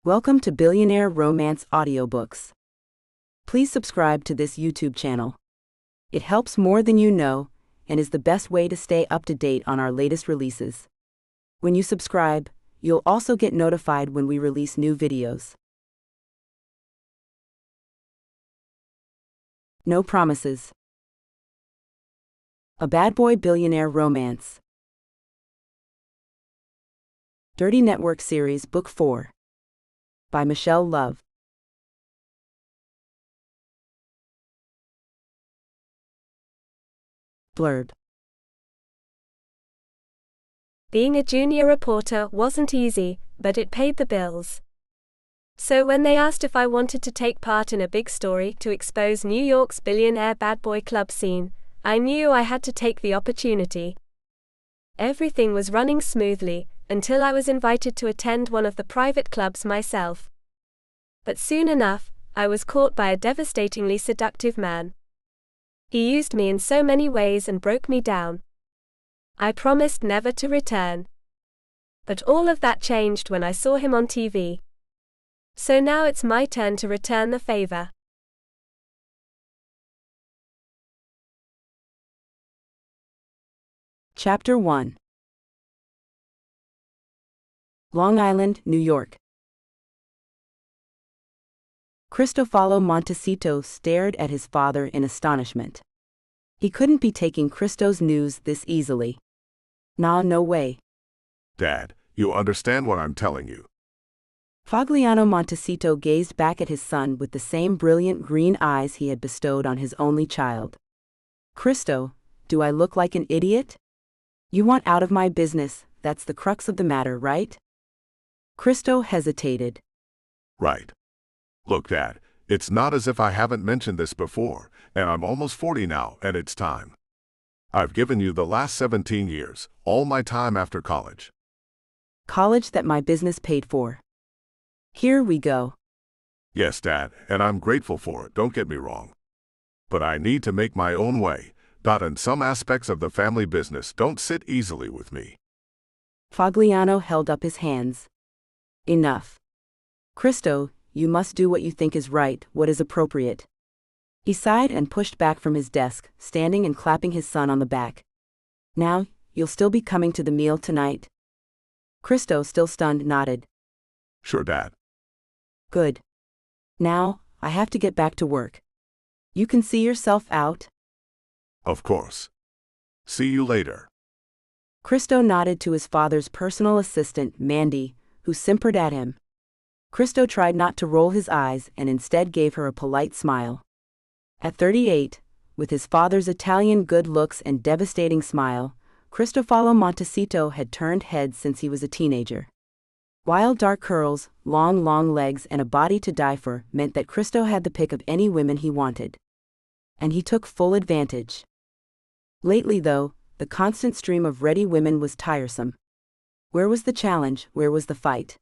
Welcome to Billionaire Romance Audiobooks. Please subscribe to this YouTube channel. It helps more than you know and is the best way to stay up to date on our latest releases. When you subscribe, you'll also get notified when we release new videos. No Promises. A Bad Boy Billionaire Romance. Dirty Network Series Book 4. By Michelle Love. Blurb. Being a junior reporter wasn't easy, but it paid the bills. So when they asked if I wanted to take part in a big story to expose New York's billionaire bad boy club scene, I knew I had to take the opportunity. Everything was running smoothly, until I was invited to attend one of the private clubs myself. But soon enough, I was caught by a devastatingly seductive man. He used me in so many ways and broke me down. I promised never to return. But all of that changed when I saw him on TV. So now it's my turn to return the favor. Chapter 1. Long Island, New York. Cristofalo Montecito stared at his father in astonishment. He couldn't be taking Cristo's news this easily. Nah, no way. Dad, you understand what I'm telling you. Fagliano Montecito gazed back at his son with the same brilliant green eyes he had bestowed on his only child. Cristo, do I look like an idiot? You want out of my business, that's the crux of the matter, right? Cristo hesitated. Right. Look, Dad, it's not as if I haven't mentioned this before, and I'm almost 40 now, and it's time. I've given you the last 17 years, all my time after college. College that my business paid for. Here we go. Yes, Dad, and I'm grateful for it, don't get me wrong. But I need to make my own way, and some aspects of the family business don't sit easily with me. Fagliano held up his hands. Enough. Cristo, you must do what you think is right, what is appropriate. He sighed and pushed back from his desk, standing and clapping his son on the back. Now, you'll still be coming to the meal tonight? Cristo, still stunned, nodded. Sure, Dad. Good. Now, I have to get back to work. You can see yourself out? Of course. See you later. Cristo nodded to his father's personal assistant, Mandy, who simpered at him. Cristo tried not to roll his eyes and instead gave her a polite smile. At 38, with his father's Italian good looks and devastating smile, Cristofalo Montecito had turned heads since he was a teenager. Wild dark curls, long legs and a body to die for meant that Cristo had the pick of any women he wanted. And he took full advantage. Lately though, the constant stream of ready women was tiresome. Where was the challenge, where was the fight?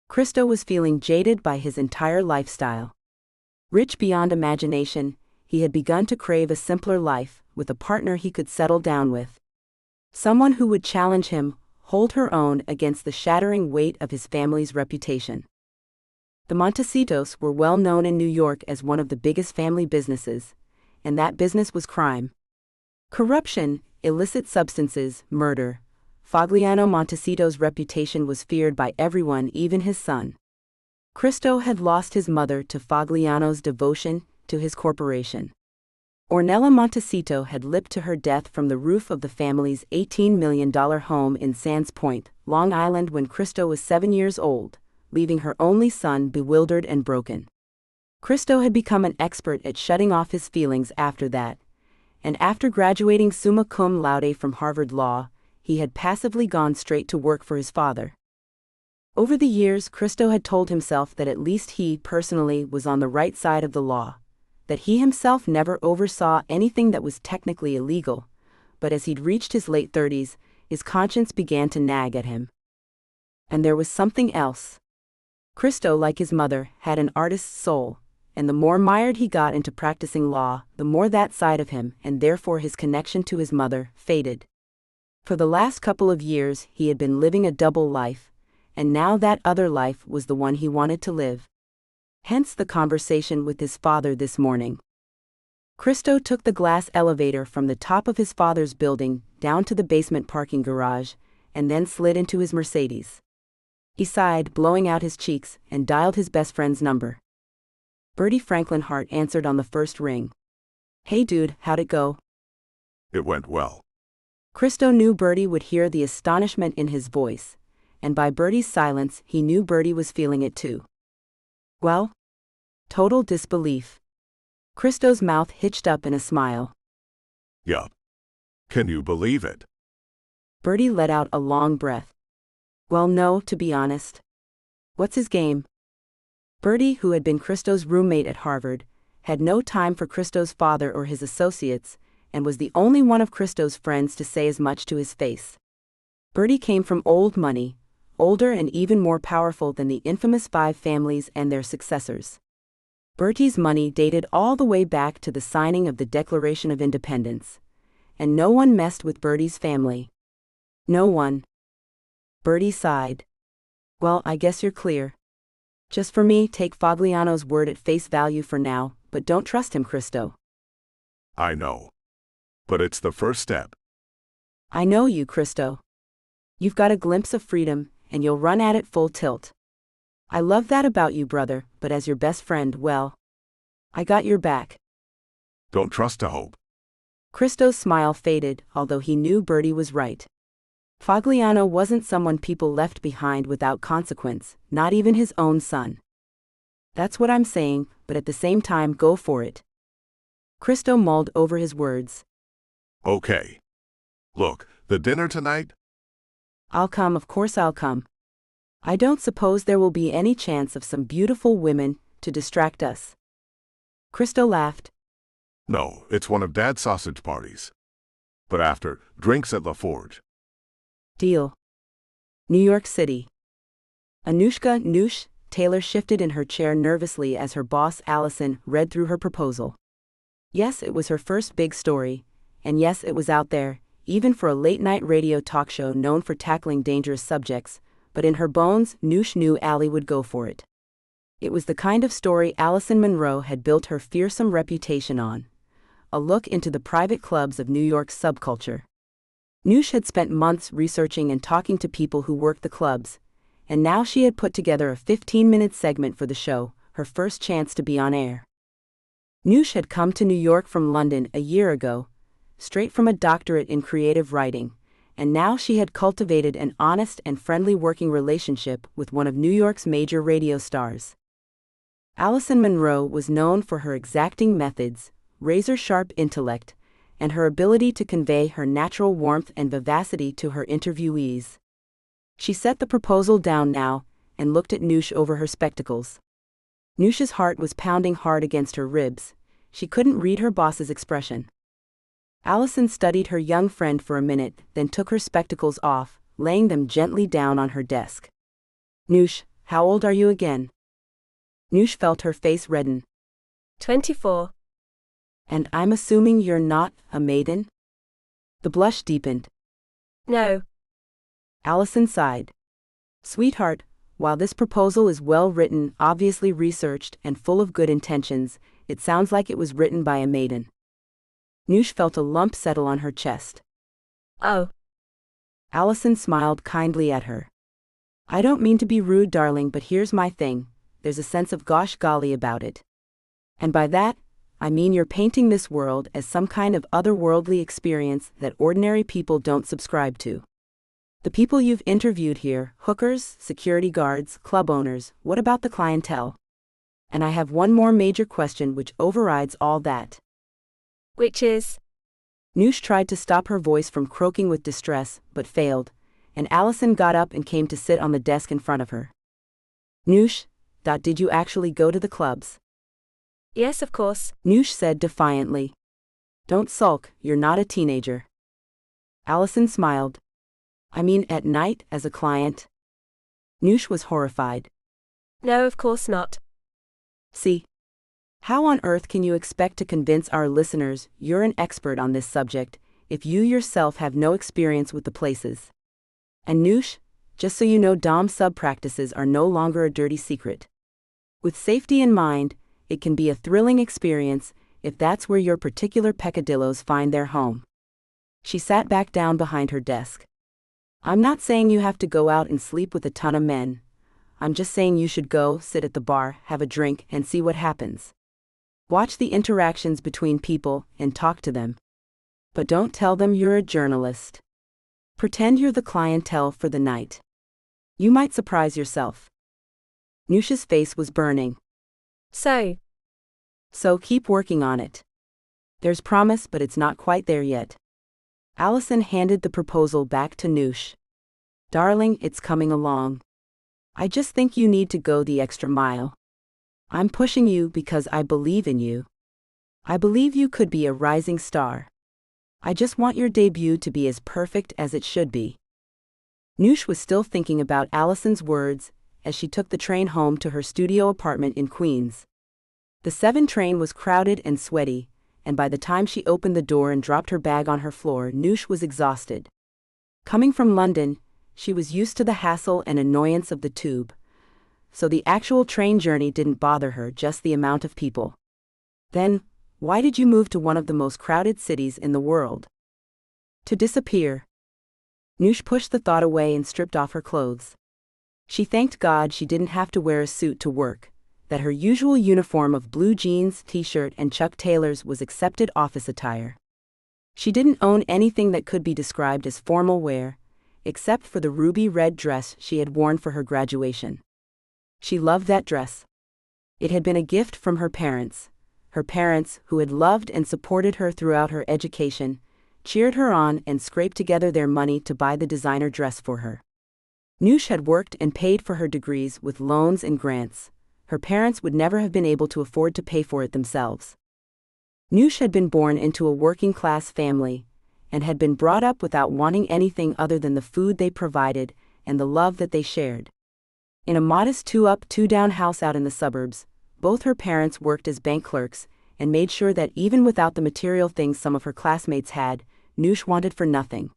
Cristo was feeling jaded by his entire lifestyle. Rich beyond imagination, he had begun to crave a simpler life, with a partner he could settle down with. Someone who would challenge him, hold her own against the shattering weight of his family's reputation. The Montecitos were well known in New York as one of the biggest family businesses, and that business was crime. Corruption, illicit substances, murder. Fagliano Montecito's reputation was feared by everyone, even his son. Cristo had lost his mother to Fagliano's devotion to his corporation. Ornella Montecito had lipped to her death from the roof of the family's $18 million home in Sands Point, Long Island when Cristo was 7 years old, leaving her only son bewildered and broken. Cristo had become an expert at shutting off his feelings after that, and after graduating summa cum laude from Harvard Law, he had passively gone straight to work for his father. Over the years, Cristo had told himself that at least he, personally, was on the right side of the law, that he himself never oversaw anything that was technically illegal, but as he'd reached his late 30s, his conscience began to nag at him. And there was something else. Cristo, like his mother, had an artist's soul, and the more mired he got into practicing law, the more that side of him, and therefore his connection to his mother, faded. For the last couple of years he had been living a double life, and now that other life was the one he wanted to live. Hence the conversation with his father this morning. Christo took the glass elevator from the top of his father's building down to the basement parking garage, and then slid into his Mercedes. He sighed, blowing out his cheeks, and dialed his best friend's number. Bertie Franklin Hart answered on the first ring. "Hey dude, how'd it go?" It went well. Christo knew Bertie would hear the astonishment in his voice, and by Bertie's silence he knew Bertie was feeling it too. "Well?" Total disbelief. Christo's mouth hitched up in a smile. Yup. Can you believe it? Bertie let out a long breath. "Well, no, to be honest." "What's his game?" Bertie, who had been Christo's roommate at Harvard, had no time for Christo's father or his associates, and was the only one of Christo's friends to say as much to his face. Bertie came from old money, older and even more powerful than the infamous five families and their successors. Bertie's money dated all the way back to the signing of the Declaration of Independence, and no one messed with Bertie's family. No one. Bertie sighed. "Well, I guess you're clear. Just for me, take Fogliano's word at face value for now, but don't trust him, Christo." I know. But it's the first step. "I know you, Christo. You've got a glimpse of freedom, and you'll run at it full tilt. I love that about you, brother, but as your best friend, well, I got your back." Don't trust to hope. Christo's smile faded, although he knew Bertie was right. Fogliano wasn't someone people left behind without consequence, not even his own son. "That's what I'm saying, but at the same time, go for it." Christo mulled over his words. Okay. Look, the dinner tonight? "I'll come, of course I'll come. I don't suppose there will be any chance of some beautiful women to distract us." Christo laughed. No, it's one of Dad's sausage parties. But after, drinks at La Forge. "Deal." New York City. Anushka Noosh Taylor shifted in her chair nervously as her boss Allison read through her proposal. Yes, it was her first big story, and yes, it was out there, even for a late-night radio talk show known for tackling dangerous subjects, but in her bones, Noosh knew Allie would go for it. It was the kind of story Allison Monroe had built her fearsome reputation on, a look into the private clubs of New York's subculture. Noosh had spent months researching and talking to people who worked the clubs, and now she had put together a 15-minute segment for the show, her first chance to be on air. Noosh had come to New York from London a year ago, straight from a doctorate in creative writing, and now she had cultivated an honest and friendly working relationship with one of New York's major radio stars. Allison Monroe was known for her exacting methods, razor-sharp intellect, and her ability to convey her natural warmth and vivacity to her interviewees. She set the proposal down now, and looked at Noosh over her spectacles. Noosh's heart was pounding hard against her ribs. She couldn't read her boss's expression. Allison studied her young friend for a minute, then took her spectacles off, laying them gently down on her desk. "Noosh, how old are you again?" Noosh felt her face redden. 24. "And I'm assuming you're not a maiden?" The blush deepened. No. Allison sighed. "Sweetheart, while this proposal is well written, obviously researched, and full of good intentions, it sounds like it was written by a maiden." Noosh felt a lump settle on her chest. Oh. Allison smiled kindly at her. "I don't mean to be rude, darling, but here's my thing. There's a sense of gosh golly about it. And by that, I mean you're painting this world as some kind of otherworldly experience that ordinary people don't subscribe to. The people you've interviewed here, hookers, security guards, club owners, what about the clientele? And I have one more major question which overrides all that." Which is? Noosh tried to stop her voice from croaking with distress, but failed, and Allison got up and came to sit on the desk in front of her. "Noosh, did you actually go to the clubs?" Yes, of course. Noosh said defiantly. "Don't sulk, you're not a teenager." Allison smiled. "I mean at night as a client?" Noosh was horrified. No, of course not. See? How on earth can you expect to convince our listeners you're an expert on this subject if you yourself have no experience with the places? And Noosh, Just so you know, dom sub practices are no longer a dirty secret. With safety in mind, it can be a thrilling experience if that's where your particular peccadillos find their home. She sat back down behind her desk. I'm not saying you have to go out and sleep with a ton of men. I'm just saying you should go, sit at the bar, have a drink, and see what happens. Watch the interactions between people and talk to them. But don't tell them you're a journalist. Pretend you're the clientele for the night. You might surprise yourself. Nush's face was burning. So keep working on it. There's promise, but it's not quite there yet. Allison handed the proposal back to Noosh. Darling, it's coming along. I just think you need to go the extra mile. I'm pushing you because I believe in you. I believe you could be a rising star. I just want your debut to be as perfect as it should be. Noosh was still thinking about Allison's words as she took the train home to her studio apartment in Queens. The 7 train was crowded and sweaty, and by the time she opened the door and dropped her bag on her floor, Noosh was exhausted. Coming from London, she was used to the hassle and annoyance of the tube, so the actual train journey didn't bother her, just the amount of people. Then, why did you move to one of the most crowded cities in the world? To disappear. Noosh pushed the thought away and stripped off her clothes. She thanked God she didn't have to wear a suit to work, that her usual uniform of blue jeans, t-shirt, and Chuck Taylors was accepted office attire. She didn't own anything that could be described as formal wear, except for the ruby red dress she had worn for her graduation. She loved that dress. It had been a gift from her parents who had loved and supported her throughout her education, cheered her on and scraped together their money to buy the designer dress for her. Noosh had worked and paid for her degrees with loans and grants. Her parents would never have been able to afford to pay for it themselves. Noosh had been born into a working-class family, and had been brought up without wanting anything other than the food they provided and the love that they shared. In a modest 2-up, 2-down house out in the suburbs, both her parents worked as bank clerks and made sure that even without the material things some of her classmates had, Noosh wanted for nothing.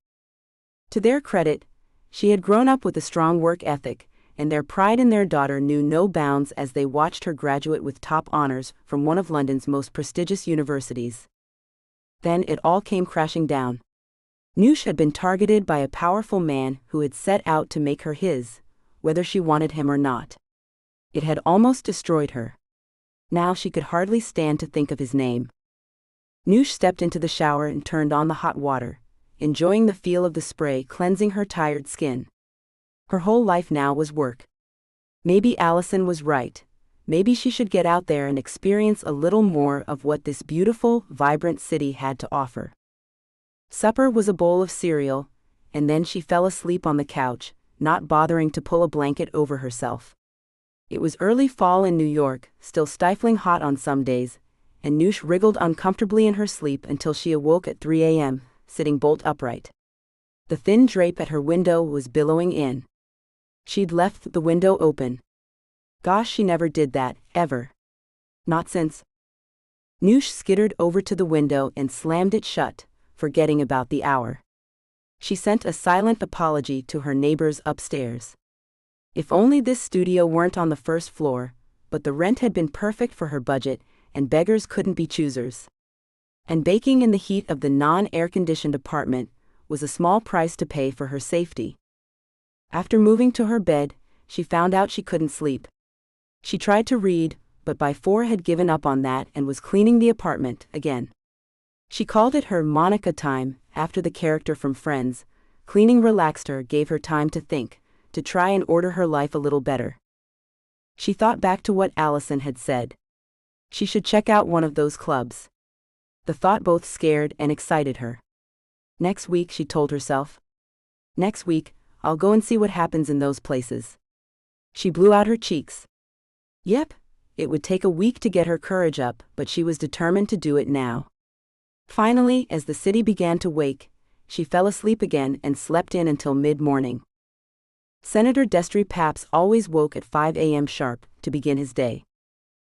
To their credit, she had grown up with a strong work ethic, and their pride in their daughter knew no bounds as they watched her graduate with top honors from one of London's most prestigious universities. Then it all came crashing down. Noosh had been targeted by a powerful man who had set out to make her his, whether she wanted him or not. It had almost destroyed her. Now she could hardly stand to think of his name. Noosh stepped into the shower and turned on the hot water, enjoying the feel of the spray cleansing her tired skin. Her whole life now was work. Maybe Allison was right. Maybe she should get out there and experience a little more of what this beautiful, vibrant city had to offer. Supper was a bowl of cereal, and then she fell asleep on the couch, not bothering to pull a blanket over herself. It was early fall in New York, still stifling hot on some days, and Noosh wriggled uncomfortably in her sleep until she awoke at 3 a.m., sitting bolt upright. The thin drape at her window was billowing in. She'd left the window open. Gosh, she never did that, ever. Not since. Noosh skittered over to the window and slammed it shut, forgetting about the hour. She sent a silent apology to her neighbors upstairs. If only this studio weren't on the first floor, but the rent had been perfect for her budget, and beggars couldn't be choosers. And baking in the heat of the non-air-conditioned apartment was a small price to pay for her safety. After moving to her bed, she found out she couldn't sleep. She tried to read, but by 4 had given up on that and was cleaning the apartment again. She called it her Monica time, after the character from Friends. Cleaning relaxed her, gave her time to think, to try and order her life a little better. She thought back to what Allison had said. She should check out one of those clubs. The thought both scared and excited her. Next week, she told herself. Next week, I'll go and see what happens in those places. She blew out her cheeks. Yep, it would take a week to get her courage up, but she was determined to do it now. Finally, as the city began to wake, she fell asleep again and slept in until mid-morning. Senator Destry Papps always woke at 5 a.m. sharp to begin his day.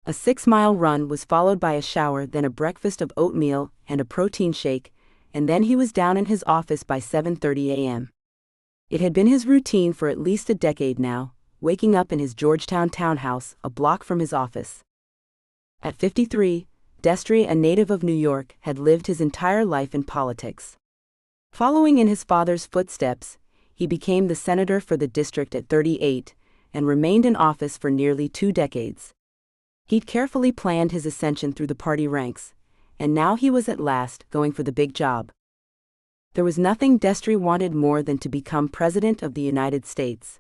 A 6-mile run was followed by a shower, then a breakfast of oatmeal and a protein shake, and then he was down in his office by 7:30 a.m. It had been his routine for at least a decade now, waking up in his Georgetown townhouse, a block from his office. At 53, Destry, a native of New York, had lived his entire life in politics. Following in his father's footsteps, he became the senator for the district at 38 and remained in office for nearly 2 decades. He'd carefully planned his ascension through the party ranks, and now he was at last going for the big job. There was nothing Destry wanted more than to become President of the United States,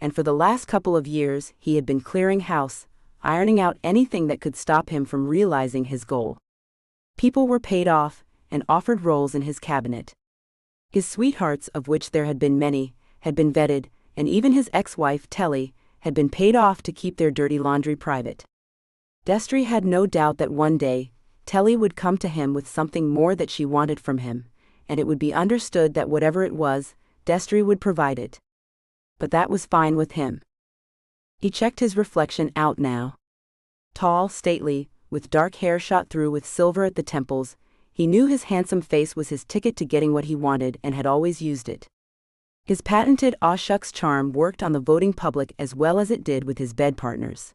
and for the last couple of years he had been clearing house, ironing out anything that could stop him from realizing his goal. People were paid off and offered roles in his cabinet. His sweethearts, of which there had been many, had been vetted, and even his ex-wife, Telly, had been paid off to keep their dirty laundry private. Destry had no doubt that one day, Telly would come to him with something more that she wanted from him, and it would be understood that whatever it was, Destry would provide it. But that was fine with him. He checked his reflection out now. Tall, stately, with dark hair shot through with silver at the temples, he knew his handsome face was his ticket to getting what he wanted and had always used it. His patented aw shucks charm worked on the voting public as well as it did with his bed partners.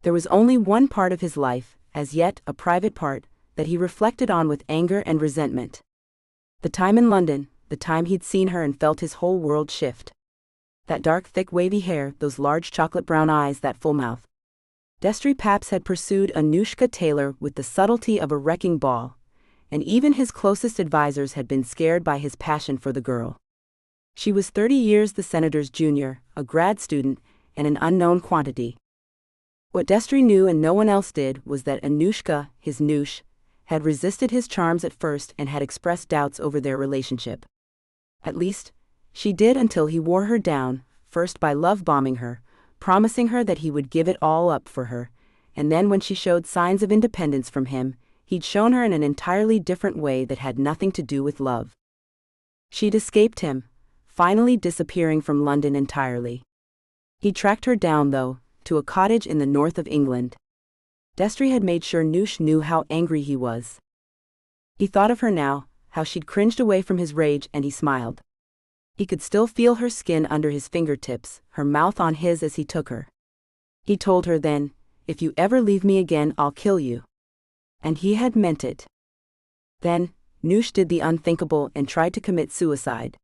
There was only one part of his life, as yet a private part, that he reflected on with anger and resentment. The time in London, the time he'd seen her and felt his whole world shift. That dark, thick, wavy hair, those large chocolate brown eyes, that full mouth. Destry Paps had pursued Anushka Taylor with the subtlety of a wrecking ball, and even his closest advisors had been scared by his passion for the girl. She was 30 years the senator's junior, a grad student, and an unknown quantity. What Destry knew and no one else did was that Anushka, his Noosh, had resisted his charms at first and had expressed doubts over their relationship. At least, she did until he wore her down, first by love-bombing her, promising her that he would give it all up for her, and then when she showed signs of independence from him, he'd shown her in an entirely different way that had nothing to do with love. She'd escaped him, finally disappearing from London entirely. He tracked her down, though, to a cottage in the north of England. Destry had made sure Noosh knew how angry he was. He thought of her now, how she'd cringed away from his rage, and he smiled. He could still feel her skin under his fingertips, her mouth on his as he took her. He told her then, "If you ever leave me again, I'll kill you." And he had meant it. Then, Noosh did the unthinkable and tried to commit suicide.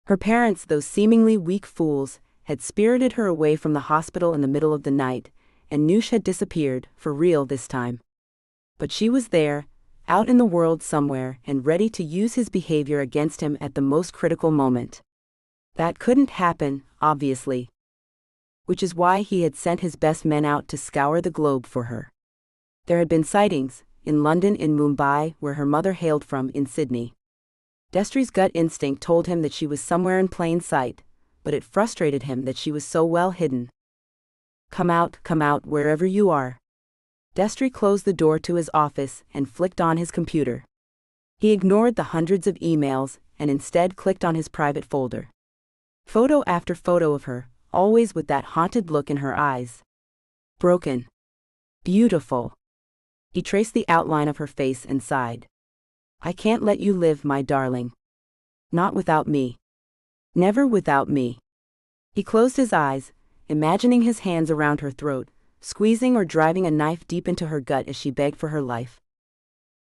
Her parents, those seemingly weak fools, had spirited her away from the hospital in the middle of the night, and Noosh had disappeared, for real this time. But she was there, out in the world somewhere, and ready to use his behavior against him at the most critical moment. That couldn't happen, obviously. Which is why he had sent his best men out to scour the globe for her. There had been sightings, in London, in Mumbai, where her mother hailed from, in Sydney. Destry's gut instinct told him that she was somewhere in plain sight, but it frustrated him that she was so well hidden. Come out, wherever you are." Destry closed the door to his office and flicked on his computer. He ignored the hundreds of emails and instead clicked on his private folder. Photo after photo of her, always with that haunted look in her eyes. Broken. Beautiful. He traced the outline of her face and sighed. "I can't let you live, my darling. Not without me. Never without me." He closed his eyes, imagining his hands around her throat, squeezing or driving a knife deep into her gut as she begged for her life.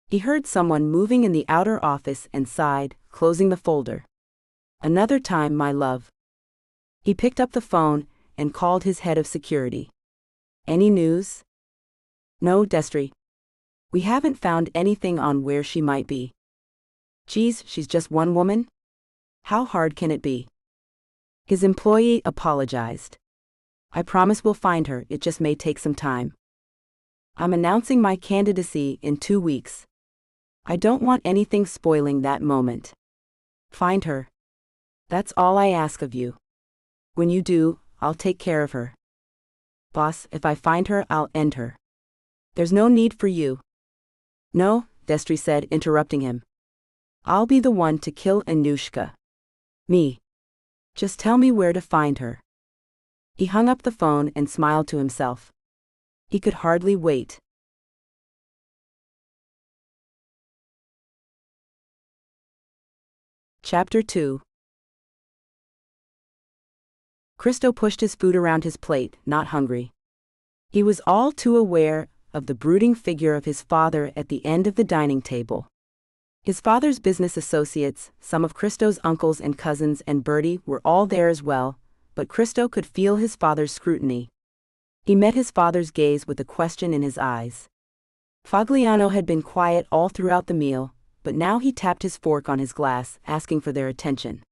He heard someone moving in the outer office and sighed, closing the folder. "Another time, my love." He picked up the phone and called his head of security. "Any news?" "No, Destry. We haven't found anything on where she might be." "Geez, she's just one woman? How hard can it be?" His employee apologized. "I promise we'll find her, it just may take some time. I'm announcing my candidacy in 2 weeks. I don't want anything spoiling that moment. Find her. That's all I ask of you. When you do, I'll take care of her. Boss, if I find her, I'll end her. There's no need for you." "No," Destry said, interrupting him. "I'll be the one to kill Anushka. Me. Just tell me where to find her." He hung up the phone and smiled to himself. He could hardly wait. Chapter 2. Christo pushed his food around his plate, not hungry. He was all too aware of the brooding figure of his father at the end of the dining table. His father's business associates, some of Christo's uncles and cousins and Bertie were all there as well, but Christo could feel his father's scrutiny. He met his father's gaze with a question in his eyes. Fagliano had been quiet all throughout the meal, but now he tapped his fork on his glass, asking for their attention.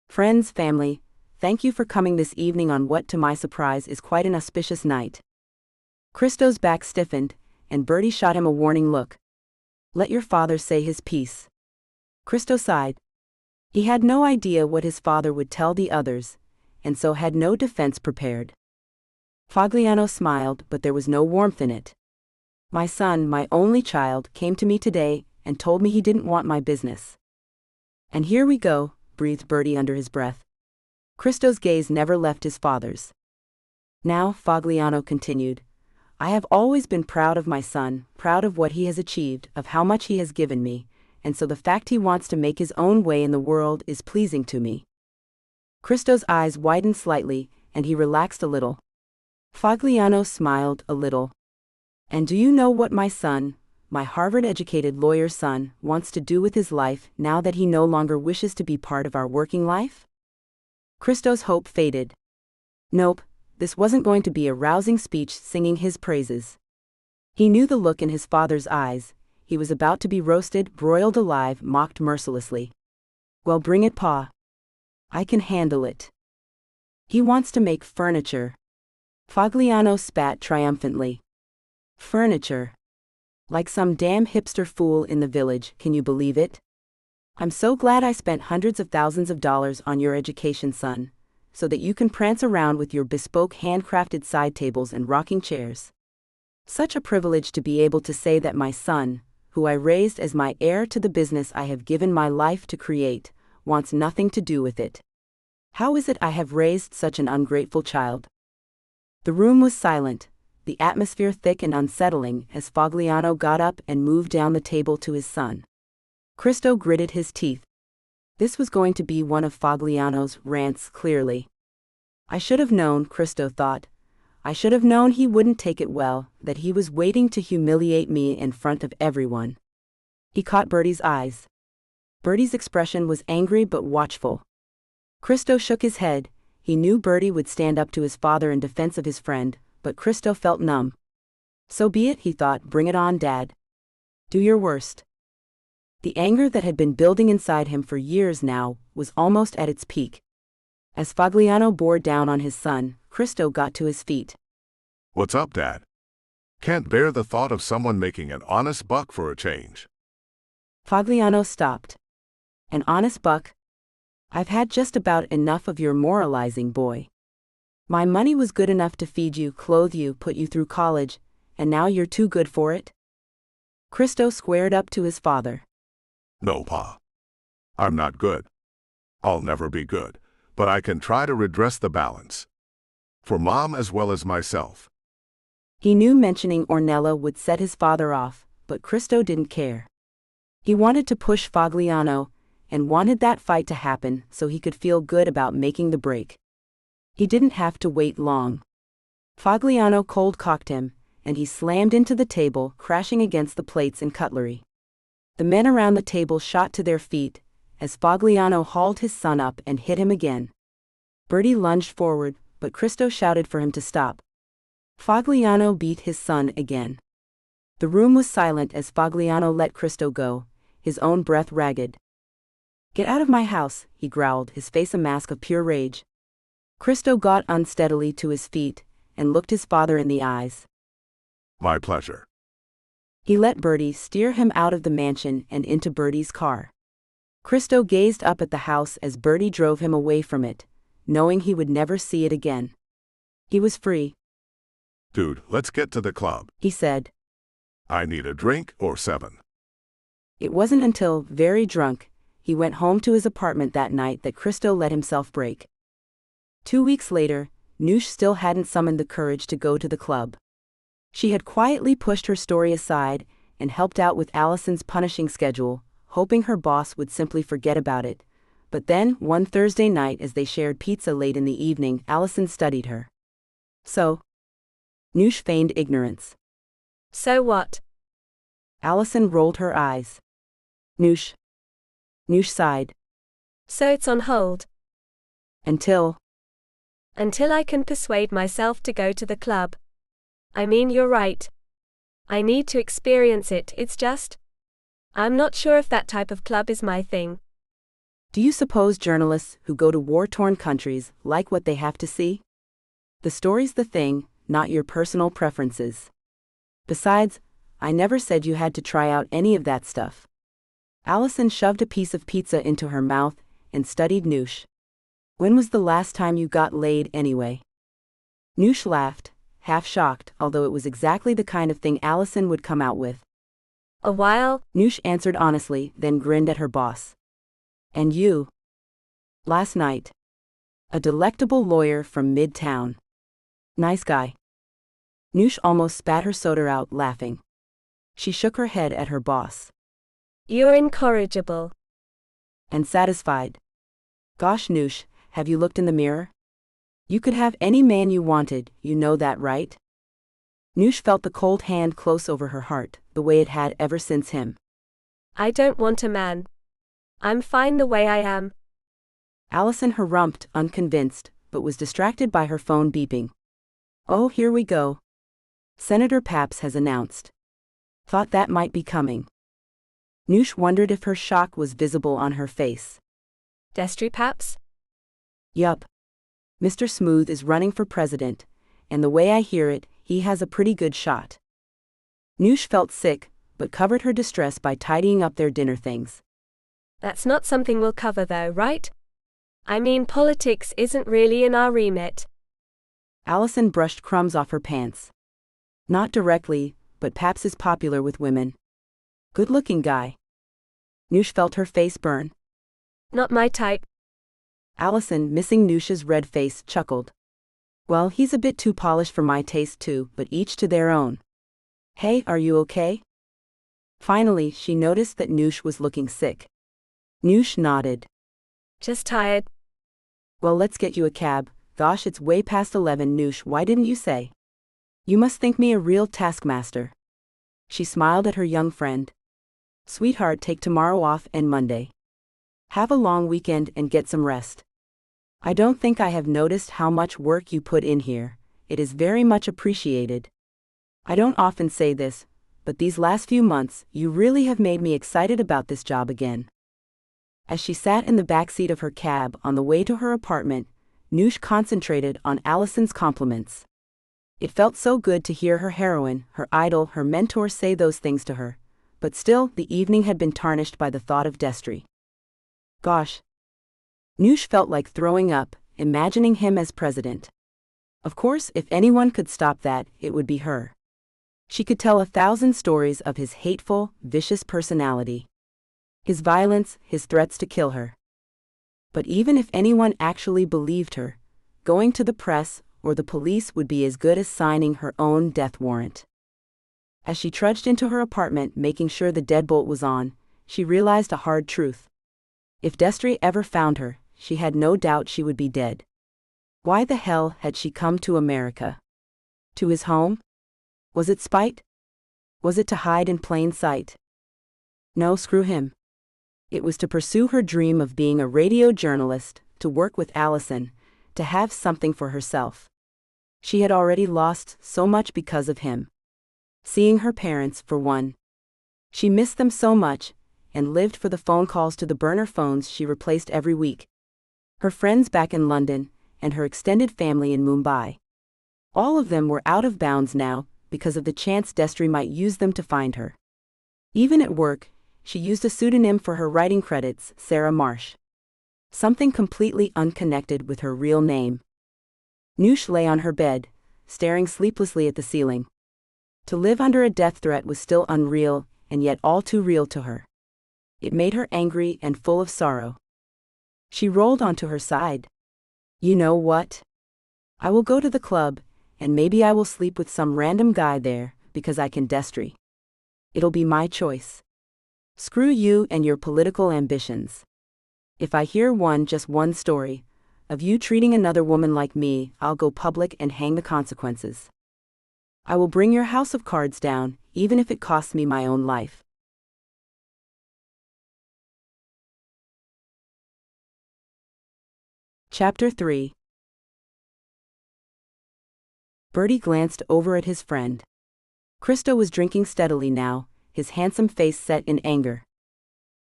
"Friends, family, thank you for coming this evening on what to my surprise is quite an auspicious night." Christo's back stiffened, and Bertie shot him a warning look. "Let your father say his piece." Christo sighed. He had no idea what his father would tell the others, and so had no defense prepared. Fagliano smiled, but there was no warmth in it. "My son, my only child, came to me today and told me he didn't want my business." "And here we go," breathed Bertie under his breath. Christo's gaze never left his father's. "Now," Fagliano continued, "I have always been proud of my son, proud of what he has achieved, of how much he has given me, and so the fact he wants to make his own way in the world is pleasing to me." Christo's eyes widened slightly, and he relaxed a little. Fagliano smiled a little. "And do you know what my son, my Harvard-educated lawyer son, wants to do with his life now that he no longer wishes to be part of our working life?" Christo's hope faded. Nope. This wasn't going to be a rousing speech singing his praises. He knew the look in his father's eyes. He was about to be roasted, broiled alive, mocked mercilessly. "Well, bring it, Pa. I can handle it." "He wants to make furniture." Fagliano spat triumphantly. "Furniture. Like some damn hipster fool in the village, can you believe it? I'm so glad I spent hundreds of thousands of dollars on your education, son, so that you can prance around with your bespoke handcrafted side tables and rocking chairs. Such a privilege to be able to say that my son, who I raised as my heir to the business I have given my life to create, wants nothing to do with it. How is it I have raised such an ungrateful child?" The room was silent, the atmosphere thick and unsettling as Fagliano got up and moved down the table to his son. Christo gritted his teeth. This was going to be one of Fagliano's rants, clearly. "I should have known," Christo thought. "I should have known he wouldn't take it well, that he was waiting to humiliate me in front of everyone." He caught Bertie's eyes. Bertie's expression was angry but watchful. Christo shook his head. He knew Bertie would stand up to his father in defense of his friend, but Christo felt numb. "So be it," he thought. "Bring it on, Dad. Do your worst." The anger that had been building inside him for years now was almost at its peak. As Fagliano bore down on his son, Christo got to his feet. "What's up, Dad? Can't bear the thought of someone making an honest buck for a change." Fagliano stopped. "An honest buck? I've had just about enough of your moralizing, boy. My money was good enough to feed you, clothe you, put you through college, and now you're too good for it?" Christo squared up to his father. "No, Pa. I'm not good. I'll never be good, but I can try to redress the balance. For Mom as well as myself." He knew mentioning Ornella would set his father off, but Christo didn't care. He wanted to push Fagliano, and wanted that fight to happen so he could feel good about making the break. He didn't have to wait long. Fagliano cold-cocked him, and he slammed into the table, crashing against the plates and cutlery. The men around the table shot to their feet, as Fagliano hauled his son up and hit him again. Bertie lunged forward, but Christo shouted for him to stop. Fagliano beat his son again. The room was silent as Fagliano let Christo go, his own breath ragged. "Get out of my house," he growled, his face a mask of pure rage. Christo got unsteadily to his feet, and looked his father in the eyes. "My pleasure." He let Bertie steer him out of the mansion and into Bertie's car. Christo gazed up at the house as Bertie drove him away from it, knowing he would never see it again. He was free. "Dude, let's get to the club," he said. "I need a drink or 7. It wasn't until, very drunk, he went home to his apartment that night that Christo let himself break. 2 weeks later, Noosh still hadn't summoned the courage to go to the club. She had quietly pushed her story aside and helped out with Allison's punishing schedule, hoping her boss would simply forget about it, But then, one Thursday night as they shared pizza late in the evening, Allison studied her. So? Noosh feigned ignorance. So what? Allison rolled her eyes. Noosh. Noosh sighed. So it's on hold. Until I can persuade myself to go to the club. I mean, you're right. I need to experience it, it's just, I'm not sure if that type of club is my thing. Do you suppose journalists who go to war-torn countries like what they have to see? The story's the thing, not your personal preferences. Besides, I never said you had to try out any of that stuff. Allison shoved a piece of pizza into her mouth and studied Noosh. When was the last time you got laid anyway? Noosh laughed, half shocked, although it was exactly the kind of thing Allison would come out with. A while, Noosh answered honestly, then grinned at her boss. And you? Last night. A delectable lawyer from Midtown. Nice guy. Noosh almost spat her soda out, laughing. She shook her head at her boss. You're incorrigible. And satisfied. Gosh, Noosh, have you looked in the mirror? You could have any man you wanted, you know that, right? Noosh felt the cold hand close over her heart, the way it had ever since him. I don't want a man. I'm fine the way I am. Allison harumphed, unconvinced, but was distracted by her phone beeping. Oh, here we go. Senator Papps has announced. Thought that might be coming. Noosh wondered if her shock was visible on her face. Destry Papps? Yup. Mr. Smooth is running for president, and the way I hear it, he has a pretty good shot. Noosh felt sick, but covered her distress by tidying up their dinner things. That's not something we'll cover though, right? I mean, politics isn't really in our remit. Allison brushed crumbs off her pants. Not directly, but Papps is popular with women. Good-looking guy. Noosh felt her face burn. Not my type. Allison, missing Noosh's red face, chuckled. Well, he's a bit too polished for my taste too, but each to their own. Hey, are you okay? Finally, she noticed that Noosh was looking sick. Noosh nodded. Just tired. Well, let's get you a cab. Gosh, it's way past 11, Noosh, why didn't you say? You must think me a real taskmaster. She smiled at her young friend. Sweetheart, take tomorrow off and Monday. Have a long weekend and get some rest. I don't think I have noticed how much work you put in here. It is very much appreciated. I don't often say this, but these last few months, you really have made me excited about this job again. As she sat in the backseat of her cab on the way to her apartment, Noosh concentrated on Allison's compliments. It felt so good to hear her heroine, her idol, her mentor say those things to her, but still, the evening had been tarnished by the thought of Destry. Gosh. Noosh felt like throwing up, imagining him as president. Of course, if anyone could stop that, it would be her. She could tell 1,000 stories of his hateful, vicious personality. His violence, his threats to kill her. But even if anyone actually believed her, going to the press or the police would be as good as signing her own death warrant. As she trudged into her apartment making sure the deadbolt was on, she realized a hard truth. If Destry ever found her, she had no doubt she would be dead. Why the hell had she come to America? To his home? Was it spite? Was it to hide in plain sight? No, screw him. It was to pursue her dream of being a radio journalist, to work with Allison, to have something for herself. She had already lost so much because of him. Seeing her parents, for one. She missed them so much, and lived for the phone calls to the burner phones she replaced every week. Her friends back in London, and her extended family in Mumbai. All of them were out of bounds now, because of the chance Destry might use them to find her. Even at work, she used a pseudonym for her writing credits, Sarah Marsh. Something completely unconnected with her real name. Noosh lay on her bed, staring sleeplessly at the ceiling. To live under a death threat was still unreal, and yet all too real to her. It made her angry and full of sorrow. She rolled onto her side. You know what? I will go to the club, and maybe I will sleep with some random guy there, because I can Destry. It'll be my choice. Screw you and your political ambitions. If I hear just one story, of you treating another woman like me, I'll go public and hang the consequences. I will bring your house of cards down, even if it costs me my own life. Chapter 3. Bertie glanced over at his friend. Christo was drinking steadily now, his handsome face set in anger.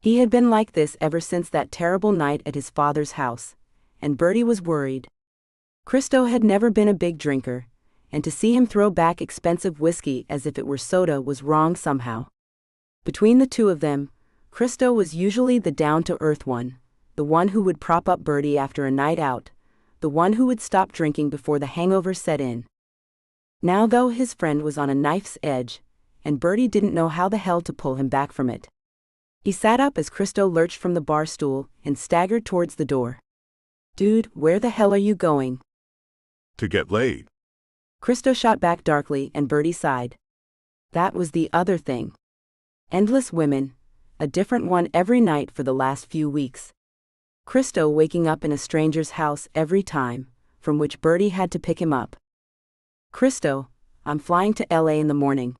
He had been like this ever since that terrible night at his father's house, and Bertie was worried. Christo had never been a big drinker, and to see him throw back expensive whiskey as if it were soda was wrong somehow. Between the two of them, Christo was usually the down-to-earth one, the one who would prop up Bertie after a night out, the one who would stop drinking before the hangover set in. Now though his friend was on a knife's edge, and Bertie didn't know how the hell to pull him back from it. He sat up as Christo lurched from the bar stool and staggered towards the door. "Dude, where the hell are you going?" To get laid. Christo shot back darkly and Bertie sighed. That was the other thing. Endless women, a different one every night for the last few weeks. Christo waking up in a stranger's house every time, from which Bertie had to pick him up. "Christo, I'm flying to LA in the morning.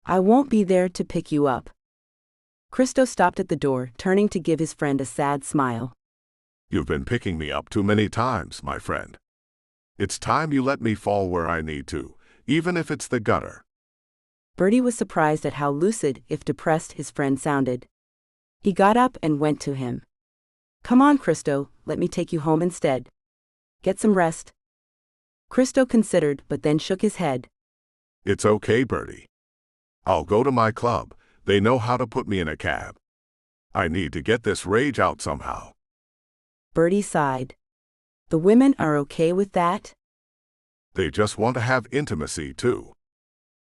I won't be there to pick you up." Christo stopped at the door, turning to give his friend a sad smile. You've been picking me up too many times, my friend. It's time you let me fall where I need to, even if it's the gutter. Bertie was surprised at how lucid, if depressed, his friend sounded. He got up and went to him. "Come on, Christo, let me take you home instead. Get some rest." Christo considered but then shook his head. It's okay, Bertie. I'll go to my club. They know how to put me in a cab. I need to get this rage out somehow. Bertie sighed. The women are okay with that? They just want to have intimacy too.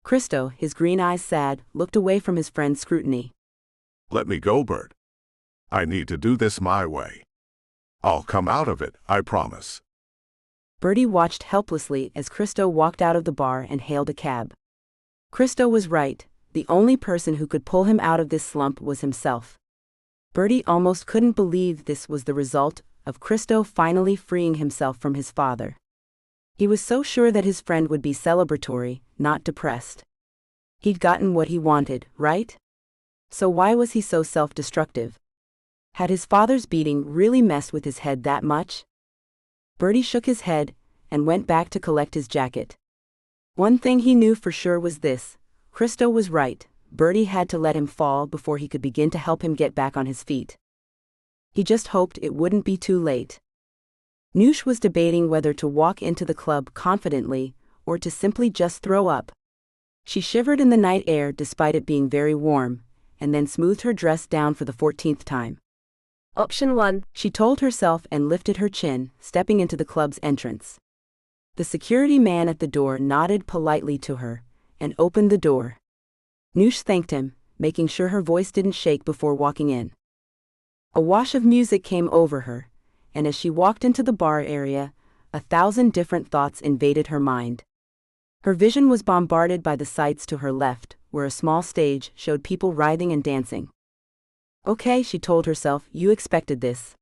Christo, his green eyes sad, looked away from his friend's scrutiny. Let me go, Bert. I need to do this my way. I'll come out of it, I promise. Bertie watched helplessly as Christo walked out of the bar and hailed a cab. Christo was right, the only person who could pull him out of this slump was himself. Bertie almost couldn't believe this was the result of Christo finally freeing himself from his father. He was so sure that his friend would be celebratory, not depressed. He'd gotten what he wanted, right? So why was he so self-destructive? Had his father's beating really messed with his head that much? Bertie shook his head and went back to collect his jacket. One thing he knew for sure was this: Christo was right. Bertie had to let him fall before he could begin to help him get back on his feet. He just hoped it wouldn't be too late. Noosh was debating whether to walk into the club confidently or to simply just throw up. She shivered in the night air despite it being very warm, and then smoothed her dress down for the 14th time. Option 1, she told herself and lifted her chin, stepping into the club's entrance. The security man at the door nodded politely to her and opened the door. Noosh thanked him, making sure her voice didn't shake before walking in. A wash of music came over her, and as she walked into the bar area, 1,000 different thoughts invaded her mind. Her vision was bombarded by the sights to her left, where a small stage showed people writhing and dancing. Okay, she told herself, you expected this.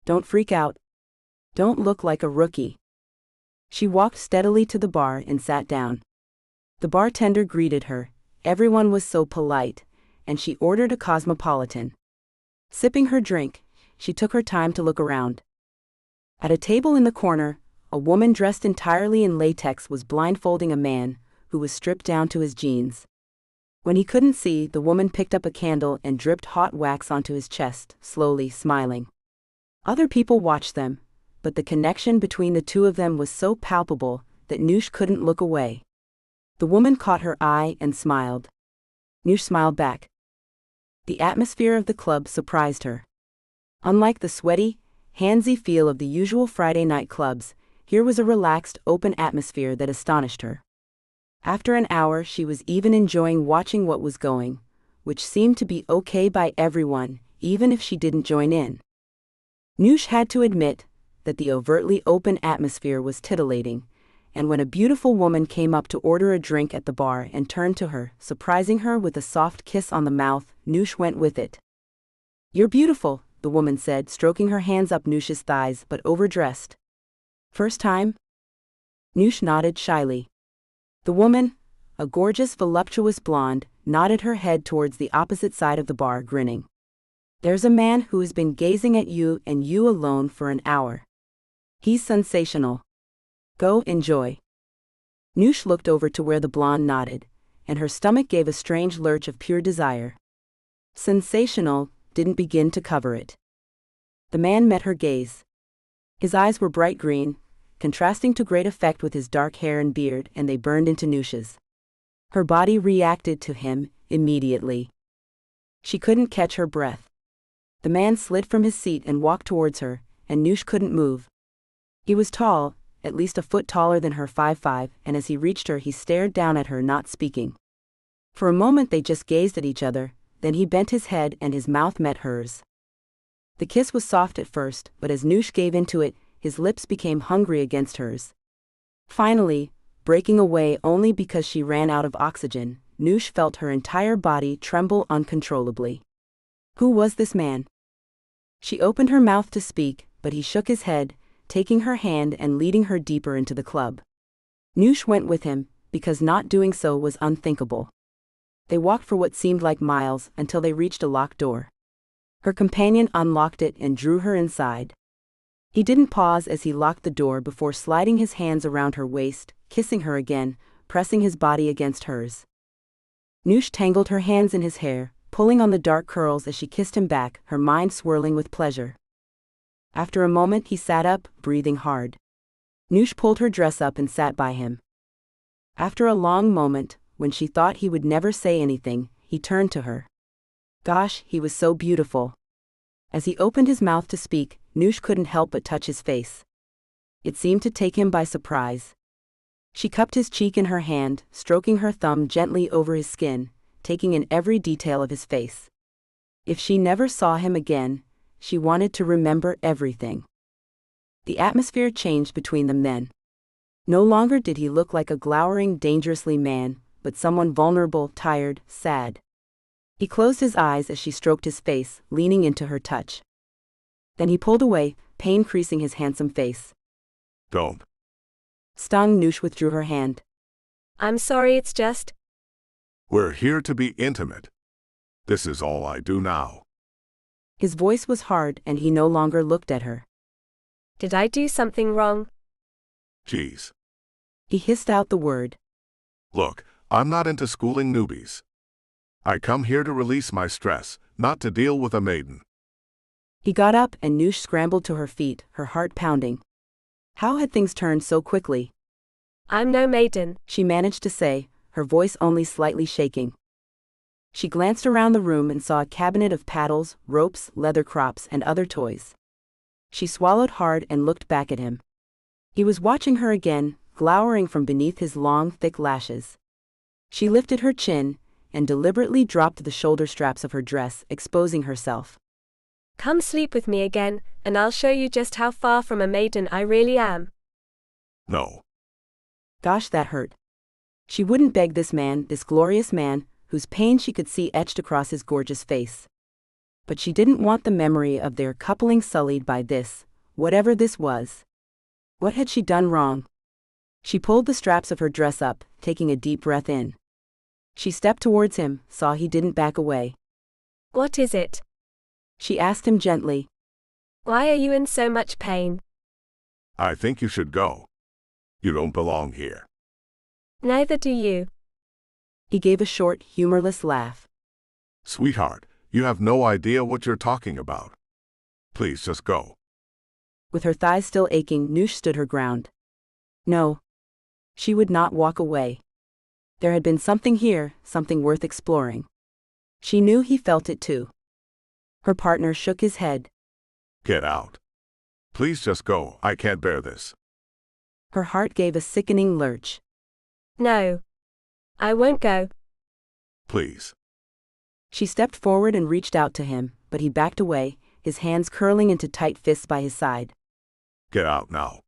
Don't freak out. Don't look like a rookie. She walked steadily to the bar and sat down. The bartender greeted her. Everyone was so polite, and she ordered a cosmopolitan. Sipping her drink, she took her time to look around. At a table in the corner, a woman dressed entirely in latex was blindfolding a man who was stripped down to his jeans. When he couldn't see, the woman picked up a candle and dripped hot wax onto his chest, slowly smiling. Other people watched them, but the connection between the two of them was so palpable that Noosh couldn't look away. The woman caught her eye and smiled. Noosh smiled back. The atmosphere of the club surprised her. Unlike the sweaty, handsy feel of the usual Friday night clubs, here was a relaxed, open atmosphere that astonished her. After an hour, she was even enjoying watching what was going, which seemed to be okay by everyone, even if she didn't join in. Noosh had to admit that the overtly open atmosphere was titillating, and when a beautiful woman came up to order a drink at the bar and turned to her, surprising her with a soft kiss on the mouth, Noosh went with it. You're beautiful, the woman said, stroking her hands up Noosh's thighs, but overdressed. First time? Noosh nodded shyly. The woman, a gorgeous, voluptuous blonde, nodded her head towards the opposite side of the bar, grinning. There's a man who has been gazing at you and you alone for an hour. He's sensational. Go enjoy. Noosh looked over to where the blonde nodded, and her stomach gave a strange lurch of pure desire. Sensational didn't begin to cover it. The man met her gaze. His eyes were bright green, contrasting to great effect with his dark hair and beard, and they burned into Noosh's. Her body reacted to him immediately. She couldn't catch her breath. The man slid from his seat and walked towards her, and Noosh couldn't move. He was tall, at least a foot taller than her, 5'5", and as he reached her he stared down at her, not speaking. For a moment they just gazed at each other, then he bent his head and his mouth met hers. The kiss was soft at first, but as Noosh gave into it, his lips became hungry against hers. Finally, breaking away only because she ran out of oxygen, Noosh felt her entire body tremble uncontrollably. Who was this man? She opened her mouth to speak, but he shook his head, taking her hand and leading her deeper into the club. Noosh went with him, because not doing so was unthinkable. They walked for what seemed like miles until they reached a locked door. Her companion unlocked it and drew her inside. He didn't pause as he locked the door before sliding his hands around her waist, kissing her again, pressing his body against hers. Noosh tangled her hands in his hair, pulling on the dark curls as she kissed him back, her mind swirling with pleasure. After a moment he sat up, breathing hard. Noosh pulled her dress up and sat by him. After a long moment, when she thought he would never say anything, he turned to her. Gosh, he was so beautiful. As he opened his mouth to speak, Noosh couldn't help but touch his face. It seemed to take him by surprise. She cupped his cheek in her hand, stroking her thumb gently over his skin, taking in every detail of his face. If she never saw him again, she wanted to remember everything. The atmosphere changed between them then. No longer did he look like a glowering, dangerously man, but someone vulnerable, tired, sad. He closed his eyes as she stroked his face, leaning into her touch. Then he pulled away, pain creasing his handsome face. Don't. Stung. Noosh withdrew her hand. I'm sorry, it's just. We're here to be intimate. This is all I do now. His voice was hard and he no longer looked at her. Did I do something wrong? Geez. He hissed out the word. Look, I'm not into schooling newbies. I come here to release my stress, not to deal with a maiden. He got up and Noosh scrambled to her feet, her heart pounding. How had things turned so quickly? I'm no maiden, she managed to say, her voice only slightly shaking. She glanced around the room and saw a cabinet of paddles, ropes, leather crops, and other toys. She swallowed hard and looked back at him. He was watching her again, glowering from beneath his long, thick lashes. She lifted her chin and deliberately dropped the shoulder straps of her dress, exposing herself. Come sleep with me again, and I'll show you just how far from a maiden I really am. No. Gosh, that hurt. She wouldn't beg this man, this glorious man, whose pain she could see etched across his gorgeous face. But she didn't want the memory of their coupling sullied by this, whatever this was. What had she done wrong? She pulled the straps of her dress up, taking a deep breath in. She stepped towards him, saw he didn't back away. What is it? She asked him gently. Why are you in so much pain? I think you should go. You don't belong here. Neither do you. He gave a short, humorless laugh. Sweetheart, you have no idea what you're talking about. Please just go. With her thighs still aching, Noosh stood her ground. No. She would not walk away. There had been something here, something worth exploring. She knew he felt it too. Her partner shook his head. Get out. Please just go, I can't bear this. Her heart gave a sickening lurch. No. I won't go. Please. She stepped forward and reached out to him, but he backed away, his hands curling into tight fists by his side. Get out now.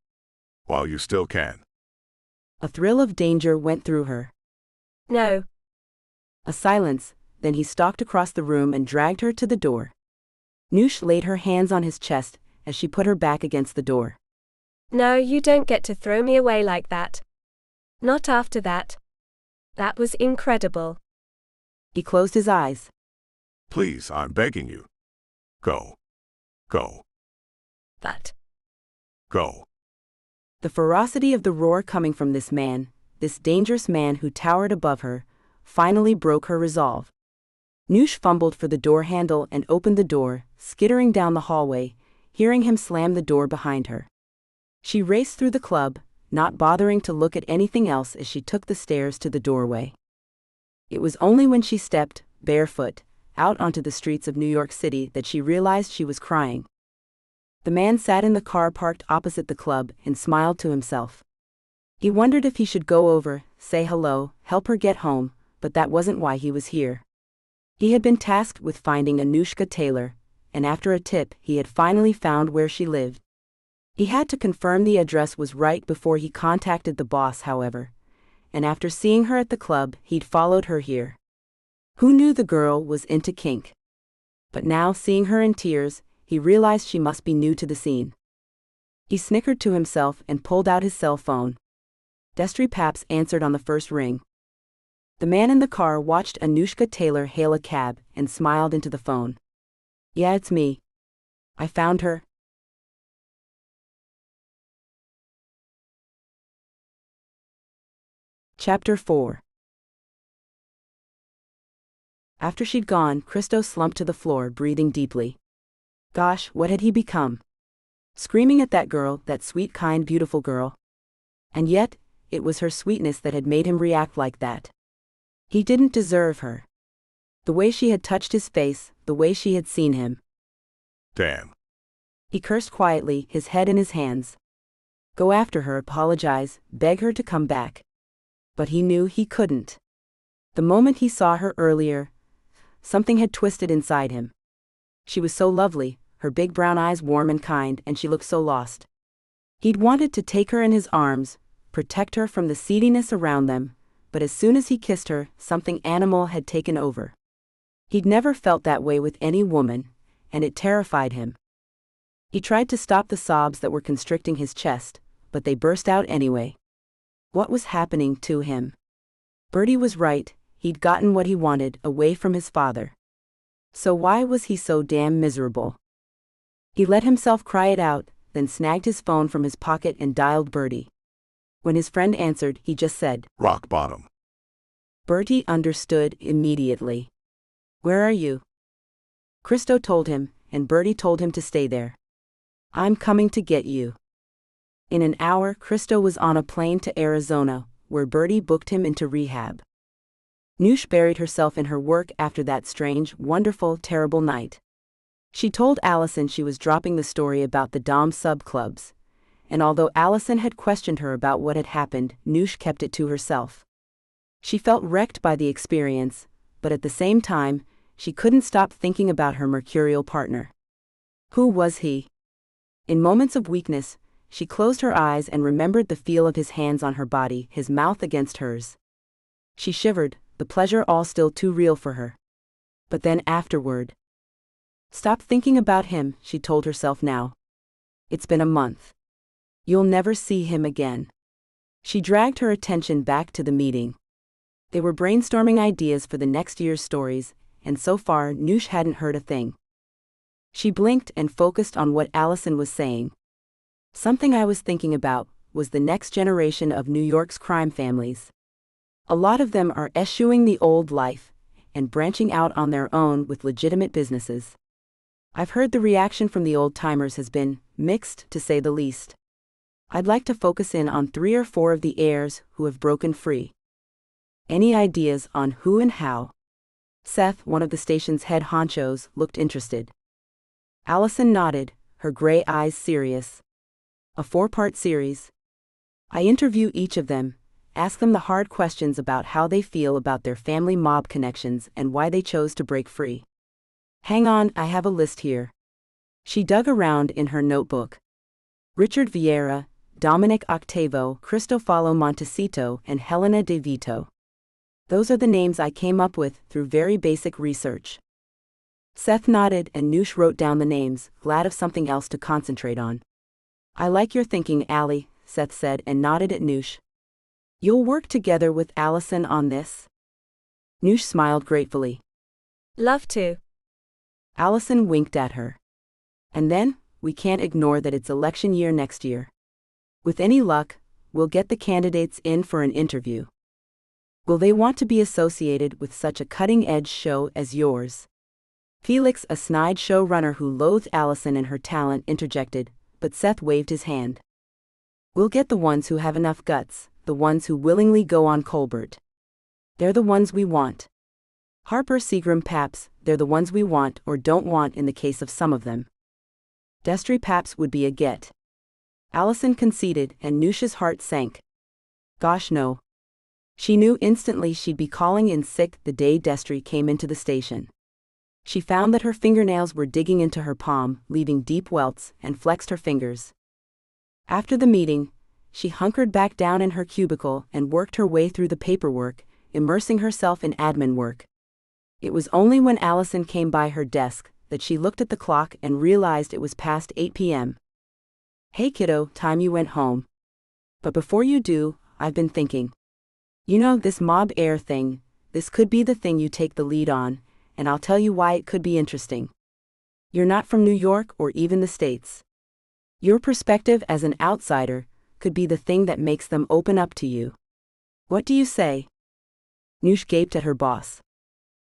While you still can. A thrill of danger went through her. No. A silence, then he stalked across the room and dragged her to the door. Noosh laid her hands on his chest as she put her back against the door. No, you don't get to throw me away like that. Not after that. That was incredible. He closed his eyes. Please, I'm begging you. Go. Go. But. Go. The ferocity of the roar coming from this man, this dangerous man who towered above her, finally broke her resolve. Noosh fumbled for the door handle and opened the door, skittering down the hallway, hearing him slam the door behind her. She raced through the club, not bothering to look at anything else as she took the stairs to the doorway. It was only when she stepped, barefoot, out onto the streets of New York City that she realized she was crying. The man sat in the car parked opposite the club and smiled to himself. He wondered if he should go over, say hello, help her get home, but that wasn't why he was here. He had been tasked with finding Anushka Taylor, and after a tip he had finally found where she lived. He had to confirm the address was right before he contacted the boss, however, and after seeing her at the club, he'd followed her here. Who knew the girl was into kink? But now, seeing her in tears, he realized she must be new to the scene. He snickered to himself and pulled out his cell phone. Destry Paps answered on the first ring. The man in the car watched Anushka Taylor hail a cab and smiled into the phone. Yeah, it's me. I found her. Chapter 4. After she'd gone, Christo slumped to the floor, breathing deeply. Gosh, what had he become? Screaming at that girl, that sweet, kind, beautiful girl. And yet, it was her sweetness that had made him react like that. He didn't deserve her. The way she had touched his face, the way she had seen him. Damn. He cursed quietly, his head in his hands. Go after her, apologize, beg her to come back. But he knew he couldn't. The moment he saw her earlier, something had twisted inside him. She was so lovely, her big brown eyes warm and kind, and she looked so lost. He'd wanted to take her in his arms, protect her from the seediness around them, but as soon as he kissed her, something animal had taken over. He'd never felt that way with any woman, and it terrified him. He tried to stop the sobs that were constricting his chest, but they burst out anyway. What was happening to him? Bertie was right, he'd gotten what he wanted, away from his father. So why was he so damn miserable? He let himself cry it out, then snagged his phone from his pocket and dialed Bertie. When his friend answered, he just said, Rock bottom. Bertie understood immediately. Where are you? Christo told him, and Bertie told him to stay there. I'm coming to get you. In an hour, Christo was on a plane to Arizona, where Bertie booked him into rehab. Noosh buried herself in her work after that strange, wonderful, terrible night. She told Allison she was dropping the story about the Dom sub clubs, and although Allison had questioned her about what had happened, Noosh kept it to herself. She felt wrecked by the experience, but at the same time, she couldn't stop thinking about her mercurial partner. Who was he? In moments of weakness, she closed her eyes and remembered the feel of his hands on her body, his mouth against hers. She shivered, the pleasure all still too real for her. But then afterward. Stop thinking about him, she told herself now. It's been a month. You'll never see him again. She dragged her attention back to the meeting. They were brainstorming ideas for the next year's stories, and so far Noosh hadn't heard a thing. She blinked and focused on what Allison was saying. Something I was thinking about was the next generation of New York's crime families. A lot of them are eschewing the old life and branching out on their own with legitimate businesses. I've heard the reaction from the old-timers has been mixed, to say the least. I'd like to focus in on 3 or 4 of the heirs who have broken free. Any ideas on who and how? Seth, one of the station's head honchos, looked interested. Allison nodded, her gray eyes serious. A 4-part series. I interview each of them, ask them the hard questions about how they feel about their family mob connections and why they chose to break free. Hang on, I have a list here. She dug around in her notebook. Richard Vieira, Dominic Octavo, Cristofalo Montecito, and Helena De Vito. Those are the names I came up with through very basic research. Seth nodded and Noosh wrote down the names, glad of something else to concentrate on. I like your thinking, Allie, Seth said and nodded at Noosh. You'll work together with Allison on this? Noosh smiled gratefully. Love to. Allison winked at her. And then, we can't ignore that it's election year next year. With any luck, we'll get the candidates in for an interview. Will they want to be associated with such a cutting-edge show as yours? Felix, a snide showrunner who loathed Allison and her talent, interjected, but Seth waved his hand. We'll get the ones who have enough guts, the ones who willingly go on Colbert. They're the ones we want. Harper, Seagram, Paps, they're the ones we want or don't want in the case of some of them. Destry, Paps would be a get. Allison conceded and Noosh's heart sank. Gosh no. She knew instantly she'd be calling in sick the day Destry came into the station. She found that her fingernails were digging into her palm, leaving deep welts, and flexed her fingers. After the meeting, she hunkered back down in her cubicle and worked her way through the paperwork, immersing herself in admin work. It was only when Allison came by her desk that she looked at the clock and realized it was past 8 p.m. Hey kiddo, time you went home. But before you do, I've been thinking. You know, this mob air thing, this could be the thing you take the lead on, and I'll tell you why it could be interesting. You're not from New York or even the States. Your perspective as an outsider could be the thing that makes them open up to you. What do you say? Noosh gaped at her boss.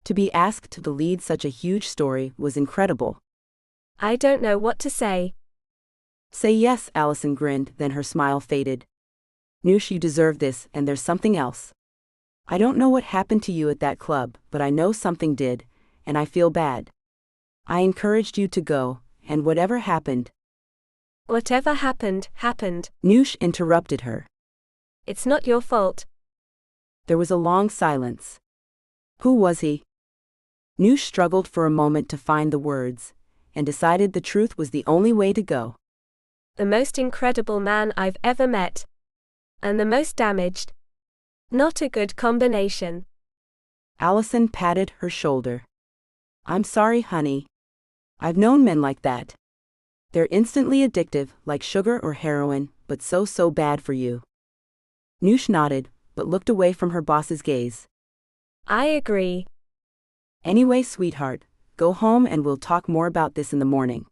To be asked to lead such a huge story was incredible. I don't know what to say. Say yes, Allison grinned, then her smile faded. Noosh, you deserve this, and there's something else. I don't know what happened to you at that club, but I know something did, and I feel bad. I encouraged you to go, and whatever happened. Whatever happened, happened. Noosh interrupted her. It's not your fault. There was a long silence. Who was he? Noosh struggled for a moment to find the words, and decided the truth was the only way to go. The most incredible man I've ever met. And the most damaged. Not a good combination. Allison patted her shoulder. I'm sorry, honey. I've known men like that. They're instantly addictive, like sugar or heroin, but so bad for you. Noosh nodded, but looked away from her boss's gaze. I agree. Anyway, sweetheart, go home and we'll talk more about this in the morning.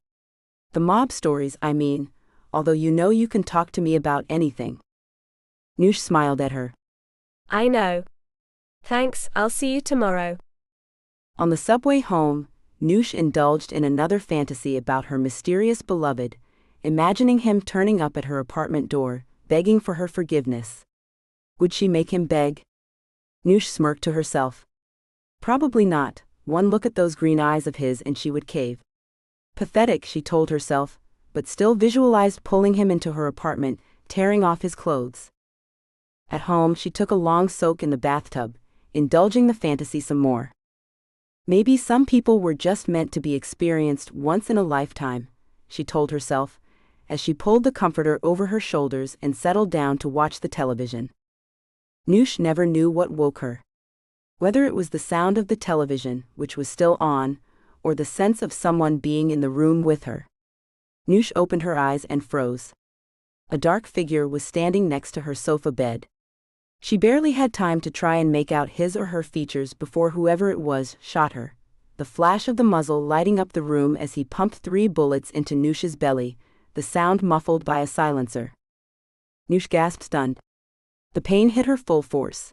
The mob stories, I mean, although you know you can talk to me about anything. Noosh smiled at her. I know. Thanks, I'll see you tomorrow. On the subway home, Noosh indulged in another fantasy about her mysterious beloved, imagining him turning up at her apartment door, begging for her forgiveness. Would she make him beg? Noosh smirked to herself. Probably not. One look at those green eyes of his and she would cave. Pathetic, she told herself, but still visualized pulling him into her apartment, tearing off his clothes. At home, she took a long soak in the bathtub, indulging the fantasy some more. Maybe some people were just meant to be experienced once in a lifetime, she told herself, as she pulled the comforter over her shoulders and settled down to watch the television. Noosh never knew what woke her. Whether it was the sound of the television, which was still on, or the sense of someone being in the room with her. Noosh opened her eyes and froze. A dark figure was standing next to her sofa bed. She barely had time to try and make out his or her features before whoever it was shot her, the flash of the muzzle lighting up the room as he pumped 3 bullets into Noosh's belly, the sound muffled by a silencer. Noosh gasped, stunned. The pain hit her full force.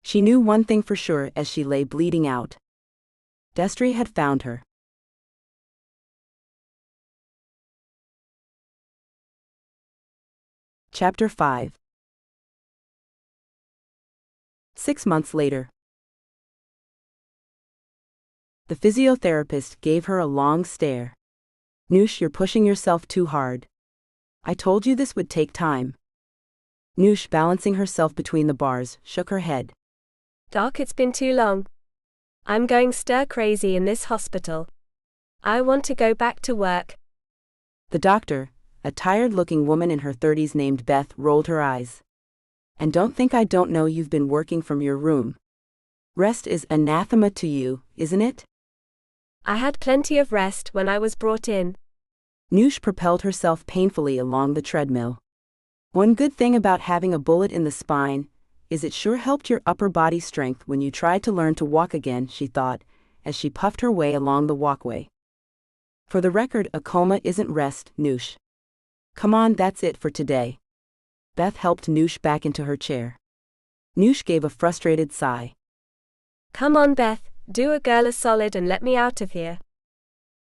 She knew one thing for sure as she lay bleeding out. Destry had found her. Chapter 5. 6 months later. The physiotherapist gave her a long stare. Noosh, you're pushing yourself too hard. I told you this would take time. Noosh, balancing herself between the bars, shook her head. Doc, it's been too long. I'm going stir-crazy in this hospital. I want to go back to work. The doctor, a tired-looking woman in her 30s named Beth, rolled her eyes. And don't think I don't know you've been working from your room. Rest is anathema to you, isn't it? I had plenty of rest when I was brought in. Noosh propelled herself painfully along the treadmill. One good thing about having a bullet in the spine is it sure helped your upper body strength when you tried to learn to walk again, she thought, as she puffed her way along the walkway. For the record, a coma isn't rest, Noosh. Come on, that's it for today. Beth helped Noosh back into her chair. Noosh gave a frustrated sigh. Come on, Beth, do a girl a solid and let me out of here.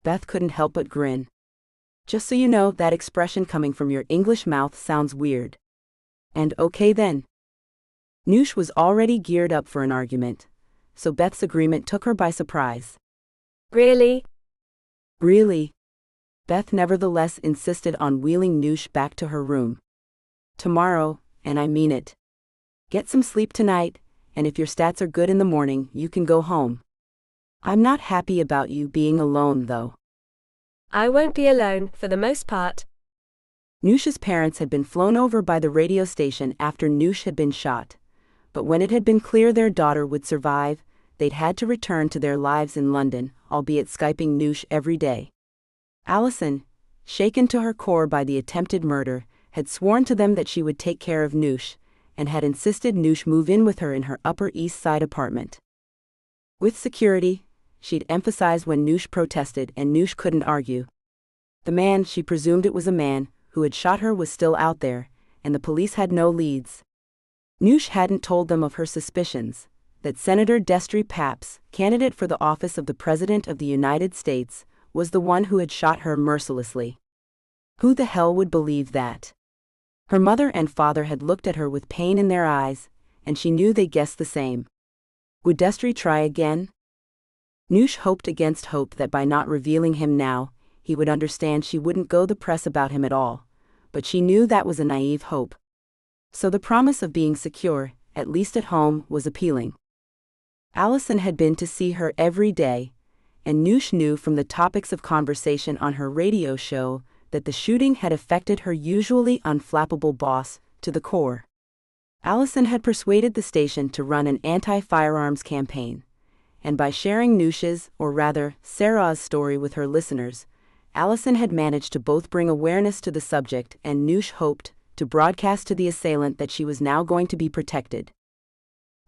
Beth couldn't help but grin. Just so you know, that expression coming from your English mouth sounds weird. And okay then. Noosh was already geared up for an argument, so Beth's agreement took her by surprise. Really? Really? Beth nevertheless insisted on wheeling Noosh back to her room. Tomorrow, and I mean it. Get some sleep tonight, and if your stats are good in the morning, you can go home. I'm not happy about you being alone, though. I won't be alone, for the most part. Noosh's parents had been flown over by the radio station after Noosh had been shot, but when it had been clear their daughter would survive, they'd had to return to their lives in London, albeit Skyping Noosh every day. Allison, shaken to her core by the attempted murder, had sworn to them that she would take care of Noosh, and had insisted Noosh move in with her in her Upper East Side apartment. With security, she'd emphasized when Noosh protested, and Noosh couldn't argue. The man, she presumed it was a man, who had shot her was still out there, and the police had no leads. Noosh hadn't told them of her suspicions, that Senator Destry Papps, candidate for the office of the President of the United States, was the one who had shot her mercilessly. Who the hell would believe that? Her mother and father had looked at her with pain in their eyes, and she knew they guessed the same. Would Destry try again? Noosh hoped against hope that by not revealing him now, he would understand she wouldn't go the press about him at all, but she knew that was a naive hope. So the promise of being secure, at least at home, was appealing. Allison had been to see her every day, and Noosh knew from the topics of conversation on her radio show that the shooting had affected her usually unflappable boss to the core. Allison had persuaded the station to run an anti-firearms campaign, and by sharing Noosh's, or rather, Sarah's story with her listeners, Allison had managed to both bring awareness to the subject and Noosh hoped to broadcast to the assailant that she was now going to be protected.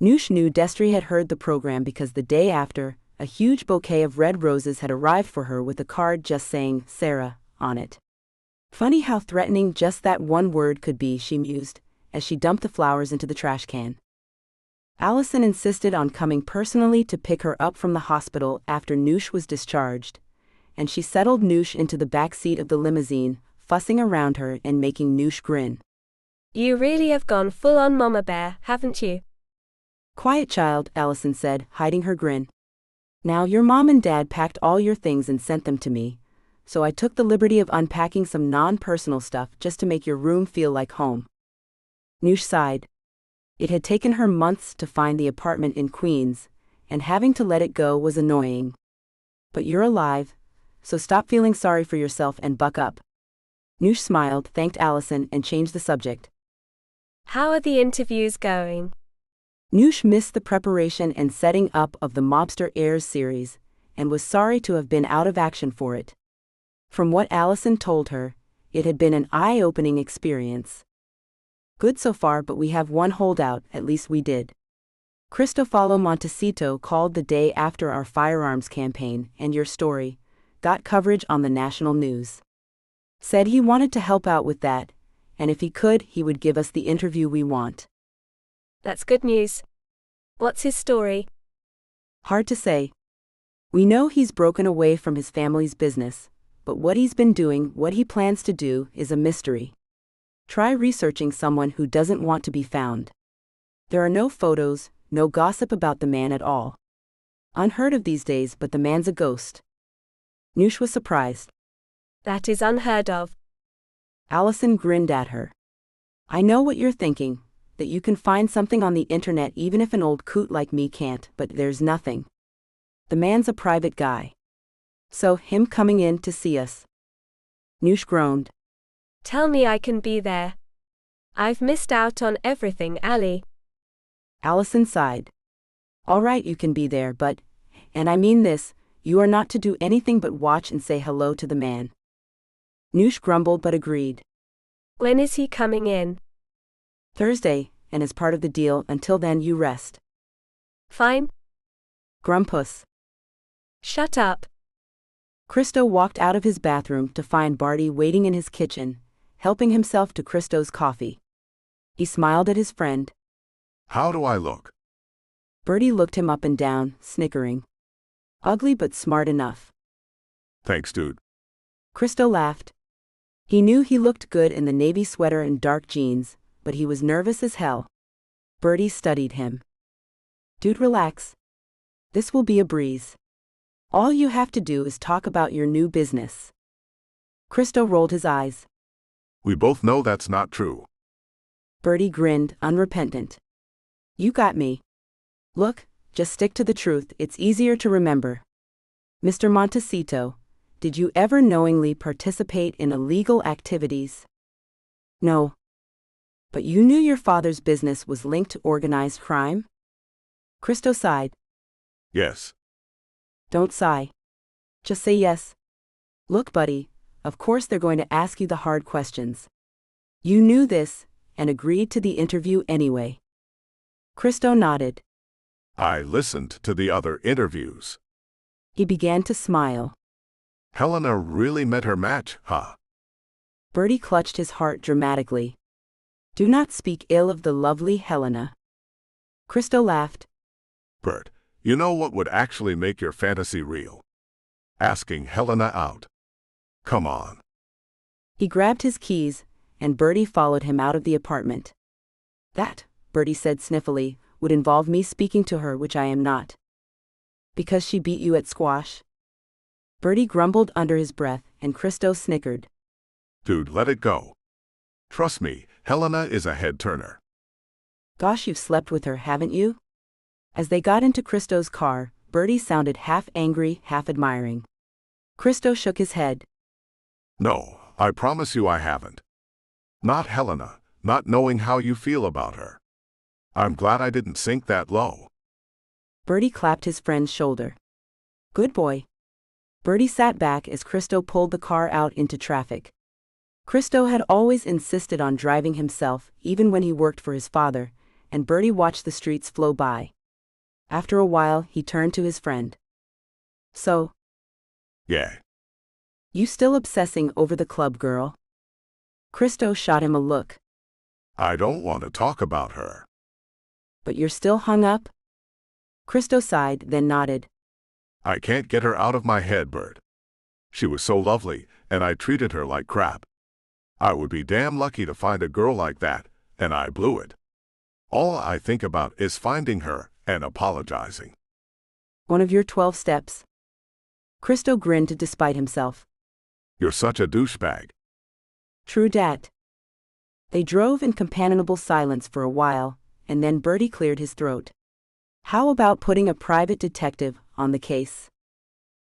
Noosh knew Destry had heard the program because the day after, a huge bouquet of red roses had arrived for her with a card just saying Sarah on it. Funny how threatening just that one word could be, she mused, as she dumped the flowers into the trash can. Allison insisted on coming personally to pick her up from the hospital after Noosh was discharged, and she settled Noosh into the back seat of the limousine, fussing around her and making Noosh grin. You really have gone full-on mama bear, haven't you? Quiet child, Allison said, hiding her grin. Now your mom and dad packed all your things and sent them to me, so I took the liberty of unpacking some non-personal stuff just to make your room feel like home. Noosh sighed. It had taken her months to find the apartment in Queens, and having to let it go was annoying. But you're alive, so stop feeling sorry for yourself and buck up. Noosh smiled, thanked Allison, and changed the subject. How are the interviews going? Noosh missed the preparation and setting up of the Mobster Heirs series, and was sorry to have been out of action for it. From what Allison told her, it had been an eye-opening experience. Good so far, but we have one holdout, at least we did. Cristofalo Montecito called the day after our firearms campaign and your story got coverage on the national news. Said he wanted to help out with that, and if he could, he would give us the interview we want. That's good news. What's his story? Hard to say. We know he's broken away from his family's business, but what he's been doing, what he plans to do, is a mystery. Try researching someone who doesn't want to be found. There are no photos, no gossip about the man at all. Unheard of these days, but the man's a ghost. Noosh was surprised. That is unheard of. Allison grinned at her. I know what you're thinking, that you can find something on the internet even if an old coot like me can't, but there's nothing. The man's a private guy. So, him coming in to see us. Noosh groaned. Tell me I can be there. I've missed out on everything, Ali. Allison sighed. All right, you can be there, but, and I mean this, You are not to do anything but watch and say hello to the man. Noosh grumbled but agreed. When is he coming in? Thursday, and as part of the deal, until then you rest. Fine. Grumpus. Shut up. Christo walked out of his bathroom to find Barty waiting in his kitchen, helping himself to Christo's coffee. He smiled at his friend. How do I look? Bertie looked him up and down, snickering. Ugly but smart enough. Thanks, dude. Christo laughed. He knew he looked good in the navy sweater and dark jeans, but he was nervous as hell. Bertie studied him. Dude, relax. This will be a breeze. All you have to do is talk about your new business. Christo rolled his eyes. We both know that's not true. Bertie grinned, unrepentant. You got me. Look, just stick to the truth, it's easier to remember. Mr. Montecito, did you ever knowingly participate in illegal activities? No. But you knew your father's business was linked to organized crime? Christo sighed. Yes. Don't sigh. Just say yes. Look, buddy, of course they're going to ask you the hard questions. You knew this, and agreed to the interview anyway. Christo nodded. I listened to the other interviews. He began to smile. Helena really met her match, huh? Bertie clutched his heart dramatically. Do not speak ill of the lovely Helena. Christo laughed. Bert, you know what would actually make your fantasy real? Asking Helena out. Come on. He grabbed his keys, and Bertie followed him out of the apartment. That, Bertie said sniffily, would involve me speaking to her, which I am not. Because she beat you at squash? Bertie grumbled under his breath, and Christo snickered. Dude, let it go. Trust me, Helena is a head-turner. Gosh, you've slept with her, haven't you? As they got into Christo's car, Bertie sounded half angry, half admiring. Christo shook his head. No, I promise you I haven't. Not Helena, not knowing how you feel about her. I'm glad I didn't sink that low. Bertie clapped his friend's shoulder. Good boy. Bertie sat back as Christo pulled the car out into traffic. Christo had always insisted on driving himself, even when he worked for his father, and Bertie watched the streets flow by. After a while, he turned to his friend. So? Yeah. You still obsessing over the club girl? Christo shot him a look. I don't want to talk about her. But you're still hung up? Christo sighed, then nodded. I can't get her out of my head, Bert. She was so lovely, and I treated her like crap. I would be damn lucky to find a girl like that, and I blew it. All I think about is finding her and apologizing. One of your 12 steps. Christo grinned despite himself. You're such a douchebag. True dat. They drove in companionable silence for a while, and then Bertie cleared his throat. How about putting a private detective on the case?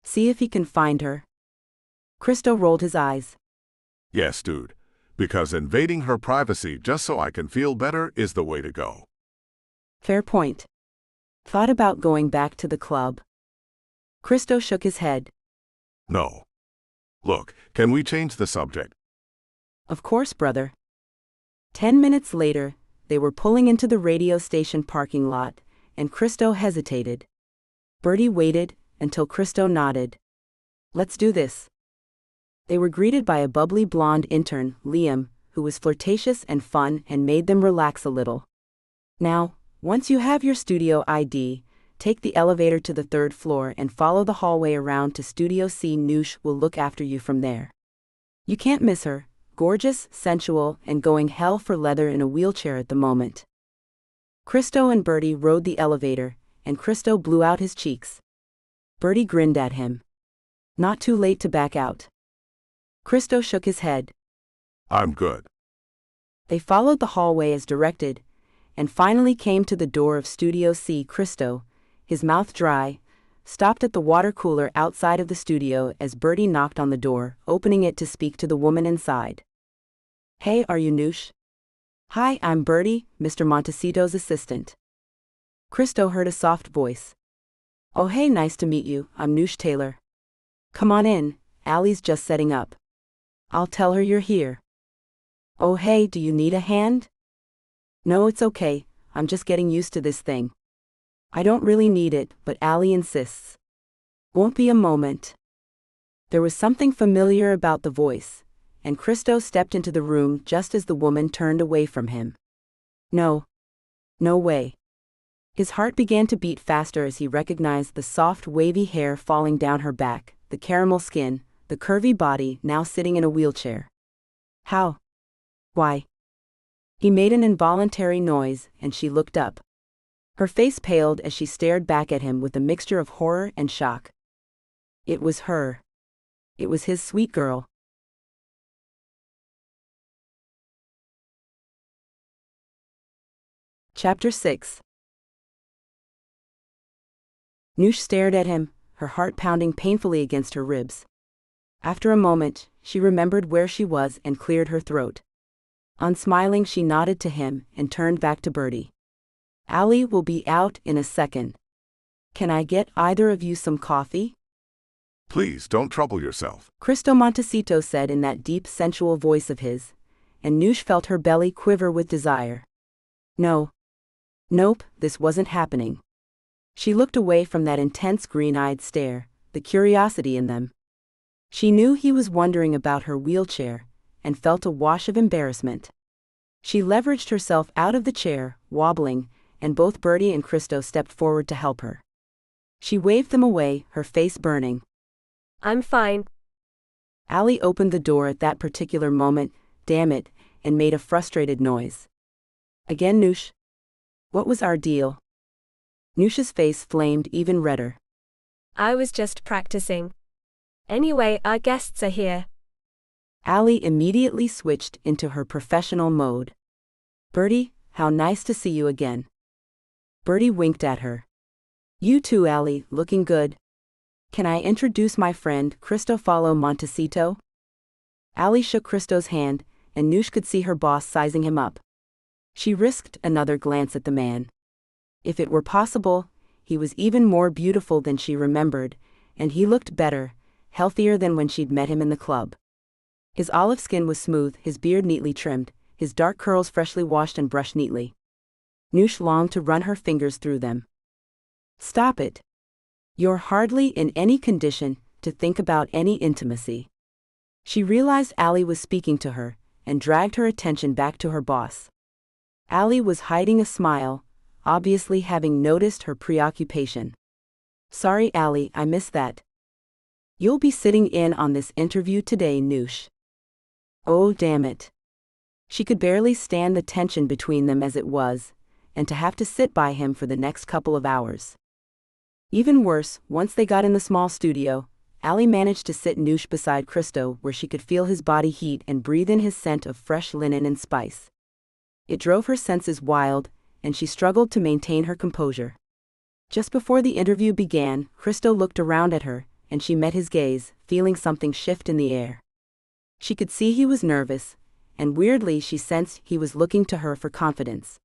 See if he can find her. Christo rolled his eyes. Yes, dude. Because invading her privacy just so I can feel better is the way to go. Fair point. Thought about going back to the club? Christo shook his head. No. Look, can we change the subject? Of course, brother. 10 minutes later, they were pulling into the radio station parking lot, and Christo hesitated. Bertie waited until Christo nodded. Let's do this. They were greeted by a bubbly blonde intern, Liam, who was flirtatious and fun and made them relax a little. Now, once you have your studio ID, take the elevator to the 3rd floor and follow the hallway around to Studio C. Noosh will look after you from there. You can't miss her, gorgeous, sensual, and going hell for leather in a wheelchair at the moment. Christo and Bertie rode the elevator, and Christo blew out his cheeks. Bertie grinned at him. Not too late to back out. Christo shook his head. I'm good. They followed the hallway as directed, and finally came to the door of Studio C. Christo, his mouth dry, stopped at the water cooler outside of the studio as Bertie knocked on the door, opening it to speak to the woman inside. Hey, are you Noosh? Hi, I'm Bertie, Mr. Montecito's assistant. Christo heard a soft voice. Oh hey, nice to meet you, I'm Noosh Taylor. Come on in, Allie's just setting up. I'll tell her you're here. Oh hey, do you need a hand? No, it's okay, I'm just getting used to this thing. I don't really need it, but Allie insists. Won't be a moment. There was something familiar about the voice, and Christo stepped into the room just as the woman turned away from him. No. No way. His heart began to beat faster as he recognized the soft, wavy hair falling down her back, the caramel skin, the curvy body now sitting in a wheelchair. How? Why? He made an involuntary noise, and she looked up. Her face paled as she stared back at him with a mixture of horror and shock. It was her. It was his sweet girl. Chapter 6. Noosh stared at him, her heart pounding painfully against her ribs. After a moment, she remembered where she was and cleared her throat. Unsmiling, she nodded to him and turned back to Bertie. Allie will be out in a second. Can I get either of you some coffee? Please don't trouble yourself, Cristo Montecito said in that deep, sensual voice of his, and Noosh felt her belly quiver with desire. No. Nope, this wasn't happening. She looked away from that intense green-eyed stare, the curiosity in them. She knew he was wondering about her wheelchair, and felt a wash of embarrassment. She leveraged herself out of the chair, wobbling, and both Bertie and Cristo stepped forward to help her. She waved them away, her face burning. I'm fine. Allie opened the door at that particular moment, damn it, and made a frustrated noise. Again, Noosh? What was our deal? Noosh's face flamed even redder. I was just practicing. Anyway, our guests are here. Allie immediately switched into her professional mode. Bertie, how nice to see you again. Bertie winked at her. You too, Allie, looking good. Can I introduce my friend, Cristofalo Montecito? Allie shook Cristo's hand, and Noosh could see her boss sizing him up. She risked another glance at the man. If it were possible, he was even more beautiful than she remembered, and he looked better, healthier than when she'd met him in the club. His olive skin was smooth, his beard neatly trimmed, his dark curls freshly washed and brushed neatly. Noosh longed to run her fingers through them. Stop it. You're hardly in any condition to think about any intimacy. She realized Allie was speaking to her, and dragged her attention back to her boss. Allie was hiding a smile, obviously having noticed her preoccupation. Sorry, Allie, I missed that. You'll be sitting in on this interview today, Noosh. Oh, damn it. She could barely stand the tension between them as it was, and to have to sit by him for the next couple of hours. Even worse, once they got in the small studio, Allie managed to sit Noosh beside Cristo where she could feel his body heat and breathe in his scent of fresh linen and spice. It drove her senses wild, and she struggled to maintain her composure. Just before the interview began, Cristo looked around at her, and she met his gaze, feeling something shift in the air. She could see he was nervous, and weirdly she sensed he was looking to her for confidence.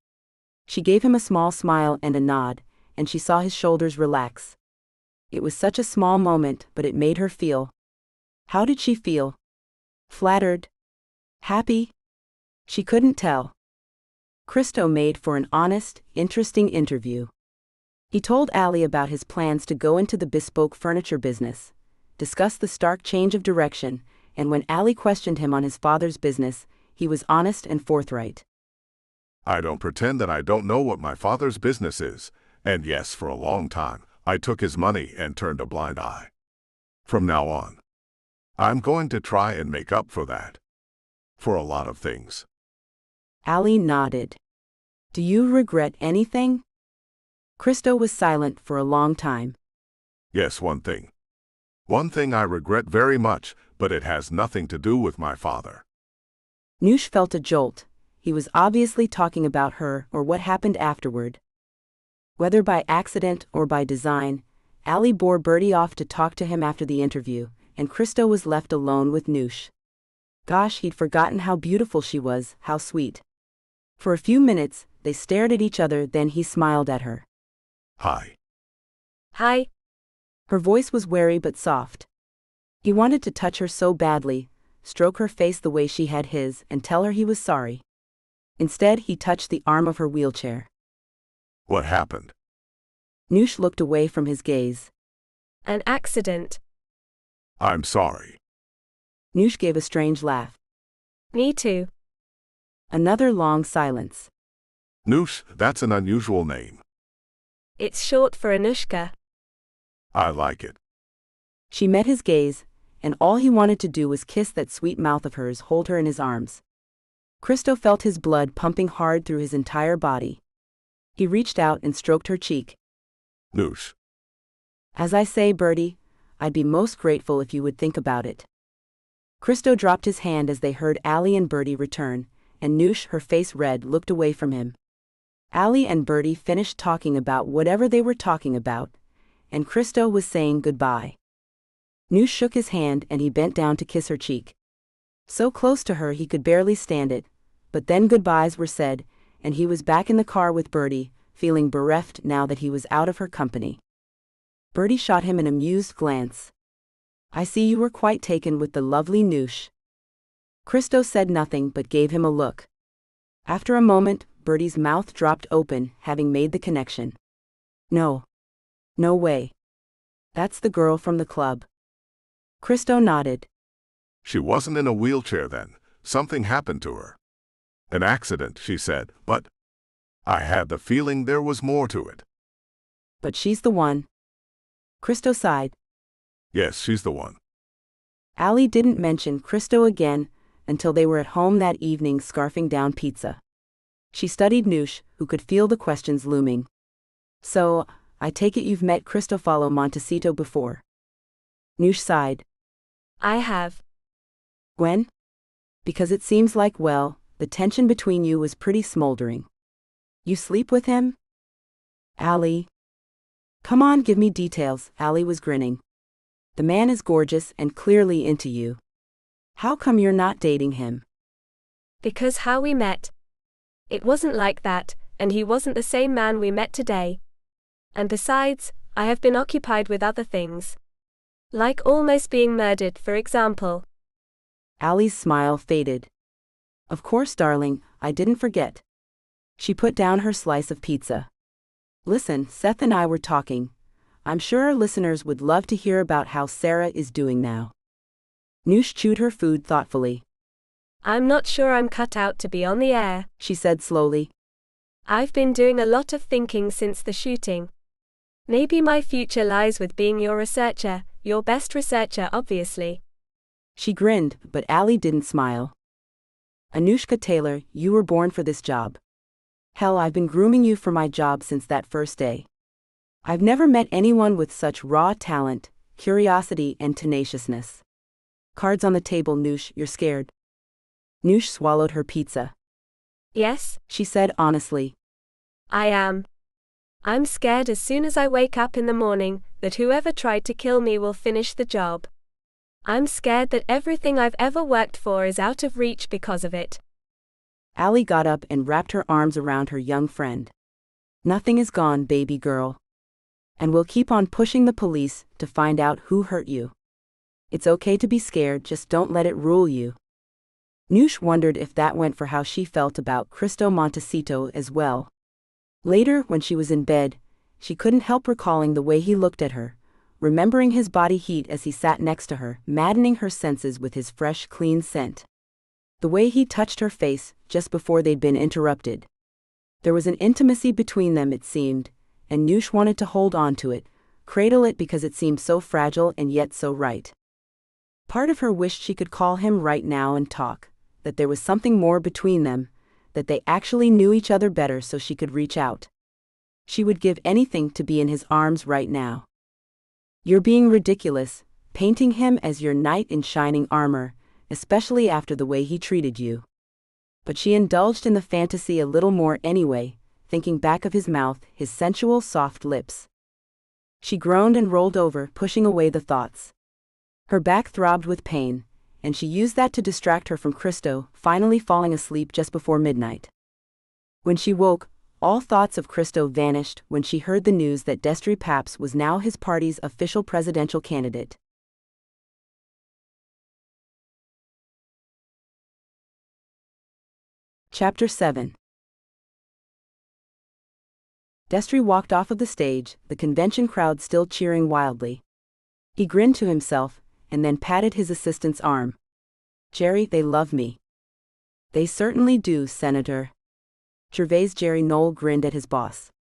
She gave him a small smile and a nod, and she saw his shoulders relax. It was such a small moment, but it made her feel. How did she feel? Flattered? Happy? She couldn't tell. Cristo made for an honest, interesting interview. He told Allie about his plans to go into the bespoke furniture business, discussed the stark change of direction, and when Allie questioned him on his father's business, he was honest and forthright. I don't pretend that I don't know what my father's business is, and yes, for a long time, I took his money and turned a blind eye. From now on, I'm going to try and make up for that. For a lot of things. Allie nodded. Do you regret anything? Cristo was silent for a long time. Yes, one thing. One thing I regret very much, but it has nothing to do with my father. Noosh felt a jolt. He was obviously talking about her or what happened afterward. Whether by accident or by design, Allie bore Bertie off to talk to him after the interview, and Cristo was left alone with Noosh. Gosh, he'd forgotten how beautiful she was, how sweet. For a few minutes, they stared at each other, then he smiled at her. Hi. Hi. Her voice was wary but soft. He wanted to touch her so badly, stroke her face the way she had his, and tell her he was sorry. Instead, he touched the arm of her wheelchair. What happened? Noosh looked away from his gaze. An accident. I'm sorry. Noosh gave a strange laugh. Me too. Another long silence. Noosh, that's an unusual name. It's short for Anushka. I like it. She met his gaze, and all he wanted to do was kiss that sweet mouth of hers, hold her in his arms. Christo felt his blood pumping hard through his entire body. He reached out and stroked her cheek. Noosh. As I say, Bertie, I'd be most grateful if you would think about it. Christo dropped his hand as they heard Allie and Bertie return, and Noosh, her face red, looked away from him. Allie and Bertie finished talking about whatever they were talking about, and Christo was saying goodbye. Noosh shook his hand and he bent down to kiss her cheek. So close to her he could barely stand it, but then goodbyes were said, and he was back in the car with Bertie, feeling bereft now that he was out of her company. Bertie shot him an amused glance. I see you were quite taken with the lovely Noosh. Christo said nothing but gave him a look. After a moment, Bertie's mouth dropped open, having made the connection. No. No way. That's the girl from the club. Christo nodded. She wasn't in a wheelchair then. Something happened to her. An accident, she said, but I had the feeling there was more to it. But she's the one. Christo sighed. Yes, she's the one. Allie didn't mention Christo again until they were at home that evening scarfing down pizza. She studied Noosh, who could feel the questions looming. So, I take it you've met Cristofalo Montecito before? Noosh sighed. I have. When? Because it seems like, well, the tension between you was pretty smoldering. You sleep with him? Allie. Come on, give me details, Allie was grinning. The man is gorgeous and clearly into you. How come you're not dating him? Because how we met. It wasn't like that, and he wasn't the same man we met today. And besides, I have been occupied with other things. Like almost being murdered, for example. Allie's smile faded. Of course, darling, I didn't forget. She put down her slice of pizza. Listen, Seth and I were talking. I'm sure our listeners would love to hear about how Sarah is doing now. Noosh chewed her food thoughtfully. I'm not sure I'm cut out to be on the air, she said slowly. I've been doing a lot of thinking since the shooting. Maybe my future lies with being your researcher, your best researcher, obviously. She grinned, but Allie didn't smile. Anushka Taylor, you were born for this job. Hell, I've been grooming you for my job since that first day. I've never met anyone with such raw talent, curiosity, and tenaciousness. Cards on the table, Noosh, you're scared. Noosh swallowed her pizza. Yes, she said honestly. I am. I'm scared as soon as I wake up in the morning that whoever tried to kill me will finish the job. I'm scared that everything I've ever worked for is out of reach because of it. Allie got up and wrapped her arms around her young friend. Nothing is gone, baby girl. And we'll keep on pushing the police to find out who hurt you. It's okay to be scared, just don't let it rule you. Noosh wondered if that went for how she felt about Cristo Montecito as well. Later, when she was in bed, she couldn't help recalling the way he looked at her, remembering his body heat as he sat next to her, maddening her senses with his fresh, clean scent. The way he touched her face just before they'd been interrupted. There was an intimacy between them, it seemed, and Noosh wanted to hold on to it, cradle it because it seemed so fragile and yet so right. Part of her wished she could call him right now and talk, that there was something more between them, that they actually knew each other better so she could reach out. She would give anything to be in his arms right now. You're being ridiculous, painting him as your knight in shining armor, especially after the way he treated you. But she indulged in the fantasy a little more anyway, thinking back of his mouth, his sensual soft lips. She groaned and rolled over, pushing away the thoughts. Her back throbbed with pain, and she used that to distract her from Cristo, finally falling asleep just before midnight. When she woke, All thoughts of Christo vanished when she heard the news that Destry Paps was now his party's official presidential candidate. Chapter 7. Destry walked off of the stage, the convention crowd still cheering wildly. He grinned to himself, and then patted his assistant's arm. "Jerry, they love me." "They certainly do, Senator." Jerry Knoll grinned at his boss.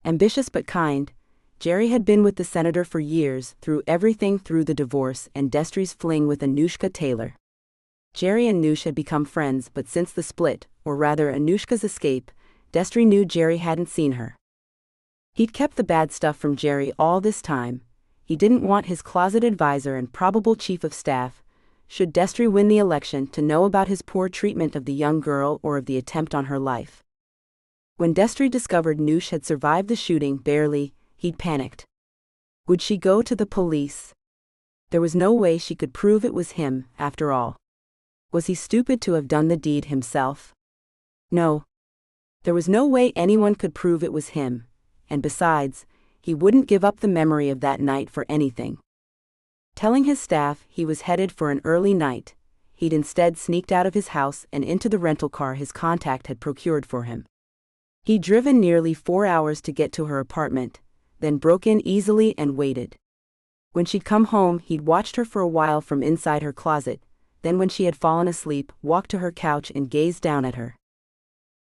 Ambitious but kind, Jerry had been with the senator for years, through everything through the divorce and Destry's fling with Anushka Taylor. Jerry and Noosh had become friends, but since the split, or rather Anushka's escape, Destry knew Jerry hadn't seen her. He'd kept the bad stuff from Jerry all this time. He didn't want his closet advisor and probable chief of staff, should Destry win the election, to know about his poor treatment of the young girl or of the attempt on her life. When Destry discovered Noosh had survived the shooting barely, he'd panicked. Would she go to the police? There was no way she could prove it was him, after all. Was he stupid to have done the deed himself? No. There was no way anyone could prove it was him, and besides, he wouldn't give up the memory of that night for anything. Telling his staff he was headed for an early night, he'd instead sneaked out of his house and into the rental car his contact had procured for him. He'd driven nearly 4 hours to get to her apartment, then broke in easily and waited. When she'd come home, he'd watched her for a while from inside her closet, then when she had fallen asleep, walked to her couch and gazed down at her.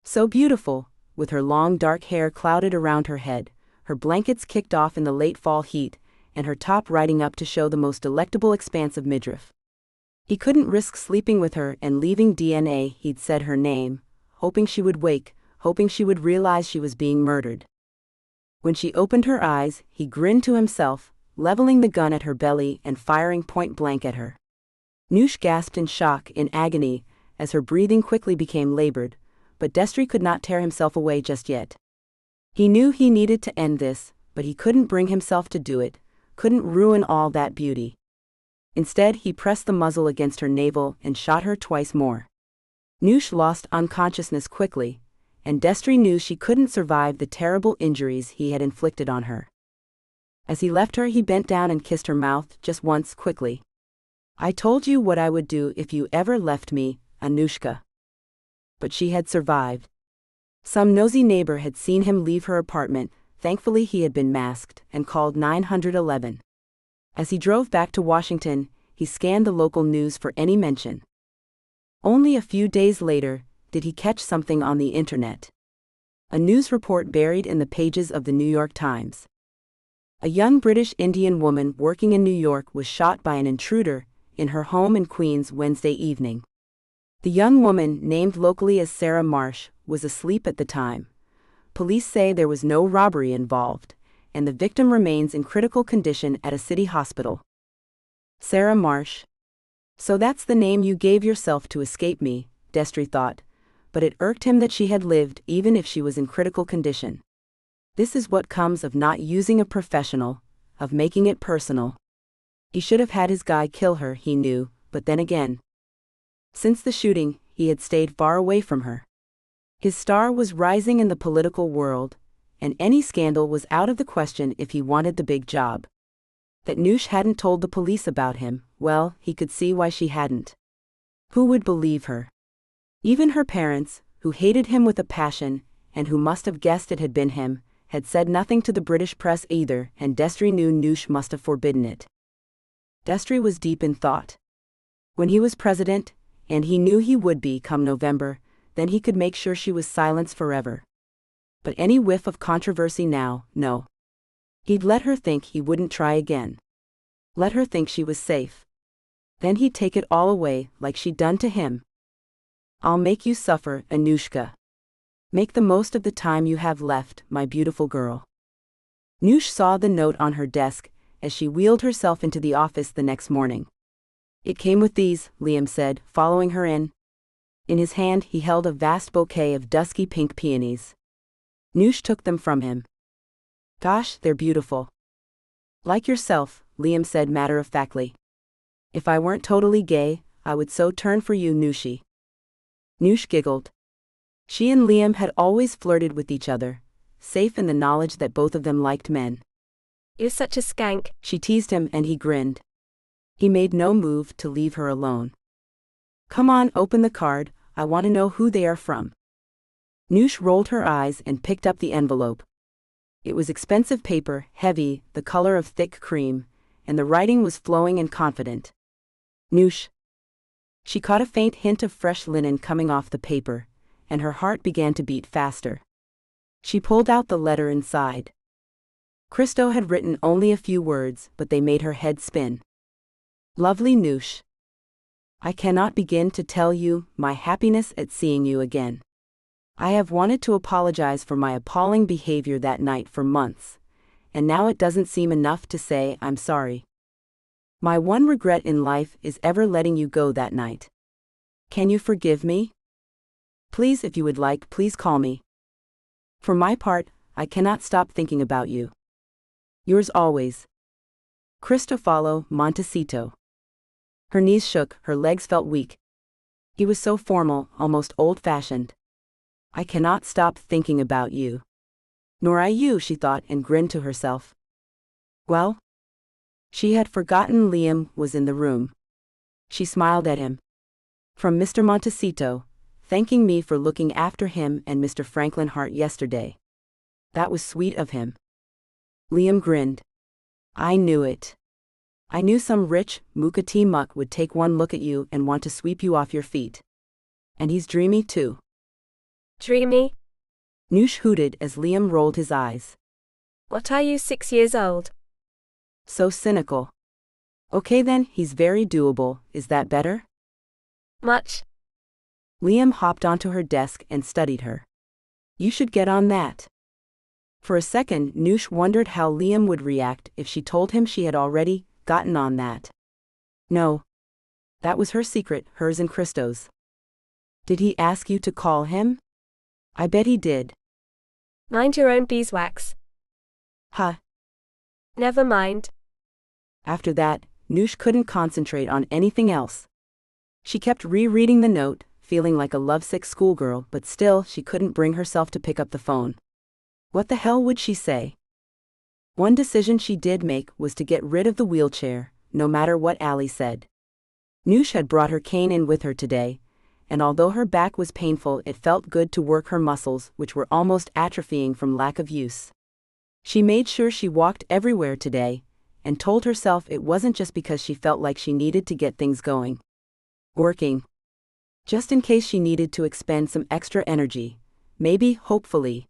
So beautiful, with her long dark hair clouded around her head, her blankets kicked off in the late fall heat, and her top riding up to show the most delectable expanse of midriff. He couldn't risk sleeping with her and leaving DNA. He'd said her name, hoping she would wake, hoping she would realize she was being murdered. When she opened her eyes, he grinned to himself, leveling the gun at her belly and firing point blank at her. Noosh gasped in shock, in agony, as her breathing quickly became labored, but Destry could not tear himself away just yet. He knew he needed to end this, but he couldn't bring himself to do it, couldn't ruin all that beauty. Instead, he pressed the muzzle against her navel and shot her twice more. Noosh lost unconsciousness quickly, and Destry knew she couldn't survive the terrible injuries he had inflicted on her. As he left her, he bent down and kissed her mouth just once quickly. "I told you what I would do if you ever left me, Anushka." But she had survived. Some nosy neighbor had seen him leave her apartment. Thankfully he had been masked, and called 911. As he drove back to Washington, he scanned the local news for any mention. Only a few days later did he catch something on the internet. A news report buried in the pages of the New York Times. A young British Indian woman working in New York was shot by an intruder in her home in Queens Wednesday evening. The young woman, named locally as Sarah Marsh, was asleep at the time. Police say there was no robbery involved, and the victim remains in critical condition at a city hospital. Sarah Marsh. So that's the name you gave yourself to escape me, Destry thought, but it irked him that she had lived even if she was in critical condition. This is what comes of not using a professional, of making it personal. He should have had his guy kill her, he knew, but then again. Since the shooting, he had stayed far away from her. His star was rising in the political world, and any scandal was out of the question if he wanted the big job. That Noosh hadn't told the police about him, well, he could see why she hadn't. Who would believe her? Even her parents, who hated him with a passion, and who must have guessed it had been him, had said nothing to the British press either, and Destry knew Noosh must have forbidden it. Destry was deep in thought. When he was president, and he knew he would be come November, then he could make sure she was silenced forever. But any whiff of controversy now, no. He'd let her think he wouldn't try again. Let her think she was safe. Then he'd take it all away, like she'd done to him. "I'll make you suffer, Anushka. Make the most of the time you have left, my beautiful girl." Noosh saw the note on her desk as she wheeled herself into the office the next morning. "It came with these," Liam said, following her in. In his hand he held a vast bouquet of dusky pink peonies. Noosh took them from him. "Gosh, they're beautiful." "Like yourself," Liam said matter-of-factly. "If I weren't totally gay, I would so turn for you, Nooshie." Noosh giggled. She and Liam had always flirted with each other, safe in the knowledge that both of them liked men. You're such a skank, She teased him and he grinned. He made no move to leave her alone. Come on, open the card, I want to know who they are from. Noosh rolled her eyes and picked up the envelope. It was expensive paper, heavy, the color of thick cream, and the writing was flowing and confident. Noosh. She caught a faint hint of fresh linen coming off the paper, and her heart began to beat faster. She pulled out the letter inside. Christo had written only a few words, but they made her head spin. Lovely Noosh. I cannot begin to tell you my happiness at seeing you again. I have wanted to apologize for my appalling behavior that night for months, and now it doesn't seem enough to say I'm sorry. My one regret in life is ever letting you go that night. Can you forgive me? Please, if you would like, please call me. For my part, I cannot stop thinking about you. Yours always, Cristofalo Montecito. Her knees shook, her legs felt weak. He was so formal, almost old-fashioned. I cannot stop thinking about you. Nor I you, she thought and grinned to herself. Well? She had forgotten Liam was in the room. She smiled at him. From Mr. Montecito, thanking me for looking after him and Mr. Franklin Hart yesterday. That was sweet of him. Liam grinned. I knew it. I knew some rich Mukati muck would take one look at you and want to sweep you off your feet. And he's dreamy too. Dreamy? Noosh hooted as Liam rolled his eyes. What are you, 6 years old? So cynical. Okay then, he's very doable, is that better? Much. Liam hopped onto her desk and studied her. You should get on that. For a second, Noosh wondered how Liam would react if she told him she had already gotten on that. No. That was her secret, hers and Christo's. Did he ask you to call him? I bet he did. Mind your own beeswax. Huh. Never mind. After that, Noosh couldn't concentrate on anything else. She kept rereading the note, feeling like a lovesick schoolgirl, but still she couldn't bring herself to pick up the phone. What the hell would she say? One decision she did make was to get rid of the wheelchair, no matter what Allie said. Noosh had brought her cane in with her today, and although her back was painful, it felt good to work her muscles, which were almost atrophying from lack of use. She made sure she walked everywhere today, and told herself it wasn't just because she felt like she needed to get things going. Working. Just in case she needed to expend some extra energy. Maybe, hopefully.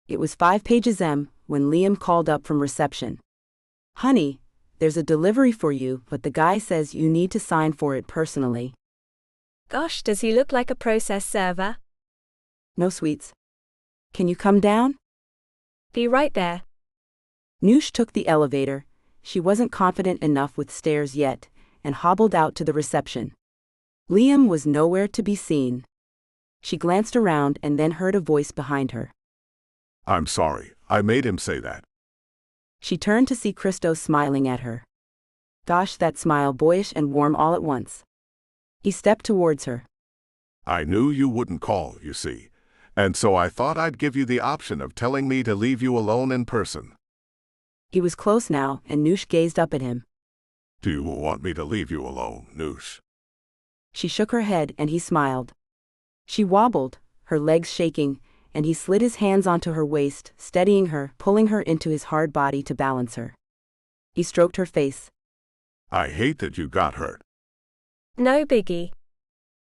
It was 5 pages M when Liam called up from reception. Honey, there's a delivery for you, but the guy says you need to sign for it personally. Gosh, does he look like a process server? No sweets. Can you come down? Be right there. Noosh took the elevator. She wasn't confident enough with stairs yet, and hobbled out to the reception. Liam was nowhere to be seen. She glanced around and then heard a voice behind her. I'm sorry, I made him say that. She turned to see Christo smiling at her. Gosh, that smile, boyish and warm all at once. He stepped towards her. I knew you wouldn't call, you see, and so I thought I'd give you the option of telling me to leave you alone in person. He was close now, and Noosh gazed up at him. Do you want me to leave you alone, Noosh? She shook her head and he smiled. She wobbled, her legs shaking, and he slid his hands onto her waist, steadying her, pulling her into his hard body to balance her. He stroked her face. I hate that you got hurt. No biggie.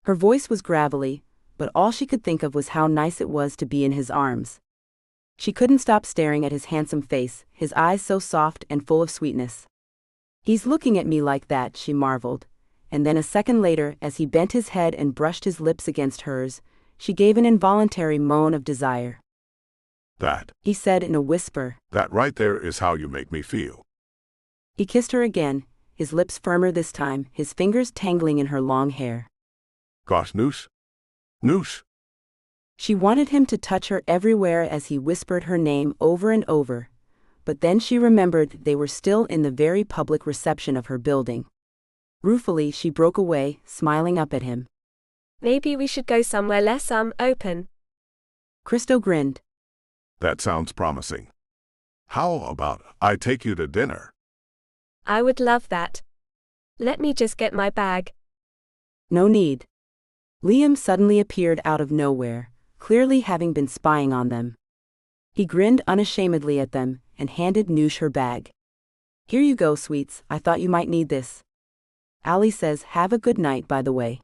Her voice was gravelly, but all she could think of was how nice it was to be in his arms. She couldn't stop staring at his handsome face, his eyes so soft and full of sweetness. He's looking at me like that, she marveled, and then a second later, as he bent his head and brushed his lips against hers, she gave an involuntary moan of desire. That, he said in a whisper. That right there is how you make me feel. He kissed her again, his lips firmer this time, his fingers tangling in her long hair. Gosh, Noosh? Noosh? She wanted him to touch her everywhere as he whispered her name over and over, but then she remembered they were still in the very public reception of her building. Ruefully, she broke away, smiling up at him. Maybe we should go somewhere less open. Christo grinned. That sounds promising. How about I take you to dinner? I would love that. Let me just get my bag. No need. Liam suddenly appeared out of nowhere, clearly having been spying on them. He grinned unashamedly at them and handed Noosh her bag. Here you go, sweets, I thought you might need this. Ali says have a good night, by the way.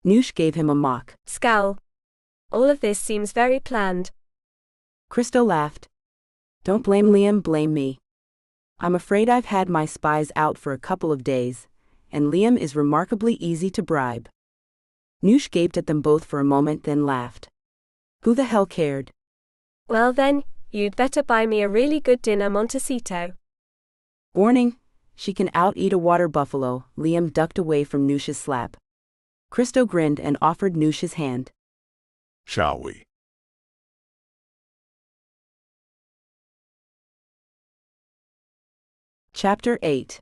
Noosh gave him a mock scowl. All of this seems very planned. Christo laughed. Don't blame Liam, blame me. I'm afraid I've had my spies out for a couple of days, and Liam is remarkably easy to bribe. Noosh gaped at them both for a moment, then laughed. Who the hell cared? Well then, you'd better buy me a really good dinner, Montecito. Warning, she can out-eat a water buffalo. Liam ducked away from Noosh's slap. Christo grinned and offered Noosh his hand. Shall we? Chapter 8.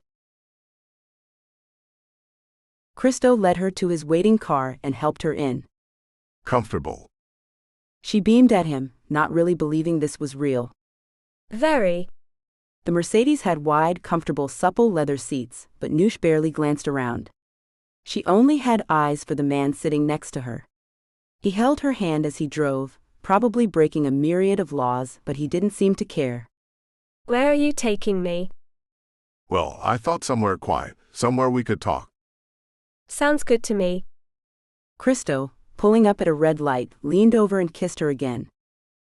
Christo led her to his waiting car and helped her in. Comfortable. She beamed at him, not really believing this was real. Very. The Mercedes had wide, comfortable, supple leather seats, but Noosh barely glanced around. She only had eyes for the man sitting next to her. He held her hand as he drove, probably breaking a myriad of laws, but he didn't seem to care. Where are you taking me? Well, I thought somewhere quiet, somewhere we could talk. Sounds good to me. Christo, pulling up at a red light, leaned over and kissed her again.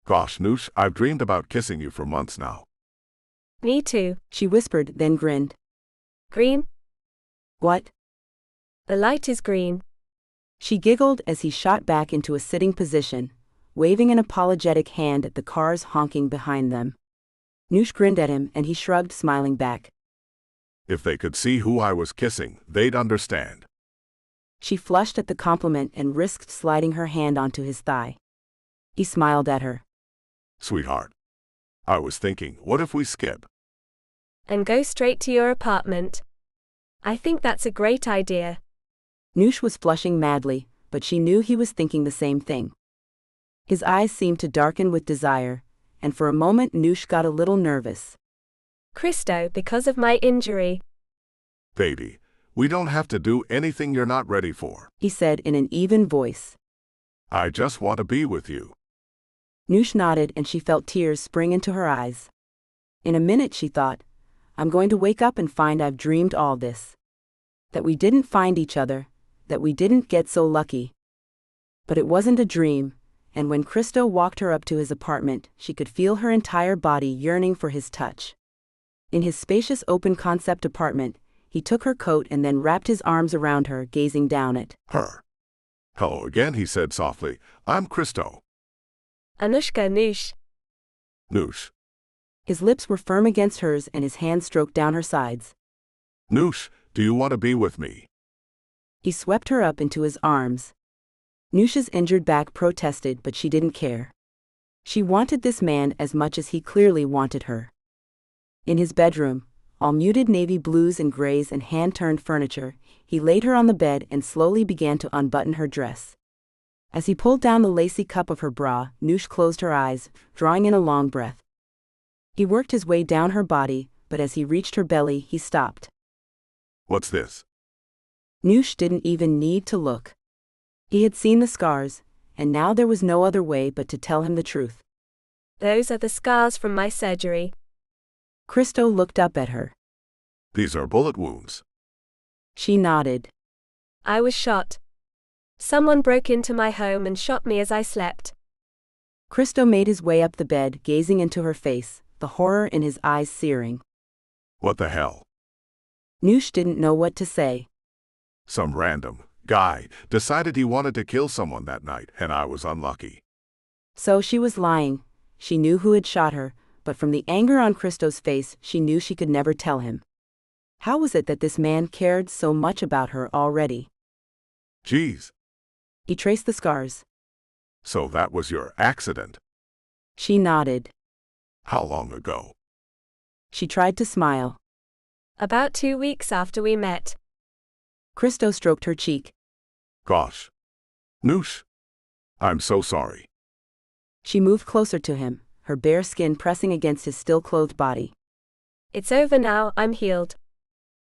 Gosh, Noosh, I've dreamed about kissing you for months now. Me too. She whispered, then grinned. Green? What? The light is green. She giggled as he shot back into a sitting position, waving an apologetic hand at the cars honking behind them. Noosh grinned at him and he shrugged, smiling back. If they could see who I was kissing, they'd understand. She flushed at the compliment and risked sliding her hand onto his thigh. He smiled at her. Sweetheart. I was thinking, what if we skip? And go straight to your apartment. I think that's a great idea. Noosh was flushing madly, but she knew he was thinking the same thing. His eyes seemed to darken with desire, and for a moment Noosh got a little nervous. Christo, because of my injury. Baby, we don't have to do anything you're not ready for, he said in an even voice. I just want to be with you. Noosh nodded and she felt tears spring into her eyes. In a minute she thought, I'm going to wake up and find I've dreamed all this. That we didn't find each other, that we didn't get so lucky. But it wasn't a dream, and when Christo walked her up to his apartment, she could feel her entire body yearning for his touch. In his spacious open-concept apartment, he took her coat and then wrapped his arms around her, gazing down at her. Hello again, he said softly. I'm Christo. Anushka, Noosh. Noosh. His lips were firm against hers and his hand stroked down her sides. Noosh, do you want to be with me? He swept her up into his arms. Noosh's injured back protested, but she didn't care. She wanted this man as much as he clearly wanted her. In his bedroom, all muted navy blues and grays and hand-turned furniture, he laid her on the bed and slowly began to unbutton her dress. As he pulled down the lacy cup of her bra, Noosh closed her eyes, drawing in a long breath. He worked his way down her body, but as he reached her belly, he stopped. What's this? Noosh didn't even need to look. He had seen the scars, and now there was no other way but to tell him the truth. Those are the scars from my surgery. Christo looked up at her. These are bullet wounds. She nodded. I was shot. Someone broke into my home and shot me as I slept. Christo made his way up the bed, gazing into her face, the horror in his eyes searing. What the hell? Noosh didn't know what to say. Some random guy decided he wanted to kill someone that night, and I was unlucky. So she was lying. She knew who had shot her, but from the anger on Christo's face, she knew she could never tell him. How was it that this man cared so much about her already? Geez. He traced the scars. So that was your accident? She nodded. How long ago? She tried to smile. About 2 weeks after we met. Christo stroked her cheek. Gosh. Noosh. I'm so sorry. She moved closer to him, her bare skin pressing against his still-clothed body. It's over now, I'm healed.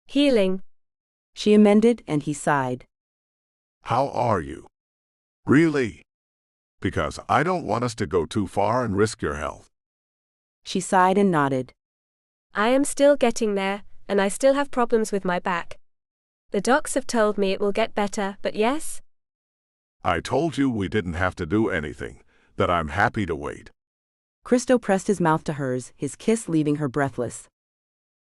Healing. She amended, and he sighed. How are you? Really? Because I don't want us to go too far and risk your health. She sighed and nodded. I am still getting there, and I still have problems with my back. The docs have told me it will get better, but yes? I told you we didn't have to do anything, that I'm happy to wait. Christo pressed his mouth to hers, his kiss leaving her breathless.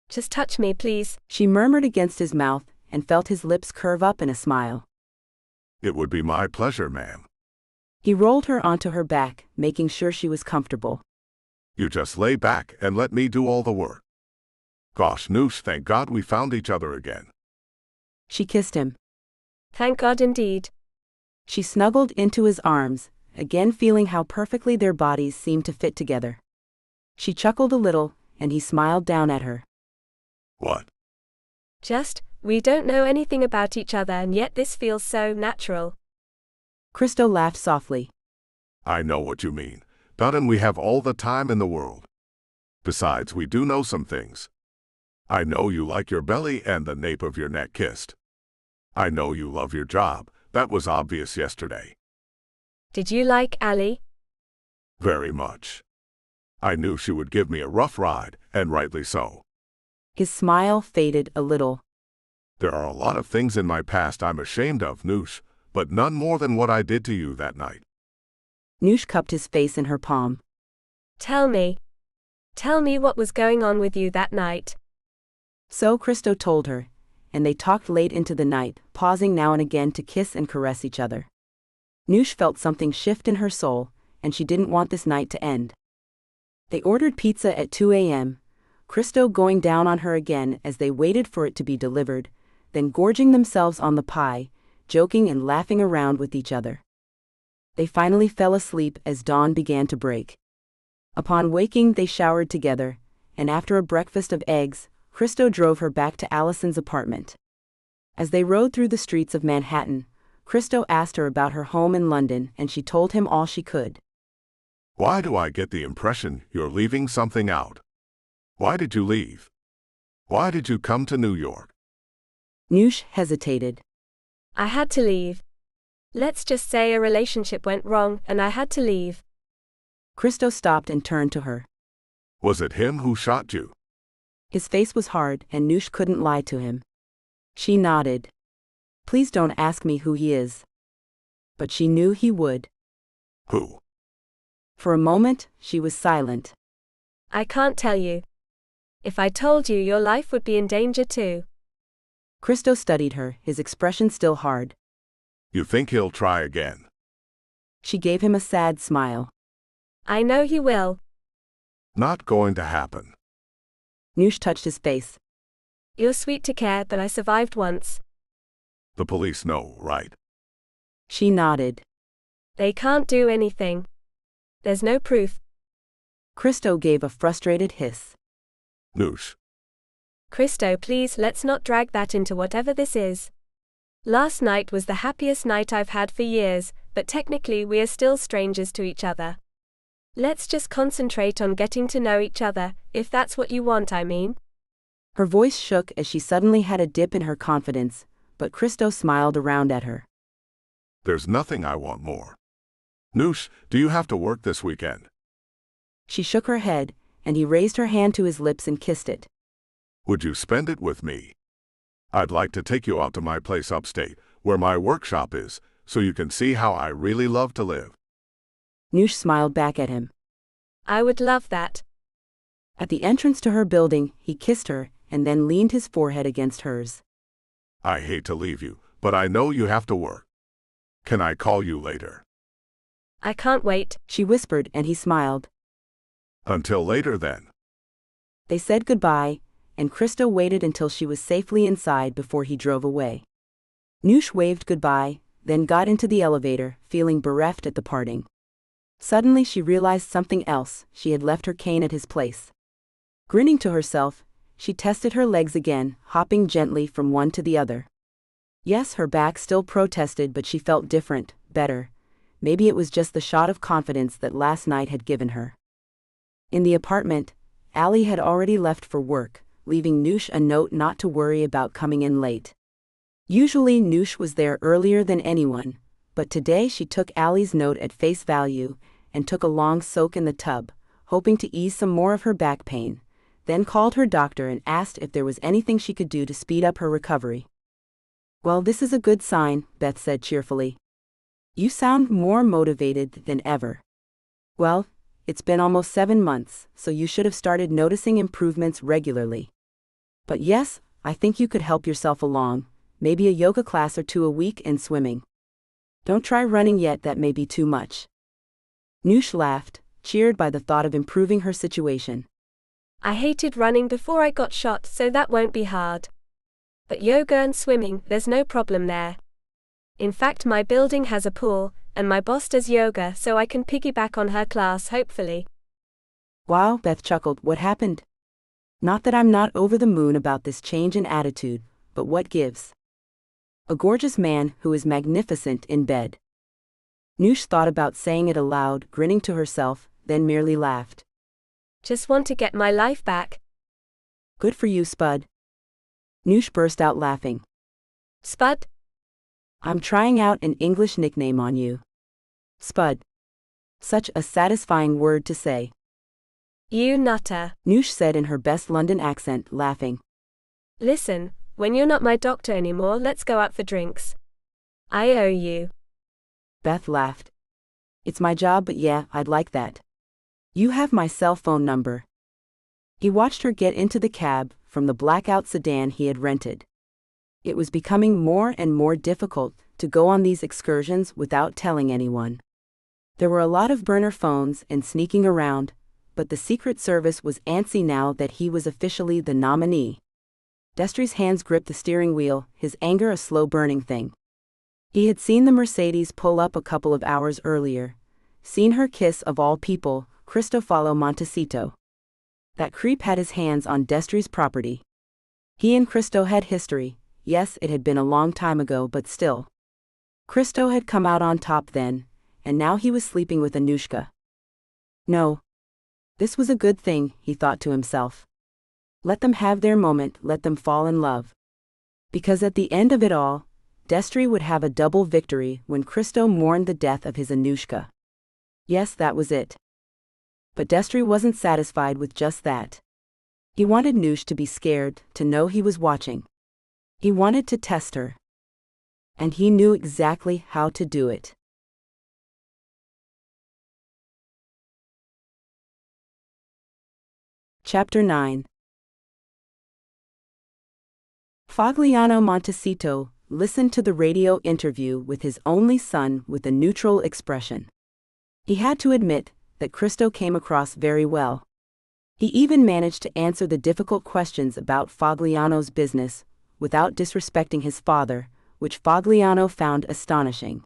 Just touch me, please. She murmured against his mouth and felt his lips curve up in a smile. It would be my pleasure, ma'am. He rolled her onto her back, making sure she was comfortable. You just lay back and let me do all the work. Gosh, Noosh, thank God we found each other again. She kissed him. Thank God indeed. She snuggled into his arms, again feeling how perfectly their bodies seemed to fit together. She chuckled a little, and he smiled down at her. What? Just, we don't know anything about each other and yet this feels so natural. Christo laughed softly. I know what you mean. Dutton, we have all the time in the world. Besides, we do know some things. I know you like your belly and the nape of your neck kissed. I know you love your job. That was obvious yesterday. Did you like Ali? Very much. I knew she would give me a rough ride, and rightly so. His smile faded a little. There are a lot of things in my past I'm ashamed of, Noosh, but none more than what I did to you that night. Noosh cupped his face in her palm. Tell me. Tell me what was going on with you that night. So Christo told her, and they talked late into the night, pausing now and again to kiss and caress each other. Noosh felt something shift in her soul, and she didn't want this night to end. They ordered pizza at 2 a.m., Christo going down on her again as they waited for it to be delivered, then gorging themselves on the pie, joking and laughing around with each other. They finally fell asleep as dawn began to break. Upon waking, they showered together, and after a breakfast of eggs, Christo drove her back to Allison's apartment. As they rode through the streets of Manhattan, Christo asked her about her home in London, and she told him all she could. Why do I get the impression you're leaving something out? Why did you leave? Why did you come to New York? Noosh hesitated. I had to leave. Let's just say a relationship went wrong and I had to leave. Christo stopped and turned to her. Was it him who shot you? His face was hard, and Noosh couldn't lie to him. She nodded. Please don't ask me who he is. But she knew he would. Who? For a moment, she was silent. I can't tell you. If I told you, your life would be in danger too. Christo studied her, his expression still hard. You think he'll try again? She gave him a sad smile. I know he will. Not going to happen. Noosh touched his face. You're sweet to care, but I survived once. The police know, right? She nodded. They can't do anything. There's no proof. Christo gave a frustrated hiss. Noosh. Christo, please, let's not drag that into whatever this is. Last night was the happiest night I've had for years, but technically we are still strangers to each other. Let's just concentrate on getting to know each other, if that's what you want, I mean. Her voice shook as she suddenly had a dip in her confidence, but Christo smiled around at her. There's nothing I want more. Noosh, do you have to work this weekend? She shook her head, and he raised her hand to his lips and kissed it. Would you spend it with me? I'd like to take you out to my place upstate, where my workshop is, so you can see how I really love to live. Noosh smiled back at him. I would love that. At the entrance to her building, he kissed her, and then leaned his forehead against hers. I hate to leave you, but I know you have to work. Can I call you later? I can't wait, she whispered, and he smiled. Until later then. They said goodbye, and Christo waited until she was safely inside before he drove away. Noosh waved goodbye, then got into the elevator, feeling bereft at the parting. Suddenly she realized something else, she had left her cane at his place. Grinning to herself, she tested her legs again, hopping gently from one to the other. Yes, her back still protested, but she felt different, better. maybe it was just the shot of confidence that last night had given her. In the apartment, Ali had already left for work, leaving Noosh a note not to worry about coming in late. Usually Noosh was there earlier than anyone, but today she took Ali's note at face value and took a long soak in the tub, hoping to ease some more of her back pain, then called her doctor and asked if there was anything she could do to speed up her recovery. "Well, this is a good sign," Beth said cheerfully. "You sound more motivated than ever." "Well, it's been almost 7 months, so you should have started noticing improvements regularly. But yes, I think you could help yourself along, maybe a yoga class or 2 a week and swimming. Don't try running yet, that may be too much." Noosh laughed, cheered by the thought of improving her situation. I hated running before I got shot, so that won't be hard. But yoga and swimming, there's no problem there. In fact, my building has a pool, and my boss does yoga, so I can piggyback on her class, hopefully. Wow, Beth chuckled. What happened? Not that I'm not over the moon about this change in attitude, but what gives? A gorgeous man who is magnificent in bed. Noosh thought about saying it aloud, grinning to herself, then merely laughed. Just want to get my life back. Good for you, Spud. Noosh burst out laughing. Spud? I'm trying out an English nickname on you. Spud. Such a satisfying word to say. You nutter, Noosh said in her best London accent, laughing. Listen, when you're not my doctor anymore, let's go out for drinks. I owe you. Beth laughed. It's my job, but yeah, I'd like that. You have my cell phone number. He watched her get into the cab from the blackout sedan he had rented. It was becoming more and more difficult to go on these excursions without telling anyone. There were a lot of burner phones and sneaking around, but the Secret Service was antsy now that he was officially the nominee. Destry's hands gripped the steering wheel, his anger a slow-burning thing. He had seen the Mercedes pull up a couple of hours earlier, seen her kiss, of all people, Cristofalo Montecito. That creep had his hands on Destry's property. He and Cristo had history. Yes, it had been a long time ago, but still. Cristo had come out on top then, and now he was sleeping with Anushka. No. This was a good thing, he thought to himself. Let them have their moment, let them fall in love. Because at the end of it all, Destry would have a double victory when Cristo mourned the death of his Anushka. Yes, that was it. But Destry wasn't satisfied with just that. He wanted Noosh to be scared, to know he was watching. He wanted to test her. And he knew exactly how to do it. Chapter 9. Fogliano Montecito listened to the radio interview with his only son with a neutral expression. He had to admit that Cristo came across very well. He even managed to answer the difficult questions about Fogliano's business without disrespecting his father, which Fogliano found astonishing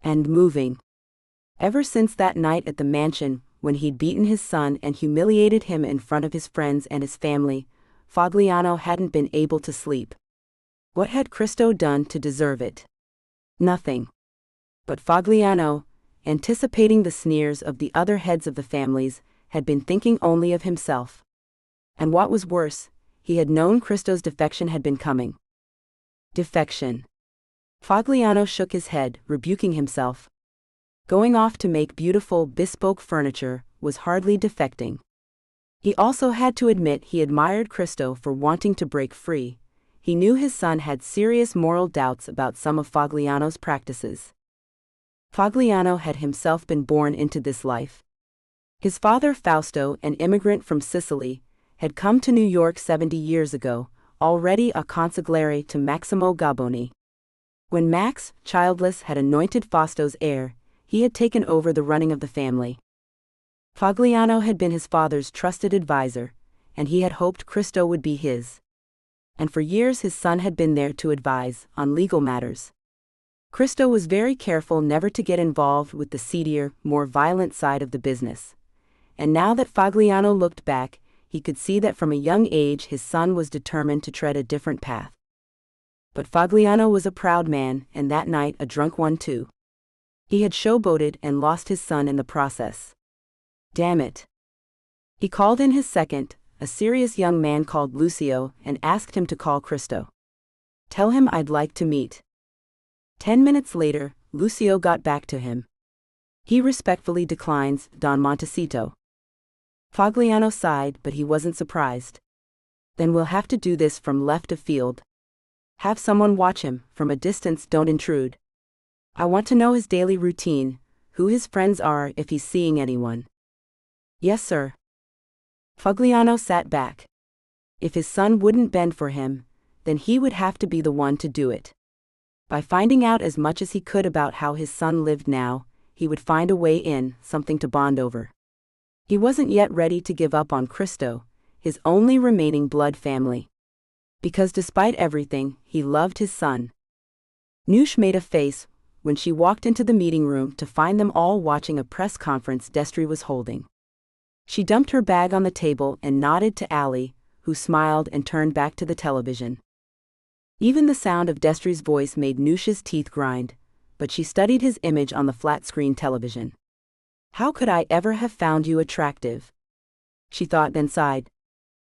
and moving. Ever since that night at the mansion, when he'd beaten his son and humiliated him in front of his friends and his family, Fogliano hadn't been able to sleep. What had Cristo done to deserve it? Nothing. But Fogliano, anticipating the sneers of the other heads of the families, had been thinking only of himself. And what was worse, he had known Cristo's defection had been coming. Defection. Fogliano shook his head, rebuking himself. Going off to make beautiful, bespoke furniture was hardly defecting. He also had to admit he admired Cristo for wanting to break free. He knew his son had serious moral doubts about some of Fogliano's practices. Fogliano had himself been born into this life. His father, Fausto, an immigrant from Sicily, had come to New York 70 years ago, already a consigliere to Maximo Gaboni. When Max, childless, had anointed Fausto's heir, he had taken over the running of the family. Fogliano had been his father's trusted advisor, and he had hoped Cristo would be his. And for years his son had been there to advise on legal matters. Cristo was very careful never to get involved with the seedier, more violent side of the business. And now that Fogliano looked back, he could see that from a young age his son was determined to tread a different path. But Fogliano was a proud man, and that night a drunk one too. He had showboated and lost his son in the process. Damn it. He called in his second, a serious young man called Lucio, and asked him to call Cristo. Tell him I'd like to meet. 10 minutes later, Lucio got back to him. He respectfully declines, Don Montecito. Fogliano sighed, but he wasn't surprised. Then we'll have to do this from left of field. Have someone watch him, from a distance, don't intrude. I want to know his daily routine, who his friends are, if he's seeing anyone. Yes, sir. Fogliano sat back. If his son wouldn't bend for him, then he would have to be the one to do it. By finding out as much as he could about how his son lived now, he would find a way in, something to bond over. He wasn't yet ready to give up on Cristo, his only remaining blood family. Because despite everything, he loved his son. Noosh made a face when she walked into the meeting room to find them all watching a press conference Destry was holding. She dumped her bag on the table and nodded to Ali, who smiled and turned back to the television. Even the sound of Destry's voice made Noosh's teeth grind, but she studied his image on the flat-screen television. How could I ever have found you attractive? She thought, then sighed.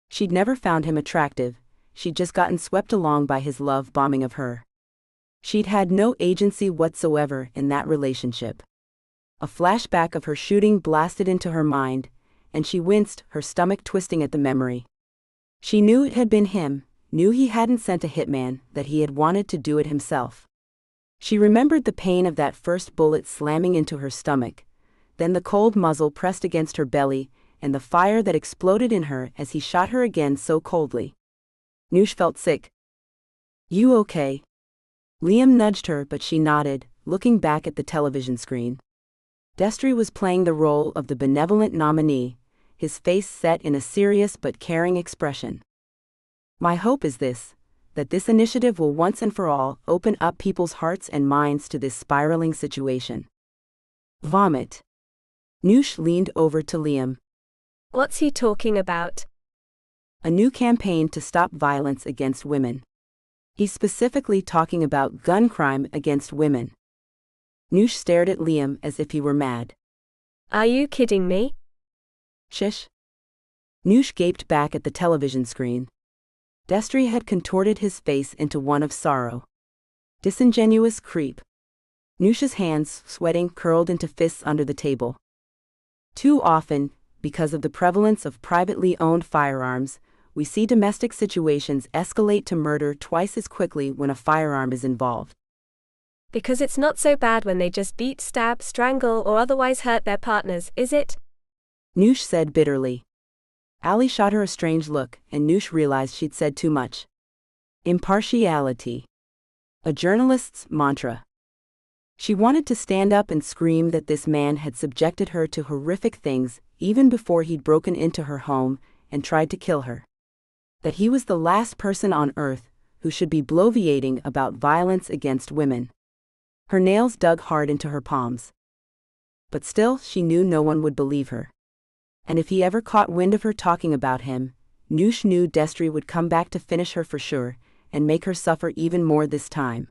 She'd never found him attractive, she'd just gotten swept along by his love bombing of her. She'd had no agency whatsoever in that relationship. A flashback of her shooting blasted into her mind, and she winced, her stomach twisting at the memory. She knew it had been him, knew he hadn't sent a hitman, that he had wanted to do it himself. She remembered the pain of that first bullet slamming into her stomach, then the cold muzzle pressed against her belly, and the fire that exploded in her as he shot her again so coldly. Noosh felt sick. You okay? Liam nudged her, but she nodded, looking back at the television screen. Destry was playing the role of the benevolent nominee, his face set in a serious but caring expression. My hope is this, that this initiative will once and for all open up people's hearts and minds to this spiraling situation. Vomit. Noosh leaned over to Liam. What's he talking about? A new campaign to stop violence against women. He's specifically talking about gun crime against women. Noosh stared at Liam as if he were mad. Are you kidding me? Shish. Noosh gaped back at the television screen. Destry had contorted his face into one of sorrow. Disingenuous creep. Noosh's hands, sweating, curled into fists under the table. Too often, because of the prevalence of privately owned firearms, we see domestic situations escalate to murder twice as quickly when a firearm is involved. Because it's not so bad when they just beat, stab, strangle, or otherwise hurt their partners, is it? Noosh said bitterly. Ali shot her a strange look, and Noosh realized she'd said too much. Impartiality. A journalist's mantra. She wanted to stand up and scream that this man had subjected her to horrific things, even before he'd broken into her home and tried to kill her. That he was the last person on earth who should be bloviating about violence against women. Her nails dug hard into her palms. But still, she knew no one would believe her. And if he ever caught wind of her talking about him, Noosh knew Destry would come back to finish her for sure, and make her suffer even more this time.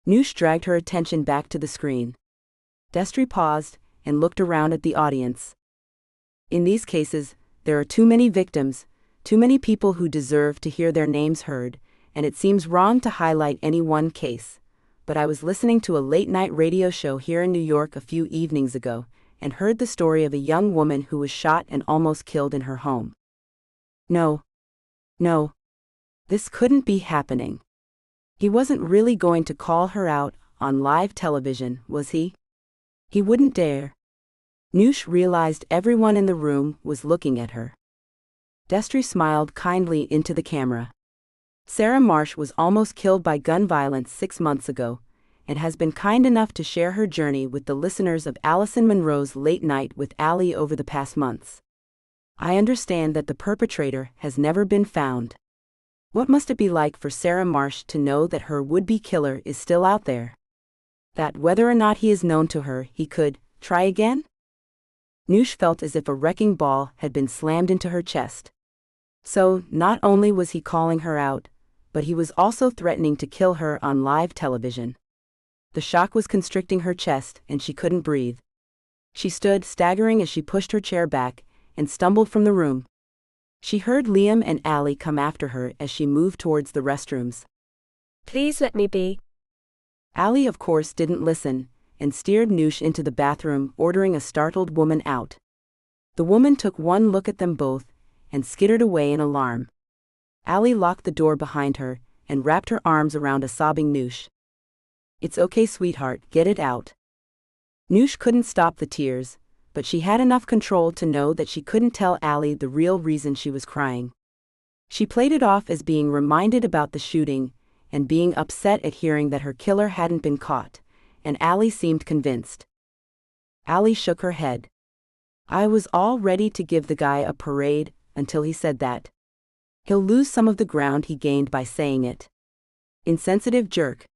Noosh dragged her attention back to the screen. Destry paused and looked around at the audience. In these cases, there are too many victims, too many people who deserve to hear their names heard, and it seems wrong to highlight any one case. But I was listening to a late-night radio show here in New York a few evenings ago, and heard the story of a young woman who was shot and almost killed in her home. No. This couldn't be happening. He wasn't really going to call her out on live television, was he? He wouldn't dare. Noosh realized everyone in the room was looking at her. Destry smiled kindly into the camera. Sarah Marsh was almost killed by gun violence 6 months ago, and has been kind enough to share her journey with the listeners of Alison Monroe's Late Night with Ali over the past months. I understand that the perpetrator has never been found. What must it be like for Sarah Marsh to know that her would-be killer is still out there? That whether or not he is known to her, he could try again? Noosh felt as if a wrecking ball had been slammed into her chest. So, not only was he calling her out, but he was also threatening to kill her on live television. The shock was constricting her chest, and she couldn't breathe. She stood, staggering as she pushed her chair back, and stumbled from the room. She heard Liam and Allie come after her as she moved towards the restrooms. Please let me be. Allie, of course, didn't listen, and steered Noosh into the bathroom, ordering a startled woman out. The woman took one look at them both, and skittered away in alarm. Allie locked the door behind her, and wrapped her arms around a sobbing Noosh. "It's okay, sweetheart, get it out." Noosh couldn't stop the tears, but she had enough control to know that she couldn't tell Allie the real reason she was crying. She played it off as being reminded about the shooting, and being upset at hearing that her killer hadn't been caught, and Allie seemed convinced. Allie shook her head. "I was all ready to give the guy a parade until he said that. He'll lose some of the ground he gained by saying it. Insensitive jerk."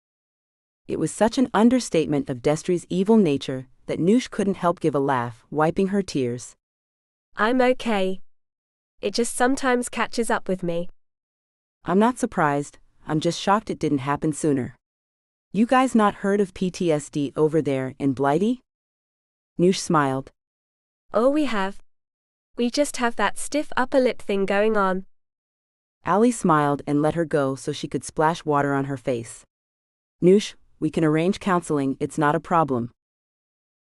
It was such an understatement of Destry's evil nature that Noosh couldn't help give a laugh, wiping her tears. I'm okay. It just sometimes catches up with me. "I'm not surprised, I'm just shocked it didn't happen sooner. You guys not heard of PTSD over there in Blighty?" Noosh smiled. Oh, we have. We just have that stiff upper lip thing going on. Allie smiled and let her go so she could splash water on her face. "Noosh, we can arrange counseling, it's not a problem."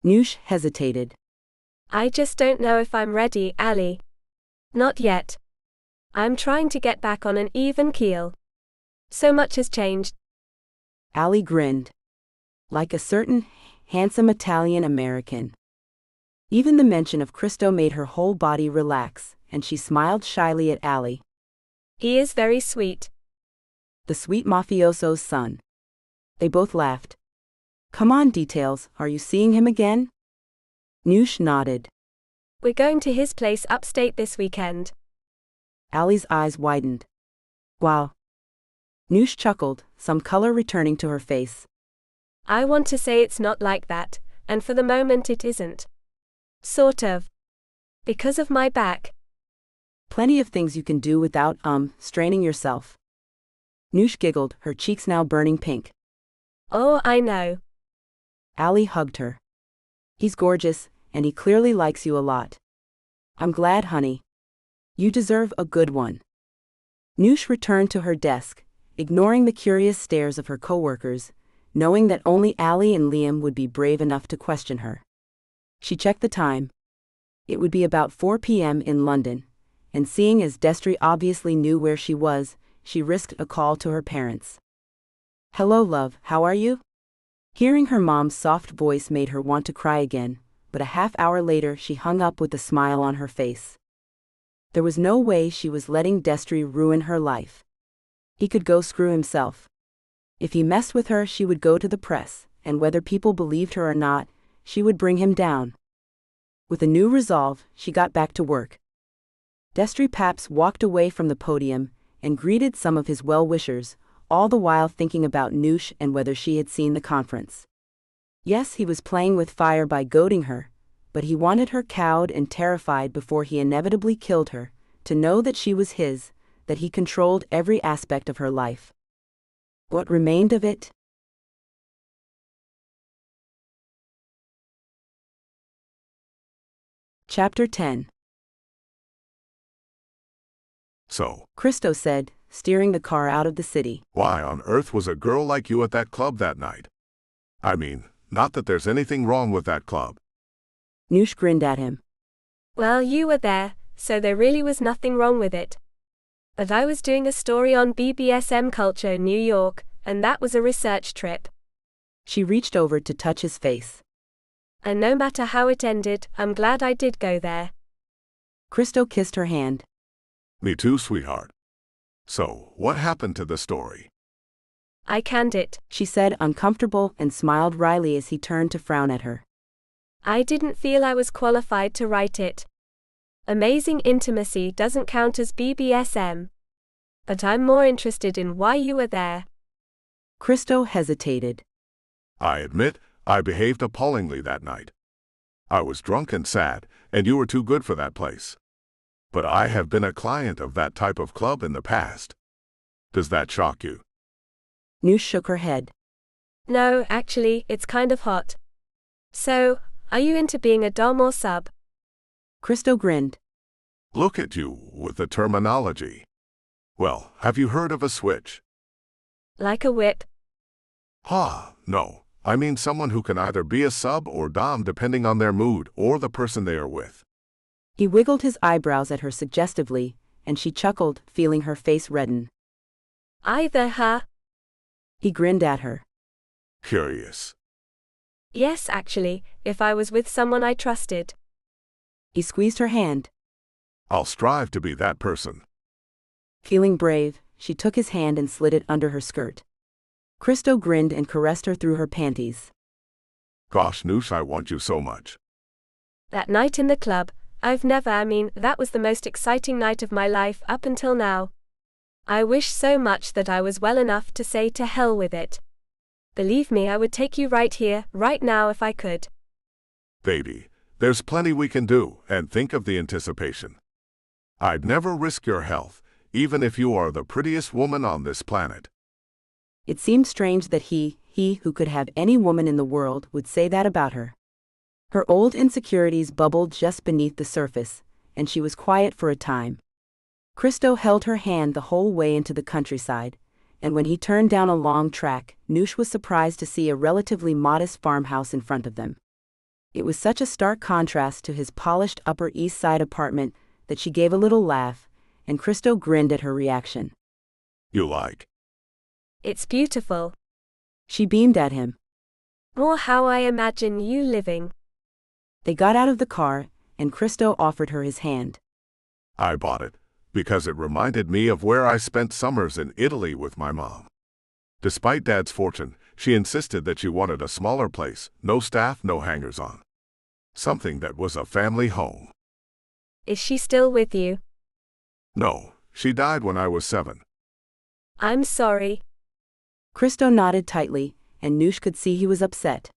Noosh hesitated. I just don't know if I'm ready, Allie. Not yet. I'm trying to get back on an even keel. So much has changed. Allie grinned. Like a certain handsome Italian American. Even the mention of Christo made her whole body relax, and she smiled shyly at Allie. He is very sweet. The sweet mafioso's son. They both laughed. "Come on, details, are you seeing him again?" Noosh nodded. We're going to his place upstate this weekend. Allie's eyes widened. Wow. Noosh chuckled, some color returning to her face. I want to say it's not like that, and for the moment it isn't. Sort of. Because of my back. Plenty of things you can do without, straining yourself. Noosh giggled, her cheeks now burning pink. Oh, I know. Allie hugged her. He's gorgeous, and he clearly likes you a lot. I'm glad, honey. You deserve a good one. Noosh returned to her desk, ignoring the curious stares of her coworkers, knowing that only Allie and Liam would be brave enough to question her. She checked the time. It would be about 4 p.m. in London, and seeing as Destry obviously knew where she was, she risked a call to her parents. "Hello, love, how are you?" Hearing her mom's soft voice made her want to cry again, but a half-hour later she hung up with a smile on her face. There was no way she was letting Destry ruin her life. He could go screw himself. If he messed with her, she would go to the press, and whether people believed her or not, she would bring him down. With a new resolve, she got back to work. Destry Paps walked away from the podium and greeted some of his well-wishers, all the while thinking about Noosh and whether she had seen the conference. Yes, he was playing with fire by goading her, but he wanted her cowed and terrified before he inevitably killed her, to know that she was his, that he controlled every aspect of her life. What remained of it? Chapter 10. So, Christo said, steering the car out of the city. Why on earth was a girl like you at that club that night? I mean, not that there's anything wrong with that club. Noosh grinned at him. Well, you were there, so there really was nothing wrong with it. But I was doing a story on BBSM culture in New York, and that was a research trip. She reached over to touch his face. And no matter how it ended, I'm glad I did go there. Christo kissed her hand. Me too, sweetheart. So, what happened to the story? I canned it, she said, uncomfortable, and smiled wryly as he turned to frown at her. I didn't feel I was qualified to write it. Amazing intimacy doesn't count as BBSM. But I'm more interested in why you were there. Christo hesitated. I admit, I behaved appallingly that night. I was drunk and sad, and you were too good for that place. But I have been a client of that type of club in the past. Does that shock you? Noosh shook her head. No, actually, it's kind of hot. So, are you into being a dom or sub? Christo grinned. Look at you with the terminology. Well, have you heard of a switch? Like a whip? No. I mean someone who can either be a sub or dom depending on their mood or the person they are with. He wiggled his eyebrows at her suggestively, and she chuckled, feeling her face redden. Either, huh? He grinned at her. Curious. Yes, actually, if I was with someone I trusted. He squeezed her hand. I'll strive to be that person. Feeling brave, she took his hand and slid it under her skirt. Christo grinned and caressed her through her panties. Gosh, Noosh, I want you so much. That night in the club, that was the most exciting night of my life up until now. I wish so much that I was well enough to say to hell with it. Believe me, I would take you right here, right now if I could. Baby, there's plenty we can do, and think of the anticipation. I'd never risk your health, even if you are the prettiest woman on this planet. It seemed strange that he who could have any woman in the world, would say that about her. Her old insecurities bubbled just beneath the surface, and she was quiet for a time. Christo held her hand the whole way into the countryside, and when he turned down a long track, Noosh was surprised to see a relatively modest farmhouse in front of them. It was such a stark contrast to his polished Upper East Side apartment that she gave a little laugh, and Christo grinned at her reaction. You like? It's beautiful. She beamed at him. More how I imagine you living. They got out of the car, and Christo offered her his hand. I bought it, because it reminded me of where I spent summers in Italy with my mom. Despite Dad's fortune, she insisted that she wanted a smaller place, no staff, no hangers-on. Something that was a family home. Is she still with you? No, she died when I was 7. I'm sorry. Christo nodded tightly, and Noosh could see he was upset.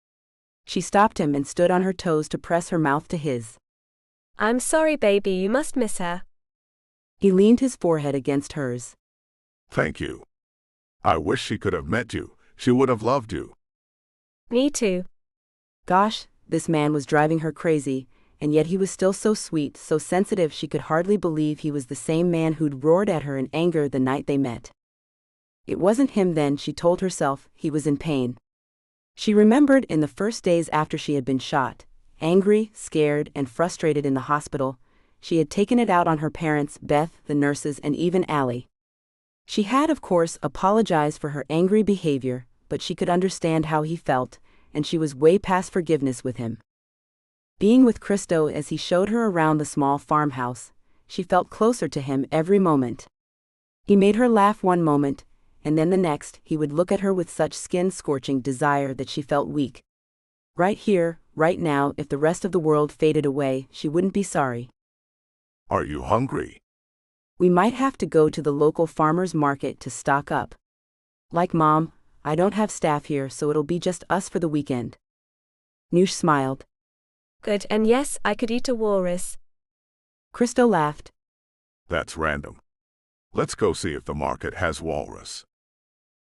She stopped him and stood on her toes to press her mouth to his. I'm sorry, baby, you must miss her. He leaned his forehead against hers. Thank you. I wish she could have met you. She would have loved you. Me too. Gosh, this man was driving her crazy, and yet he was still so sweet, so sensitive she could hardly believe he was the same man who'd roared at her in anger the night they met. It wasn't him then, she told herself, he was in pain. She remembered in the first days after she had been shot, angry, scared, and frustrated in the hospital, she had taken it out on her parents, Beth, the nurses, and even Allie. She had, of course, apologized for her angry behavior, but she could understand how he felt, and she was way past forgiveness with him. Being with Christo as he showed her around the small farmhouse, she felt closer to him every moment. He made her laugh one moment, and then the next, he would look at her with such skin-scorching desire that she felt weak. Right here, right now, if the rest of the world faded away, she wouldn't be sorry. Are you hungry? We might have to go to the local farmer's market to stock up. Like Mom, I don't have staff here, so it'll be just us for the weekend. Noosh smiled. Good, and yes, I could eat a walrus. Christo laughed. That's random. Let's go see if the market has walrus.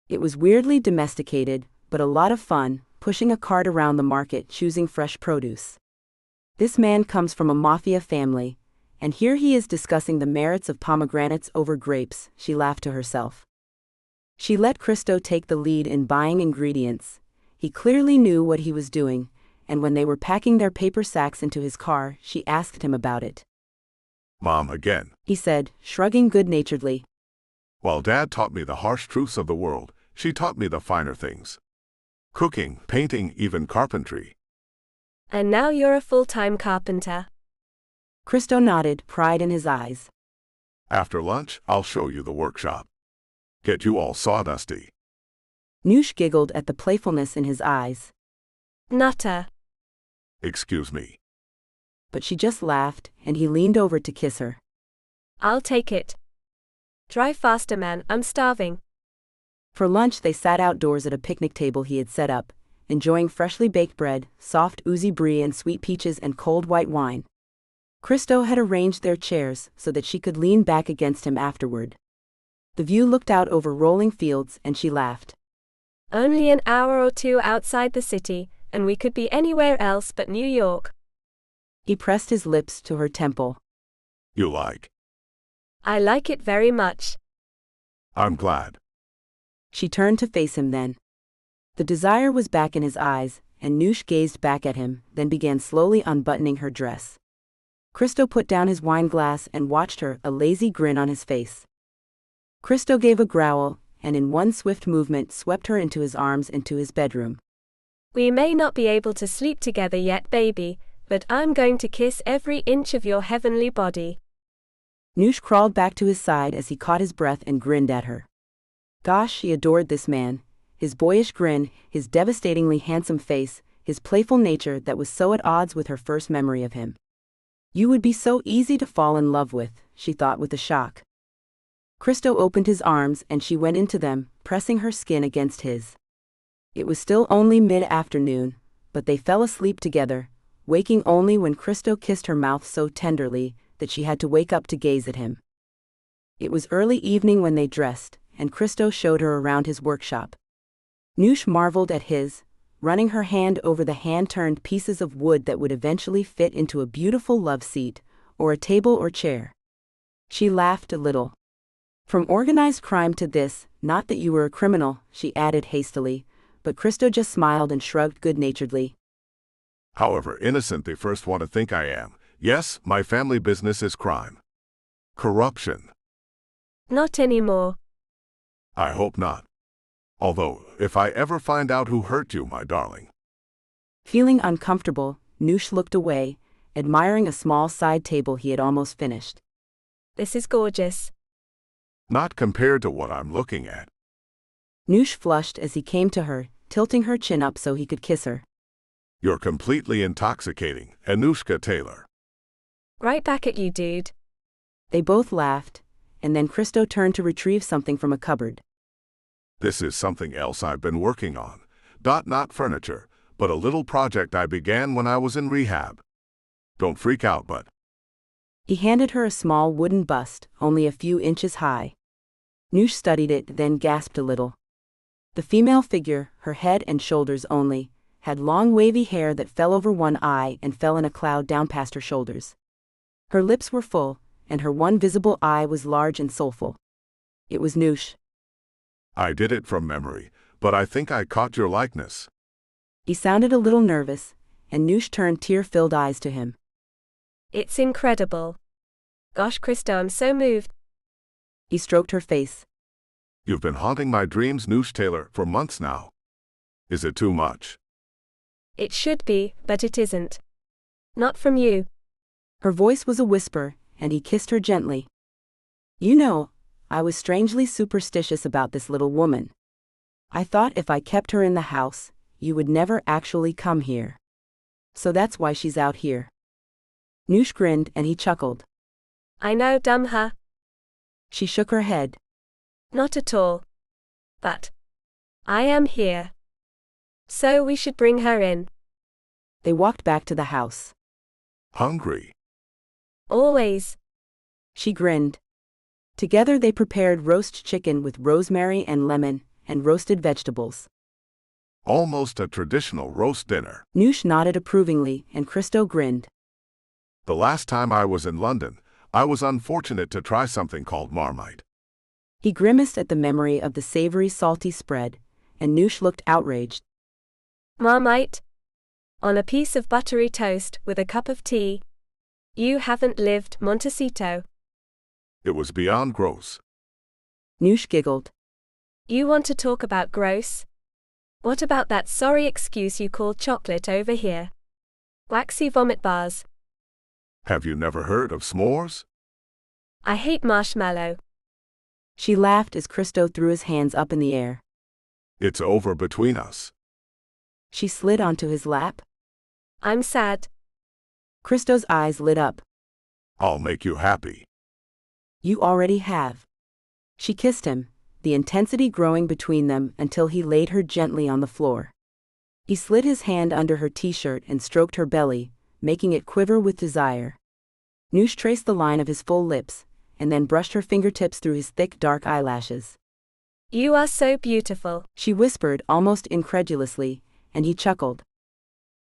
It was weirdly domesticated, but a lot of fun, pushing a cart around the market choosing fresh produce. This man comes from a mafia family, and here he is discussing the merits of pomegranates over grapes, she laughed to herself. She let Christo take the lead in buying ingredients. He clearly knew what he was doing, and when they were packing their paper sacks into his car, she asked him about it. Mom again, he said, shrugging good-naturedly. While Dad taught me the harsh truths of the world, she taught me the finer things. Cooking, painting, even carpentry. And now you're a full-time carpenter. Christo nodded, pride in his eyes. After lunch, I'll show you the workshop. Get you all sawdusty. Noosh giggled at the playfulness in his eyes. Nutter. Excuse me. But she just laughed, and he leaned over to kiss her. I'll take it. Drive faster, man, I'm starving. For lunch they sat outdoors at a picnic table he had set up, enjoying freshly baked bread, soft oozy brie and sweet peaches and cold white wine. Christo had arranged their chairs so that she could lean back against him afterward. The view looked out over rolling fields, and she laughed. Only an hour or two outside the city, and we could be anywhere else but New York. He pressed his lips to her temple. You like? I like it very much. I'm glad. She turned to face him then. The desire was back in his eyes, and Noosh gazed back at him, then began slowly unbuttoning her dress. Christo put down his wine glass and watched her, a lazy grin on his face. Christo gave a growl, and in one swift movement swept her into his arms and to his bedroom. We may not be able to sleep together yet, baby, but I'm going to kiss every inch of your heavenly body. Noosh crawled back to his side as he caught his breath and grinned at her. Gosh, she adored this man. His boyish grin, his devastatingly handsome face, his playful nature that was so at odds with her first memory of him. You would be so easy to fall in love with, she thought with a shock. Christo opened his arms and she went into them, pressing her skin against his. It was still only mid-afternoon, but they fell asleep together, waking only when Christo kissed her mouth so tenderly that she had to wake up to gaze at him. It was early evening when they dressed, and Christo showed her around his workshop. Noosh marveled at his, running her hand over the hand-turned pieces of wood that would eventually fit into a beautiful love seat, or a table or chair. She laughed a little. From organized crime to this, not that you were a criminal, she added hastily, but Christo just smiled and shrugged good-naturedly. However innocent they first want to think I am, yes, my family business is crime. Corruption. Not anymore. I hope not. Although, if I ever find out who hurt you, my darling. Feeling uncomfortable, Noosh looked away, admiring a small side table he had almost finished. This is gorgeous. Not compared to what I'm looking at. Noosh flushed as he came to her, tilting her chin up so he could kiss her. You're completely intoxicating, Anushka Taylor. Right back at you, dude. They both laughed, and then Christo turned to retrieve something from a cupboard. This is something else I've been working on. Not furniture, but a little project I began when I was in rehab. Don't freak out, but... He handed her a small wooden bust, only a few inches high. Noosh studied it, then gasped a little. The female figure, her head and shoulders only, had long wavy hair that fell over one eye and fell in a cloud down past her shoulders. Her lips were full, and her one visible eye was large and soulful. It was Noosh. I did it from memory, but I think I caught your likeness. He sounded a little nervous, and Noosh turned tear-filled eyes to him. It's incredible. Gosh, Christo, I'm so moved. He stroked her face. You've been haunting my dreams, Noosh Taylor, for months now. Is it too much? It should be, but it isn't. Not from you. Her voice was a whisper, and he kissed her gently. You know, I was strangely superstitious about this little woman. I thought if I kept her in the house, you would never actually come here. So that's why she's out here. Noosh grinned and he chuckled. I know, dumb huh? She shook her head. Not at all. But I am here. So we should bring her in. They walked back to the house. Hungry? Always. She grinned. Together they prepared roast chicken with rosemary and lemon, and roasted vegetables. Almost a traditional roast dinner. Noosh nodded approvingly, and Christo grinned. The last time I was in London, I was unfortunate to try something called Marmite. He grimaced at the memory of the savory salty spread, and Noosh looked outraged. Marmite? On a piece of buttery toast with a cup of tea? You haven't lived, Montecito. It was beyond gross. Noosh giggled. You want to talk about gross? What about that sorry excuse you call chocolate over here? Waxy vomit bars. Have you never heard of s'mores? I hate marshmallow. She laughed as Christo threw his hands up in the air. It's over between us. She slid onto his lap. I'm sad. Christo's eyes lit up. I'll make you happy. You already have. She kissed him, the intensity growing between them until he laid her gently on the floor. He slid his hand under her t-shirt and stroked her belly, making it quiver with desire. Noosh traced the line of his full lips, and then brushed her fingertips through his thick dark eyelashes. You are so beautiful. She whispered almost incredulously, and he chuckled.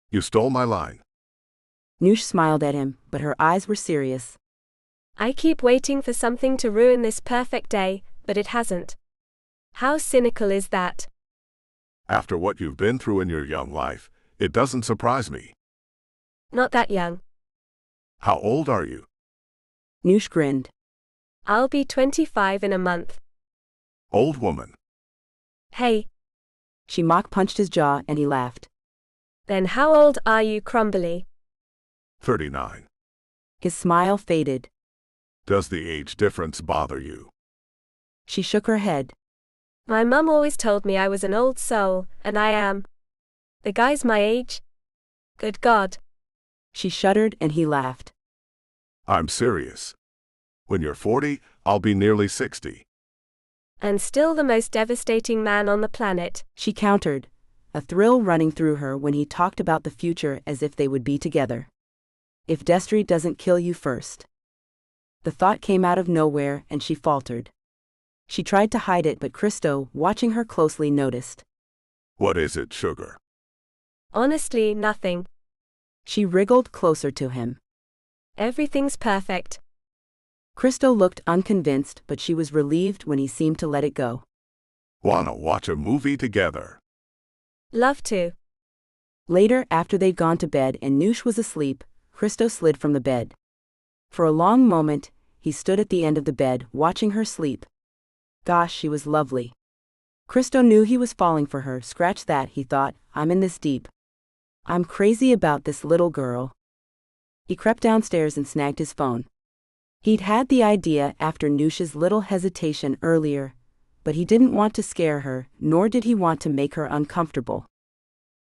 You stole my line. Noosh smiled at him, but her eyes were serious. I keep waiting for something to ruin this perfect day, but it hasn't. How cynical is that? After what you've been through in your young life, it doesn't surprise me. Not that young. How old are you? Noosh grinned. I'll be 25 in a month. Old woman. Hey. She mock-punched his jaw and he laughed. Then how old are you, Crumbly? 39. His smile faded. Does the age difference bother you? She shook her head. My mum always told me I was an old soul, and I am. The guy's my age? Good God. She shuddered and he laughed. I'm serious. When you're 40, I'll be nearly 60. And still the most devastating man on the planet. She countered, a thrill running through her when he talked about the future as if they would be together. If destiny doesn't kill you first. The thought came out of nowhere and she faltered. She tried to hide it, but Christo, watching her closely, noticed. What is it, sugar? Honestly, nothing. She wriggled closer to him. Everything's perfect. Christo looked unconvinced, but she was relieved when he seemed to let it go. Wanna watch a movie together? Love to. Later, after they'd gone to bed and Noosh was asleep, Christo slid from the bed. For a long moment, he stood at the end of the bed, watching her sleep. Gosh, she was lovely. Christo knew he was falling for her. Scratch that, he thought, I'm in this deep. I'm crazy about this little girl. He crept downstairs and snagged his phone. He'd had the idea after Noosh's little hesitation earlier, but he didn't want to scare her, nor did he want to make her uncomfortable.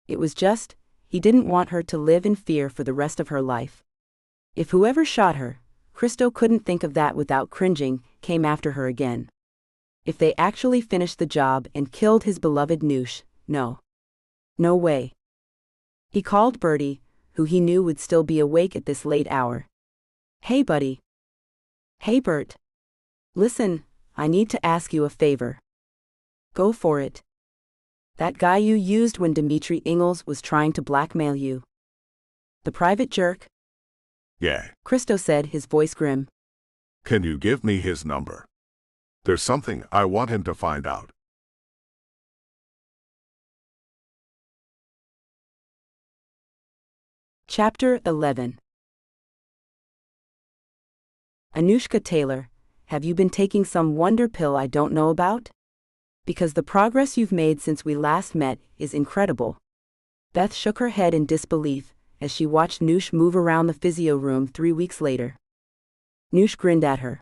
It was just, he didn't want her to live in fear for the rest of her life. If whoever shot her, Christo couldn't think of that without cringing, came after her again. If they actually finished the job and killed his beloved Noosh, no. No way. He called Bertie, who he knew would still be awake at this late hour. Hey buddy. Hey Bert. Listen, I need to ask you a favor. Go for it. That guy you used when Dmitri Ingalls was trying to blackmail you. The private jerk? Yeah. Christo said, his voice grim. Can you give me his number? There's something I want him to find out. Chapter 11. Anushka Taylor, have you been taking some wonder pill I don't know about? Because the progress you've made since we last met is incredible. Beth shook her head in disbelief as she watched Noosh move around the physio room 3 weeks later. Noosh grinned at her.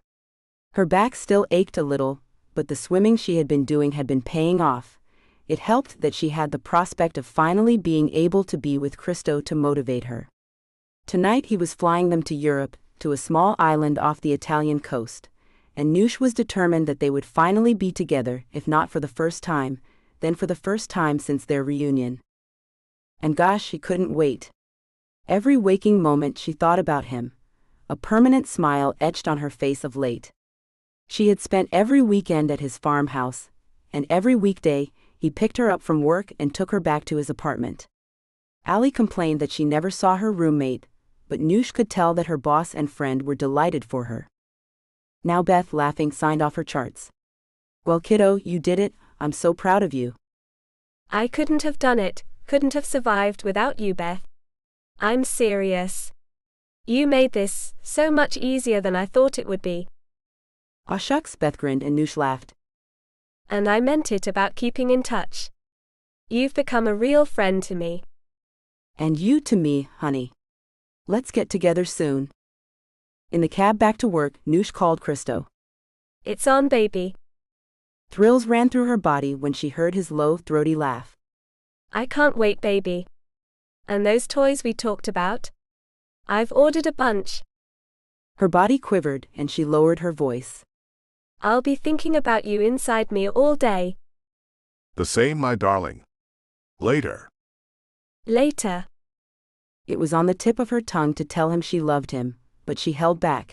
Her back still ached a little, but the swimming she had been doing had been paying off. It helped that she had the prospect of finally being able to be with Christo to motivate her. Tonight he was flying them to Europe, to a small island off the Italian coast, and Noosh was determined that they would finally be together, if not for the first time, then for the first time since their reunion. And gosh, she couldn't wait. Every waking moment she thought about him, a permanent smile etched on her face of late. She had spent every weekend at his farmhouse, and every weekday, he picked her up from work and took her back to his apartment. Allie complained that she never saw her roommate, but Noosh could tell that her boss and friend were delighted for her. Now Beth, laughing, signed off her charts. Well kiddo, you did it, I'm so proud of you. I couldn't have done it, couldn't have survived without you, Beth. I'm serious. You made this so much easier than I thought it would be. Aw shucks, Beth grinned and Noosh laughed. And I meant it about keeping in touch. You've become a real friend to me. And you to me, honey. Let's get together soon. In the cab back to work, Noosh called Christo. It's on, baby. Thrills ran through her body when she heard his low, throaty laugh. I can't wait, baby. And those toys we talked about? I've ordered a bunch. Her body quivered and she lowered her voice. I'll be thinking about you inside me all day. The same, my darling. Later. Later. It was on the tip of her tongue to tell him she loved him, but she held back.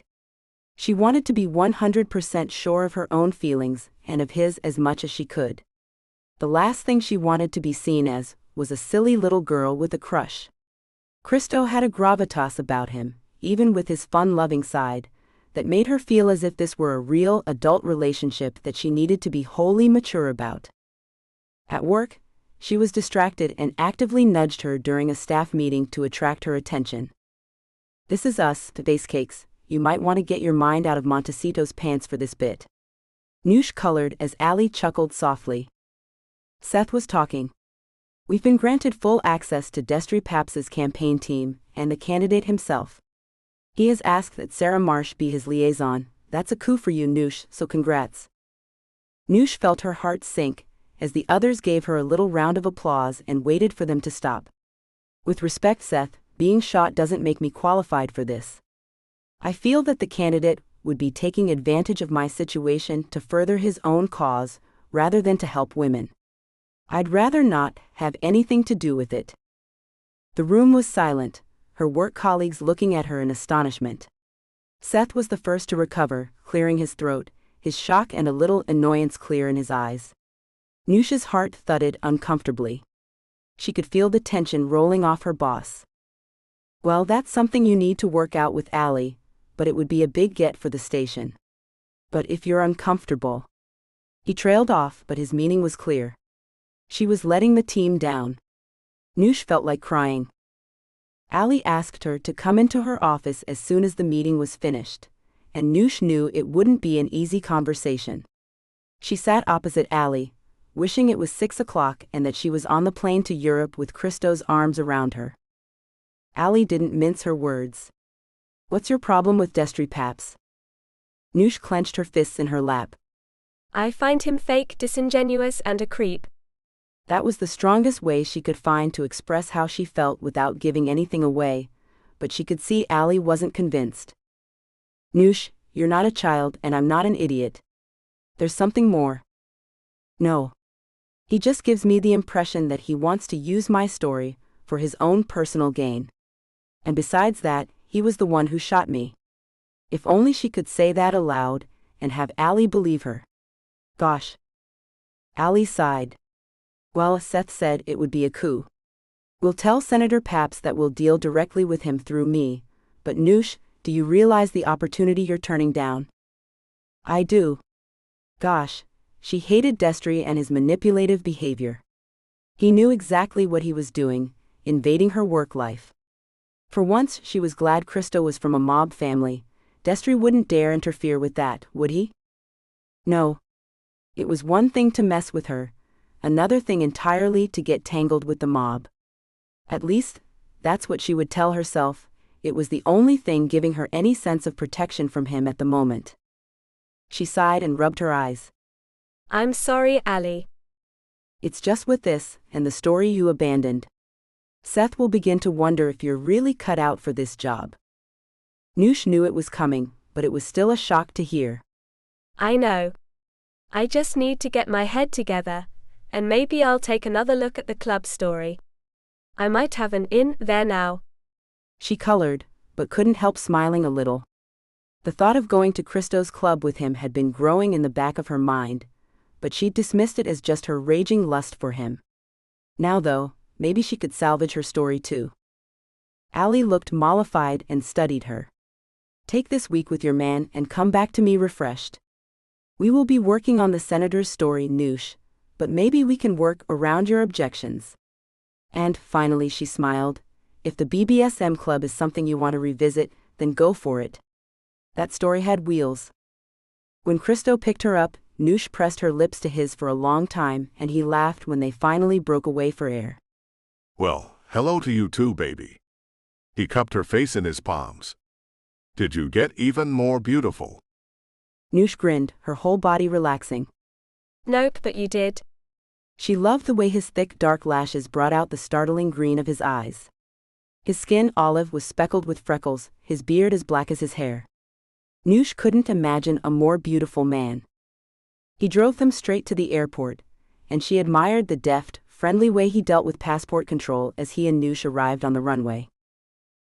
She wanted to be 100% sure of her own feelings and of his as much as she could. The last thing she wanted to be seen as was a silly little girl with a crush. Christo had a gravitas about him, even with his fun-loving side, that made her feel as if this were a real adult relationship that she needed to be wholly mature about. At work, she was distracted and actively nudged her during a staff meeting to attract her attention. "This is us, the base cakes. You might want to get your mind out of Montecito's pants for this bit." Noosh colored as Allie chuckled softly. Seth was talking. "We've been granted full access to Destry Paps's campaign team and the candidate himself. He has asked that Sarah Marsh be his liaison. That's a coup for you, Noosh, so congrats." Noosh felt her heart sink as the others gave her a little round of applause and waited for them to stop. "With respect, Seth, being shot doesn't make me qualified for this. I feel that the candidate would be taking advantage of my situation to further his own cause rather than to help women. I'd rather not have anything to do with it." The room was silent, her work colleagues looking at her in astonishment. Seth was the first to recover, clearing his throat, his shock and a little annoyance clear in his eyes. Noosh's heart thudded uncomfortably. She could feel the tension rolling off her boss. "Well, that's something you need to work out with Allie, but it would be a big get for the station. But if you're uncomfortable..." He trailed off, but his meaning was clear. She was letting the team down. Noosh felt like crying. Allie asked her to come into her office as soon as the meeting was finished, and Noosh knew it wouldn't be an easy conversation. She sat opposite Allie, wishing it was 6 o'clock and that she was on the plane to Europe with Christo's arms around her. Allie didn't mince her words. "What's your problem with Destry Paps?" Noosh clenched her fists in her lap. "I find him fake, disingenuous, and a creep." That was the strongest way she could find to express how she felt without giving anything away, but she could see Allie wasn't convinced. "Noosh, you're not a child and I'm not an idiot. There's something more." "No. He just gives me the impression that he wants to use my story for his own personal gain. And besides that, he was the one who shot me." If only she could say that aloud and have Allie believe her. Gosh. Allie sighed. "Well, Seth said it would be a coup. We'll tell Senator Paps that we'll deal directly with him through me, but Noosh, do you realize the opportunity you're turning down?" "I do." Gosh, she hated Destry and his manipulative behavior. He knew exactly what he was doing, invading her work life. For once she was glad Christo was from a mob family. Destry wouldn't dare interfere with that, would he? No. It was one thing to mess with her, another thing entirely to get tangled with the mob. At least, that's what she would tell herself. It was the only thing giving her any sense of protection from him at the moment. She sighed and rubbed her eyes. "I'm sorry, Allie. It's just with this, and the story you abandoned. Seth will begin to wonder if you're really cut out for this job." Noosh knew it was coming, but it was still a shock to hear. "I know. I just need to get my head together, and maybe I'll take another look at the club story. I might have an in there now." She colored, but couldn't help smiling a little. The thought of going to Christo's club with him had been growing in the back of her mind, but she dismissed it as just her raging lust for him. Now though, maybe she could salvage her story too. Allie looked mollified and studied her. "Take this week with your man and come back to me refreshed. We will be working on the senator's story, Noosh, but maybe we can work around your objections." And, finally, she smiled. "If the BBSM club is something you want to revisit, then go for it. That story had wheels." When Christo picked her up, Noosh pressed her lips to his for a long time, and he laughed when they finally broke away for air. "Well, hello to you too, baby." He cupped her face in his palms. "Did you get even more beautiful?" Noosh grinned, her whole body relaxing. "Nope, but you did." She loved the way his thick dark lashes brought out the startling green of his eyes. His skin olive was speckled with freckles, his beard as black as his hair. Noosh couldn't imagine a more beautiful man. He drove them straight to the airport, and she admired the deft, friendly way he dealt with passport control as he and Noosh arrived on the runway.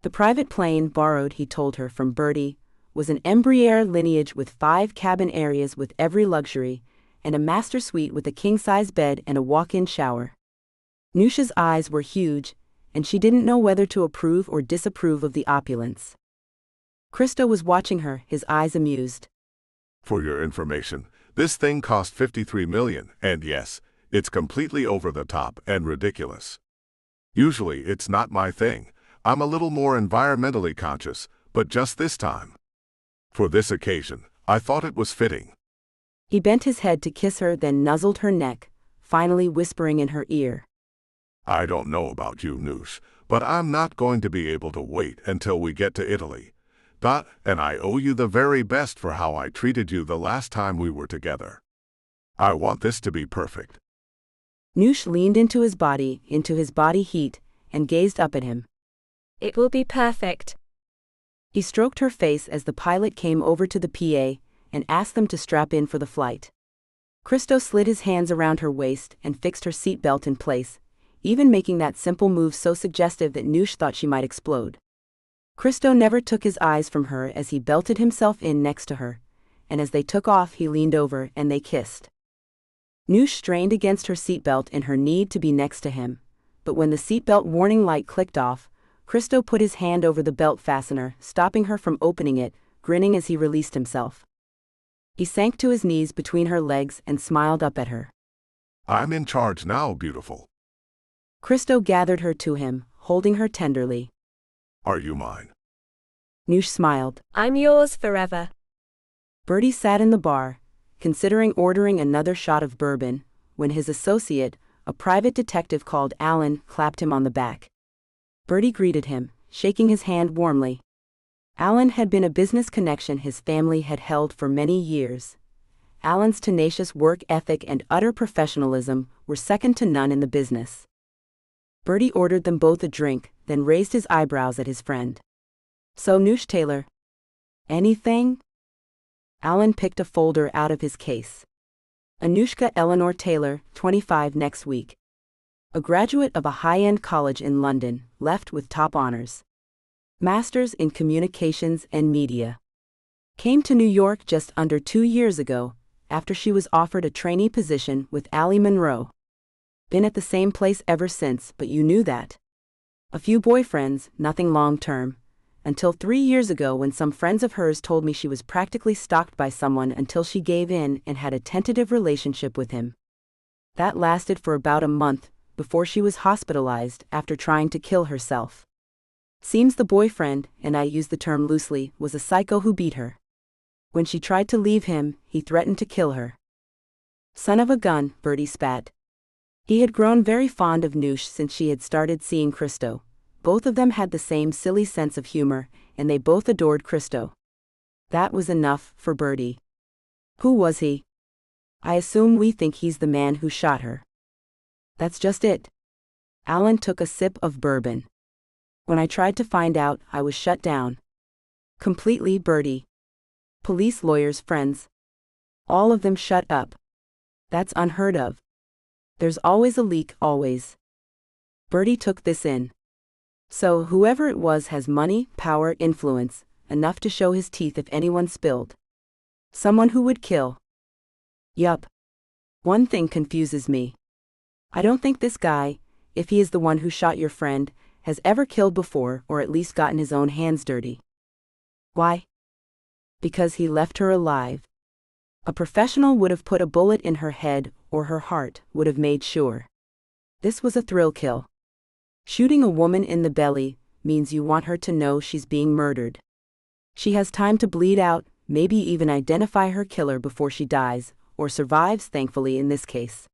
The private plane borrowed, he told her, from Bertie, was an Embraer lineage with 5 cabin areas with every luxury, and a master suite with a king-size bed and a walk-in shower. Noosh's eyes were huge, and she didn't know whether to approve or disapprove of the opulence. Christo was watching her, his eyes amused. For your information, this thing cost $53 million, and yes, it's completely over the top and ridiculous. Usually it's not my thing. I'm a little more environmentally conscious, but just this time, for this occasion, I thought it was fitting. He bent his head to kiss her, then nuzzled her neck, finally whispering in her ear. I don't know about you, Noosh, but I'm not going to be able to wait until we get to Italy. And I owe you the very best for how I treated you the last time we were together. I want this to be perfect. Noosh leaned into his body heat, and gazed up at him. It will be perfect. He stroked her face as the pilot came over to the PA and asked them to strap in for the flight. Christo slid his hands around her waist and fixed her seatbelt in place, even making that simple move so suggestive that Noosh thought she might explode. Christo never took his eyes from her as he belted himself in next to her, and as they took off he leaned over and they kissed. Noosh strained against her seatbelt in her need to be next to him, but when the seatbelt warning light clicked off, Christo put his hand over the belt fastener, stopping her from opening it, grinning as he released himself. He sank to his knees between her legs and smiled up at her. I'm in charge now, beautiful. Christo gathered her to him, holding her tenderly. Are you mine? Noosh smiled. I'm yours forever. Bertie sat in the bar, considering ordering another shot of bourbon, when his associate, a private detective called Alan, clapped him on the back. Bertie greeted him, shaking his hand warmly. Alan had been a business connection his family had held for many years. Alan's tenacious work ethic and utter professionalism were second to none in the business. Bertie ordered them both a drink, then raised his eyebrows at his friend. So Noosh Taylor. Anything? Alan picked a folder out of his case. Anushka Eleanor Taylor, 25 next week. A graduate of a high-end college in London, left with top honors. Masters in Communications and Media. Came to New York just under 2 years ago, after she was offered a trainee position with Ali Monroe. Been at the same place ever since, but you knew that. A few boyfriends, nothing long-term. Until 3 years ago when some friends of hers told me she was practically stalked by someone until she gave in and had a tentative relationship with him. That lasted for about a month, before she was hospitalized after trying to kill herself. Seems the boyfriend, and I use the term loosely, was a psycho who beat her. When she tried to leave him, he threatened to kill her. Son of a gun, Bertie spat. He had grown very fond of Noosh since she had started seeing Christo. Both of them had the same silly sense of humor, and they both adored Christo. That was enough for Bertie. Who was he? I assume we think he's the man who shot her. That's just it. Alan took a sip of bourbon. When I tried to find out, I was shut down. Completely, Bertie. Police, lawyers, friends. All of them shut up. That's unheard of. There's always a leak, always. Bertie took this in. So whoever it was has money, power, influence, enough to show his teeth if anyone spilled. Someone who would kill. Yup. One thing confuses me. I don't think this guy, if he is the one who shot your friend, has ever killed before or at least gotten his own hands dirty. Why? Because he left her alive. A professional would have put a bullet in her head or her heart, would have made sure. This was a thrill kill. Shooting a woman in the belly means you want her to know she's being murdered. She has time to bleed out, maybe even identify her killer before she dies, or survives, thankfully in this case.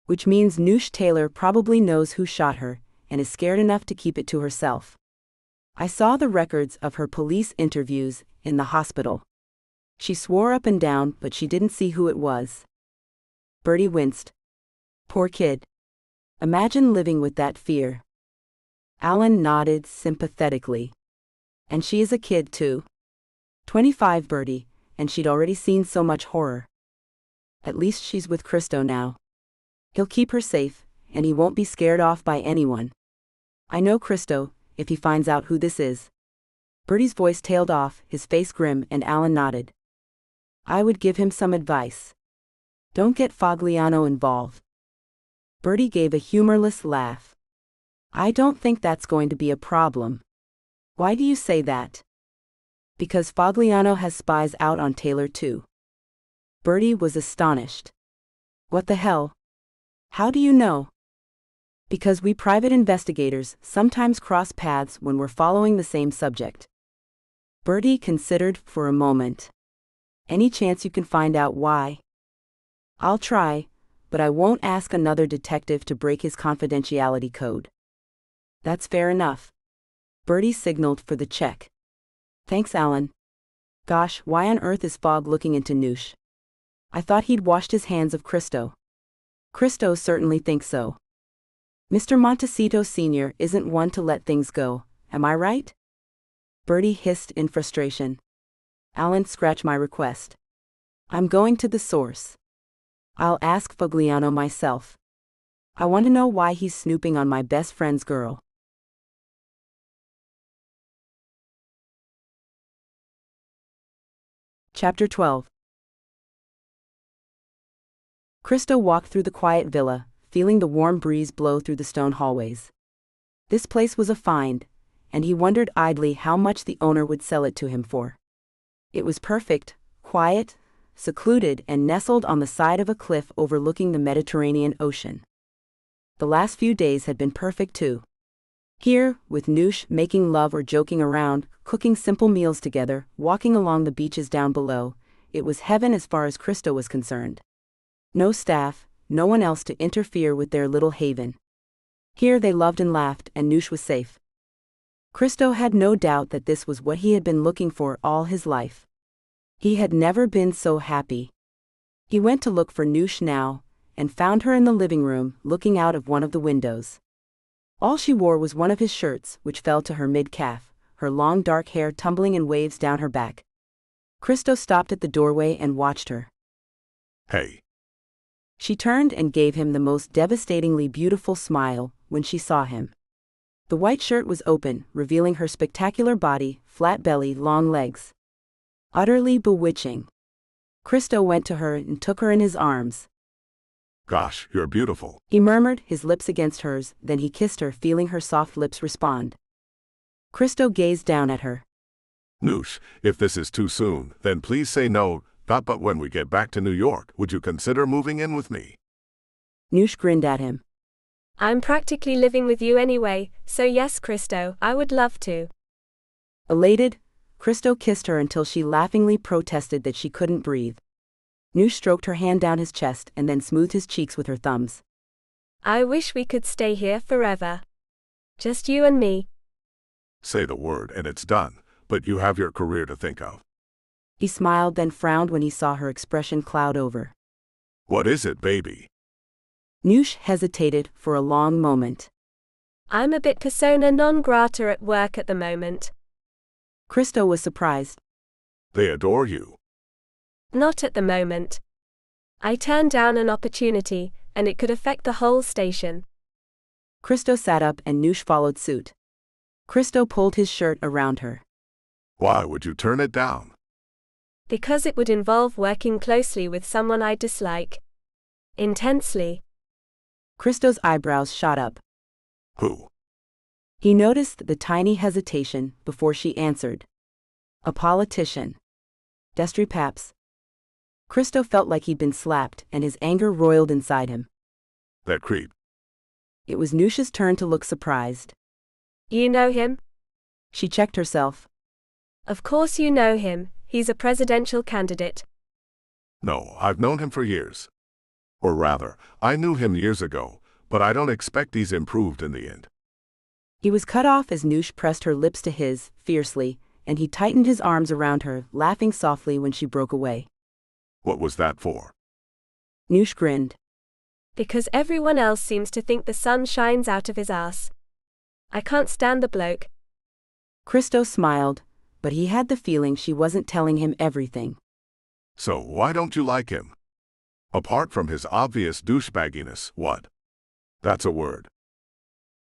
Which means Noosh Taylor probably knows who shot her, and is scared enough to keep it to herself. I saw the records of her police interviews in the hospital. She swore up and down, but she didn't see who it was. Bertie winced. Poor kid. Imagine living with that fear. Alan nodded sympathetically. And she is a kid too. 25, Bertie, and she'd already seen so much horror. At least she's with Christo now. He'll keep her safe, and he won't be scared off by anyone. I know Christo, if he finds out who this is. Bertie's voice tailed off, his face grim, and Alan nodded. I would give him some advice. Don't get Fogliano involved. Bertie gave a humorless laugh. I don't think that's going to be a problem. Why do you say that? Because Fogliano has spies out on Taylor too. Bertie was astonished. What the hell? How do you know? Because we private investigators sometimes cross paths when we're following the same subject. Bertie considered for a moment. Any chance you can find out why? I'll try, but I won't ask another detective to break his confidentiality code. That's fair enough. Bertie signaled for the check. Thanks, Alan. Gosh, why on earth is Fogg looking into Noosh? I thought he'd washed his hands of Christo. Christo certainly thinks so. Mr. Montecito Sr. isn't one to let things go, am I right? Bertie hissed in frustration. Alan, scratch my request. I'm going to the source. I'll ask Fogliano myself. I want to know why he's snooping on my best friend's girl. Chapter 12. Christo walked through the quiet villa, feeling the warm breeze blow through the stone hallways. This place was a find, and he wondered idly how much the owner would sell it to him for. It was perfect, quiet, secluded, and nestled on the side of a cliff overlooking the Mediterranean Ocean. The last few days had been perfect too. Here, with Noosh making love or joking around, cooking simple meals together, walking along the beaches down below, it was heaven as far as Christo was concerned. No staff, no one else to interfere with their little haven. Here they loved and laughed, and Noosh was safe. Christo had no doubt that this was what he had been looking for all his life. He had never been so happy. He went to look for Noosh now, and found her in the living room, looking out of one of the windows. All she wore was one of his shirts, which fell to her mid-calf, her long dark hair tumbling in waves down her back. Christo stopped at the doorway and watched her. Hey. She turned and gave him the most devastatingly beautiful smile when she saw him. The white shirt was open, revealing her spectacular body, flat belly, long legs. Utterly bewitching. Christo went to her and took her in his arms. Gosh, you're beautiful, he murmured, his lips against hers, then he kissed her, feeling her soft lips respond. Christo gazed down at her. Noosh, if this is too soon, then please say no, but when we get back to New York, would you consider moving in with me? Noosh grinned at him. I'm practically living with you anyway, so yes, Christo, I would love to. Elated, Christo kissed her until she laughingly protested that she couldn't breathe. Noosh stroked her hand down his chest and then smoothed his cheeks with her thumbs. I wish we could stay here forever. Just you and me. Say the word and it's done, but you have your career to think of. He smiled, then frowned when he saw her expression cloud over. What is it, baby? Noosh hesitated for a long moment. I'm a bit persona non grata at work at the moment. Christo was surprised. They adore you. Not at the moment. I turned down an opportunity, and it could affect the whole station. Christo sat up and Noosh followed suit. Christo pulled his shirt around her. Why would you turn it down? Because it would involve working closely with someone I dislike. Intensely. Christo's eyebrows shot up. Who? He noticed the tiny hesitation before she answered. A politician. Destry Paps. Christo felt like he'd been slapped, and his anger roiled inside him. That creep. It was Noosh's turn to look surprised. You know him? She checked herself. Of course you know him, he's a presidential candidate. No, I've known him for years. Or rather, I knew him years ago, but I don't expect he's improved in the end. He was cut off as Noosh pressed her lips to his, fiercely, and he tightened his arms around her, laughing softly when she broke away. What was that for? Noosh grinned. Because everyone else seems to think the sun shines out of his ass. I can't stand the bloke. Christo smiled, but he had the feeling she wasn't telling him everything. So why don't you like him? Apart from his obvious douchebagginess, what? That's a word.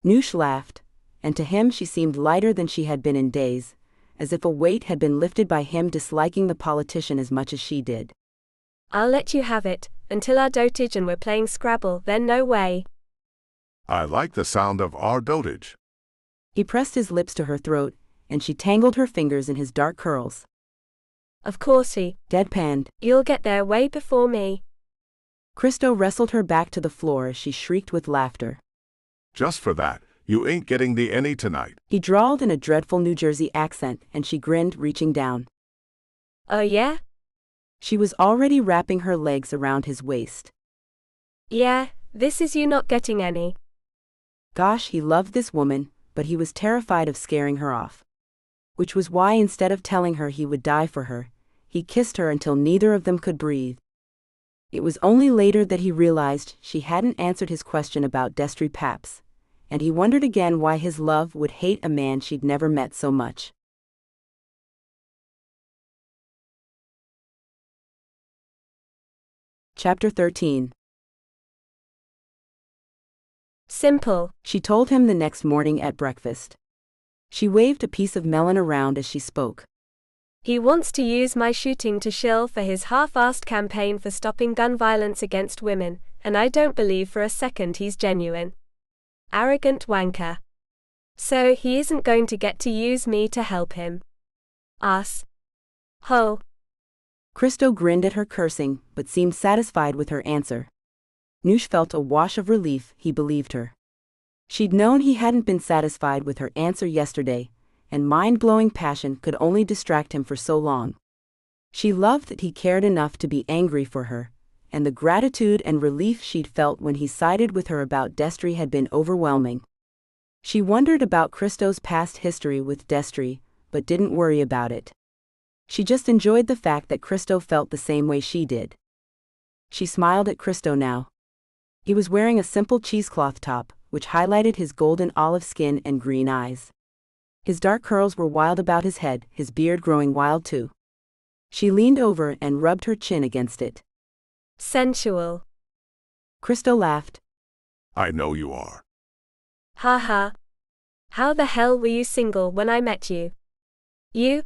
Noosh laughed, and to him she seemed lighter than she had been in days, as if a weight had been lifted by him disliking the politician as much as she did. I'll let you have it, until our dotage and we're playing Scrabble, then no way. I like the sound of our dotage. He pressed his lips to her throat, and she tangled her fingers in his dark curls. Of course he Deadpanned. You'll get there way before me. Christo wrestled her back to the floor as she shrieked with laughter. Just for that, you ain't getting the any tonight. He drawled in a dreadful New Jersey accent, and she grinned, reaching down. Oh yeah? She was already wrapping her legs around his waist. Yeah, this is you not getting any. Gosh, he loved this woman, but he was terrified of scaring her off. Which was why instead of telling her he would die for her, he kissed her until neither of them could breathe. It was only later that he realized she hadn't answered his question about Destry Paps, and he wondered again why his love would hate a man she'd never met so much. Chapter 13. Simple, she told him the next morning at breakfast. She waved a piece of melon around as she spoke. He wants to use my shooting to shill for his half-assed campaign for stopping gun violence against women, and I don't believe for a second he's genuine. Arrogant wanker. So he isn't going to get to use me to help him. Us. Ho. Christo grinned at her cursing, but seemed satisfied with her answer. Noosh felt a wash of relief. He believed her. She'd known he hadn't been satisfied with her answer yesterday, and mind-blowing passion could only distract him for so long. She loved that he cared enough to be angry for her, and the gratitude and relief she'd felt when he sided with her about Destry had been overwhelming. She wondered about Christo's past history with Destry, but didn't worry about it. She just enjoyed the fact that Christo felt the same way she did. She smiled at Christo now. He was wearing a simple cheesecloth top, which highlighted his golden olive skin and green eyes. His dark curls were wild about his head, his beard growing wild too. She leaned over and rubbed her chin against it. Sensual. Christo laughed. I know you are. Ha ha. How the hell were you single when I met you? You?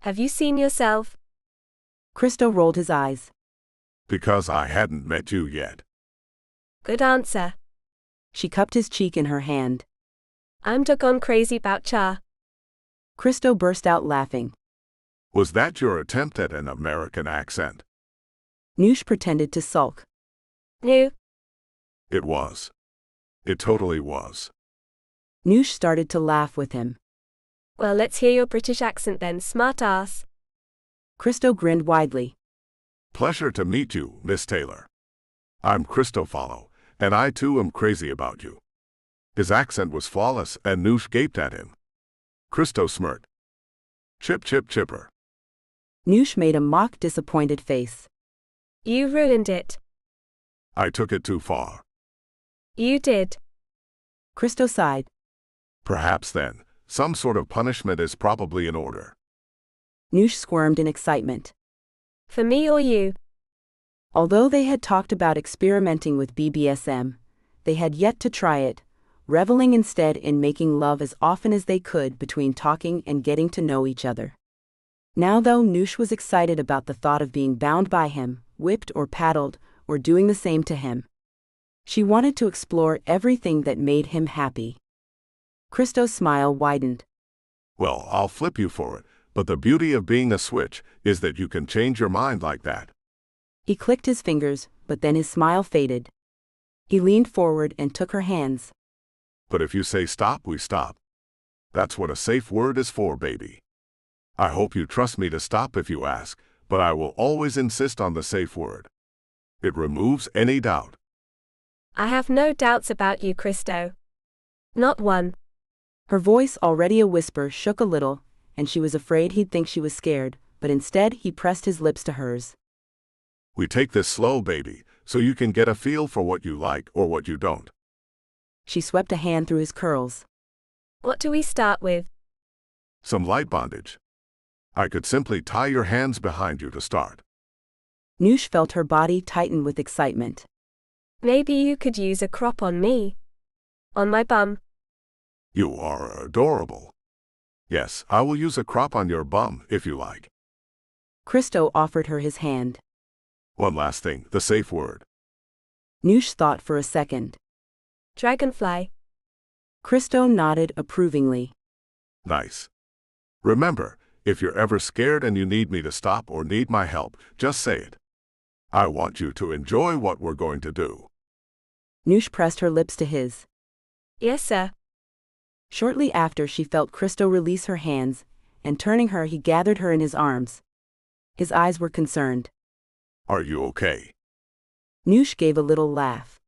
Have you seen yourself? Christo rolled his eyes. Because I hadn't met you yet. Good answer. She cupped his cheek in her hand. I'm doggone crazy about cha. Christo burst out laughing. Was that your attempt at an American accent? Noosh pretended to sulk. No. It was. It totally was. Noosh started to laugh with him. Well, let's hear your British accent then, smart ass. Christo grinned widely. Pleasure to meet you, Miss Taylor. I'm Christofalo, and I too am crazy about you. His accent was flawless, and Noosh gaped at him. Christo smirked. Chip chip chipper. Noosh made a mock disappointed face. You ruined it. I took it too far. You did. Christo sighed. Perhaps then, some sort of punishment is probably in order. Noosh squirmed in excitement. For me or you? Although they had talked about experimenting with BBSM, they had yet to try it, reveling instead in making love as often as they could between talking and getting to know each other. Now though, Noosh was excited about the thought of being bound by him, whipped or paddled, or doing the same to him. She wanted to explore everything that made him happy. Christo's smile widened. Well, I'll flip you for it, but the beauty of being a switch is that you can change your mind like that. He clicked his fingers, but then his smile faded. He leaned forward and took her hands. But if you say stop, we stop. That's what a safe word is for, baby. I hope you trust me to stop if you ask, but I will always insist on the safe word. It removes any doubt. I have no doubts about you, Christo. Not one. Her voice, already a whisper, shook a little, and she was afraid he'd think she was scared, but instead he pressed his lips to hers. We take this slow, baby, so you can get a feel for what you like or what you don't. She swept a hand through his curls. What do we start with? Some light bondage. I could simply tie your hands behind you to start. Noosh felt her body tighten with excitement. Maybe you could use a crop on me. On my bum. You are adorable. Yes, I will use a crop on your bum, if you like. Christo offered her his hand. One last thing, the safe word. Noosh thought for a second. Dragonfly. Christo nodded approvingly. Nice. Remember, if you're ever scared and you need me to stop or need my help, just say it. I want you to enjoy what we're going to do. Noosh pressed her lips to his. Yes, sir. Shortly after, she felt Christo release her hands, and turning her, he gathered her in his arms. His eyes were concerned. Are you okay? Noosh gave a little laugh.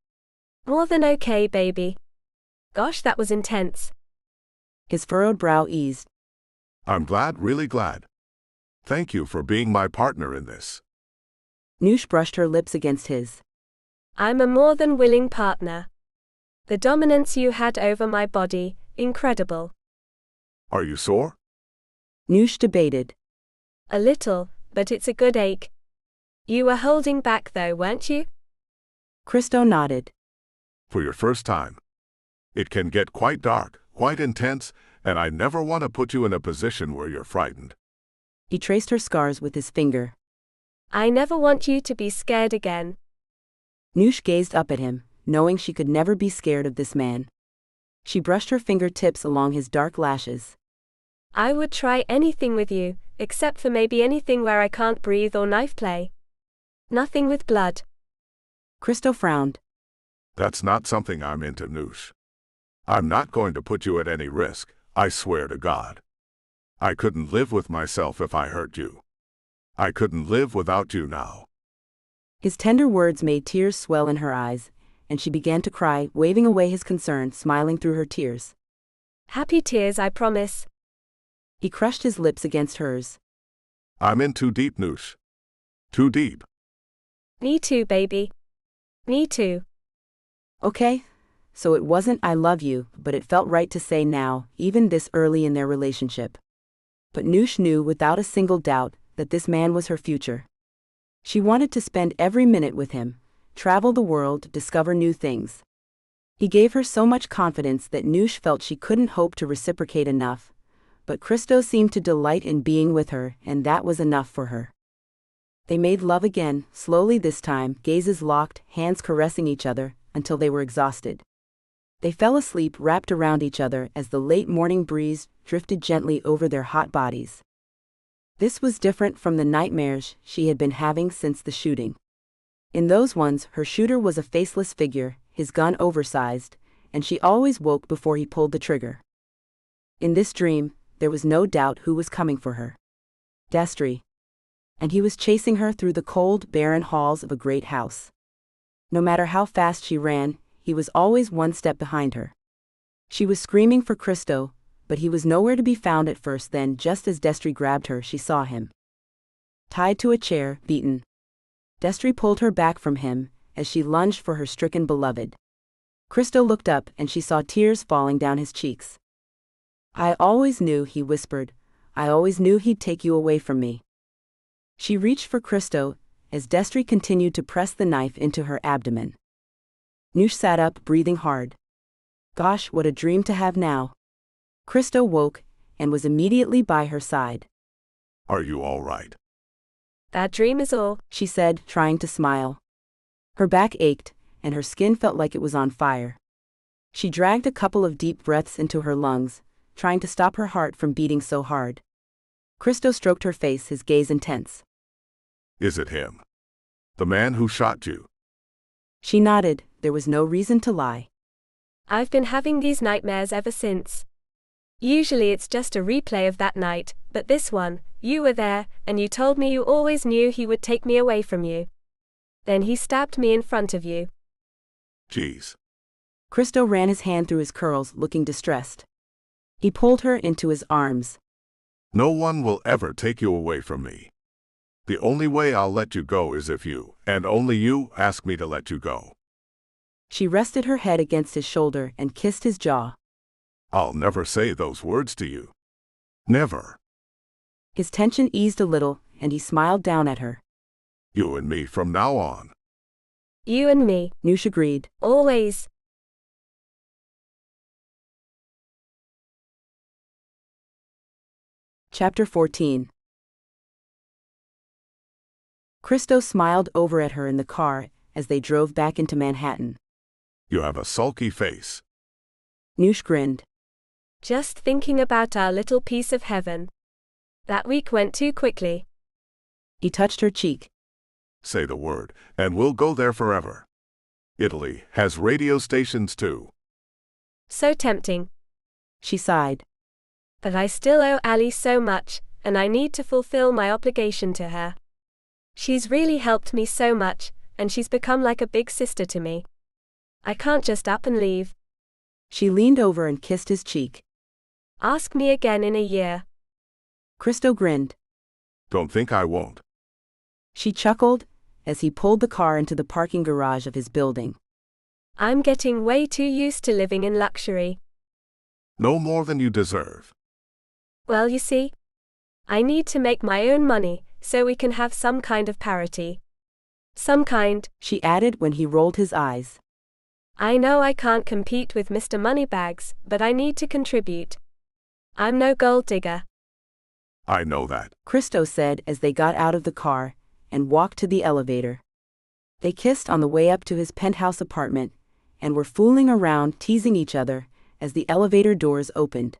More than okay, baby. Gosh, that was intense. His furrowed brow eased. I'm glad, really glad. Thank you for being my partner in this. Noosh brushed her lips against his. I'm a more than willing partner. The dominance you had over my body, incredible. Are you sore? Noosh debated. A little, but it's a good ache. You were holding back though, weren't you? Christo nodded. For your first time. It can get quite dark, quite intense, and I never want to put you in a position where you're frightened. He traced her scars with his finger. I never want you to be scared again. Noosh gazed up at him, knowing she could never be scared of this man. She brushed her fingertips along his dark lashes. I would try anything with you, except for maybe anything where I can't breathe or knife play. Nothing with blood. Christo frowned. That's not something I'm into, Noosh. I'm not going to put you at any risk, I swear to God. I couldn't live with myself if I hurt you. I couldn't live without you now. His tender words made tears swell in her eyes, and she began to cry, waving away his concern, smiling through her tears. Happy tears, I promise. He crushed his lips against hers. I'm in too deep, Noosh. Too deep. Me too, baby. Me too. Okay, so it wasn't I love you, but it felt right to say now, even this early in their relationship. But Noosh knew without a single doubt that this man was her future. She wanted to spend every minute with him, travel the world, discover new things. He gave her so much confidence that Noosh felt she couldn't hope to reciprocate enough, but Christo seemed to delight in being with her, and that was enough for her. They made love again, slowly this time, gazes locked, hands caressing each other, until they were exhausted. They fell asleep wrapped around each other as the late morning breeze drifted gently over their hot bodies. This was different from the nightmares she had been having since the shooting. In those ones, her shooter was a faceless figure, his gun oversized, and she always woke before he pulled the trigger. In this dream, there was no doubt who was coming for her. Destry. And he was chasing her through the cold, barren halls of a great house. No matter how fast she ran, he was always one step behind her. She was screaming for Christo, but he was nowhere to be found at first. Then, just as Destry grabbed her, she saw him. Tied to a chair, beaten. Destry pulled her back from him, as she lunged for her stricken beloved. Christo looked up, and she saw tears falling down his cheeks. I always knew, he whispered. I always knew he'd take you away from me. She reached for Christo, as Destry continued to press the knife into her abdomen. Noosh sat up, breathing hard. Gosh, what a dream to have now. Christo woke, and was immediately by her side. Are you all right? That dream is all, she said, trying to smile. Her back ached, and her skin felt like it was on fire. She dragged a couple of deep breaths into her lungs, trying to stop her heart from beating so hard. Christo stroked her face, his gaze intense. Is it him? The man who shot you? She nodded. There was no reason to lie. I've been having these nightmares ever since. Usually it's just a replay of that night, but this one, you were there, and you told me you always knew he would take me away from you. Then he stabbed me in front of you. Jeez. Christo ran his hand through his curls, looking distressed. He pulled her into his arms. No one will ever take you away from me. The only way I'll let you go is if you, and only you, ask me to let you go. She rested her head against his shoulder and kissed his jaw. I'll never say those words to you. Never. His tension eased a little, and he smiled down at her. You and me from now on. You and me. Noosh agreed. Always. Chapter 14. Christo smiled over at her in the car as they drove back into Manhattan. You have a sulky face. Noosh grinned. Just thinking about our little piece of heaven. That week went too quickly. He touched her cheek. Say the word, and we'll go there forever. Italy has radio stations too. So tempting. She sighed. But I still owe Ali so much, and I need to fulfill my obligation to her. She's really helped me so much, and she's become like a big sister to me. I can't just up and leave. She leaned over and kissed his cheek. Ask me again in a year. Christo grinned. Don't think I won't. She chuckled as he pulled the car into the parking garage of his building. I'm getting way too used to living in luxury. No more than you deserve. Well, you see, I need to make my own money, so we can have some kind of parity. Some kind, she added when he rolled his eyes. I know I can't compete with Mr. Moneybags, but I need to contribute. I'm no gold digger. I know that, Christo said as they got out of the car and walked to the elevator. They kissed on the way up to his penthouse apartment and were fooling around, teasing each other as the elevator doors opened.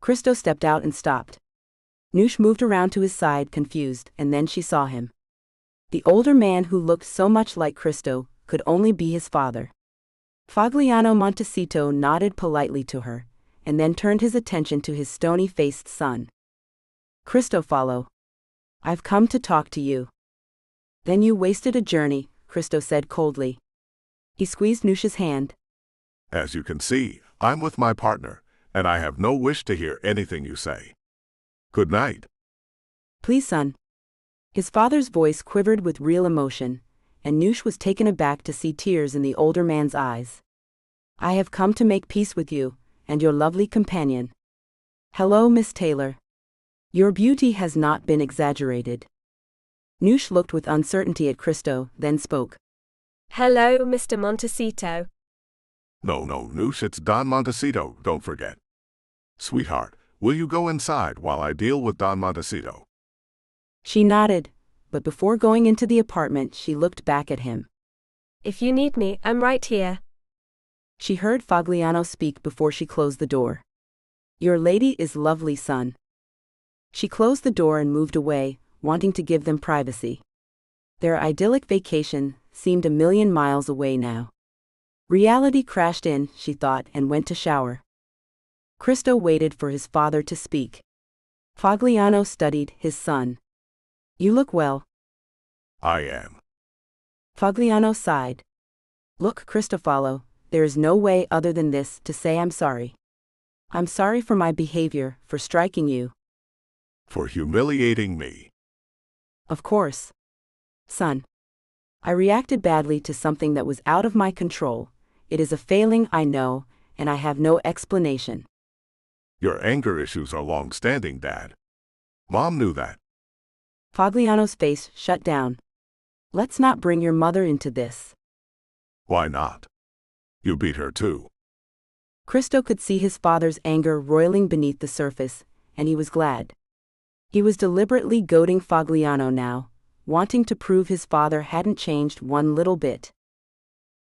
Christo stepped out and stopped. Noosh moved around to his side, confused, and then she saw him. The older man who looked so much like Christo could only be his father. Fagliano Montecito nodded politely to her, and then turned his attention to his stony-faced son. Christofalo, I've come to talk to you. Then you wasted a journey, Christo said coldly. He squeezed Noosh's hand. As you can see, I'm with my partner, and I have no wish to hear anything you say. Good night. Please, son. His father's voice quivered with real emotion, and Noosh was taken aback to see tears in the older man's eyes. I have come to make peace with you, and your lovely companion. Hello, Miss Taylor. Your beauty has not been exaggerated. Noosh looked with uncertainty at Christo, then spoke. Hello, Mr. Montecito. No, Noosh, it's Don Montecito, don't forget. Sweetheart, will you go inside while I deal with Don Montecito? She nodded, but before going into the apartment she looked back at him. If you need me, I'm right here. She heard Fagliano speak before she closed the door. Your lady is lovely, son. She closed the door and moved away, wanting to give them privacy. Their idyllic vacation seemed a million miles away now. Reality crashed in, she thought, and went to shower. Christo waited for his father to speak. Fagliano studied his son. You look well. I am. Fagliano sighed. Look, Cristofalo, there is no way other than this to say I'm sorry. I'm sorry for my behavior, for striking you. For humiliating me. Of course. Son. I reacted badly to something that was out of my control. It is a failing, I know, and I have no explanation. Your anger issues are long-standing, Dad. Mom knew that. Fagliano's face shut down. Let's not bring your mother into this. Why not? You beat her too. Christo could see his father's anger roiling beneath the surface, and he was glad. He was deliberately goading Fagliano now, wanting to prove his father hadn't changed one little bit.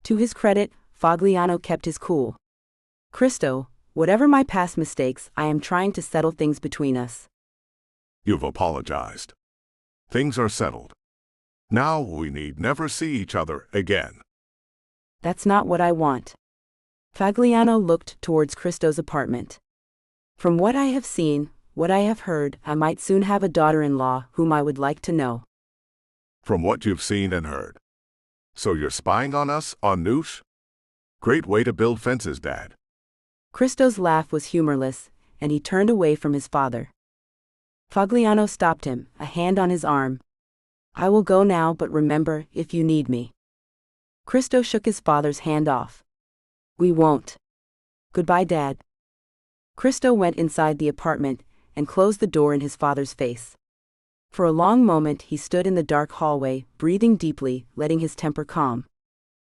To his credit, Fagliano kept his cool. Christo, whatever my past mistakes, I am trying to settle things between us. You've apologized. Things are settled. Now we need never see each other again. That's not what I want. Fagliano looked towards Christo's apartment. From what I have seen, what I have heard, I might soon have a daughter-in-law whom I would like to know. From what you've seen and heard. So you're spying on us, on Noosh? Great way to build fences, Dad. Christo's laugh was humorless, and he turned away from his father. Fagliano stopped him, a hand on his arm. I will go now, but remember, if you need me. Christo shook his father's hand off. We won't. Goodbye, Dad. Christo went inside the apartment and closed the door in his father's face. For a long moment he stood in the dark hallway, breathing deeply, letting his temper calm.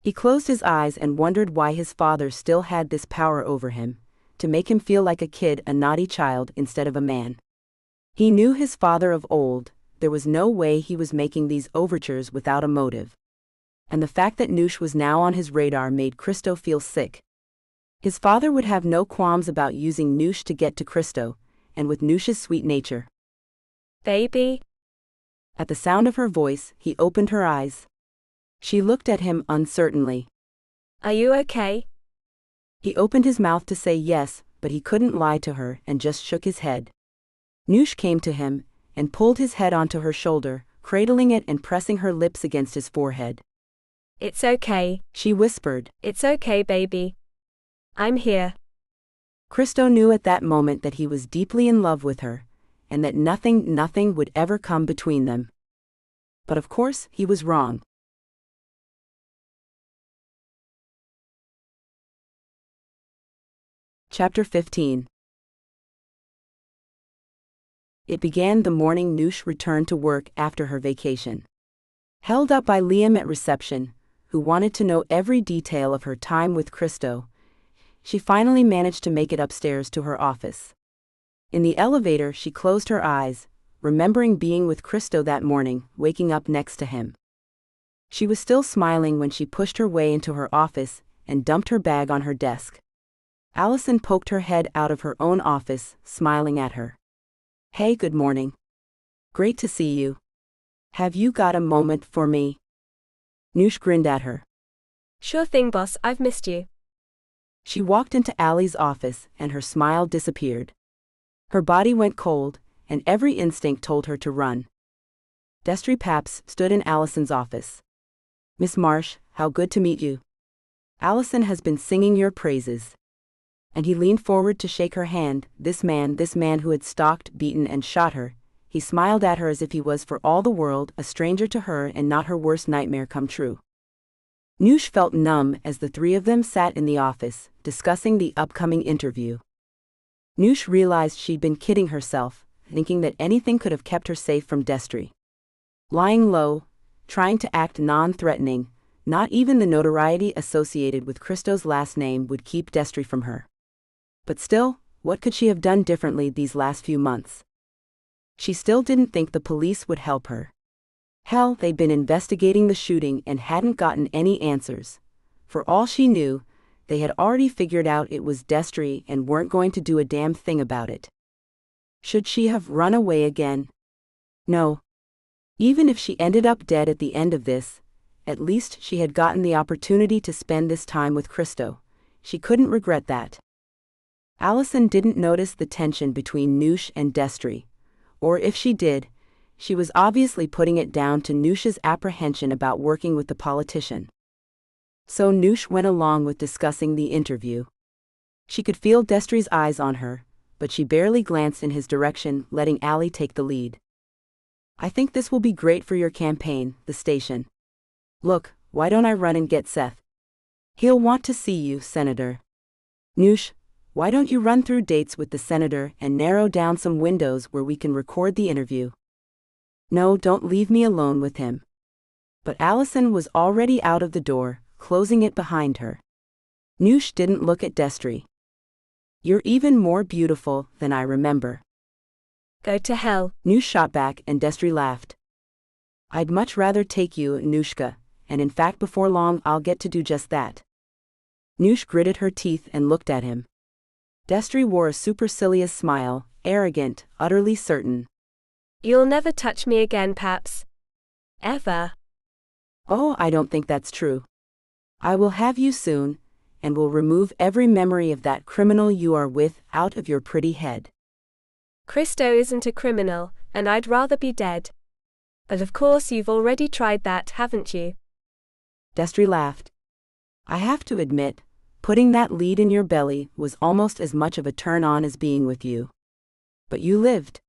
He closed his eyes and wondered why his father still had this power over him, to make him feel like a kid, a naughty child instead of a man. He knew his father of old. There was no way he was making these overtures without a motive. And the fact that Noosh was now on his radar made Christo feel sick. His father would have no qualms about using Noosh to get to Christo, and with Noosh's sweet nature. Baby? At the sound of her voice, he opened her eyes. She looked at him uncertainly. Are you okay? He opened his mouth to say yes, but he couldn't lie to her and just shook his head. Noosh came to him and pulled his head onto her shoulder, cradling it and pressing her lips against his forehead. It's okay, she whispered. It's okay, baby. I'm here. Christo knew at that moment that he was deeply in love with her, and that nothing would ever come between them. But of course, he was wrong. Chapter 15. It began the morning Noosh returned to work after her vacation. Held up by Liam at reception, who wanted to know every detail of her time with Christo, she finally managed to make it upstairs to her office. In the elevator, she closed her eyes, remembering being with Christo that morning, waking up next to him. She was still smiling when she pushed her way into her office and dumped her bag on her desk. Allison poked her head out of her own office, smiling at her. Hey, good morning. Great to see you. Have you got a moment for me? Noosh grinned at her. Sure thing, boss, I've missed you. She walked into Allie's office and her smile disappeared. Her body went cold, and every instinct told her to run. Destry Paps stood in Allison's office. Miss Marsh, how good to meet you. Allison has been singing your praises. And he leaned forward to shake her hand. This man who had stalked, beaten and shot her. He smiled at her as if he was for all the world a stranger to her and not her worst nightmare come true. Noosh felt numb as the three of them sat in the office, discussing the upcoming interview. Noosh realized she'd been kidding herself, thinking that anything could have kept her safe from Destry. Lying low, trying to act non-threatening, not even the notoriety associated with Christo's last name would keep Destry from her. But still, what could she have done differently these last few months? She still didn't think the police would help her. Hell, they'd been investigating the shooting and hadn't gotten any answers. For all she knew, they had already figured out it was Destry and weren't going to do a damn thing about it. Should she have run away again? No. Even if she ended up dead at the end of this, at least she had gotten the opportunity to spend this time with Christo. She couldn't regret that. Allison didn't notice the tension between Noosh and Destry, or if she did, she was obviously putting it down to Noosh's apprehension about working with the politician. So Noosh went along with discussing the interview. She could feel Destry's eyes on her, but she barely glanced in his direction, letting Allie take the lead. I think this will be great for your campaign, the station. Look, why don't I run and get Seth? He'll want to see you, Senator. Noosh, why don't you run through dates with the senator and narrow down some windows where we can record the interview? No, don't leave me alone with him. But Allison was already out of the door, closing it behind her. Noosh didn't look at Destry. You're even more beautiful than I remember. Go to hell. Noosh shot back and Destry laughed. I'd much rather take you, Nooshka, and in fact before long I'll get to do just that. Noosh gritted her teeth and looked at him. Destry wore a supercilious smile, arrogant, utterly certain. You'll never touch me again, Paps. Ever. Oh, I don't think that's true. I will have you soon, and will remove every memory of that criminal you are with out of your pretty head. Christo isn't a criminal, and I'd rather be dead. But of course you've already tried that, haven't you? Destry laughed. I have to admit, putting that lead in your belly was almost as much of a turn-on as being with you. But you lived.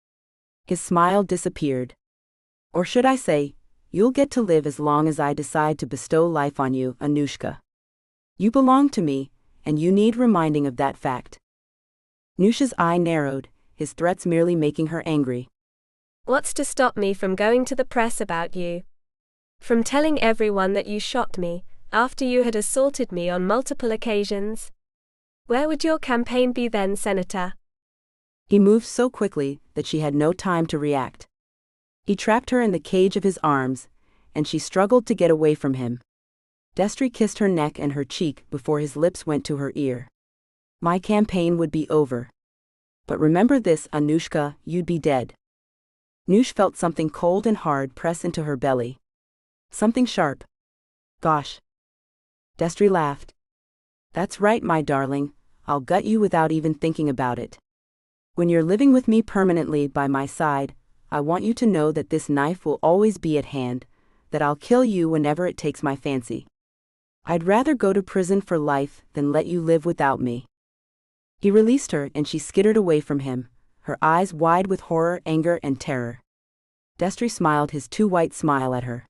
His smile disappeared. Or should I say, you'll get to live as long as I decide to bestow life on you, Anushka. You belong to me, and you need reminding of that fact. Noosh's eye narrowed, his threats merely making her angry. What's to stop me from going to the press about you? From telling everyone that you shot me, after you had assaulted me on multiple occasions? Where would your campaign be then, Senator? He moved so quickly that she had no time to react. He trapped her in the cage of his arms, and she struggled to get away from him. Destry kissed her neck and her cheek before his lips went to her ear. My campaign would be over. But remember this, Anushka, you'd be dead. Noosh felt something cold and hard press into her belly. Something sharp. Gosh. Destry laughed. That's right, my darling, I'll gut you without even thinking about it. When you're living with me permanently by my side, I want you to know that this knife will always be at hand, that I'll kill you whenever it takes my fancy. I'd rather go to prison for life than let you live without me. He released her and she skittered away from him, her eyes wide with horror, anger, and terror. Destry smiled his too white smile at her.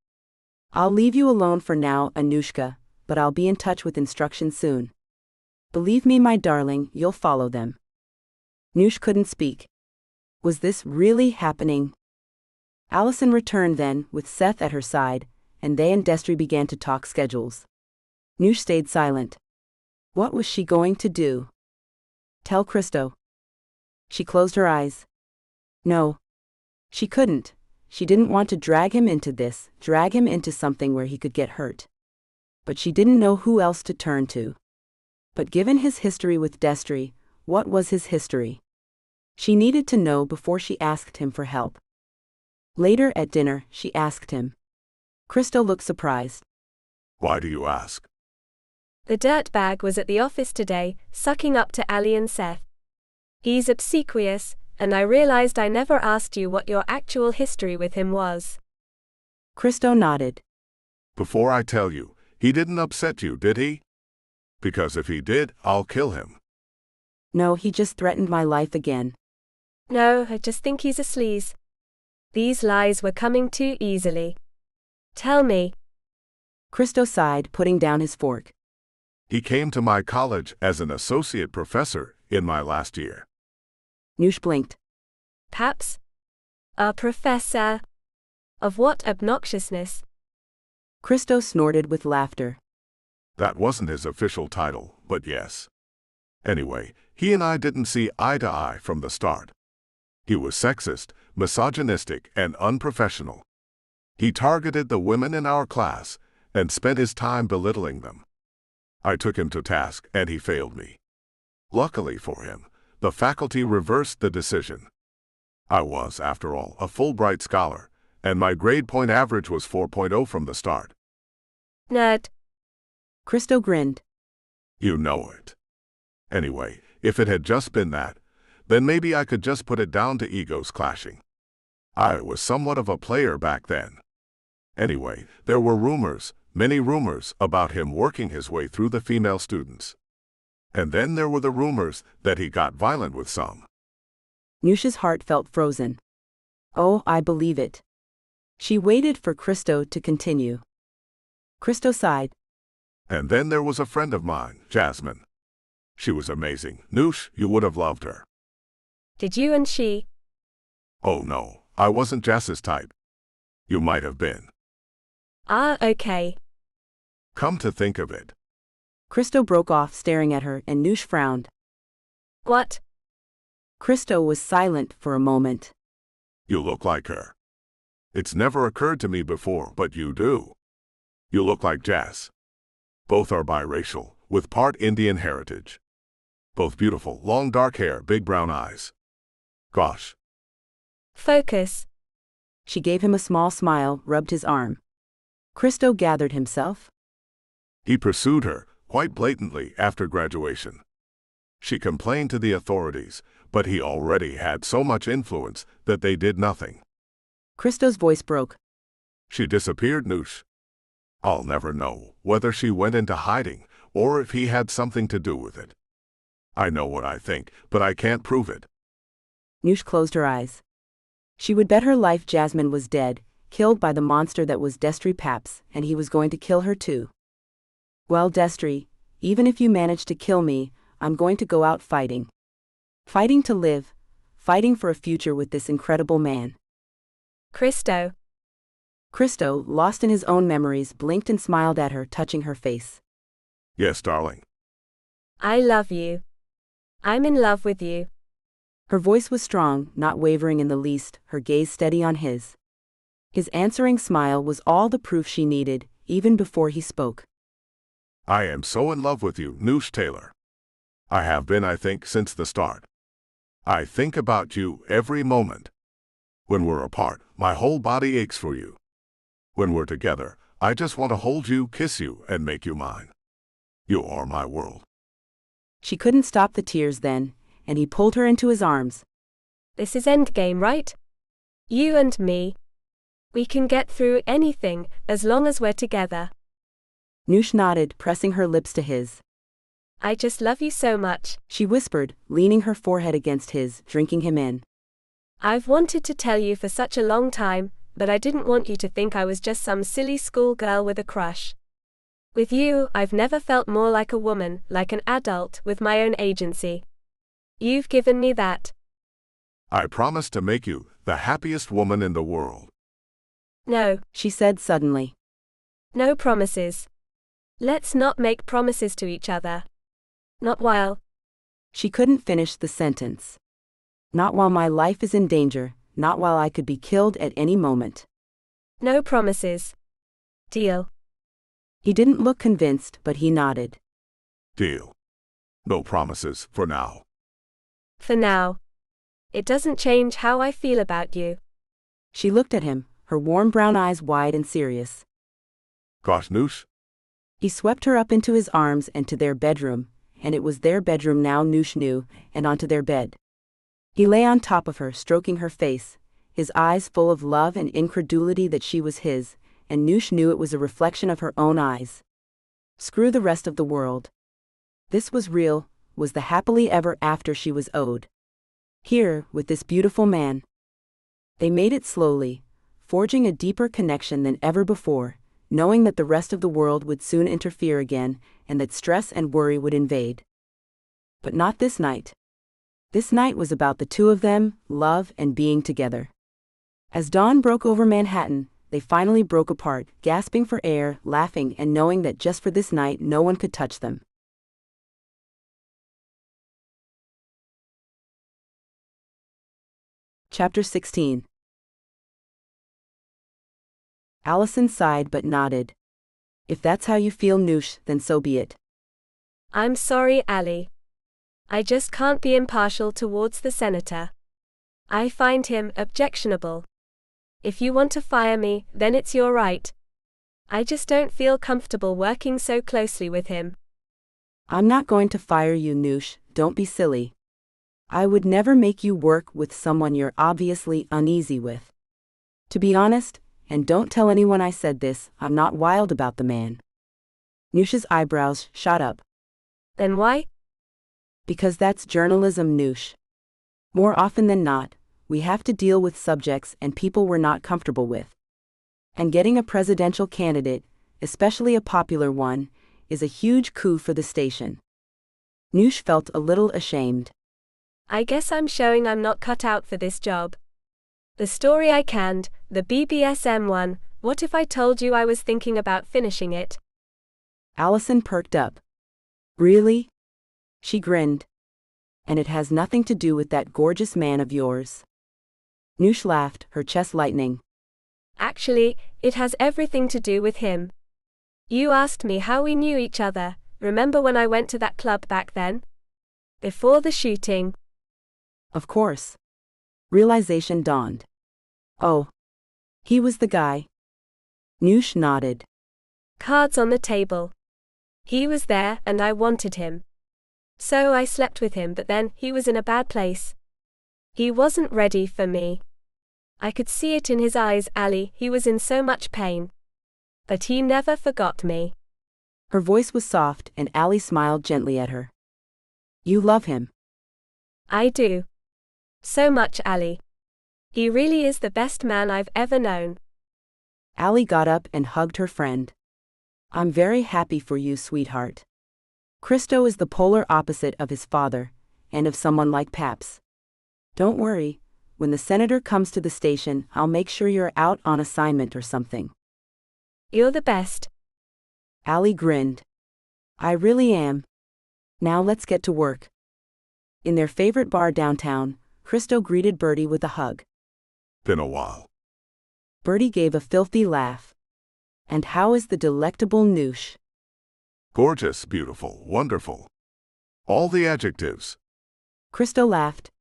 I'll leave you alone for now, Anushka, but I'll be in touch with instructions soon. Believe me, my darling, you'll follow them. Noosh couldn't speak. Was this really happening? Allison returned then, with Seth at her side, and they and Destry began to talk schedules. Noosh stayed silent. What was she going to do? Tell Christo. She closed her eyes. No. She couldn't. She didn't want to drag him into this, drag him into something where he could get hurt. But she didn't know who else to turn to. But given his history with Destry, what was his history? She needed to know before she asked him for help. Later at dinner, she asked him. Christo looked surprised. Why do you ask? The dirtbag was at the office today, sucking up to Ali and Seth. He's obsequious, and I realized I never asked you what your actual history with him was. Christo nodded. Before I tell you, he didn't upset you, did he? Because if he did, I'll kill him. No, he just threatened my life again. No, I just think he's a sleaze. These lies were coming too easily. Tell me. Christo sighed, putting down his fork. He came to my college as an associate professor in my last year. Noosh blinked. Paps? A professor? Of what obnoxiousness? Christo snorted with laughter. That wasn't his official title, but yes. Anyway, he and I didn't see eye to eye from the start. He was sexist, misogynistic, and unprofessional. He targeted the women in our class and spent his time belittling them. I took him to task and he failed me. Luckily for him, the faculty reversed the decision. I was, after all, a Fulbright scholar, and my grade point average was 4.0 from the start. Nerd. Christo grinned. You know it. Anyway, if it had just been that, then maybe I could just put it down to egos clashing. I was somewhat of a player back then. Anyway, there were rumors, many rumors, about him working his way through the female students. And then there were the rumors that he got violent with some. Noosh's heart felt frozen. Oh, I believe it. She waited for Christo to continue. Christo sighed. And then there was a friend of mine, Jasmine. She was amazing. Noosh, you would have loved her. Did you and she? Oh no, I wasn't Jas's type. You might have been. Ah, okay. Come to think of it. Christo broke off, staring at her, and Noosh frowned. What? Christo was silent for a moment. You look like her. It's never occurred to me before, but you do. You look like Jas. Both are biracial, with part Indian heritage. Both beautiful, long dark hair, big brown eyes. Gosh. Focus. She gave him a small smile, rubbed his arm. Christo gathered himself. He pursued her, quite blatantly, after graduation. She complained to the authorities, but he already had so much influence that they did nothing. Christo's voice broke. She disappeared, Noosh. I'll never know whether she went into hiding or if he had something to do with it. I know what I think, but I can't prove it. Noosh closed her eyes. She would bet her life Jasmine was dead, killed by the monster that was Destry Paps, and he was going to kill her too. Well, Destry, even if you manage to kill me, I'm going to go out fighting. Fighting to live, fighting for a future with this incredible man. Christo. Christo, lost in his own memories, blinked and smiled at her, touching her face. Yes, darling. I love you. I'm in love with you. Her voice was strong, not wavering in the least, her gaze steady on his. His answering smile was all the proof she needed, even before he spoke. I am so in love with you, Noosh Taylor. I have been, I think, since the start. I think about you every moment. When we're apart, my whole body aches for you. When we're together, I just want to hold you, kiss you, and make you mine. You are my world. She couldn't stop the tears then, and he pulled her into his arms. This is endgame, right? You and me. We can get through anything, as long as we're together. Noosh nodded, pressing her lips to his. I just love you so much, she whispered, leaning her forehead against his, drinking him in. I've wanted to tell you for such a long time, but I didn't want you to think I was just some silly schoolgirl with a crush. With you, I've never felt more like a woman, like an adult, with my own agency. You've given me that. I promise to make you the happiest woman in the world. No, she said suddenly. No promises. Let's not make promises to each other. Not while. She couldn't finish the sentence. Not while my life is in danger, not while I could be killed at any moment. No promises. Deal. He didn't look convinced, but he nodded. Deal. No promises, for now. For now. It doesn't change how I feel about you. She looked at him, her warm brown eyes wide and serious. Gosh, Noosh. He swept her up into his arms and to their bedroom, and it was their bedroom now, Noosh knew, and onto their bed. He lay on top of her, stroking her face, his eyes full of love and incredulity that she was his, and Noosh knew it was a reflection of her own eyes. Screw the rest of the world. This was real, was the happily ever after she was owed. Here, with this beautiful man. They made it slowly, forging a deeper connection than ever before, knowing that the rest of the world would soon interfere again, and that stress and worry would invade. But not this night. This night was about the two of them, love and being together. As dawn broke over Manhattan, they finally broke apart, gasping for air, laughing and knowing that just for this night no one could touch them. Chapter 16. Allison sighed but nodded. If that's how you feel, Noosh, then so be it. I'm sorry, Allie. I just can't be impartial towards the senator. I find him objectionable. If you want to fire me, then it's your right. I just don't feel comfortable working so closely with him. I'm not going to fire you, Noosh, don't be silly. I would never make you work with someone you're obviously uneasy with. To be honest, and don't tell anyone I said this, I'm not wild about the man. Noosh's eyebrows shot up. Then why? Because that's journalism, Noosh. More often than not, we have to deal with subjects and people we're not comfortable with. And getting a presidential candidate, especially a popular one, is a huge coup for the station. Noosh felt a little ashamed. I guess I'm showing I'm not cut out for this job. The story I canned, the BBSM one, what if I told you I was thinking about finishing it? Allison perked up. Really? She grinned. And it has nothing to do with that gorgeous man of yours. Noosh laughed, her chest lightening. Actually, it has everything to do with him. You asked me how we knew each other, remember when I went to that club back then? Before the shooting. Of course. Realization dawned. Oh. He was the guy. Noosh nodded. Cards on the table. He was there and I wanted him. So I slept with him, but then he was in a bad place. He wasn't ready for me. I could see it in his eyes, Allie, he was in so much pain. But he never forgot me. Her voice was soft and Allie smiled gently at her. You love him. I do. So much, Allie. He really is the best man I've ever known. Allie got up and hugged her friend. I'm very happy for you, sweetheart. Christo is the polar opposite of his father, and of someone like Paps. Don't worry, when the senator comes to the station, I'll make sure you're out on assignment or something. You're the best. Allie grinned. I really am. Now let's get to work. In their favorite bar downtown, Christo greeted Bertie with a hug. Been a while. Bertie gave a filthy laugh. And how is the delectable Noosh? Gorgeous, beautiful, wonderful. All the adjectives. Christo laughed.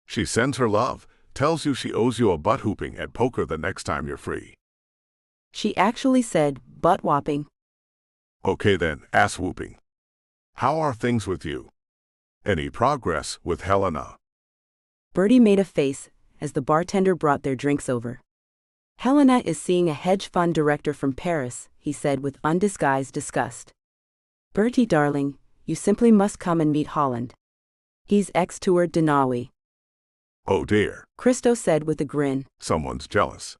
She sends her love, tells you she owes you a butt whooping at poker the next time you're free. She actually said butt whopping. Okay then, ass whooping. How are things with you? Any progress with Helena? Bertie made a face as the bartender brought their drinks over. Helena is seeing a hedge fund director from Paris, he said with undisguised disgust. Bertie darling, you simply must come and meet Holland. He's ex-tour Denawi. Oh dear. Christo said with a grin. Someone's jealous.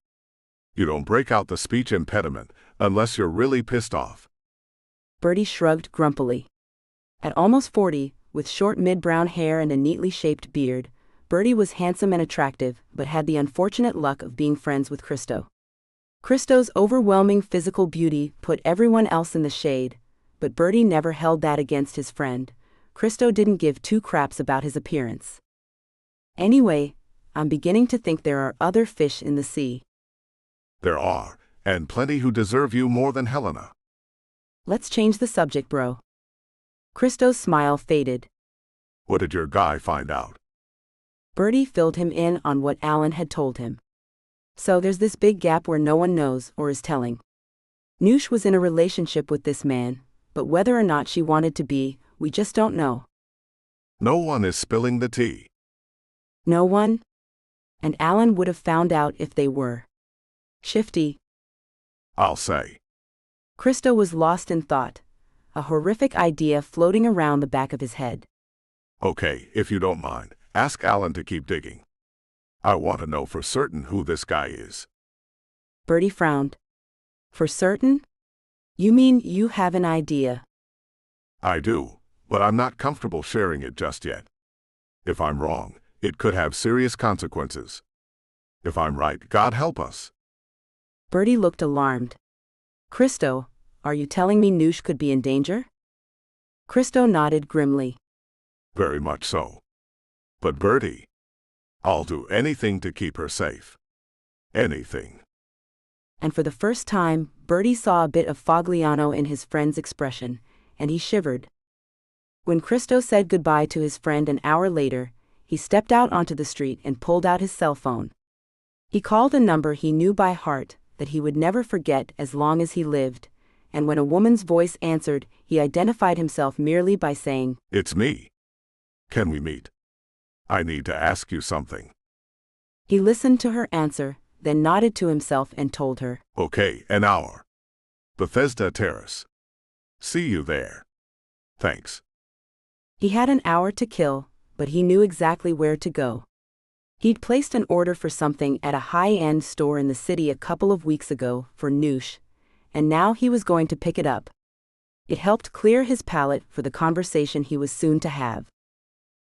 You don't break out the speech impediment unless you're really pissed off. Bertie shrugged grumpily. At almost 40, with short mid-brown hair and a neatly shaped beard, Bertie was handsome and attractive, but had the unfortunate luck of being friends with Christo. Christo's overwhelming physical beauty put everyone else in the shade, but Bertie never held that against his friend. Christo didn't give two craps about his appearance. Anyway, I'm beginning to think there are other fish in the sea. There are, and plenty who deserve you more than Helena. Let's change the subject, bro. Christo's smile faded. What did your guy find out? Bertie filled him in on what Alan had told him. So there's this big gap where no one knows or is telling. Noosh was in a relationship with this man, but whether or not she wanted to be, we just don't know. No one is spilling the tea. No one? And Alan would have found out if they were. Shifty. I'll say. Christo was lost in thought, a horrific idea floating around the back of his head. Okay, if you don't mind, ask Alan to keep digging. I want to know for certain who this guy is. Bertie frowned. For certain? You mean you have an idea? I do, but I'm not comfortable sharing it just yet. If I'm wrong, it could have serious consequences. If I'm right, God help us. Bertie looked alarmed. Christo, are you telling me Noosh could be in danger? Christo nodded grimly. Very much so. But Bertie, I'll do anything to keep her safe. Anything. And for the first time, Bertie saw a bit of Fogliano in his friend's expression, and he shivered. When Christo said goodbye to his friend an hour later, he stepped out onto the street and pulled out his cell phone. He called a number he knew by heart that he would never forget as long as he lived, and when a woman's voice answered, he identified himself merely by saying, It's me. Can we meet? I need to ask you something. He listened to her answer, then nodded to himself and told her, Okay, an hour. Bethesda Terrace. See you there. Thanks. He had an hour to kill, but he knew exactly where to go. He'd placed an order for something at a high-end store in the city a couple of weeks ago for Noosh, and now he was going to pick it up. It helped clear his palate for the conversation he was soon to have.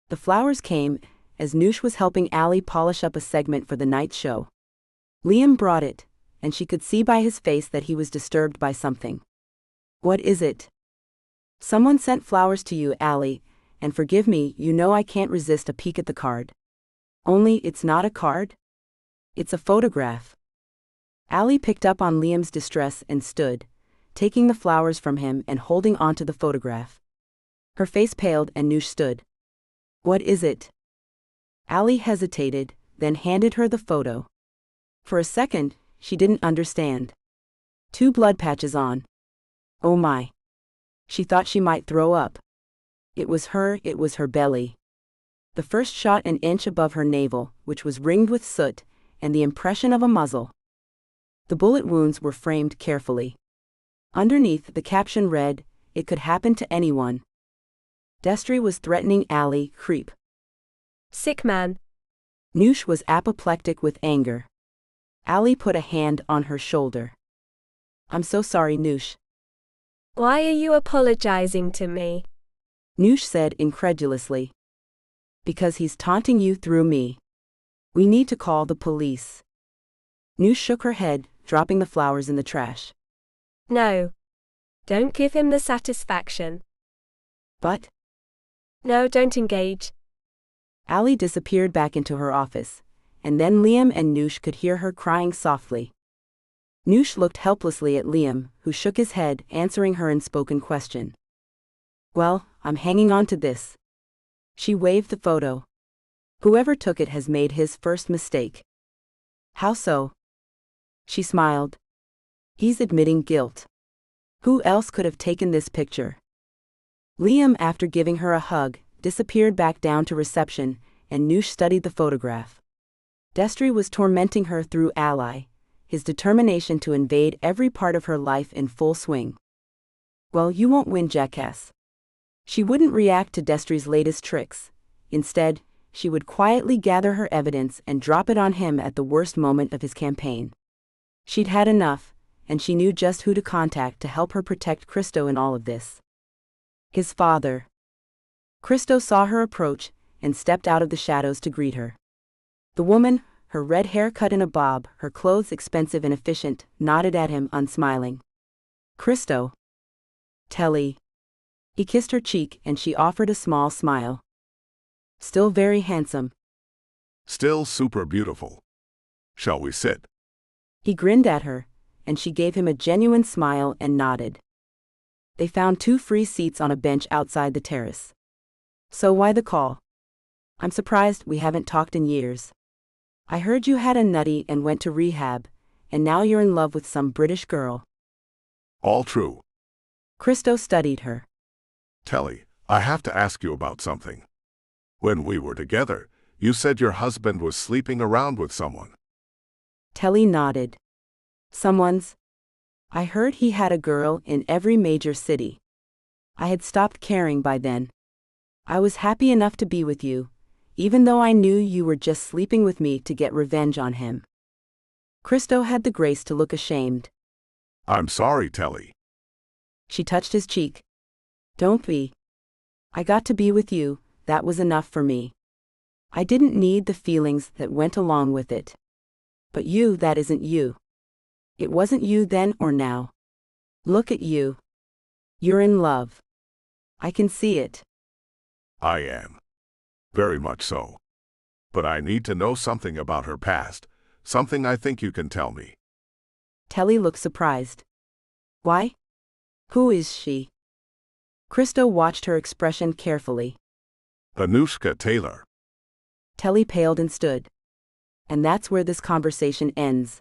The flowers came as Noosh was helping Allie polish up a segment for the night show. Liam brought it, and she could see by his face that he was disturbed by something. What is it? Someone sent flowers to you, Allie, and forgive me, you know I can't resist a peek at the card. Only it's not a card? It's a photograph. Allie picked up on Liam's distress and stood, taking the flowers from him and holding onto the photograph. Her face paled and Noosh stood. What is it? Allie hesitated, then handed her the photo. For a second, she didn't understand. 2 blood patches on. Oh my. She thought she might throw up. It was her belly. The first shot an inch above her navel, which was ringed with soot, and the impression of a muzzle. The bullet wounds were framed carefully. Underneath, the caption read, It could happen to anyone. Destry was threatening Allie, creep. Sick man. Noosh was apoplectic with anger. Allie put a hand on her shoulder. I'm so sorry, Noosh. Why are you apologizing to me? Noosh said incredulously. Because he's taunting you through me. We need to call the police. Noosh shook her head, dropping the flowers in the trash. No. Don't give him the satisfaction. But? No, don't engage. Ali disappeared back into her office, and then Liam and Noosh could hear her crying softly. Noosh looked helplessly at Liam, who shook his head, answering her unspoken question. "Well, I'm hanging on to this." She waved the photo. "Whoever took it has made his first mistake." "How so?" She smiled. "He's admitting guilt. Who else could have taken this picture?" Liam, after giving her a hug, disappeared back down to reception, and Noosh studied the photograph. Destry was tormenting her through Ali, his determination to invade every part of her life in full swing. "Well, you won't win, jackass." She wouldn't react to Destry's latest tricks. Instead, she would quietly gather her evidence and drop it on him at the worst moment of his campaign. She'd had enough, and she knew just who to contact to help her protect Christo in all of this. His father. Christo saw her approach and stepped out of the shadows to greet her. The woman, her red hair cut in a bob, her clothes expensive and efficient, nodded at him, unsmiling. "Christo." "Telly." He kissed her cheek and she offered a small smile. "Still very handsome." Still super beautiful. Shall we sit? He grinned at her, and she gave him a genuine smile and nodded. They found 2 free seats on a bench outside the terrace. "So why the call? I'm surprised we haven't talked in years. I heard you had a nutty and went to rehab, and now you're in love with some British girl." All true. Christo studied her. Telly, I have to ask you about something. When we were together, you said your husband was sleeping around with someone. Telly nodded. "Someone's? I heard he had a girl in every major city. I had stopped caring by then. I was happy enough to be with you, even though I knew you were just sleeping with me to get revenge on him." Christo had the grace to look ashamed. I'm sorry, Telly. She touched his cheek. "Don't be. I got to be with you, that was enough for me. I didn't need the feelings that went along with it. But you, that isn't you. It wasn't you then or now. Look at you. You're in love. I can see it." I am. Very much so. But I need to know something about her past, something I think you can tell me. Telly looked surprised. "Why? Who is she?" Christo watched her expression carefully. Anushka Taylor. Telly paled and stood. "And that's where this conversation ends."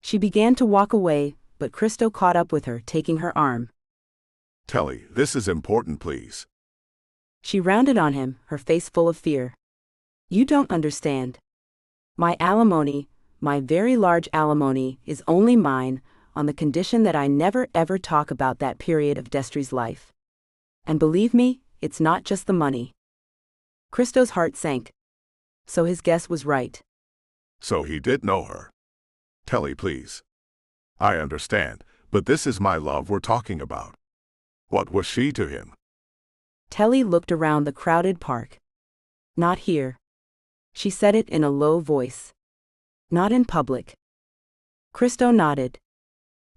She began to walk away, but Christo caught up with her, taking her arm. Telly, this is important, please. She rounded on him, her face full of fear. "You don't understand. My alimony, my very large alimony, is only mine, on the condition that I never ever talk about that period of Destry's life. And believe me, it's not just the money." Christo's heart sank. So his guess was right. So he did know her. Telly, please. I understand, but this is my love we're talking about. What was she to him? Telly looked around the crowded park. "Not here." She said it in a low voice. "Not in public." Christo nodded.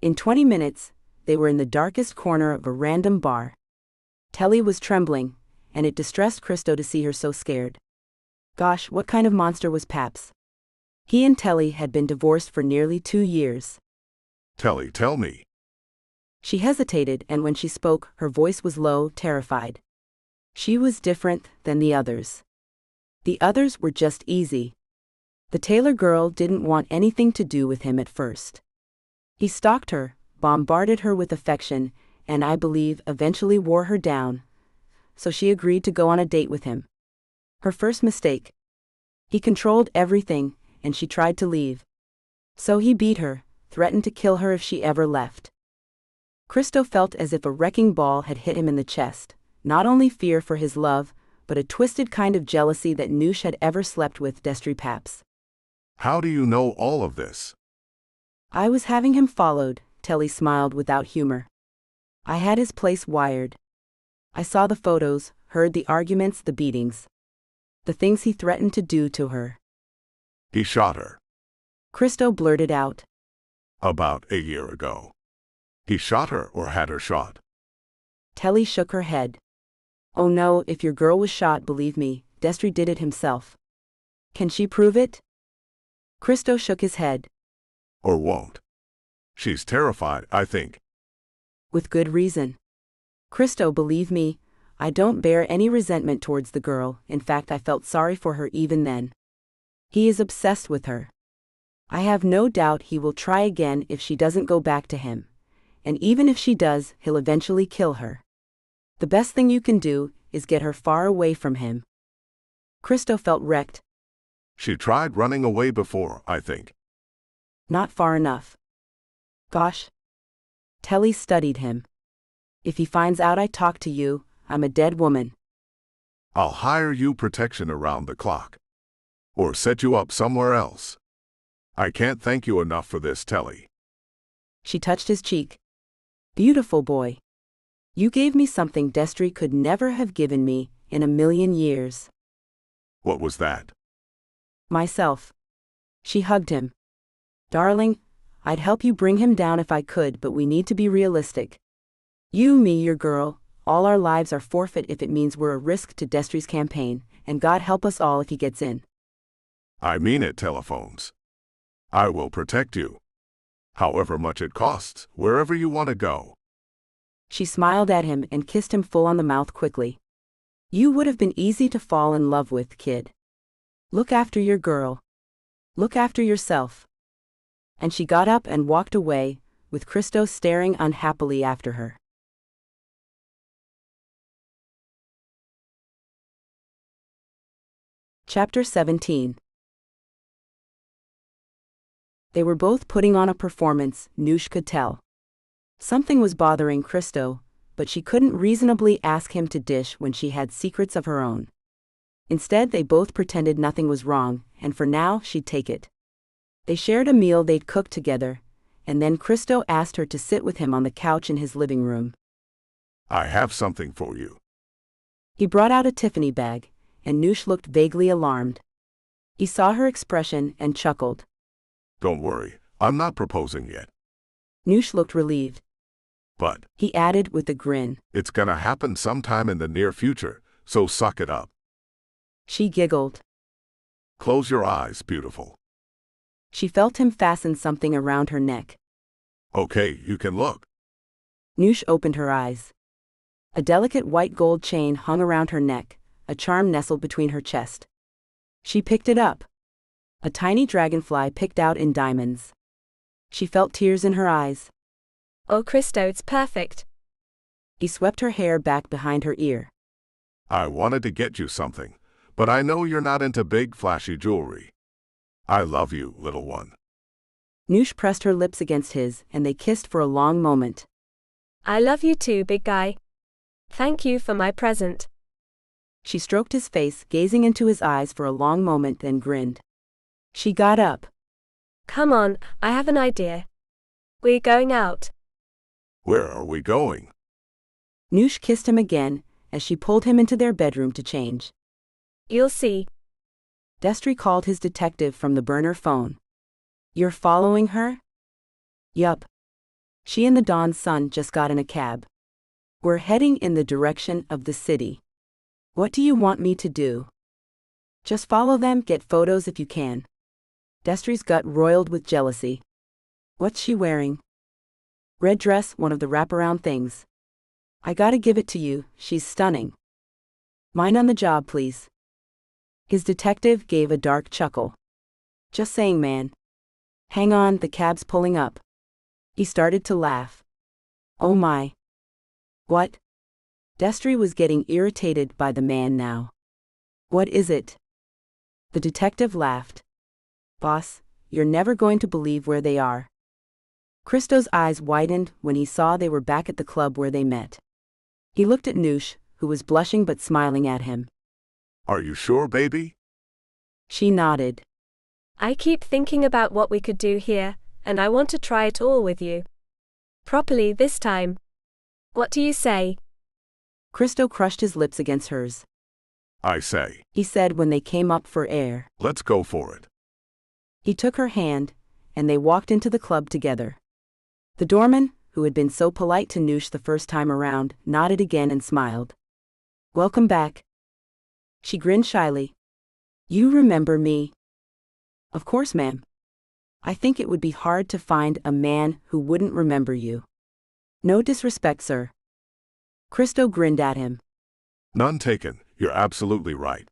In 20 minutes, they were in the darkest corner of a random bar. Telly was trembling, and it distressed Christo to see her so scared. Gosh, what kind of monster was Paps? He and Telly had been divorced for nearly 2 years. Telly, tell me. She hesitated, and when she spoke, her voice was low, terrified. She was different than the others. The others were just easy. The Taylor girl didn't want anything to do with him at first. He stalked her, bombarded her with affection, and I believe eventually wore her down. So she agreed to go on a date with him. Her first mistake. He controlled everything, and she tried to leave. So he beat her, threatened to kill her if she ever left. Christo felt as if a wrecking ball had hit him in the chest, not only fear for his love, but a twisted kind of jealousy that Noosh had ever slept with Destry Paps. How do you know all of this? I was having him followed, Telly smiled without humor. I had his place wired. I saw the photos, heard the arguments, the beatings. The things he threatened to do to her. He shot her. Christo blurted out. About a year ago. He shot her or had her shot? Telly shook her head. "Oh no, if your girl was shot, believe me, Destry did it himself. Can she prove it? Christo shook his head. Or won't. She's terrified, I think. With good reason. Christo, believe me, I don't bear any resentment towards the girl. In fact, I felt sorry for her even then. He is obsessed with her. I have no doubt he will try again if she doesn't go back to him. And even if she does, he'll eventually kill her. The best thing you can do is get her far away from him. Christo felt wrecked. She tried running away before, I think. Not far enough. Gosh. Telly studied him. If he finds out I talked to you, I'm a dead woman. I'll hire you protection around the clock. Or set you up somewhere else. I can't thank you enough for this, Telly. She touched his cheek. Beautiful boy. You gave me something Destry could never have given me in a million years. What was that? Myself. She hugged him. Darling, I'd help you bring him down if I could, but we need to be realistic. You, me, your girl, all our lives are forfeit if it means we're a risk to Destry's campaign, and God help us all if he gets in. I mean it, telephones. I will protect you. However much it costs, wherever you want to go. She smiled at him and kissed him full on the mouth quickly. You would have been easy to fall in love with, kid. Look after your girl. Look after yourself. And she got up and walked away, with Christo staring unhappily after her. Chapter 17. They were both putting on a performance, Noosh could tell. Something was bothering Christo, but she couldn't reasonably ask him to dish when she had secrets of her own. Instead, they both pretended nothing was wrong, and for now, she'd take it. They shared a meal they'd cooked together, and then Christo asked her to sit with him on the couch in his living room. I have something for you. He brought out a Tiffany bag, and Noosh looked vaguely alarmed. He saw her expression and chuckled. Don't worry, I'm not proposing yet. Noosh looked relieved. But, he added with a grin, it's gonna happen sometime in the near future, so suck it up. She giggled. Close your eyes, beautiful. She felt him fasten something around her neck. Okay, you can look. Noosh opened her eyes. A delicate white gold chain hung around her neck, a charm nestled between her chest. She picked it up. A tiny dragonfly picked out in diamonds. She felt tears in her eyes. Oh, Christo, it's perfect. He swept her hair back behind her ear. I wanted to get you something, but I know you're not into big flashy jewelry. I love you, little one. Noosh pressed her lips against his, and they kissed for a long moment. I love you too, big guy. Thank you for my present. She stroked his face, gazing into his eyes for a long moment, then grinned. She got up. Come on, I have an idea. We're going out. Where are we going? Noosh kissed him again, as she pulled him into their bedroom to change. You'll see. Destry called his detective from the burner phone. You're following her? Yup. She and the Don's son just got in a cab. We're heading in the direction of the city. What do you want me to do? Just follow them, get photos if you can. Destry's gut roiled with jealousy. What's she wearing? Red dress, one of the wraparound things. I gotta give it to you, she's stunning. Mind on the job, please. His detective gave a dark chuckle. Just saying, man. Hang on, the cab's pulling up. He started to laugh. Oh my. What? Destry was getting irritated by the man now. What is it? The detective laughed. Boss, you're never going to believe where they are. Christo's eyes widened when he saw they were back at the club where they met. He looked at Noosh, who was blushing but smiling at him. Are you sure, baby? She nodded. I keep thinking about what we could do here, and I want to try it all with you. Properly this time. What do you say? Christo crushed his lips against hers. I say, He said when they came up for air. Let's go for it. He took her hand, and they walked into the club together. The doorman, who had been so polite to Noosh the first time around, nodded again and smiled. Welcome back. She grinned shyly. You remember me? Of course, ma'am. I think it would be hard to find a man who wouldn't remember you. No disrespect, sir. Christo grinned at him. None taken, you're absolutely right.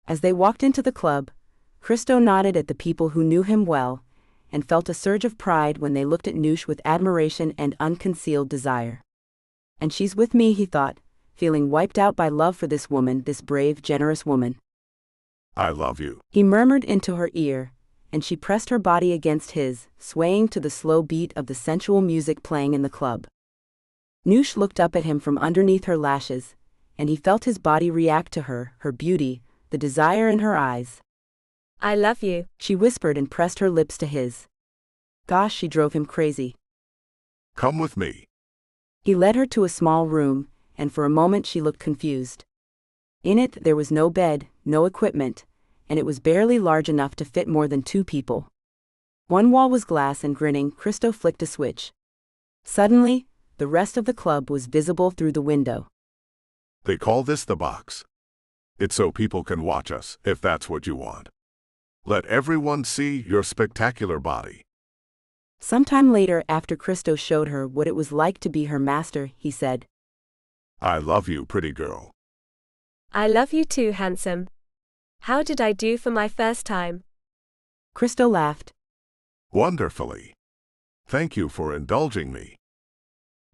As they walked into the club, Christo nodded at the people who knew him well, and felt a surge of pride when they looked at Noosh with admiration and unconcealed desire. And she's with me, he thought, feeling wiped out by love for this woman, this brave, generous woman. I love you. He murmured into her ear, and she pressed her body against his, swaying to the slow beat of the sensual music playing in the club. Noosh looked up at him from underneath her lashes, and he felt his body react to her beauty, the desire in her eyes. I love you, she whispered and pressed her lips to his. Gosh, she drove him crazy. Come with me. He led her to a small room, and for a moment she looked confused. In it there was no bed, no equipment, and it was barely large enough to fit more than 2 people. One wall was glass, and grinning, Christo flicked a switch. Suddenly, the rest of the club was visible through the window. They call this the box. It's so people can watch us, if that's what you want. Let everyone see your spectacular body. Sometime later, after Christo showed her what it was like to be her master, he said, I love you, pretty girl. I love you too, handsome. How did I do for my first time? Christo laughed. Wonderfully. Thank you for indulging me.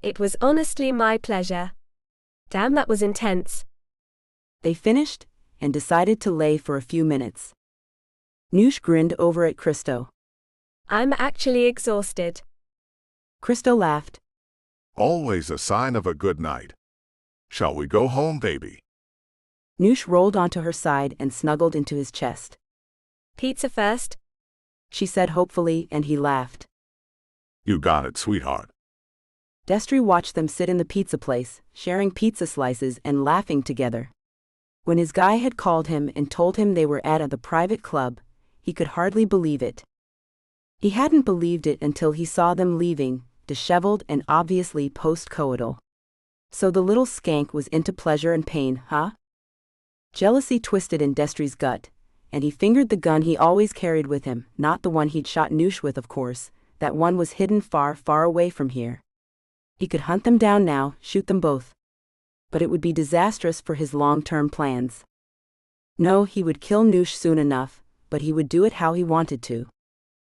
It was honestly my pleasure. Damn, that was intense. They finished, and decided to lay for a few minutes. Noosh grinned over at Christo. I'm actually exhausted. Christo laughed. Always a sign of a good night. Shall we go home, baby? Noosh rolled onto her side and snuggled into his chest. Pizza first? She said hopefully, and he laughed. You got it, sweetheart. Destry watched them sit in the pizza place, sharing pizza slices and laughing together. When his guy had called him and told him they were at the private club, he could hardly believe it. He hadn't believed it until he saw them leaving, disheveled and obviously post-coital. So the little skank was into pleasure and pain, huh? Jealousy twisted in Destry's gut, and he fingered the gun he always carried with him, not the one he'd shot Noosh with, of course. That one was hidden far, far away from here. He could hunt them down now, shoot them both. But it would be disastrous for his long-term plans. No, he would kill Noosh soon enough, but he would do it how he wanted to.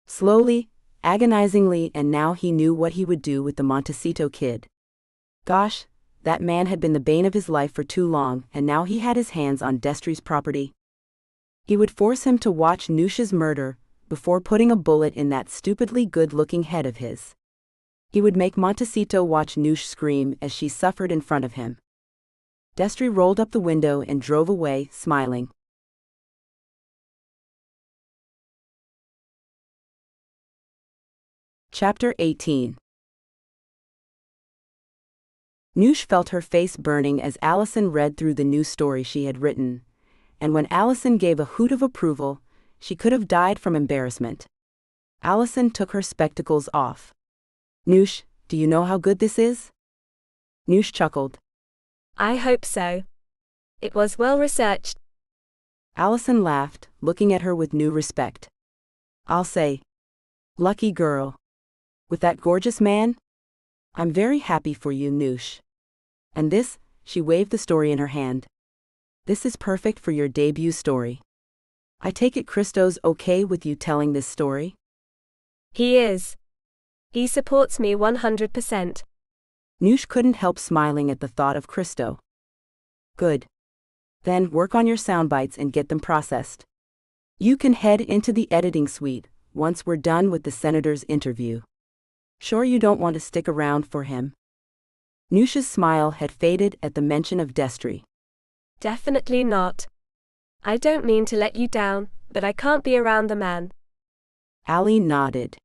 Slowly, agonizingly, and now he knew what he would do with the Montecito kid. Gosh, that man had been the bane of his life for too long, and now he had his hands on Destry's property. He would force him to watch Noosh's murder, before putting a bullet in that stupidly good-looking head of his. He would make Montecito watch Noosh scream as she suffered in front of him. Destry rolled up the window and drove away, smiling. Chapter 18. Noosh felt her face burning as Allison read through the new story she had written, and when Allison gave a hoot of approval, she could have died from embarrassment. Allison took her spectacles off. Noosh, do you know how good this is? Noosh chuckled. I hope so. It was well researched. Allison laughed, looking at her with new respect. I'll say. Lucky girl. With that gorgeous man? I'm very happy for you, Noosh. And this, she waved the story in her hand. This is perfect for your debut story. I take it Christo's okay with you telling this story? He is. He supports me 100%. Noosh couldn't help smiling at the thought of Christo. Good. Then work on your soundbites and get them processed. You can head into the editing suite once we're done with the senator's interview. Sure you don't want to stick around for him? Noosh's smile had faded at the mention of Destry. Definitely not. I don't mean to let you down, but I can't be around the man. Allie nodded.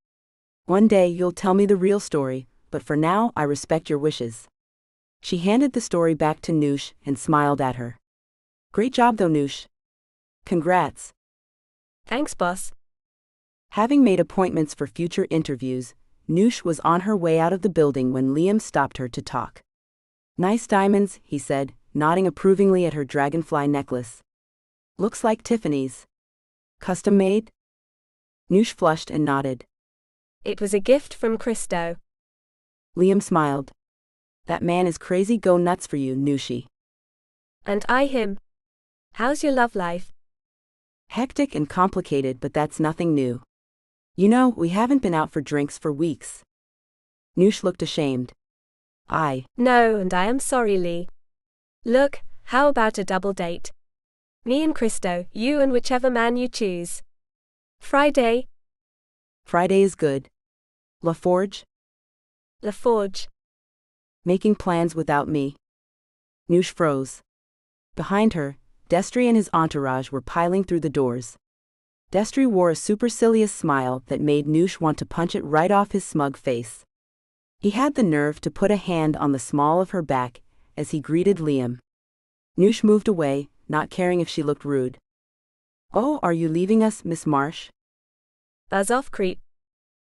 One day you'll tell me the real story, but for now I respect your wishes. She handed the story back to Noosh and smiled at her. Great job though, Noosh. Congrats. Thanks, boss. Having made appointments for future interviews, Noosh was on her way out of the building when Liam stopped her to talk. Nice diamonds, he said, nodding approvingly at her dragonfly necklace. Looks like Tiffany's. Custom made? Noosh flushed and nodded. It was a gift from Christo. Liam smiled. That man is crazy go nuts for you, Nooshi. And I him. How's your love life? Hectic and complicated, but that's nothing new. You know, we haven't been out for drinks for weeks. Noosh looked ashamed. No, and I am sorry, Lee. Look, how about a double date? Me and Christo, you and whichever man you choose. Friday? Friday is good. La Forge? La Forge. Making plans without me. Noosh froze. Behind her, Destry and his entourage were piling through the doors. Destry wore a supercilious smile that made Noosh want to punch it right off his smug face. He had the nerve to put a hand on the small of her back as he greeted Liam. Noosh moved away, not caring if she looked rude. Oh, are you leaving us, Miss Marsh? Buzz off, creep.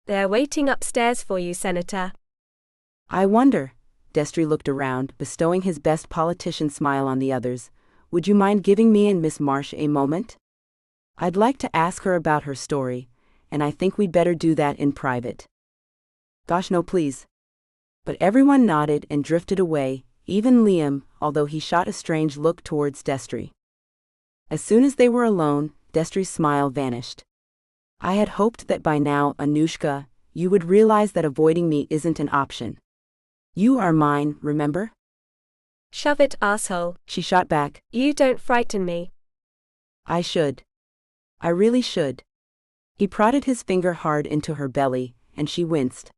They're waiting upstairs for you, Senator. I wonder. Destry looked around, bestowing his best politician smile on the others. Would you mind giving me and Miss Marsh a moment? I'd like to ask her about her story, and I think we'd better do that in private. Gosh, no, please. But everyone nodded and drifted away, even Liam, although he shot a strange look towards Destry. As soon as they were alone, Destry's smile vanished. I had hoped that by now, Anushka, you would realize that avoiding me isn't an option. You are mine, remember? Shove it, asshole. She shot back. You don't frighten me. I should. I really should. He prodded his finger hard into her belly, and she winced.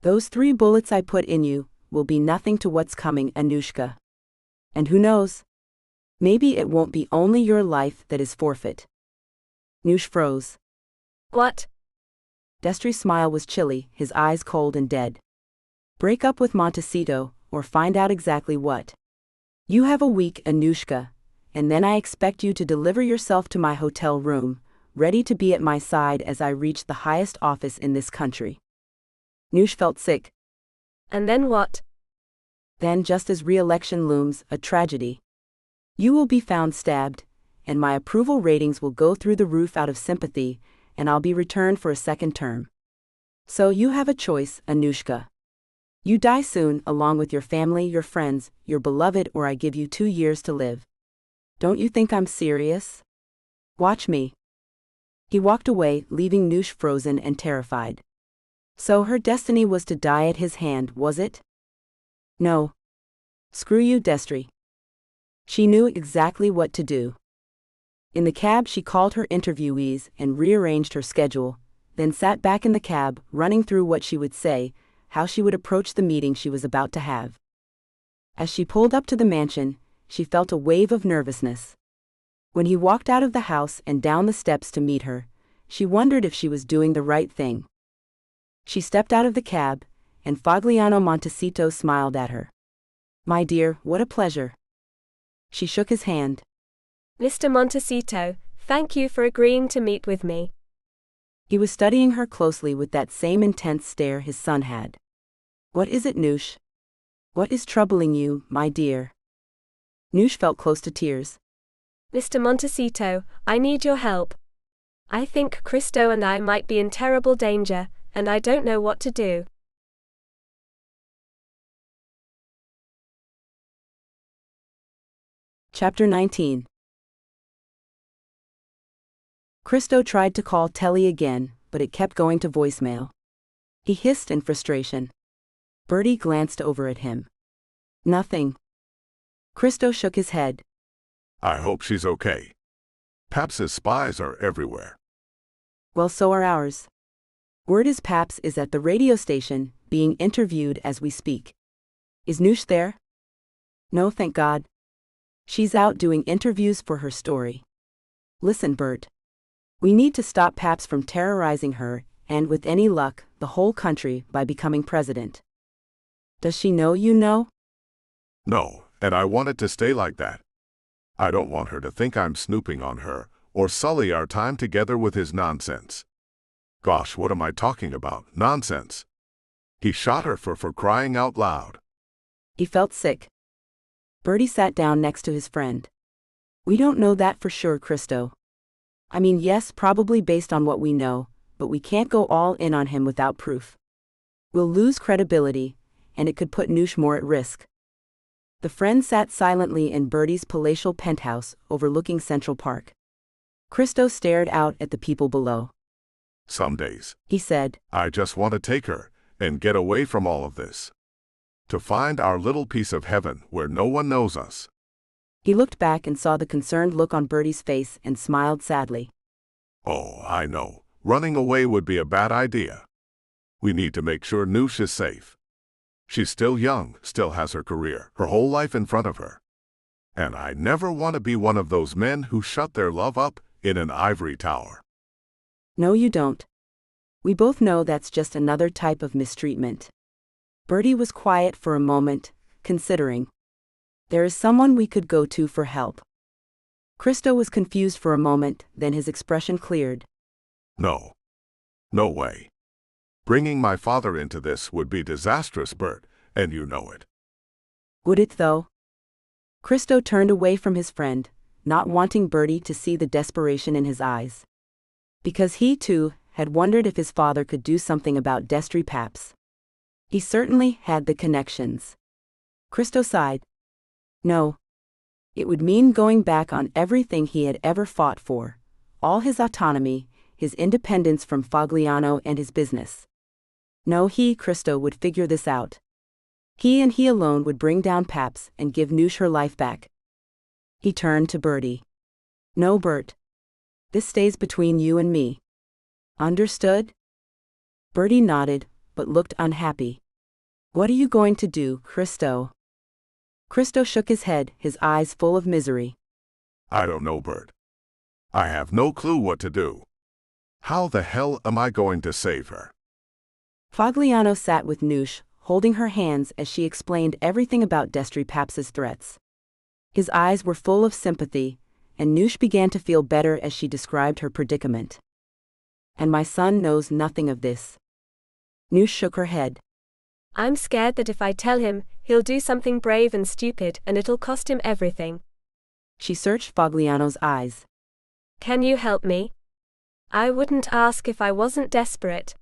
Those 3 bullets I put in you will be nothing to what's coming, Anushka. And who knows? Maybe it won't be only your life that is forfeit. Noosh froze. What? Destry's smile was chilly, his eyes cold and dead. Break up with Montecito, or find out exactly what. You have a week, Anushka, and then I expect you to deliver yourself to my hotel room, ready to be at my side as I reach the highest office in this country. Noosh felt sick. And then what? Then, just as re-election looms, a tragedy. You will be found stabbed, and my approval ratings will go through the roof out of sympathy, and I'll be returned for a second term. So you have a choice, Anushka. You die soon, along with your family, your friends, your beloved, or I give you 2 years to live. Don't you think I'm serious? Watch me. He walked away, leaving Noosh frozen and terrified. So her destiny was to die at his hand, was it? No. Screw you, Destry. She knew exactly what to do. In the cab she called her interviewees and rearranged her schedule, then sat back in the cab, running through what she would say, how she would approach the meeting she was about to have. As she pulled up to the mansion, she felt a wave of nervousness. When he walked out of the house and down the steps to meet her, she wondered if she was doing the right thing. She stepped out of the cab, and Fogliano Montecito smiled at her. My dear, what a pleasure. She shook his hand. Mr. Montecito, thank you for agreeing to meet with me. He was studying her closely with that same intense stare his son had. What is it, Noosh? What is troubling you, my dear? Noosh felt close to tears. Mr. Montecito, I need your help. I think Christo and I might be in terrible danger, and I don't know what to do. Chapter 19. Christo tried to call Telly again, but it kept going to voicemail. He hissed in frustration. Bertie glanced over at him. Nothing. Christo shook his head. I hope she's okay. Paps's spies are everywhere. Well, so are ours. Word is Paps is at the radio station, being interviewed as we speak. Is Noosh there? No, thank God. She's out doing interviews for her story. Listen, Bert. We need to stop Paps from terrorizing her, and with any luck, the whole country, by becoming president. Does she know you know? No, and I want it to stay like that. I don't want her to think I'm snooping on her, or sully our time together with his nonsense. Gosh, what am I talking about? Nonsense. He shot her for crying out loud. He felt sick. Bertie sat down next to his friend. We don't know that for sure, Christo. I mean, yes, probably based on what we know, but we can't go all in on him without proof. We'll lose credibility, and it could put Noosh more at risk. The friends sat silently in Bertie's palatial penthouse overlooking Central Park. Christo stared out at the people below. Some days, He said, I just want to take her and get away from all of this. To find our little piece of heaven where no one knows us. He looked back and saw the concerned look on Bertie's face and smiled sadly. Oh, I know. Running away would be a bad idea. We need to make sure Noosh is safe. She's still young, still has her career, her whole life in front of her. And I never want to be one of those men who shut their love up in an ivory tower. No, you don't. We both know that's just another type of mistreatment. Bertie was quiet for a moment, considering. There is someone we could go to for help. Christo was confused for a moment, then his expression cleared. No. No way. Bringing my father into this would be disastrous, Bert, and you know it. Would it though? Christo turned away from his friend, not wanting Bertie to see the desperation in his eyes. Because he, too, had wondered if his father could do something about Destry Paps. He certainly had the connections. Christo sighed. No. It would mean going back on everything he had ever fought for, all his autonomy, his independence from Fogliano and his business. No, Christo, would figure this out. He and he alone would bring down Paps and give Noosh her life back. He turned to Bertie. No, Bert. This stays between you and me. Understood? Bertie nodded, but looked unhappy. What are you going to do, Christo? Christo shook his head, his eyes full of misery. I don't know, Bert. I have no clue what to do. How the hell am I going to save her? Fogliano sat with Noosh, holding her hands as she explained everything about Destry Paps's threats. His eyes were full of sympathy, and Noosh began to feel better as she described her predicament. And my son knows nothing of this. Noosh shook her head. I'm scared that if I tell him, he'll do something brave and stupid and it'll cost him everything. She searched Fogliano's eyes. Can you help me? I wouldn't ask if I wasn't desperate.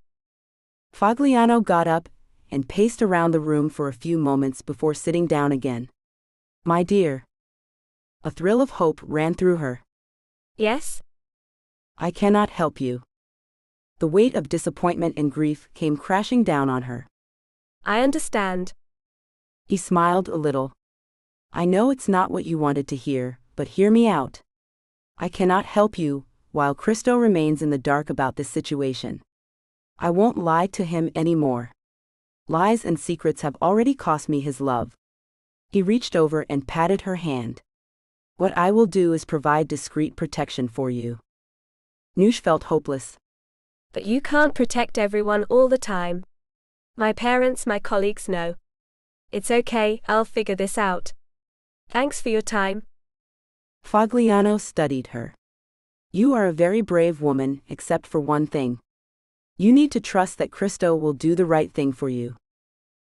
Fogliano got up and paced around the room for a few moments before sitting down again. My dear. A thrill of hope ran through her. Yes? I cannot help you. The weight of disappointment and grief came crashing down on her. I understand. He smiled a little. I know it's not what you wanted to hear, but hear me out. I cannot help you, while Christo remains in the dark about this situation. I won't lie to him anymore. Lies and secrets have already cost me his love. He reached over and patted her hand. What I will do is provide discreet protection for you. Noosh felt hopeless. But you can't protect everyone all the time. My parents, my colleagues know. It's okay, I'll figure this out. Thanks for your time. Fogliano studied her. You are a very brave woman, except for one thing. You need to trust that Christo will do the right thing for you.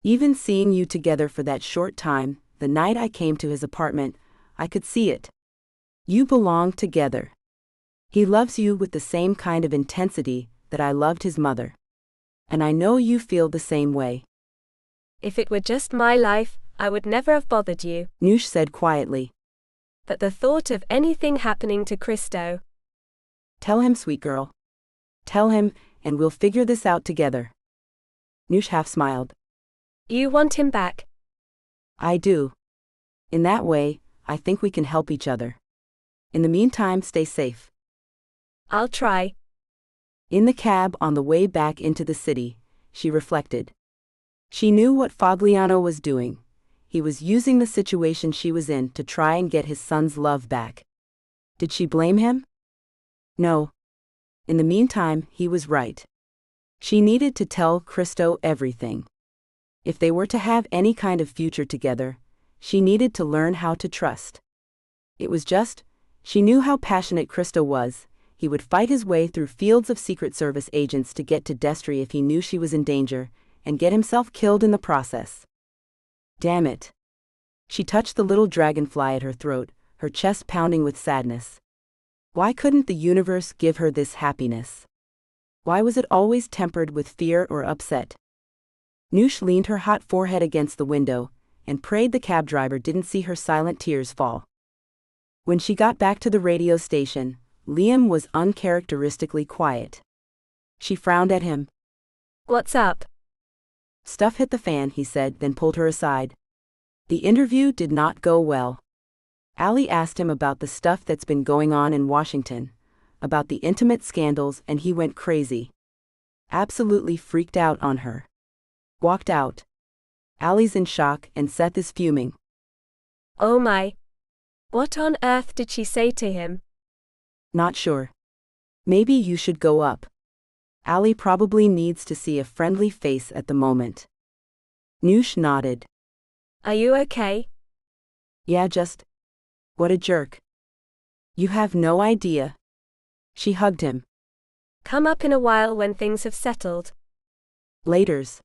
Even seeing you together for that short time, the night I came to his apartment, I could see it. You belong together. He loves you with the same kind of intensity that I loved his mother. And I know you feel the same way. If it were just my life, I would never have bothered you, Noosh said quietly. But the thought of anything happening to Christo. Tell him, sweet girl. Tell him, and we'll figure this out together. Noosh half smiled. You want him back? I do. In that way, I think we can help each other. In the meantime, stay safe. I'll try. In the cab on the way back into the city, she reflected. She knew what Fogliano was doing. He was using the situation she was in to try and get his son's love back. Did she blame him? No. In the meantime, he was right. She needed to tell Christo everything. If they were to have any kind of future together, she needed to learn how to trust. It was just, she knew how passionate Christo was. He would fight his way through fields of Secret Service agents to get to Destry if he knew she was in danger, and get himself killed in the process. Damn it. She touched the little dragonfly at her throat, her chest pounding with sadness. Why couldn't the universe give her this happiness? Why was it always tempered with fear or upset? Noosh leaned her hot forehead against the window, and prayed the cab driver didn't see her silent tears fall. When she got back to the radio station, Liam was uncharacteristically quiet. She frowned at him. What's up? Stuff hit the fan, he said, then pulled her aside. The interview did not go well. Allie asked him about the stuff that's been going on in Washington, about the intimate scandals, and he went crazy. Absolutely freaked out on her. Walked out. Allie's in shock and Seth is fuming. Oh my. What on earth did she say to him? Not sure. Maybe you should go up. Allie probably needs to see a friendly face at the moment. Noosh nodded. Are you okay? Yeah, just. What a jerk. You have no idea. She hugged him. Come up in a while when things have settled. Laters.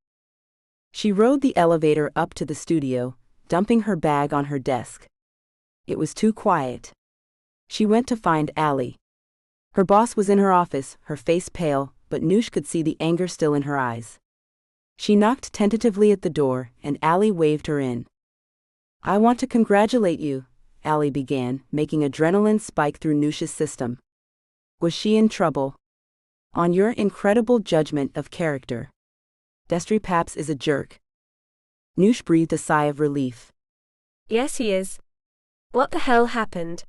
She rode the elevator up to the studio, dumping her bag on her desk. It was too quiet. She went to find Allie. Her boss was in her office, her face pale, but Noosh could see the anger still in her eyes. She knocked tentatively at the door, and Allie waved her in. I want to congratulate you, Allie began, making adrenaline spike through Noosh's system. Was she in trouble? On your incredible judgment of character. Destry Paps is a jerk. Noosh breathed a sigh of relief. Yes, he is. What the hell happened?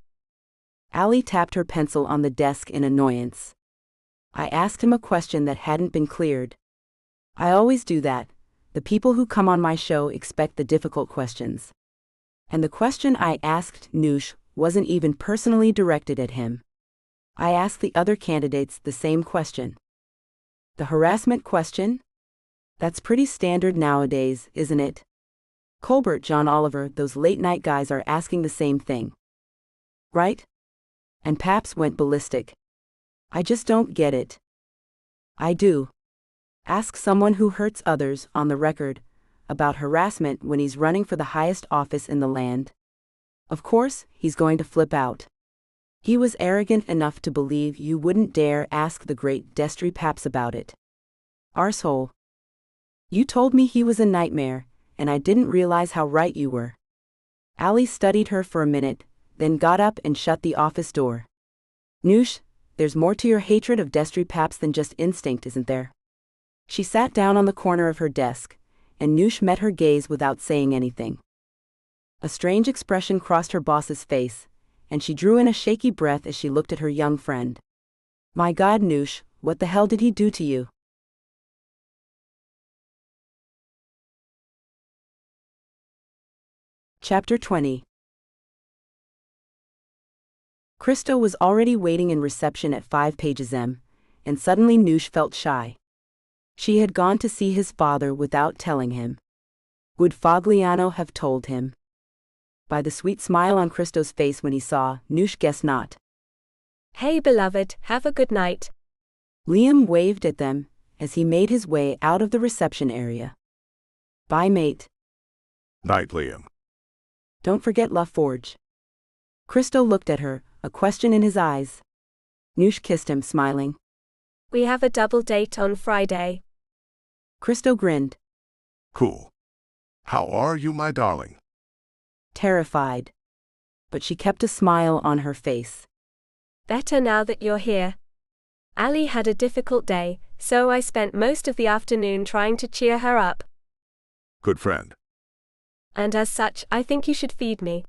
Allie tapped her pencil on the desk in annoyance. I asked him a question that hadn't been cleared. I always do that. The people who come on my show expect the difficult questions. And the question I asked Noosh wasn't even personally directed at him. I asked the other candidates the same question. The harassment question? That's pretty standard nowadays, isn't it? Colbert, John Oliver, those late-night guys are asking the same thing. Right? And Paps went ballistic. I just don't get it. I do. Ask someone who hurts others, on the record, about harassment when he's running for the highest office in the land. Of course, he's going to flip out. He was arrogant enough to believe you wouldn't dare ask the great Destry Paps about it. Arsehole. You told me he was a nightmare, and I didn't realize how right you were. Allie studied her for a minute, then got up and shut the office door. Noosh, there's more to your hatred of Destry Paps than just instinct, isn't there? She sat down on the corner of her desk, and Noosh met her gaze without saying anything. A strange expression crossed her boss's face, and she drew in a shaky breath as she looked at her young friend. My God, Noosh, what the hell did he do to you? Chapter 20. Christo was already waiting in reception at 5 pages M, and suddenly Noosh felt shy. She had gone to see his father without telling him. Would Fogliano have told him? By the sweet smile on Christo's face when he saw, Noosh guessed not. Hey beloved, have a good night. Liam waved at them, as he made his way out of the reception area. Bye, mate. Night, Liam. Don't forget La Forge. Christo looked at her, a question in his eyes. Noosh kissed him, smiling. We have a double date on Friday. Christo grinned. Cool. How are you, my darling? Terrified. But she kept a smile on her face. Better now that you're here. Allie had a difficult day, so I spent most of the afternoon trying to cheer her up. Good friend. And as such, I think you should feed me.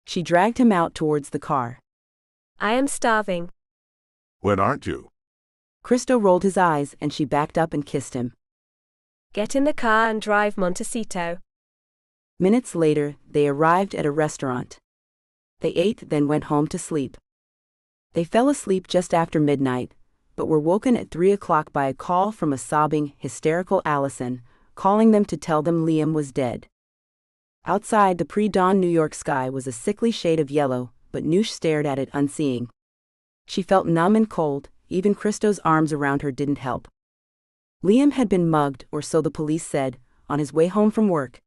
She dragged him out towards the car. I am starving. When aren't you? Christo rolled his eyes and she backed up and kissed him. Get in the car and drive Montecito. Minutes later, they arrived at a restaurant. They ate, then went home to sleep. They fell asleep just after midnight, but were woken at 3 o'clock by a call from a sobbing, hysterical Allison, calling them to tell them Liam was dead. Outside, the pre-dawn New York sky was a sickly shade of yellow, but Noosh stared at it unseeing. She felt numb and cold, even Christo's arms around her didn't help. Liam had been mugged, or so the police said, on his way home from work.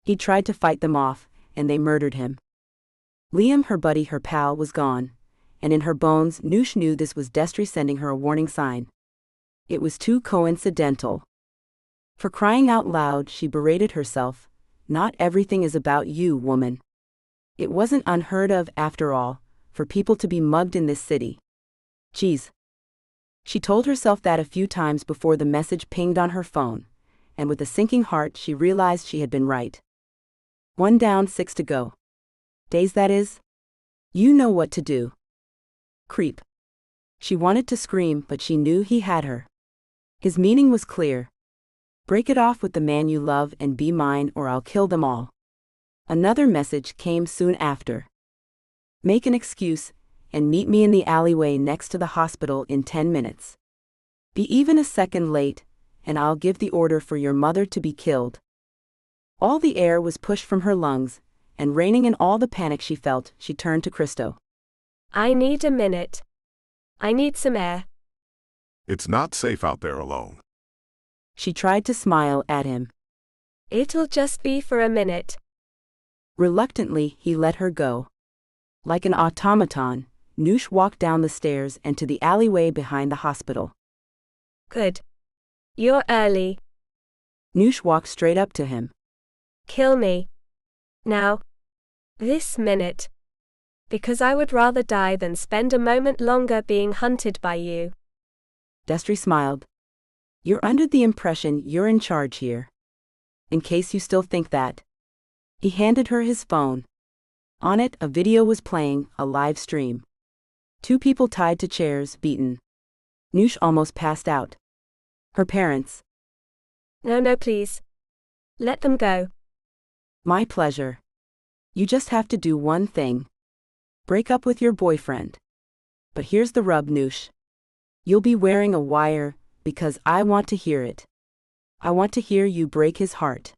He tried to fight them off, and they murdered him. Liam, her buddy, her pal, was gone, and in her bones, Noosh knew this was destiny sending her a warning sign. It was too coincidental. For crying out loud, she berated herself. Not everything is about you, woman. It wasn't unheard of, after all, for people to be mugged in this city. Geez. She told herself that a few times before the message pinged on her phone, and with a sinking heart she realized she had been right. 1 down, 6 to go. Days, that is? You know what to do. Creep. She wanted to scream, but she knew he had her. His meaning was clear. Break it off with the man you love and be mine, or I'll kill them all. Another message came soon after. Make an excuse, and meet me in the alleyway next to the hospital in 10 minutes. Be even a second late, and I'll give the order for your mother to be killed. All the air was pushed from her lungs, and reining in all the panic she felt, she turned to Christo. I need a minute. I need some air. It's not safe out there alone. She tried to smile at him. It'll just be for a minute. Reluctantly, he let her go. Like an automaton, Noosh walked down the stairs and to the alleyway behind the hospital. Good. You're early. Noosh walked straight up to him. Kill me. Now. This minute. Because I would rather die than spend a moment longer being hunted by you. Destry smiled. You're under the impression you're in charge here. In case you still think that. He handed her his phone. On it, a video was playing, a live stream. 2 people tied to chairs, beaten. Noosh almost passed out. Her parents. No, please. Let them go. My pleasure. You just have to do one thing. Break up with your boyfriend. But here's the rub, Noosh. You'll be wearing a wire, because I want to hear it. I want to hear you break his heart.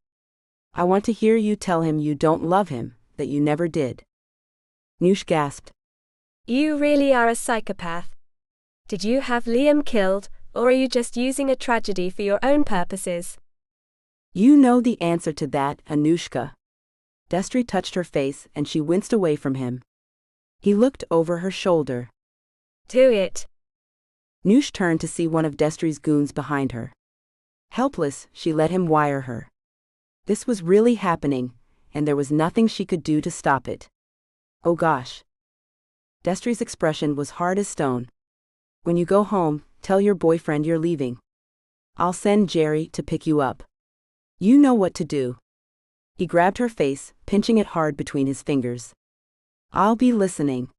I want to hear you tell him you don't love him, that you never did. Noosh gasped. You really are a psychopath. Did you have Liam killed, or are you just using a tragedy for your own purposes? You know the answer to that, Anushka. Destry touched her face and she winced away from him. He looked over her shoulder. Do it. Noosh turned to see one of Destry's goons behind her. Helpless, she let him wire her. This was really happening, and there was nothing she could do to stop it. Oh gosh. Destry's expression was hard as stone. When you go home, tell your boyfriend you're leaving. I'll send Jerry to pick you up. You know what to do. He grabbed her face, pinching it hard between his fingers. I'll be listening.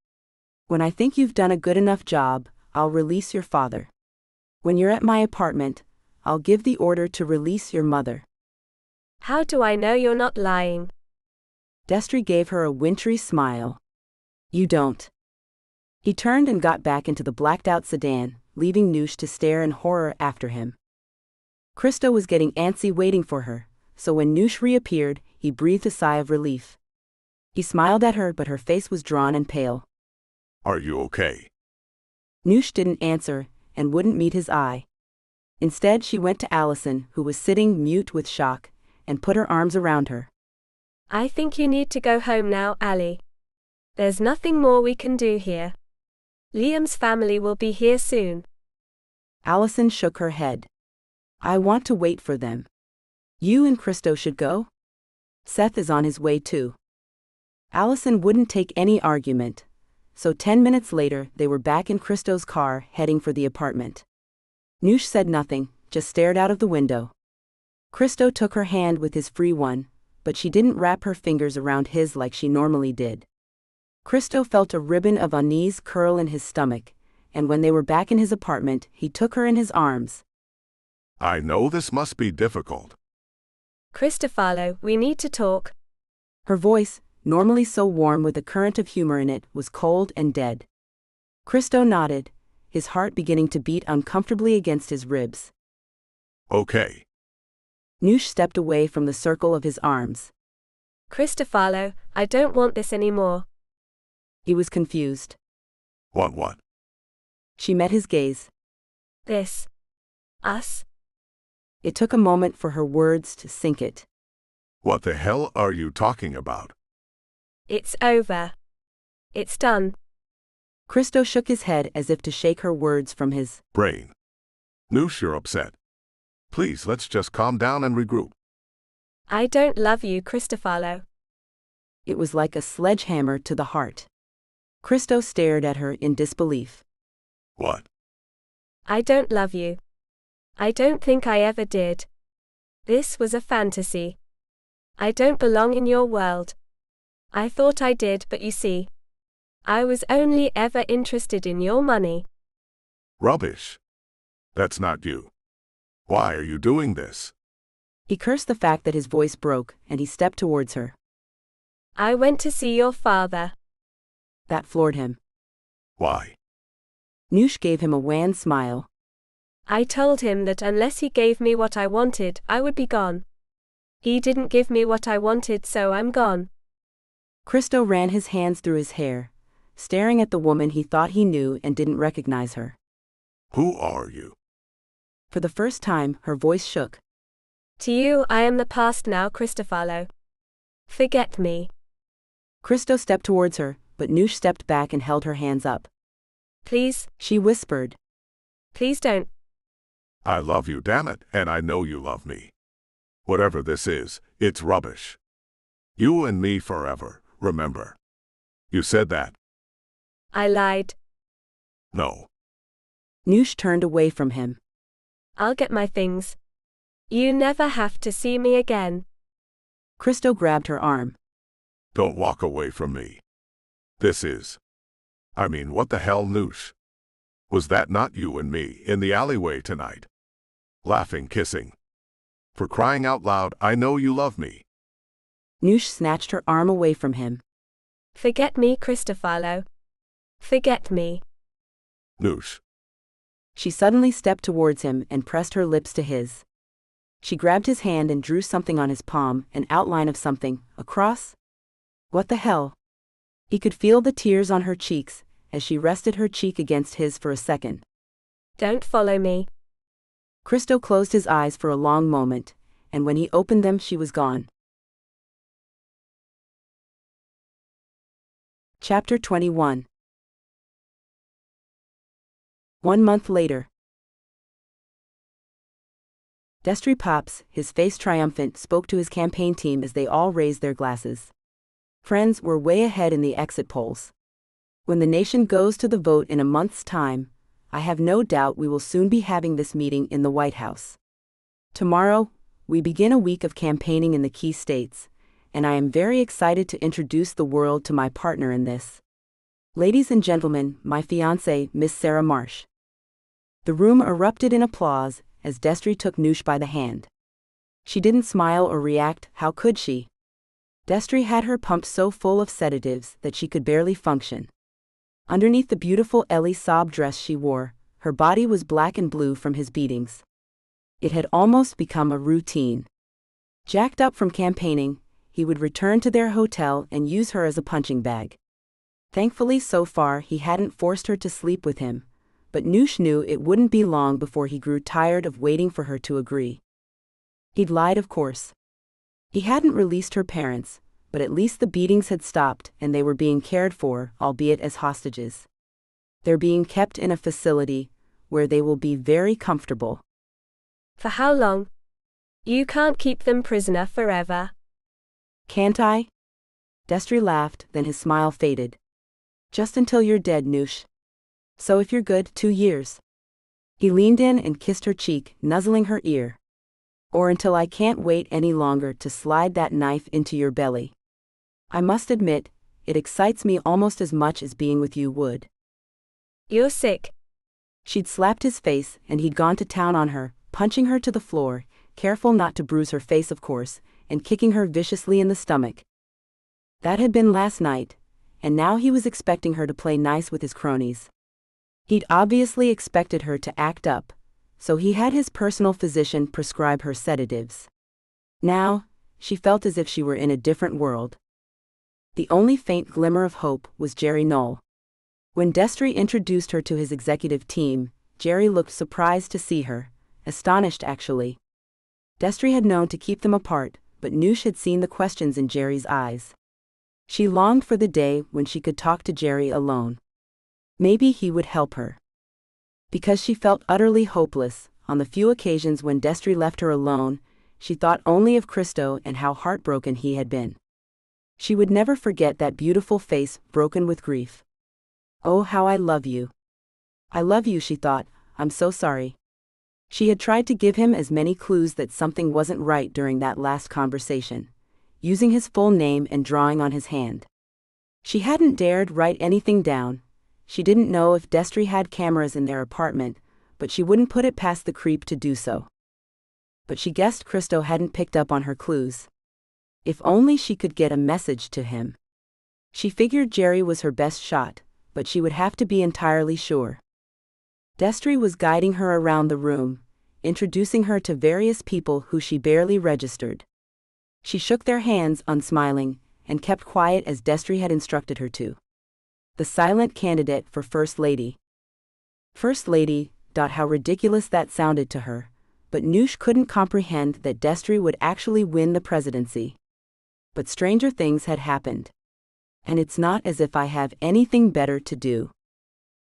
When I think you've done a good enough job, I'll release your father. When you're at my apartment, I'll give the order to release your mother. How do I know you're not lying? Destry gave her a wintry smile. You don't. He turned and got back into the blacked-out sedan, leaving Noosh to stare in horror after him. Christo was getting antsy waiting for her, so when Noosh reappeared, he breathed a sigh of relief. He smiled at her, but her face was drawn and pale. Are you okay? Noosh didn't answer, and wouldn't meet his eye. Instead, she went to Allison, who was sitting mute with shock, and put her arms around her. I think you need to go home now, Ali. There's nothing more we can do here. Liam's family will be here soon. Allison shook her head. I want to wait for them. You and Christo should go? Seth is on his way too. Allison wouldn't take any argument, so 10 minutes later they were back in Christo's car heading for the apartment. Noosh said nothing, just stared out of the window. Christo took her hand with his free one, but she didn't wrap her fingers around his like she normally did. Christo felt a ribbon of unease curl in his stomach, and when they were back in his apartment, he took her in his arms. I know this must be difficult. Cristofalo, we need to talk. Her voice, normally so warm with a current of humor in it, was cold and dead. Christo nodded, his heart beginning to beat uncomfortably against his ribs. Okay. Noosh stepped away from the circle of his arms. Cristofalo, I don't want this anymore. He was confused. What? She met his gaze. This. Us? It took a moment for her words to sink it. What the hell are you talking about? It's over. It's done. Christo shook his head as if to shake her words from his brain. Noosh, you're upset. Please, let's just calm down and regroup. I don't love you, Cristofalo. It was like a sledgehammer to the heart. Christo stared at her in disbelief. What? I don't love you. I don't think I ever did. This was a fantasy. I don't belong in your world. I thought I did, but you see, I was only ever interested in your money. Rubbish. That's not you. Why are you doing this? He cursed the fact that his voice broke, and he stepped towards her. I went to see your father. That floored him. Why? Noosh gave him a wan smile. I told him that unless he gave me what I wanted, I would be gone. He didn't give me what I wanted, so I'm gone. Christo ran his hands through his hair, staring at the woman he thought he knew and didn't recognize her. Who are you? For the first time, her voice shook. To you, I am the past now, Cristofalo. Forget me. Christo stepped towards her, but Noosh stepped back and held her hands up. Please, she whispered. Please don't. I love you, damn it, and I know you love me. Whatever this is, it's rubbish. You and me forever, remember? You said that. I lied. No. Noosh turned away from him. I'll get my things. You never have to see me again. Christo grabbed her arm. Don't walk away from me. What the hell, Noosh? Was that not you and me in the alleyway tonight? Laughing, kissing. For crying out loud, I know you love me. Noosh snatched her arm away from him. Forget me, Cristofalo. Forget me. Noosh. She suddenly stepped towards him and pressed her lips to his. She grabbed his hand and drew something on his palm, an outline of something, a cross? What the hell? He could feel the tears on her cheeks, as she rested her cheek against his for a second. Don't follow me. Christo closed his eyes for a long moment, and when he opened them she was gone. Chapter 21. 1 month later. Destry Pops, his face triumphant, spoke to his campaign team as they all raised their glasses. Friends, we're way ahead in the exit polls. When the nation goes to the vote in a month's time, I have no doubt we will soon be having this meeting in the White House. Tomorrow, we begin a week of campaigning in the key states, and I am very excited to introduce the world to my partner in this. Ladies and gentlemen, my fiancée, Miss Sarah Marsh. The room erupted in applause as Destry took Noosh by the hand. She didn't smile or react, how could she? Destry had her pumped so full of sedatives that she could barely function. Underneath the beautiful Ellie Saab dress she wore, her body was black and blue from his beatings. It had almost become a routine. Jacked up from campaigning, he would return to their hotel and use her as a punching bag. Thankfully so far he hadn't forced her to sleep with him, but Noosh knew it wouldn't be long before he grew tired of waiting for her to agree. He'd lied, of course. He hadn't released her parents, but at least the beatings had stopped and they were being cared for, albeit as hostages. They're being kept in a facility where they will be very comfortable. For how long? You can't keep them prisoner forever. Can't I? Destry laughed, then his smile faded. Just until you're dead, Noosh. So if you're good, 2 years. He leaned in and kissed her cheek, nuzzling her ear. Or until I can't wait any longer to slide that knife into your belly. I must admit, it excites me almost as much as being with you would. You're sick. She'd slapped his face and he'd gone to town on her, punching her to the floor, careful not to bruise her face of course, and kicking her viciously in the stomach. That had been last night, and now he was expecting her to play nice with his cronies. He'd obviously expected her to act up, so he had his personal physician prescribe her sedatives. Now, she felt as if she were in a different world. The only faint glimmer of hope was Jerry Knoll. When Destry introduced her to his executive team, Jerry looked surprised to see her, astonished actually. Destry had known to keep them apart, but Noosh had seen the questions in Jerry's eyes. She longed for the day when she could talk to Jerry alone. Maybe he would help her. Because she felt utterly hopeless, on the few occasions when Destry left her alone, she thought only of Christo and how heartbroken he had been. She would never forget that beautiful face broken with grief. "Oh, how I love you. I love you," she thought. "I'm so sorry." She had tried to give him as many clues that something wasn't right during that last conversation, using his full name and drawing on his hand. She hadn't dared write anything down. She didn't know if Destry had cameras in their apartment, but she wouldn't put it past the creep to do so. But she guessed Christo hadn't picked up on her clues. If only she could get a message to him. She figured Jerry was her best shot, but she would have to be entirely sure. Destry was guiding her around the room, introducing her to various people who she barely registered. She shook their hands, unsmiling, and kept quiet as Destry had instructed her to. The silent candidate for First Lady. First Lady, how ridiculous that sounded to her, but Noosh couldn't comprehend that Destry would actually win the presidency. But stranger things had happened. And it's not as if I have anything better to do.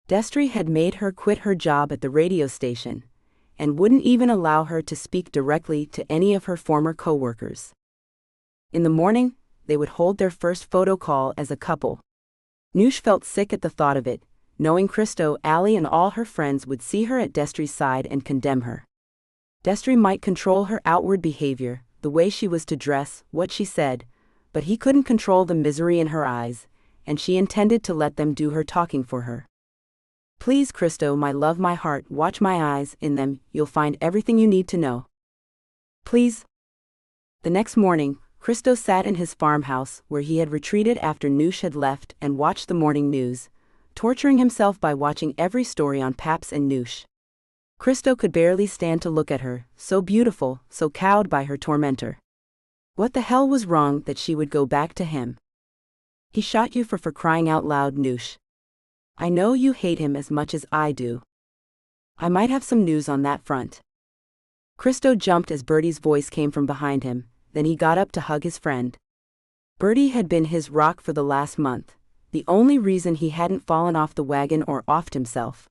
Destry had made her quit her job at the radio station, and wouldn't even allow her to speak directly to any of her former co-workers. In the morning, they would hold their first photo call as a couple. Noosh felt sick at the thought of it, knowing Christo, Allie and all her friends would see her at Destry's side and condemn her. Destry might control her outward behavior, the way she was to dress, what she said, but he couldn't control the misery in her eyes, and she intended to let them do her talking for her. "Please, Christo, my love, my heart, watch my eyes, in them you'll find everything you need to know. Please." The next morning, Christo sat in his farmhouse where he had retreated after Noosh had left and watched the morning news, torturing himself by watching every story on Paps and Noosh. Christo could barely stand to look at her, so beautiful, so cowed by her tormentor. What the hell was wrong that she would go back to him? "He shot you for crying out loud, Noosh. I know you hate him as much as I do. I might have some news on that front." Christo jumped as Bertie's voice came from behind him, then he got up to hug his friend. Bertie had been his rock for the last month, the only reason he hadn't fallen off the wagon or offed himself.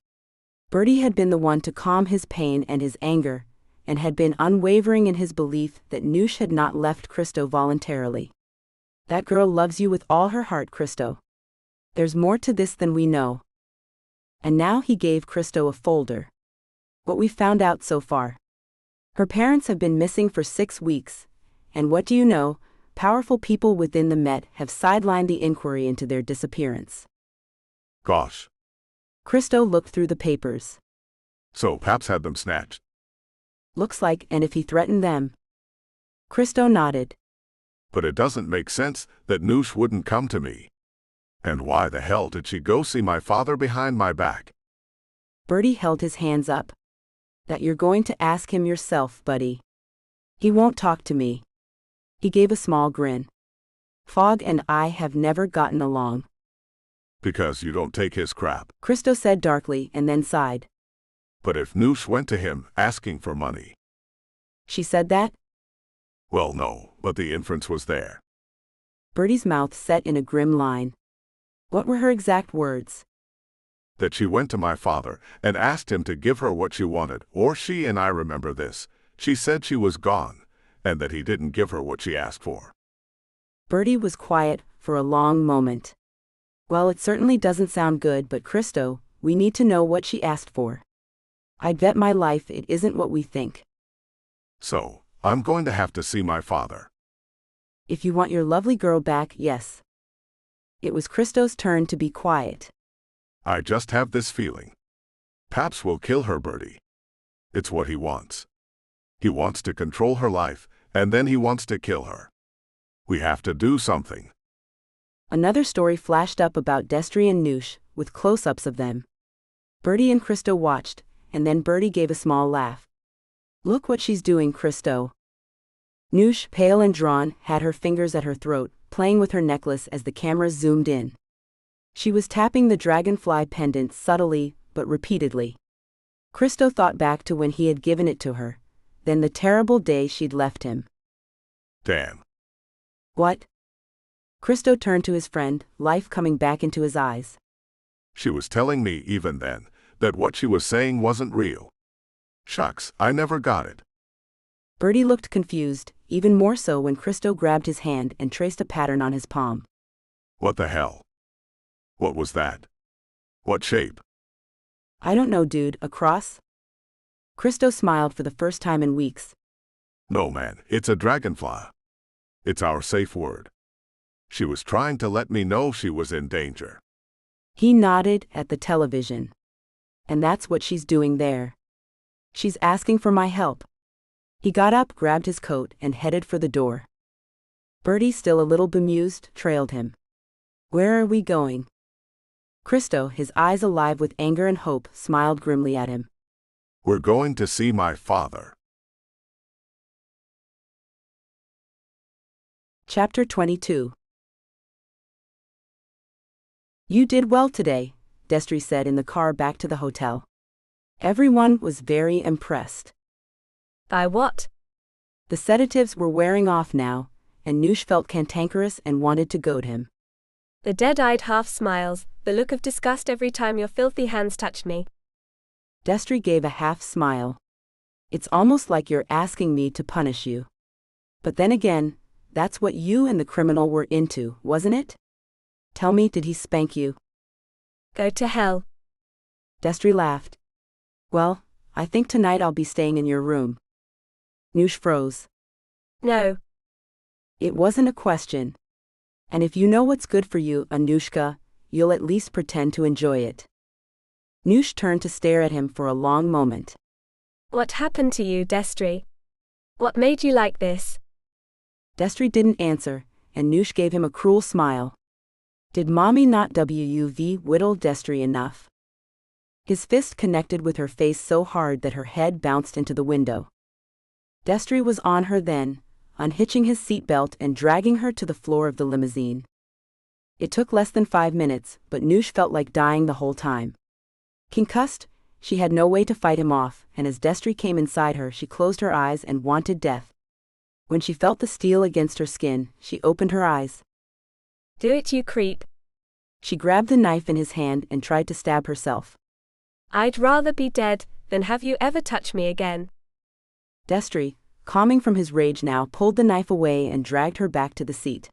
Bertie had been the one to calm his pain and his anger, and had been unwavering in his belief that Noosh had not left Christo voluntarily. "That girl loves you with all her heart, Christo. There's more to this than we know." And now he gave Christo a folder. "What we've found out so far. Her parents have been missing for 6 weeks, and what do you know, powerful people within the Met have sidelined the inquiry into their disappearance." Gosh. Christo looked through the papers. So Paps had them snatched. "Looks like, and if he threatened them." Christo nodded. But it doesn't make sense that Noosh wouldn't come to me. And why the hell did she go see my father behind my back? Bertie held his hands up. "That you're going to ask him yourself, buddy. He won't talk to me." He gave a small grin. "Fogg and I have never gotten along." Because you don't take his crap. Christo said darkly and then sighed. But if Noosh went to him asking for money. She said that? Well, no, but the inference was there. Bertie's mouth set in a grim line. What were her exact words? That she went to my father and asked him to give her what she wanted, or she, and I remember this, she said she was gone, and that he didn't give her what she asked for. Bertie was quiet for a long moment. "Well, it certainly doesn't sound good, but Christo, we need to know what she asked for. I'd bet my life it isn't what we think." "So, I'm going to have to see my father." "If you want your lovely girl back, yes." It was Christo's turn to be quiet. "I just have this feeling. Paps will kill her, Bertie. It's what he wants. He wants to control her life, and then he wants to kill her. We have to do something." Another story flashed up about Destry and Noosh, with close-ups of them. Bertie and Christo watched, and then Bertie gave a small laugh. "Look what she's doing, Christo." Noosh, pale and drawn, had her fingers at her throat, playing with her necklace as the camera zoomed in. She was tapping the dragonfly pendant subtly, but repeatedly. Christo thought back to when he had given it to her, then the terrible day she'd left him. Damn. "What?" Christo turned to his friend, life coming back into his eyes. She was telling me even then that what she was saying wasn't real. Shucks, I never got it. Bertie looked confused, even more so when Christo grabbed his hand and traced a pattern on his palm. What the hell? What was that? What shape? I don't know, dude, a cross? Christo smiled for the first time in weeks. No, man, it's a dragonfly. It's our safe word. She was trying to let me know she was in danger. He nodded at the television. And that's what she's doing there. She's asking for my help. He got up, grabbed his coat, and headed for the door. Bertie, still a little bemused, trailed him. Where are we going? Christo, his eyes alive with anger and hope, smiled grimly at him. We're going to see my father. Chapter 22. You did well today, Destry said in the car back to the hotel. Everyone was very impressed. By what? The sedatives were wearing off now, and Noosh felt cantankerous and wanted to goad him. The dead-eyed half smiles, the look of disgust every time your filthy hands touched me. Destry gave a half smile. It's almost like you're asking me to punish you. But then again, that's what you and the criminal were into, wasn't it? Tell me, did he spank you? Go to hell. Destry laughed. Well, I think tonight I'll be staying in your room. Noosh froze. No. It wasn't a question. And if you know what's good for you, Anushka, you'll at least pretend to enjoy it. Noosh turned to stare at him for a long moment. What happened to you, Destry? What made you like this? Destry didn't answer, and Noosh gave him a cruel smile. Did mommy not wuv whittle Destry enough? His fist connected with her face so hard that her head bounced into the window. Destry was on her then, unhitching his seatbelt and dragging her to the floor of the limousine. It took less than 5 minutes, but Noosh felt like dying the whole time. Concussed, she had no way to fight him off, and as Destry came inside her, she closed her eyes and wanted death. When she felt the steel against her skin, she opened her eyes. Do it, you creep. She grabbed the knife in his hand and tried to stab herself. I'd rather be dead than have you ever touch me again. Destry, calming from his rage now, pulled the knife away and dragged her back to the seat.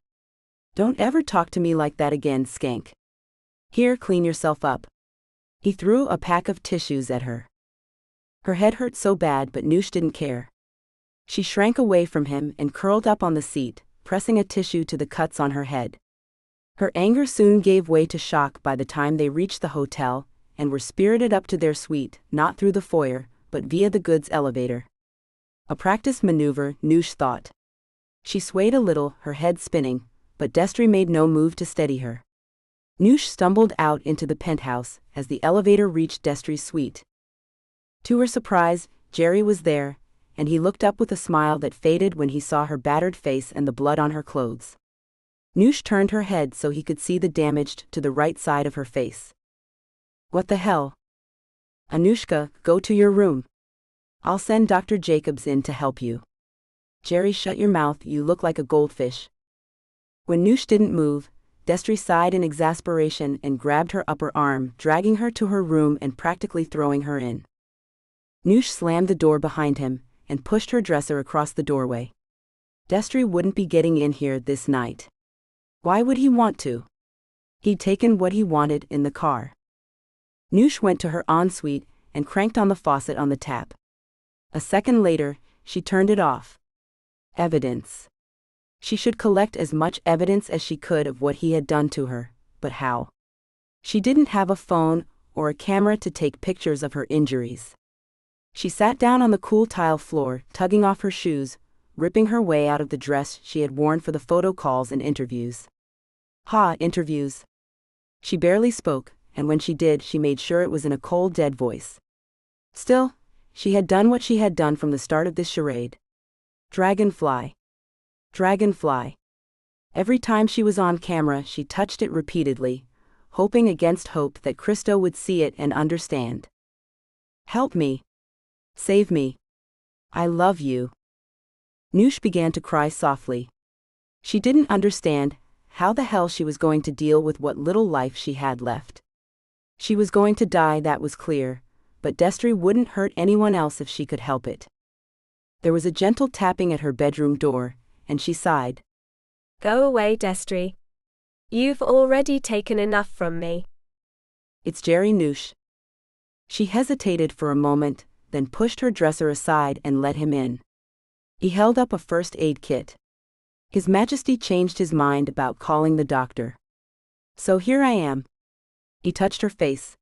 Don't ever talk to me like that again, skank. Here, clean yourself up. He threw a pack of tissues at her. Her head hurt so bad, but Noosh didn't care. She shrank away from him and curled up on the seat, pressing a tissue to the cuts on her head. Her anger soon gave way to shock by the time they reached the hotel and were spirited up to their suite, not through the foyer, but via the goods elevator. A practiced maneuver, Noosh thought. She swayed a little, her head spinning, but Destry made no move to steady her. Noosh stumbled out into the penthouse as the elevator reached Destry's suite. To her surprise, Jerry was there, and he looked up with a smile that faded when he saw her battered face and the blood on her clothes. Noosh turned her head so he could see the damage to the right side of her face. What the hell? Anushka, go to your room. I'll send Dr. Jacobs in to help you. Jerry, shut your mouth, you look like a goldfish. When Noosh didn't move, Destry sighed in exasperation and grabbed her upper arm, dragging her to her room and practically throwing her in. Noosh slammed the door behind him and pushed her dresser across the doorway. Destry wouldn't be getting in here this night. Why would he want to? He'd taken what he wanted in the car. Noosh went to her ensuite and cranked on the faucet on the tap. A second later, she turned it off. Evidence. She should collect as much evidence as she could of what he had done to her, but how? She didn't have a phone or a camera to take pictures of her injuries. She sat down on the cool tile floor, tugging off her shoes, ripping her way out of the dress she had worn for the photo calls and interviews. Interviews. She barely spoke, and when she did, she made sure it was in a cold, dead voice. Still, she had done what she had done from the start of this charade. Dragonfly. Dragonfly. Every time she was on camera, she touched it repeatedly, hoping against hope that Christo would see it and understand. Help me. Save me. I love you. Noosh began to cry softly. She didn't understand how the hell she was going to deal with what little life she had left. She was going to die, that was clear, but Destry wouldn't hurt anyone else if she could help it. There was a gentle tapping at her bedroom door, and she sighed. Go away, Destry. You've already taken enough from me. It's Jerry Noosh. She hesitated for a moment, then pushed her dresser aside and let him in. He held up a first aid kit. His Majesty changed his mind about calling the doctor. So here I am. He touched her face.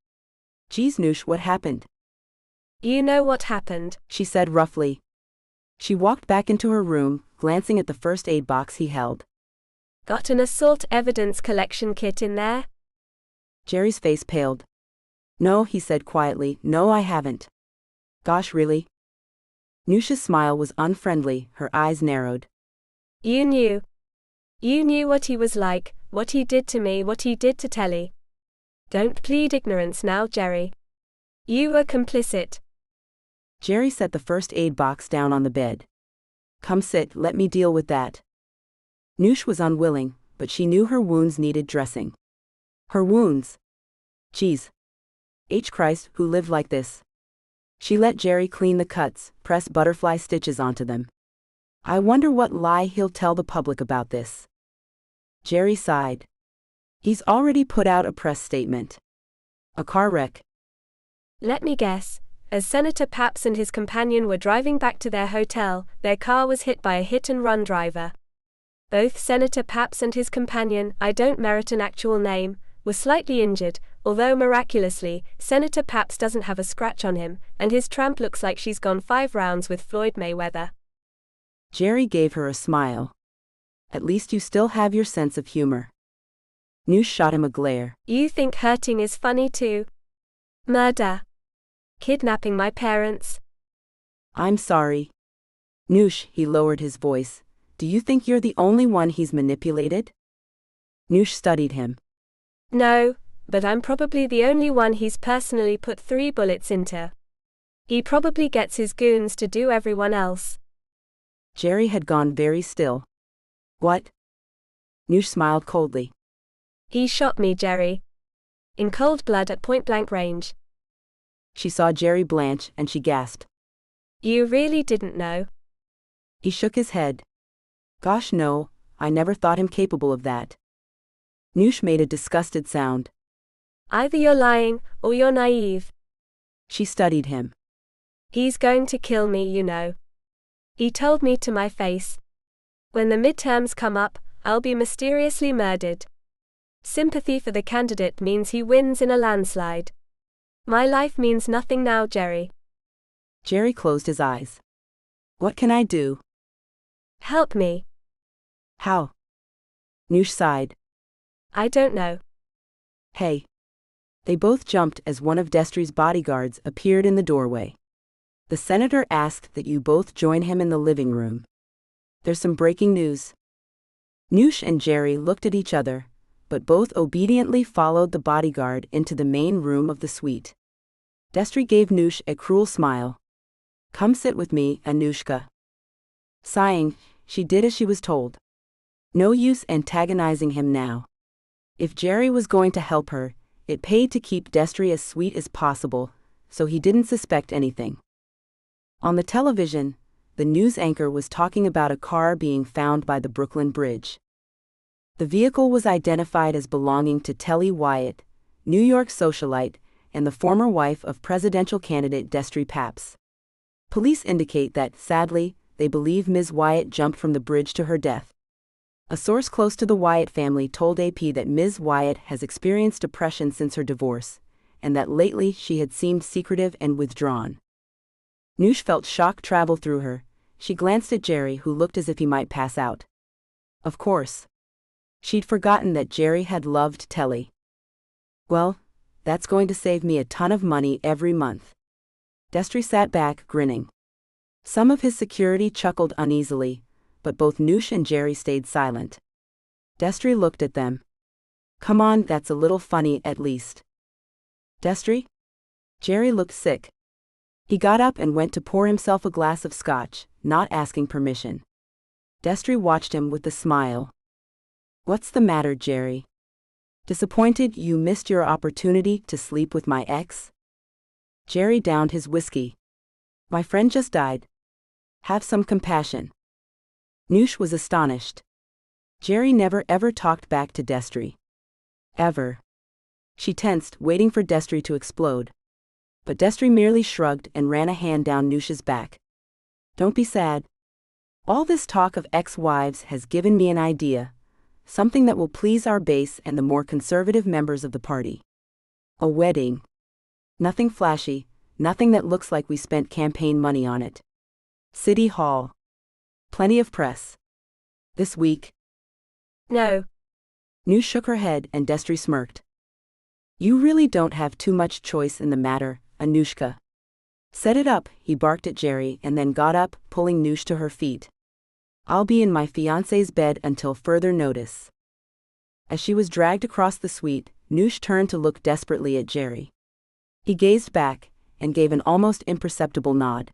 Geez, Noosh, what happened? You know what happened, she said roughly. She walked back into her room, glancing at the first aid box he held. Got an assault evidence collection kit in there? Jerry's face paled. No, he said quietly, no, I haven't. Gosh, really? Noosh's smile was unfriendly, her eyes narrowed. You knew. You knew what he was like, what he did to me, what he did to Telly. Don't plead ignorance now, Jerry. You were complicit. Jerry set the first aid box down on the bed. Come sit, let me deal with that. Noosh was unwilling, but she knew her wounds needed dressing. Her wounds? Geez. H. Christ, who lived like this? She let Jerry clean the cuts, press butterfly stitches onto them. I wonder what lie he'll tell the public about this. Jerry sighed. He's already put out a press statement. A car wreck. Let me guess. As Senator Papps and his companion were driving back to their hotel, their car was hit by a hit-and-run driver. Both Senator Papps and his companion, I don't merit an actual name, were slightly injured, although miraculously, Senator Papps doesn't have a scratch on him, and his tramp looks like she's gone 5 rounds with Floyd Mayweather. Jerry gave her a smile. At least you still have your sense of humor. Noosh shot him a glare. You think hurting is funny too? Murder. Kidnapping my parents. I'm sorry. Noosh, he lowered his voice. Do you think you're the only one he's manipulated? Noosh studied him. No, but I'm probably the only one he's personally put 3 bullets into. He probably gets his goons to do everyone else. Jerry had gone very still. What? Noosh smiled coldly. He shot me, Jerry. In cold blood at point-blank range. She saw Jerry blanch and she gasped. You really didn't know? He shook his head. Gosh, no, I never thought him capable of that. Noosh made a disgusted sound. Either you're lying, or you're naive. She studied him. He's going to kill me, you know. He told me to my face. When the midterms come up, I'll be mysteriously murdered. Sympathy for the candidate means he wins in a landslide. My life means nothing now, Jerry. Jerry closed his eyes. What can I do? Help me. How? Noosh sighed. I don't know. Hey. They both jumped as one of Destry's bodyguards appeared in the doorway. The senator asked that you both join him in the living room. There's some breaking news. Noosh and Jerry looked at each other, but both obediently followed the bodyguard into the main room of the suite. Destry gave Noosh a cruel smile. Come sit with me, Anushka. Sighing, she did as she was told. No use antagonizing him now. If Jerry was going to help her, it paid to keep Destry as sweet as possible, so he didn't suspect anything. On the television, the news anchor was talking about a car being found by the Brooklyn Bridge. The vehicle was identified as belonging to Telly Wyatt, New York socialite, and the former wife of presidential candidate Destry Papps. Police indicate that, sadly, they believe Ms. Wyatt jumped from the bridge to her death. A source close to the Wyatt family told AP that Ms. Wyatt has experienced depression since her divorce, and that lately she had seemed secretive and withdrawn. Noosh felt shock travel through her. She glanced at Jerry, who looked as if he might pass out. Of course. She'd forgotten that Jerry had loved Telly. Well, that's going to save me a ton of money every month. Destry sat back, grinning. Some of his security chuckled uneasily, but both Noosh and Jerry stayed silent. Destry looked at them. Come on, that's a little funny at least. Destry? Jerry looked sick. He got up and went to pour himself a glass of scotch, not asking permission. Destry watched him with a smile. What's the matter, Jerry? Disappointed you missed your opportunity to sleep with my ex? Jerry downed his whiskey. My friend just died. Have some compassion. Noosh was astonished. Jerry never ever talked back to Destry. Ever. She tensed, waiting for Destry to explode. But Destry merely shrugged and ran a hand down Noosh's back. Don't be sad. All this talk of ex-wives has given me an idea. Something that will please our base and the more conservative members of the party. A wedding. Nothing flashy, nothing that looks like we spent campaign money on it. City Hall. Plenty of press. This week. No. Noosh shook her head and Destry smirked. You really don't have too much choice in the matter, Anushka. Set it up, he barked at Jerry and then got up, pulling Noosh to her feet. I'll be in my fiancé's bed until further notice. As she was dragged across the suite, Noosh turned to look desperately at Jerry. He gazed back and gave an almost imperceptible nod.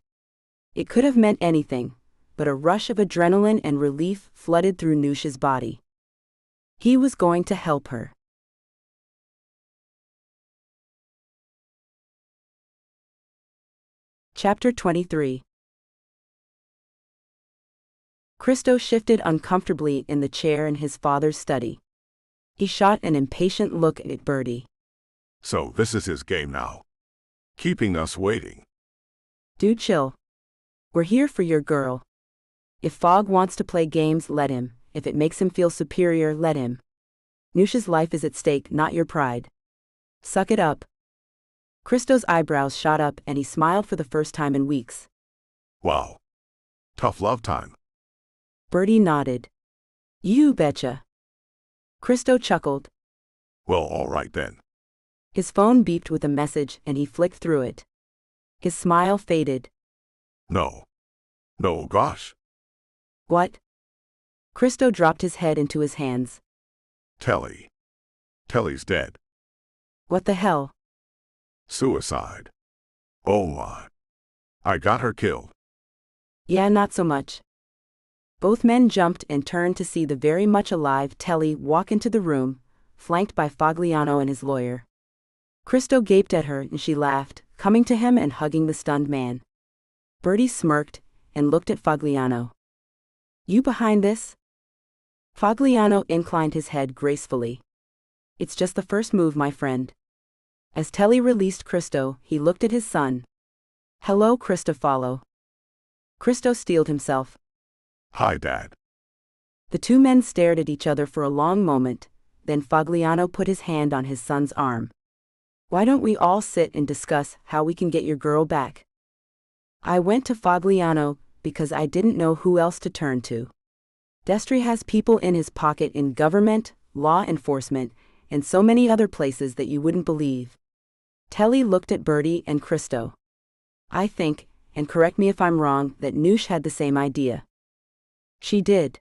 It could have meant anything, but a rush of adrenaline and relief flooded through Noosh's body. He was going to help her. Chapter 23. Christo shifted uncomfortably in the chair in his father's study. He shot an impatient look at Bertie. So this is his game now. Keeping us waiting. Dude, chill. We're here for your girl. If Fogg wants to play games, let him. If it makes him feel superior, let him. Noosh's life is at stake, not your pride. Suck it up. Christo's eyebrows shot up and he smiled for the first time in weeks. Wow. Tough love time. Bertie nodded. You betcha. Christo chuckled. Well, all right then. His phone beeped with a message and he flicked through it. His smile faded. No. No, gosh. What? Christo dropped his head into his hands. Telly. Telly's dead. What the hell? Suicide. Oh my. I got her killed. Yeah, not so much. Both men jumped and turned to see the very much alive Telly walk into the room, flanked by Fogliano and his lawyer. Christo gaped at her and she laughed, coming to him and hugging the stunned man. Bertie smirked and looked at Fogliano. You behind this? Fogliano inclined his head gracefully. It's just the first move, my friend. As Telly released Christo, he looked at his son. Hello, Cristofalo. Christo steeled himself. Hi, Dad. The two men stared at each other for a long moment, then Fogliano put his hand on his son's arm. Why don't we all sit and discuss how we can get your girl back? I went to Fogliano because I didn't know who else to turn to. Destry has people in his pocket in government, law enforcement, and so many other places that you wouldn't believe. Telly looked at Bertie and Christo. I think, and correct me if I'm wrong, that Noosh had the same idea. She did.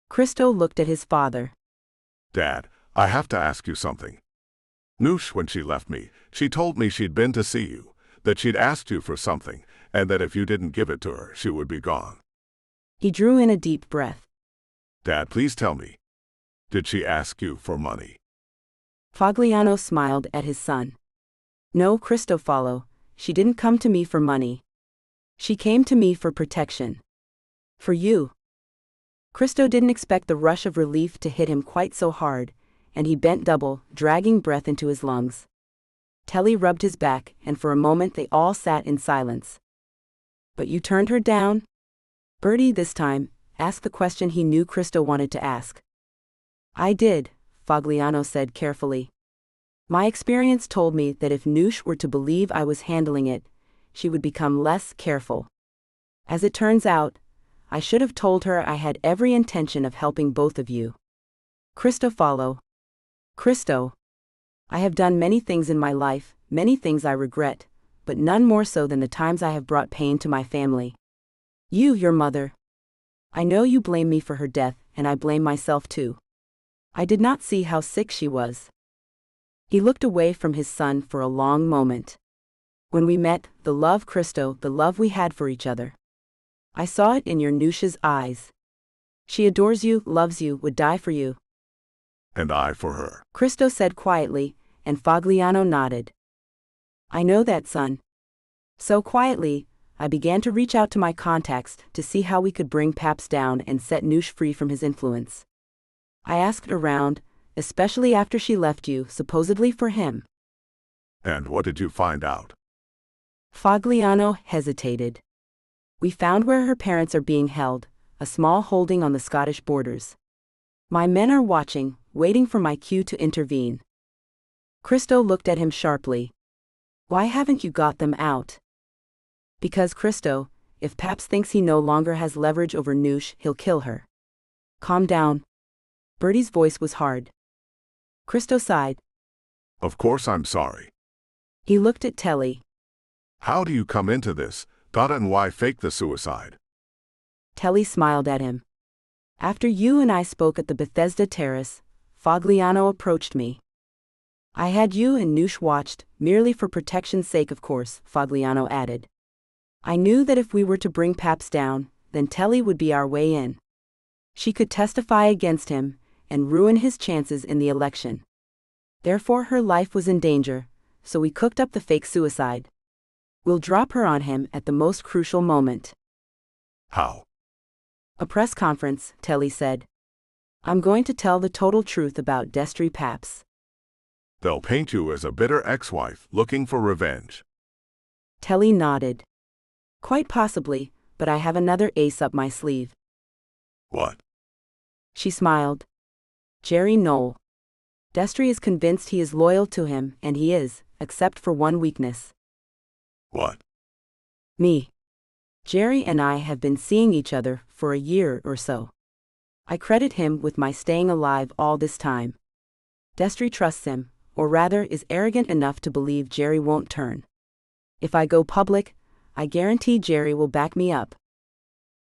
Christo looked at his father. Dad, I have to ask you something. Noosh, when she left me, she told me she'd been to see you, that she'd asked you for something, and that if you didn't give it to her, she would be gone. He drew in a deep breath. Dad, please tell me. Did she ask you for money? Fogliano smiled at his son. No, Cristofalo, she didn't come to me for money. She came to me for protection. For you. Christo didn't expect the rush of relief to hit him quite so hard, and he bent double, dragging breath into his lungs. Telly rubbed his back, and for a moment they all sat in silence. But you turned her down? Bertie, this time, asked the question he knew Christo wanted to ask. I did, Fogliano said carefully. My experience told me that if Noosh were to believe I was handling it, she would become less careful. As it turns out, I should have told her I had every intention of helping both of you. Cristofalo. Christo. I have done many things in my life, many things I regret, but none more so than the times I have brought pain to my family. You, your mother. I know you blame me for her death, and I blame myself too. I did not see how sick she was. He looked away from his son for a long moment. When we met, the love, Christo, the love we had for each other. I saw it in your Noosh's eyes. She adores you, loves you, would die for you, And I for her. Cristo said quietly, and Fogliano nodded. I know that, son. So quietly, I began to reach out to my contacts to see how we could bring Paps down and set Noosh free from his influence. I asked around, especially after she left you, supposedly for him. And what did you find out? Fogliano hesitated. We found where her parents are being held, a small holding on the Scottish borders. My men are watching, waiting for my cue to intervene. Cristo looked at him sharply. Why haven't you got them out? Because, Cristo, if Paps thinks he no longer has leverage over Noosh, he'll kill her. Calm down. Bertie's voice was hard. Cristo sighed. Of course I'm sorry. He looked at Telly. How do you come into this, and why fake the suicide? Telly smiled at him. After you and I spoke at the Bethesda Terrace, Fogliano approached me. I had you and Noosh watched, merely for protection's sake, of course, Fogliano added. I knew that if we were to bring Paps down, then Telly would be our way in. She could testify against him, and ruin his chances in the election. Therefore her life was in danger, so we cooked up the fake suicide. We'll drop her on him at the most crucial moment. How? A press conference, Telly said. I'm going to tell the total truth about Destry Paps. They'll paint you as a bitter ex-wife looking for revenge. Telly nodded. Quite possibly, but I have another ace up my sleeve. What? She smiled. Jerry Knoll. Destry is convinced he is loyal to him, and he is, except for one weakness. What? Me. Jerry and I have been seeing each other for a year or so. I credit him with my staying alive all this time. Destry trusts him, or rather is arrogant enough to believe Jerry won't turn. If I go public, I guarantee Jerry will back me up.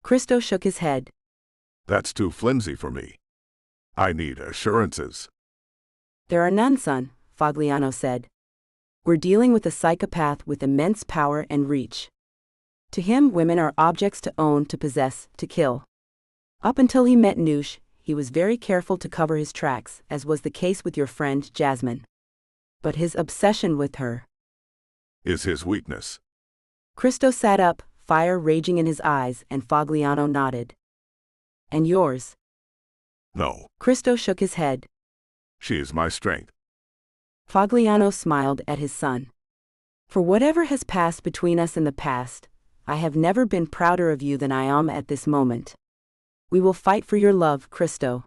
Cristo shook his head. That's too flimsy for me. I need assurances. There are none, son, Fogliano said. We're dealing with a psychopath with immense power and reach. To him, women are objects to own, to possess, to kill. Up until he met Noosh, he was very careful to cover his tracks, as was the case with your friend Jasmine. But his obsession with her is his weakness. Cristo sat up, fire raging in his eyes, and Fogliano nodded. And yours? No. Cristo shook his head. She is my strength. Fogliano smiled at his son. For whatever has passed between us in the past, I have never been prouder of you than I am at this moment. We will fight for your love, Cristo.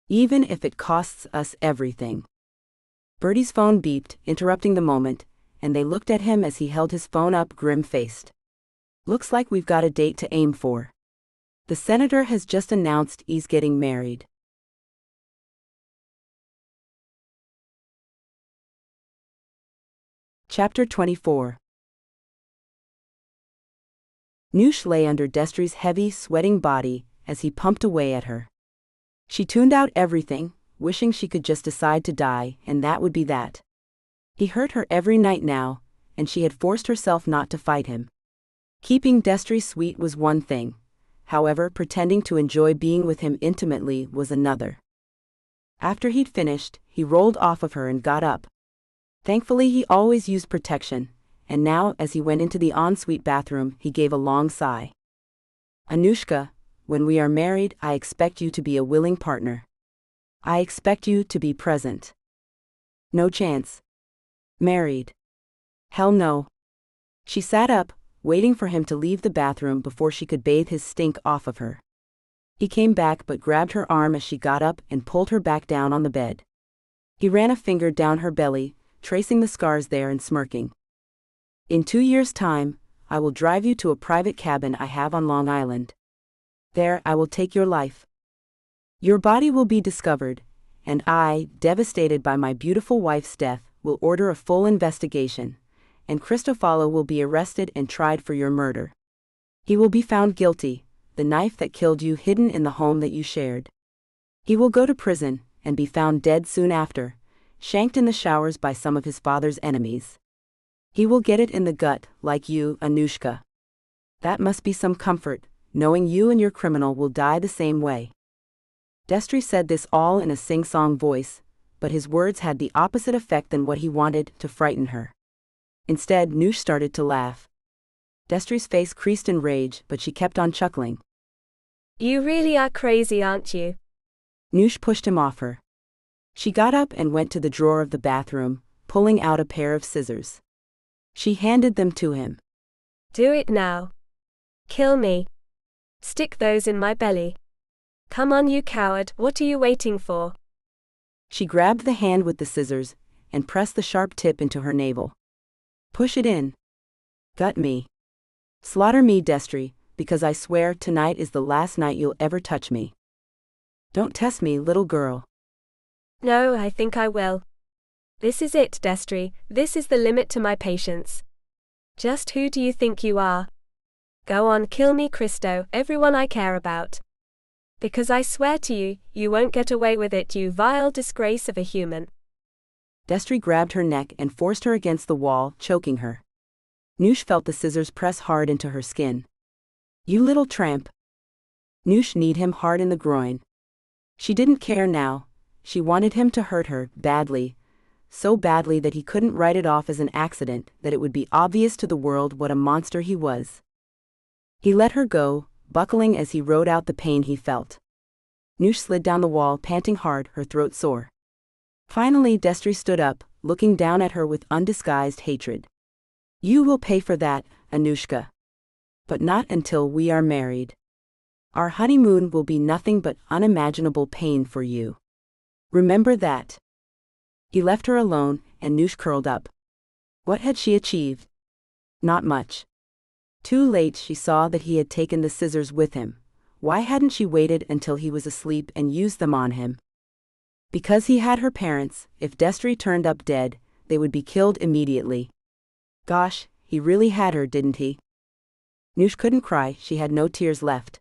Even if it costs us everything. Bertie's phone beeped, interrupting the moment, and they looked at him as he held his phone up grim-faced. Looks like we've got a date to aim for. The senator has just announced he's getting married. Chapter 24. Noosh lay under Destry's heavy, sweating body as he pumped away at her. She tuned out everything, wishing she could just decide to die, and that would be that. He hurt her every night now, and she had forced herself not to fight him. Keeping Destry sweet was one thing, however, pretending to enjoy being with him intimately was another. After he'd finished, he rolled off of her and got up. Thankfully, he always used protection, and now, as he went into the ensuite bathroom, he gave a long sigh. Anushka, when we are married, I expect you to be a willing partner. I expect you to be present. No chance. Married. Hell no. She sat up, waiting for him to leave the bathroom before she could bathe his stink off of her. He came back but grabbed her arm as she got up and pulled her back down on the bed. He ran a finger down her belly, tracing the scars there and smirking. In 2 years' time, I will drive you to a private cabin I have on Long Island. There I will take your life. Your body will be discovered, and I, devastated by my beautiful wife's death, will order a full investigation, and Cristofalo will be arrested and tried for your murder. He will be found guilty, the knife that killed you hidden in the home that you shared. He will go to prison, and be found dead soon after, shanked in the showers by some of his father's enemies. He will get it in the gut, like you, Anushka. That must be some comfort, knowing you and your criminal will die the same way. Destry said this all in a sing-song voice, but his words had the opposite effect than what he wanted, to frighten her. Instead, Noosh started to laugh. Destry's face creased in rage, but she kept on chuckling. You really are crazy, aren't you? Noosh pushed him off her. She got up and went to the drawer of the bathroom, pulling out a pair of scissors. She handed them to him. Do it now. Kill me. Stick those in my belly. Come on, you coward, what are you waiting for? She grabbed the hand with the scissors and pressed the sharp tip into her navel. Push it in. Gut me. Slaughter me, Destry, because I swear tonight is the last night you'll ever touch me. Don't test me, little girl. No, I think I will. This is it, Destry, this is the limit to my patience. Just who do you think you are? Go on, kill me, Christo, everyone I care about. Because I swear to you, you won't get away with it, you vile disgrace of a human. Destry grabbed her neck and forced her against the wall, choking her. Noosh felt the scissors press hard into her skin. You little tramp. Noosh kneed him hard in the groin. She didn't care now. She wanted him to hurt her, badly. So badly that he couldn't write it off as an accident, that it would be obvious to the world what a monster he was. He let her go, buckling as he rode out the pain he felt. Noosh slid down the wall, panting hard, her throat sore. Finally, Destry stood up, looking down at her with undisguised hatred. You will pay for that, Anushka. But not until we are married. Our honeymoon will be nothing but unimaginable pain for you. Remember that. He left her alone, and Noosh curled up. What had she achieved? Not much. Too late she saw that he had taken the scissors with him. Why hadn't she waited until he was asleep and used them on him? Because he had her parents. If Destry turned up dead, they would be killed immediately. Gosh, he really had her, didn't he? Noosh couldn't cry, she had no tears left.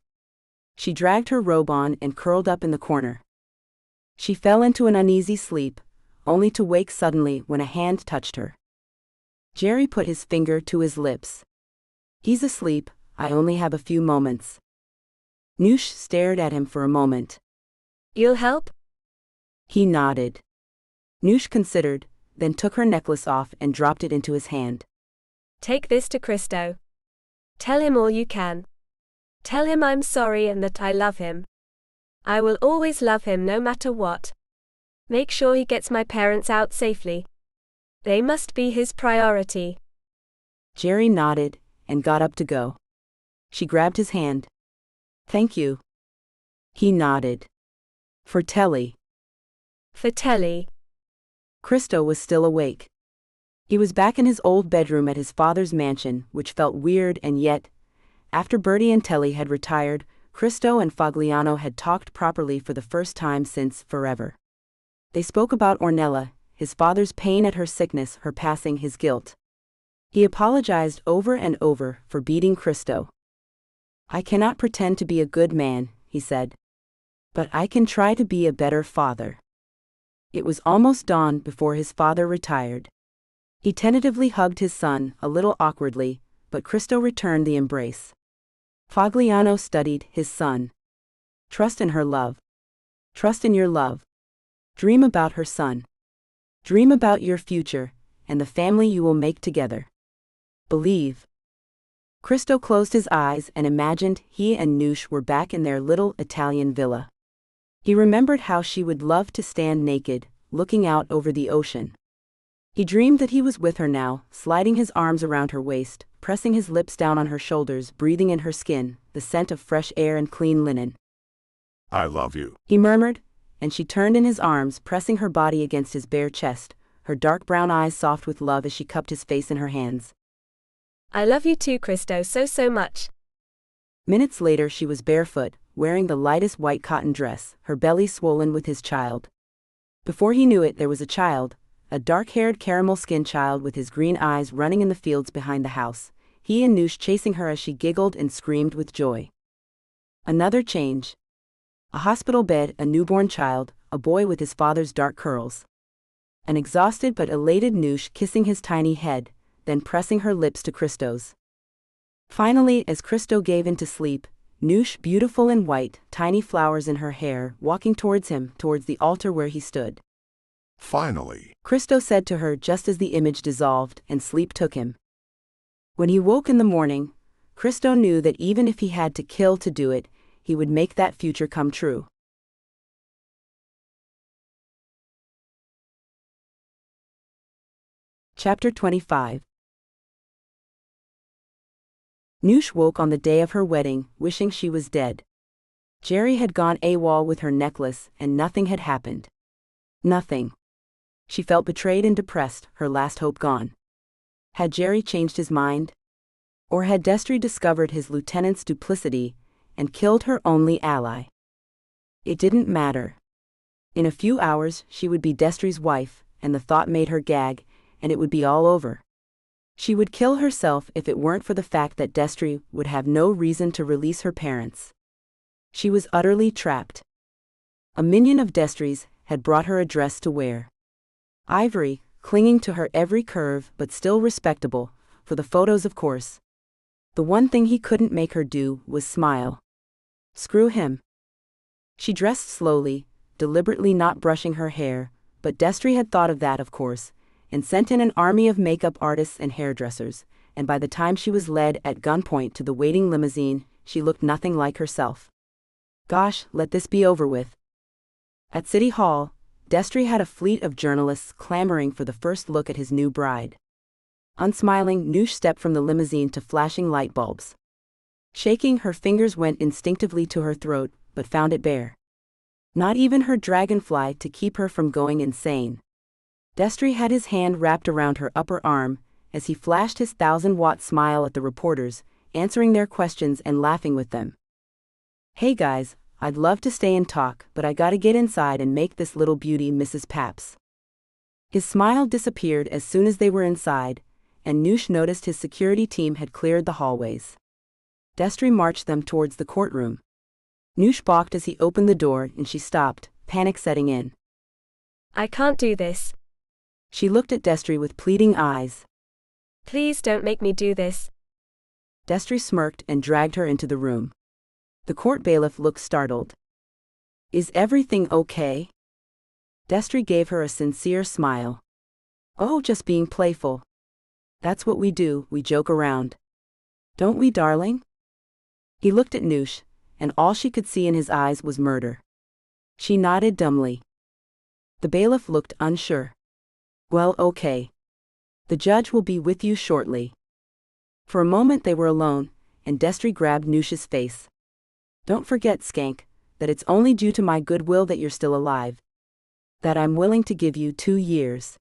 She dragged her robe on and curled up in the corner. She fell into an uneasy sleep, only to wake suddenly when a hand touched her. Jerry put his finger to his lips. He's asleep, I only have a few moments. Noosh stared at him for a moment. You'll help? He nodded. Noosh considered, then took her necklace off and dropped it into his hand. Take this to Christo. Tell him all you can. Tell him I'm sorry and that I love him. I will always love him no matter what. Make sure he gets my parents out safely. They must be his priority. Jerry nodded and got up to go. She grabbed his hand. Thank you. He nodded. For Telly. For Telly. Christo was still awake. He was back in his old bedroom at his father's mansion, which felt weird, and yet, after Bertie and Telly had retired, Christo and Fagliano had talked properly for the first time since forever. They spoke about Ornella, his father's pain at her sickness, her passing, his guilt. He apologized over and over for beating Christo. I cannot pretend to be a good man, he said. But I can try to be a better father. It was almost dawn before his father retired. He tentatively hugged his son, a little awkwardly, but Christo returned the embrace. Fagliano studied his son. Trust in her love. Trust in your love. Dream about her, son. Dream about your future, and the family you will make together. Believe. Christo closed his eyes and imagined he and Noosh were back in their little Italian villa. He remembered how she would love to stand naked, looking out over the ocean. He dreamed that he was with her now, sliding his arms around her waist, pressing his lips down on her shoulders, breathing in her skin, the scent of fresh air and clean linen. I love you, he murmured, and she turned in his arms, pressing her body against his bare chest, her dark brown eyes soft with love as she cupped his face in her hands. I love you too, Christo, so much. Minutes later she was barefoot, wearing the lightest white cotton dress, her belly swollen with his child. Before he knew it, there was a child, a dark-haired caramel-skinned child with his green eyes running in the fields behind the house, he and Noosh chasing her as she giggled and screamed with joy. Another change. A hospital bed, a newborn child, a boy with his father's dark curls. An exhausted but elated Noosh kissing his tiny head, then pressing her lips to Christo's. Finally, as Christo gave in to sleep, Noosh, beautiful in white, tiny flowers in her hair, walking towards him, towards the altar where he stood. Finally, Christo said to her just as the image dissolved and sleep took him. When he woke in the morning, Christo knew that even if he had to kill to do it, he would make that future come true. Chapter 25. Noosh woke on the day of her wedding, wishing she was dead. Jerry had gone AWOL with her necklace, and nothing had happened. Nothing. She felt betrayed and depressed, her last hope gone. Had Jerry changed his mind? Or had Destry discovered his lieutenant's duplicity and killed her only ally? It didn't matter. In a few hours she would be Destry's wife, and the thought made her gag, and it would be all over. She would kill herself if it weren't for the fact that Destry would have no reason to release her parents. She was utterly trapped. A minion of Destry's had brought her a dress to wear. Ivory, clinging to her every curve but still respectable, for the photos of course. The one thing he couldn't make her do was smile. Screw him. She dressed slowly, deliberately not brushing her hair, but Destry had thought of that of course, and sent in an army of makeup artists and hairdressers, and by the time she was led at gunpoint to the waiting limousine, she looked nothing like herself. Gosh, let this be over with. At City Hall, Destry had a fleet of journalists clamoring for the first look at his new bride. Unsmiling, Noosh stepped from the limousine to flashing light bulbs. Shaking, her fingers went instinctively to her throat, but found it bare. Not even her dragonfly to keep her from going insane. Destry had his hand wrapped around her upper arm, as he flashed his 1,000-watt smile at the reporters, answering their questions and laughing with them. Hey guys, I'd love to stay and talk, but I gotta get inside and make this little beauty Mrs. Paps. His smile disappeared as soon as they were inside, and Noosh noticed his security team had cleared the hallways. Destry marched them towards the courtroom. Noosh balked as he opened the door and she stopped, panic setting in. I can't do this. She looked at Destry with pleading eyes. Please don't make me do this. Destry smirked and dragged her into the room. The court bailiff looked startled. Is everything okay? Destry gave her a sincere smile. Oh, just being playful. That's what we do, we joke around. Don't we, darling? He looked at Noosh, and all she could see in his eyes was murder. She nodded dumbly. The bailiff looked unsure. Well, okay. The judge will be with you shortly. For a moment they were alone, and Destry grabbed Noosh's face. Don't forget, Skank, that it's only due to my goodwill that you're still alive. That I'm willing to give you 2 years.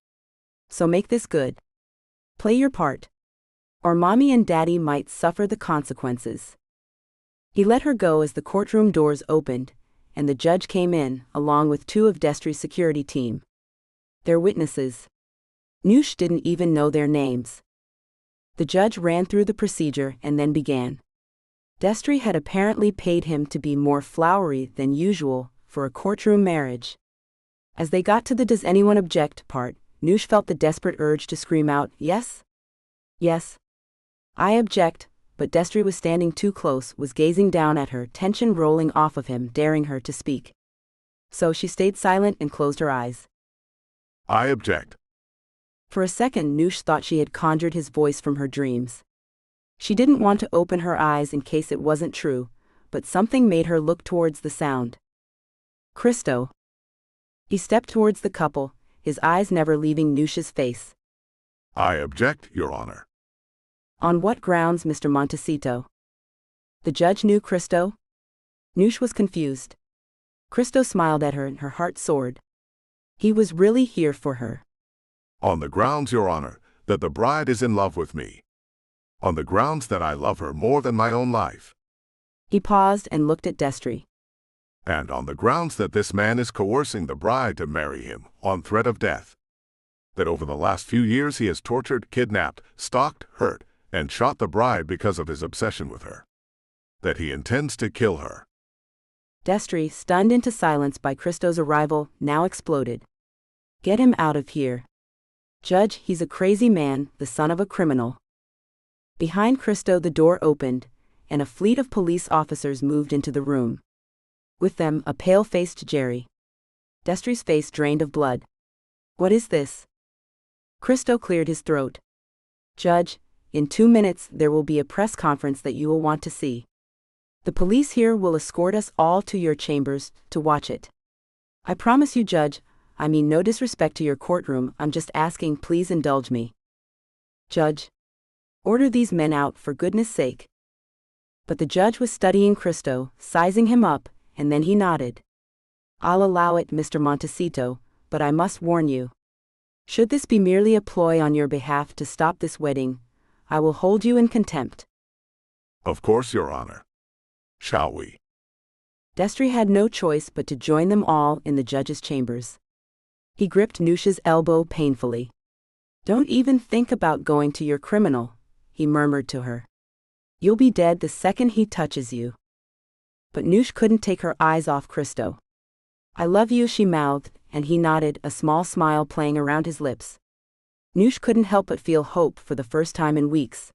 So make this good. Play your part. Or Mommy and Daddy might suffer the consequences. He let her go as the courtroom doors opened, and the judge came in, along with 2 of Destry's security team. Their witnesses. Noosh didn't even know their names. The judge ran through the procedure and then began. Destry had apparently paid him to be more flowery than usual for a courtroom marriage. As they got to the "does anyone object" part, Noosh felt the desperate urge to scream out, yes? Yes. I object, but Destry was standing too close, was gazing down at her, tension rolling off of him, daring her to speak. So she stayed silent and closed her eyes. I object. For a second Noosh thought she had conjured his voice from her dreams. She didn't want to open her eyes in case it wasn't true, but something made her look towards the sound. Christo. He stepped towards the couple, his eyes never leaving Noosh's face. I object, Your Honor. On what grounds, Mr. Montecito? The judge knew Christo? Noosh was confused. Christo smiled at her and her heart soared. He was really here for her. On the grounds, Your Honor, that the bride is in love with me. On the grounds that I love her more than my own life. He paused and looked at Destry. And on the grounds that this man is coercing the bride to marry him, on threat of death. That over the last few years he has tortured, kidnapped, stalked, hurt, and shot the bride because of his obsession with her. That he intends to kill her. Destry, stunned into silence by Christo's arrival, now exploded. Get him out of here. Judge, he's a crazy man, the son of a criminal. Behind Christo the door opened, and a fleet of police officers moved into the room. With them, a pale-faced Jerry. Destry's face drained of blood. "What is this?" Christo cleared his throat. "Judge, in 2 minutes there will be a press conference that you will want to see. The police here will escort us all to your chambers to watch it. I promise you, Judge, I mean no disrespect to your courtroom, I'm just asking, please indulge me." "Judge, order these men out for goodness sake." But the judge was studying Christo, sizing him up, and then he nodded. "I'll allow it, Mr. Montecito, but I must warn you. Should this be merely a ploy on your behalf to stop this wedding, I will hold you in contempt." Of course, Your Honor. Shall we? Destry had no choice but to join them all in the judge's chambers. He gripped Noosh's elbow painfully. "Don't even think about going to your criminal," he murmured to her. "You'll be dead the second he touches you." But Noosh couldn't take her eyes off Christo. "I love you," she mouthed, and he nodded, a small smile playing around his lips. Noosh couldn't help but feel hope for the first time in weeks.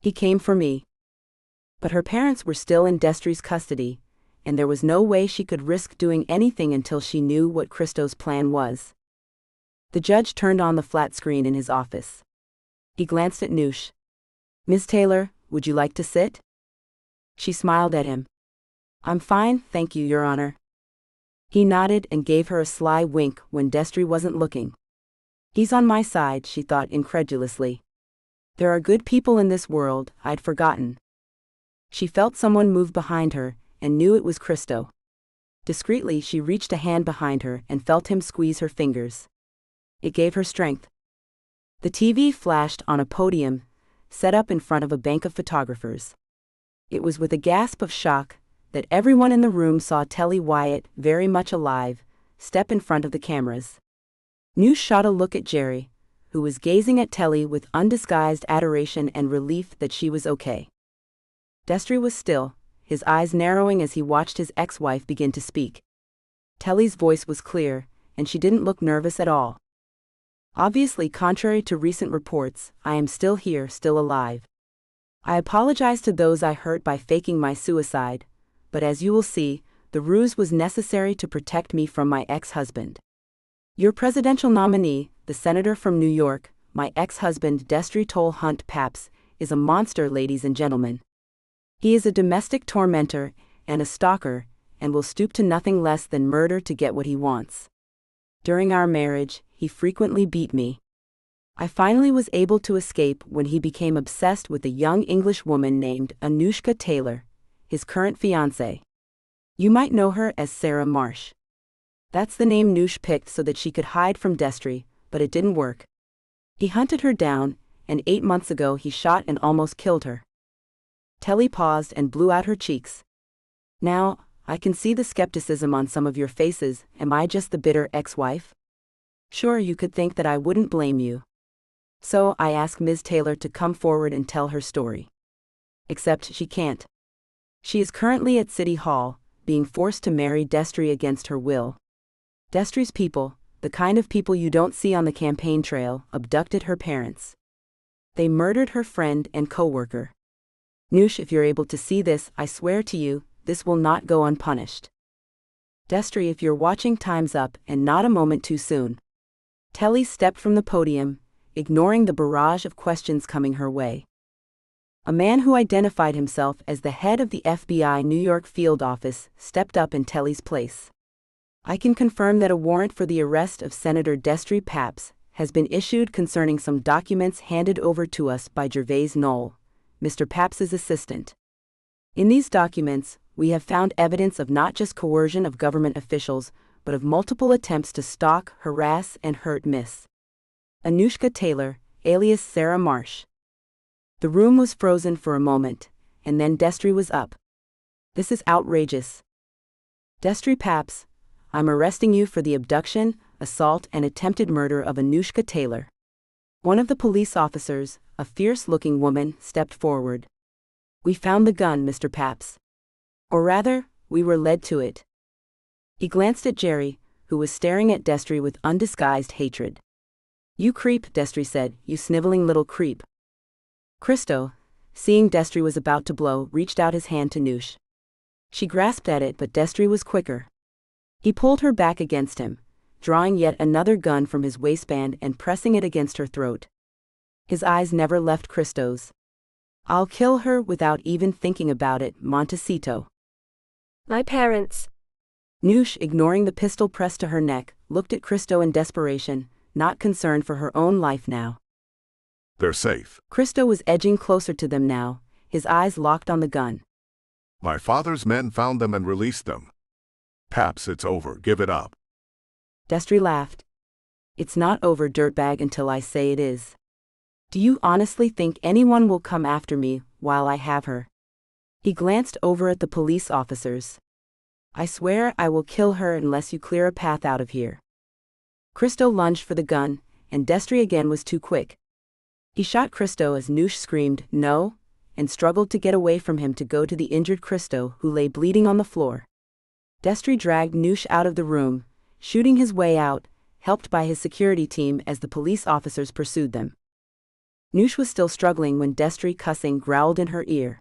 "He came for me." But her parents were still in Destry's custody, and there was no way she could risk doing anything until she knew what Christo's plan was. The judge turned on the flat screen in his office. He glanced at Noosh. "Ms. Taylor, would you like to sit?" She smiled at him. "I'm fine, thank you, Your Honor." He nodded and gave her a sly wink when Destry wasn't looking. "He's on my side," she thought incredulously. "There are good people in this world, I'd forgotten." She felt someone move behind her, and knew it was Christo. Discreetly, she reached a hand behind her and felt him squeeze her fingers. It gave her strength. The TV flashed on a podium, set up in front of a bank of photographers. It was with a gasp of shock that everyone in the room saw Telly Wyatt, very much alive, step in front of the cameras. Noosh shot a look at Jerry, who was gazing at Telly with undisguised adoration and relief that she was okay. Destry was still, his eyes narrowing as he watched his ex-wife begin to speak. Telly's voice was clear, and she didn't look nervous at all. "Obviously, contrary to recent reports, I am still here, still alive. I apologize to those I hurt by faking my suicide, but as you will see, the ruse was necessary to protect me from my ex-husband. Your presidential nominee, the senator from New York, my ex-husband Destry Toll Hunt Papps, is a monster, ladies and gentlemen. He is a domestic tormentor and a stalker, and will stoop to nothing less than murder to get what he wants. During our marriage, he frequently beat me. I finally was able to escape when he became obsessed with a young English woman named Anushka Taylor, his current fiancée. You might know her as Sarah Marsh. That's the name Noosh picked so that she could hide from Destry, but it didn't work. He hunted her down, and 8 months ago he shot and almost killed her." Telly paused and blew out her cheeks. "Now, I can see the skepticism on some of your faces. Am I just the bitter ex-wife? Sure, you could think that I wouldn't blame you. So I ask Ms. Taylor to come forward and tell her story. Except she can't. She is currently at City Hall, being forced to marry Destry against her will. Destry's people, the kind of people you don't see on the campaign trail, abducted her parents. They murdered her friend and co-worker. Noosh, if you're able to see this, I swear to you, this will not go unpunished. Destry, if you're watching, time's up, and not a moment too soon." Telly stepped from the podium, ignoring the barrage of questions coming her way. A man who identified himself as the head of the FBI New York field office stepped up in Telly's place. "I can confirm that a warrant for the arrest of Senator Destry Papps has been issued concerning some documents handed over to us by Gervais Knoll, Mr. Papps's assistant. In these documents, we have found evidence of not just coercion of government officials, but of multiple attempts to stalk, harass, and hurt Miss Anushka Taylor, alias Sarah Marsh." The room was frozen for a moment, and then Destry was up. "This is outrageous. Destry Papps, I'm arresting you for the abduction, assault, and attempted murder of Anushka Taylor." One of the police officers, a fierce-looking woman, stepped forward. "We found the gun, Mr. Papps. Or rather, we were led to it." He glanced at Jerry, who was staring at Destry with undisguised hatred. "You creep," Destry said, "you sniveling little creep." Christo, seeing Destry was about to blow, reached out his hand to Noosh. She grasped at it, but Destry was quicker. He pulled her back against him, drawing yet another gun from his waistband and pressing it against her throat. His eyes never left Christo's. "I'll kill her without even thinking about it, Montecito." My parents. Noosh, ignoring the pistol pressed to her neck, looked at Christo in desperation, not concerned for her own life now. They're safe. Christo was edging closer to them now, his eyes locked on the gun. My father's men found them and released them. Paps, it's over, give it up. Destry laughed. "It's not over, dirtbag, until I say it is. Do you honestly think anyone will come after me while I have her?" He glanced over at the police officers. "I swear I will kill her unless you clear a path out of here." Christo lunged for the gun, and Destry again was too quick. He shot Christo as Noosh screamed, "No," and struggled to get away from him to go to the injured Christo, who lay bleeding on the floor. Destry dragged Noosh out of the room, shooting his way out, helped by his security team as the police officers pursued them. Noosh was still struggling when Destry, cussing, growled in her ear.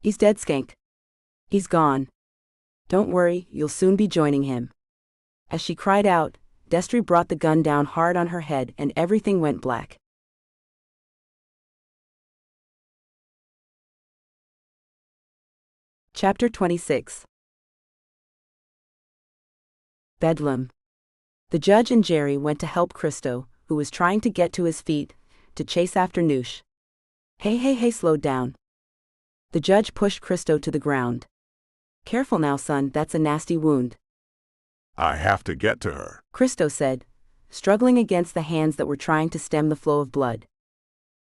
"He's dead, skank. He's gone. Don't worry, you'll soon be joining him." As she cried out, Destry brought the gun down hard on her head and everything went black. Chapter 26. Bedlam. The judge and Jerry went to help Christo, who was trying to get to his feet, to chase after Noosh. Hey, slow down." The judge pushed Christo to the ground. "Careful now, son, that's a nasty wound." I have to get to her. Christo said, struggling against the hands that were trying to stem the flow of blood.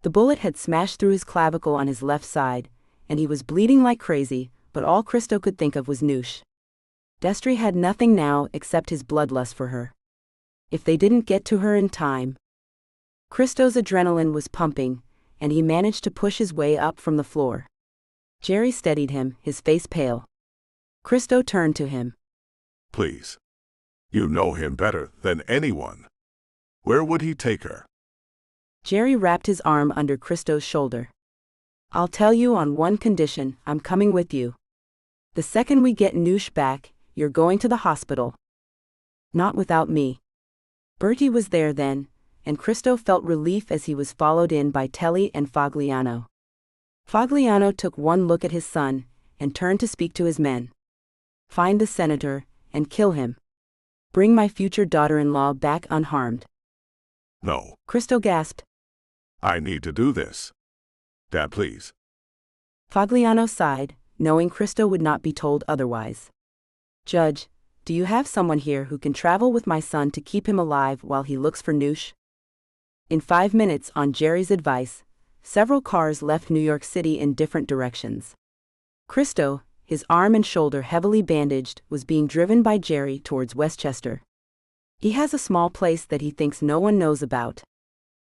The bullet had smashed through his clavicle on his left side, and he was bleeding like crazy, but all Christo could think of was Noosh. Destry had nothing now except his bloodlust for her. If they didn't get to her in time. Christo's adrenaline was pumping, and he managed to push his way up from the floor. Jerry steadied him, his face pale. Christo turned to him. Please. You know him better than anyone. Where would he take her? Jerry wrapped his arm under Christo's shoulder. "I'll tell you on one condition, I'm coming with you. The second we get Noosh back, you're going to the hospital." "Not without me." Bertie was there then, and Christo felt relief as he was followed in by Telly and Fagliano. Fagliano took one look at his son, and turned to speak to his men. "Find the senator, and kill him. Bring my future daughter-in-law back unharmed." No. Christo gasped. I need to do this. Dad, please. Fagliano sighed, knowing Christo would not be told otherwise. "Judge, do you have someone here who can travel with my son to keep him alive while he looks for Noosh?" In 5 minutes, on Jerry's advice, several cars left New York City in different directions. Christo, his arm and shoulder heavily bandaged, was being driven by Jerry towards Westchester. He has a small place that he thinks no one knows about.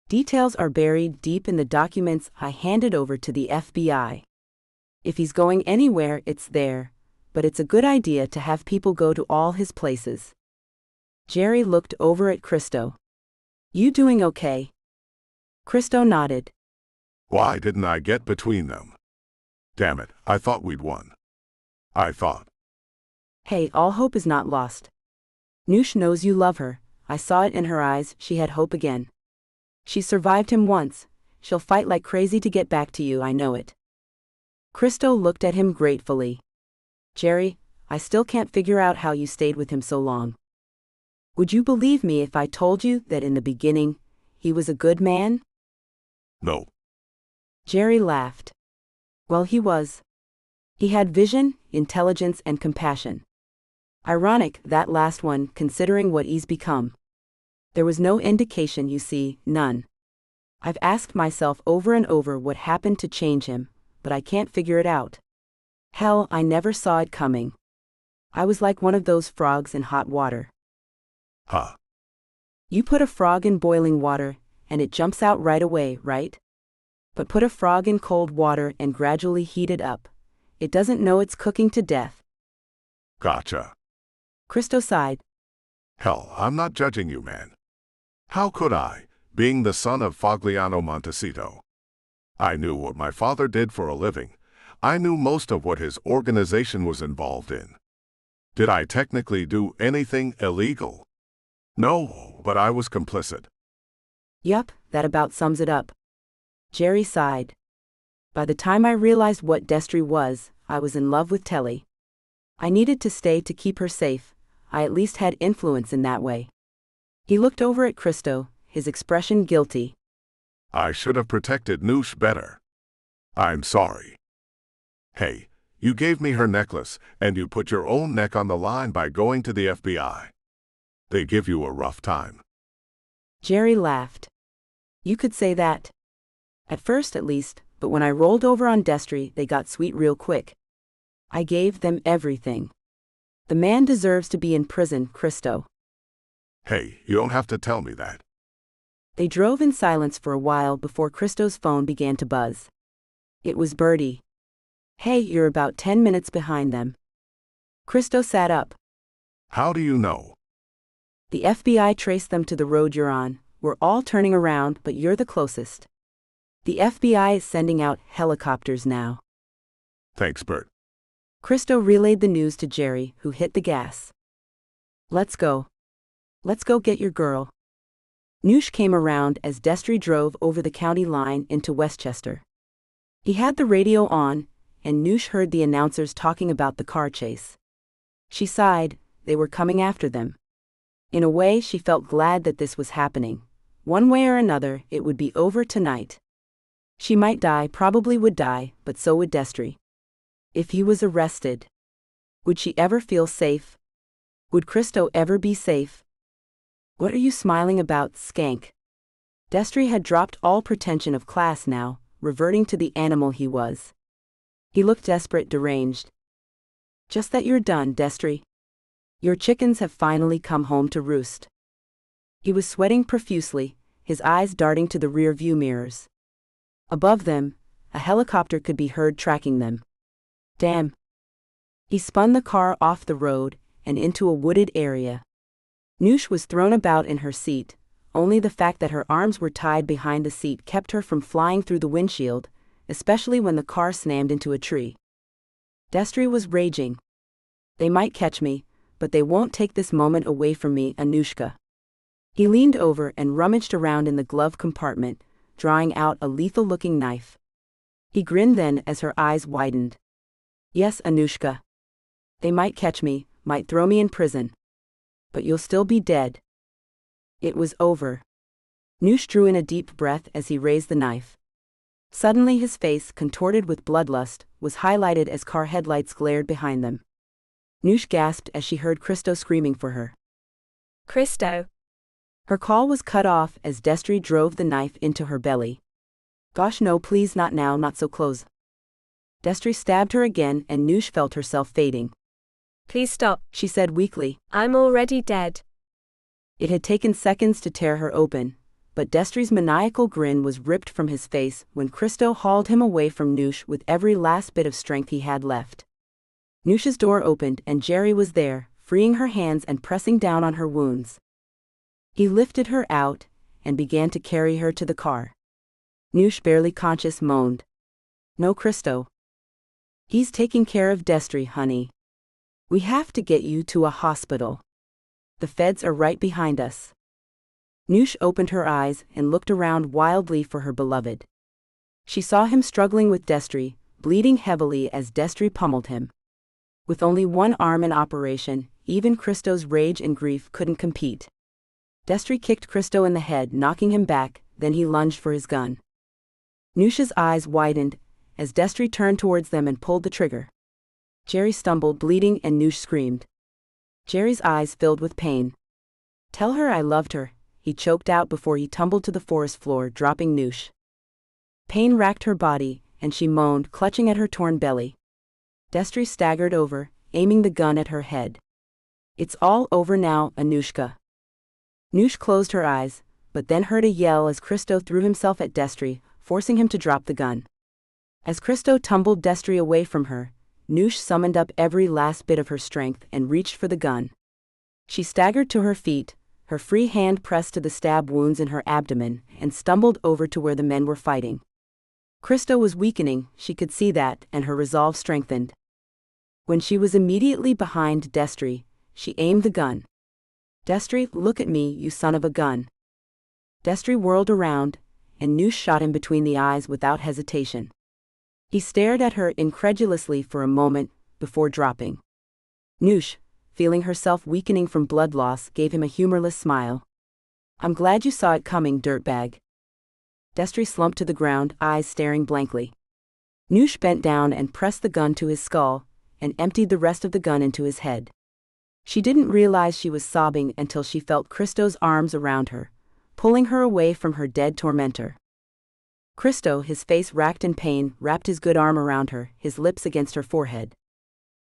Details are buried deep in the documents I handed over to the FBI. If he's going anywhere, it's there, but it's a good idea to have people go to all his places. Jerry looked over at Christo. "You doing okay?" Christo nodded. Why didn't I get between them? Damn it, I thought we'd won. I thought. "Hey, all hope is not lost. Noosh knows you love her. I saw it in her eyes. She had hope again. She survived him once. She'll fight like crazy to get back to you, I know it." Christo looked at him gratefully. "Jerry, I still can't figure out how you stayed with him so long. Would you believe me if I told you that in the beginning, he was a good man?" No. Jerry laughed. "Well, he was. He had vision, intelligence, and compassion. Ironic, that last one, considering what he's become. There was no indication, you see, none. I've asked myself over and over what happened to change him, but I can't figure it out. Hell, I never saw it coming. I was like one of those frogs in hot water." Huh. You put a frog in boiling water, and it jumps out right away, right? But put a frog in cold water and gradually heat it up. It doesn't know it's cooking to death. Gotcha. Christo sighed. Hell, I'm not judging you, man. How could I, being the son of Fagliano Montecito? I knew what my father did for a living. I knew most of what his organization was involved in. Did I technically do anything illegal? No, but I was complicit. Yup, that about sums it up. Jerry sighed. By the time I realized what Destry was, I was in love with Telly. I needed to stay to keep her safe. I at least had influence in that way. He looked over at Christo, his expression guilty. I should have protected Noosh better. I'm sorry. Hey, you gave me her necklace, and you put your own neck on the line by going to the FBI. They give you a rough time. Jerry laughed. You could say that. At first at least, but when I rolled over on Destry, they got sweet real quick. I gave them everything. The man deserves to be in prison, Christo. Hey, you don't have to tell me that. They drove in silence for a while before Christo's phone began to buzz. It was Bertie. Hey, you're about 10 minutes behind them. Christo sat up. How do you know? The FBI traced them to the road you're on. We're all turning around, but you're the closest. The FBI is sending out helicopters now. Thanks, Bert. Christo relayed the news to Jerry, who hit the gas. Let's go. Let's go get your girl. Noosh came around as Destry drove over the county line into Westchester. He had the radio on, and Noosh heard the announcers talking about the car chase. She sighed. They were coming after them. In a way, she felt glad that this was happening. One way or another, it would be over tonight. She might die, probably would die, but so would Destry. If he was arrested, would she ever feel safe? Would Christo ever be safe? What are you smiling about, skank? Destry had dropped all pretension of class now, reverting to the animal he was. He looked desperate, deranged. Just that you're done, Destry. Your chickens have finally come home to roost. He was sweating profusely, his eyes darting to the rear-view mirrors. Above them, a helicopter could be heard tracking them. Damn. He spun the car off the road and into a wooded area. Noosh was thrown about in her seat. Only the fact that her arms were tied behind the seat kept her from flying through the windshield, especially when the car slammed into a tree. Destry was raging. They might catch me, but they won't take this moment away from me, Anushka. He leaned over and rummaged around in the glove compartment, drawing out a lethal-looking knife. He grinned then as her eyes widened. Yes, Anushka. They might catch me, might throw me in prison. But you'll still be dead. It was over. Noosh drew in a deep breath as he raised the knife. Suddenly his face, contorted with bloodlust, was highlighted as car headlights glared behind them. Noosh gasped as she heard Christo screaming for her. Christo. Her call was cut off as Destry drove the knife into her belly. Gosh no, please, not now, not so close. Destry stabbed her again and Noosh felt herself fading. Please stop, she said weakly. I'm already dead. It had taken seconds to tear her open, but Destry's maniacal grin was ripped from his face when Christo hauled him away from Noosh with every last bit of strength he had left. Noosh's door opened and Jerry was there, freeing her hands and pressing down on her wounds. He lifted her out and began to carry her to the car. Noosh, barely conscious, moaned. No, Christo. He's taking care of Destry, honey. We have to get you to a hospital. The feds are right behind us. Noosh opened her eyes and looked around wildly for her beloved. She saw him struggling with Destry, bleeding heavily as Destry pummeled him. With only one arm in operation, even Christo's rage and grief couldn't compete. Destry kicked Christo in the head, knocking him back, then he lunged for his gun. Noosh's eyes widened as Destry turned towards them and pulled the trigger. Jerry stumbled, bleeding, and Noosh screamed. Jerry's eyes filled with pain. Tell her I loved her, he choked out before he tumbled to the forest floor, dropping Noosh. Pain racked her body, and she moaned, clutching at her torn belly. Destry staggered over, aiming the gun at her head. It's all over now, Anushka. Noosh closed her eyes, but then heard a yell as Christo threw himself at Destry, forcing him to drop the gun. As Christo tumbled Destry away from her, Noosh summoned up every last bit of her strength and reached for the gun. She staggered to her feet, her free hand pressed to the stab wounds in her abdomen, and stumbled over to where the men were fighting. Christo was weakening, she could see that, and her resolve strengthened. When she was immediately behind Destry, she aimed the gun. "Destry, look at me, you son of a gun." Destry whirled around, and Noosh shot him between the eyes without hesitation. He stared at her incredulously for a moment, before dropping. Noosh, feeling herself weakening from blood loss, gave him a humorless smile. "I'm glad you saw it coming, dirtbag." Destry slumped to the ground, eyes staring blankly. Noosh bent down and pressed the gun to his skull, and emptied the rest of the gun into his head. She didn't realize she was sobbing until she felt Christo's arms around her, pulling her away from her dead tormentor. Christo, his face racked in pain, wrapped his good arm around her, his lips against her forehead.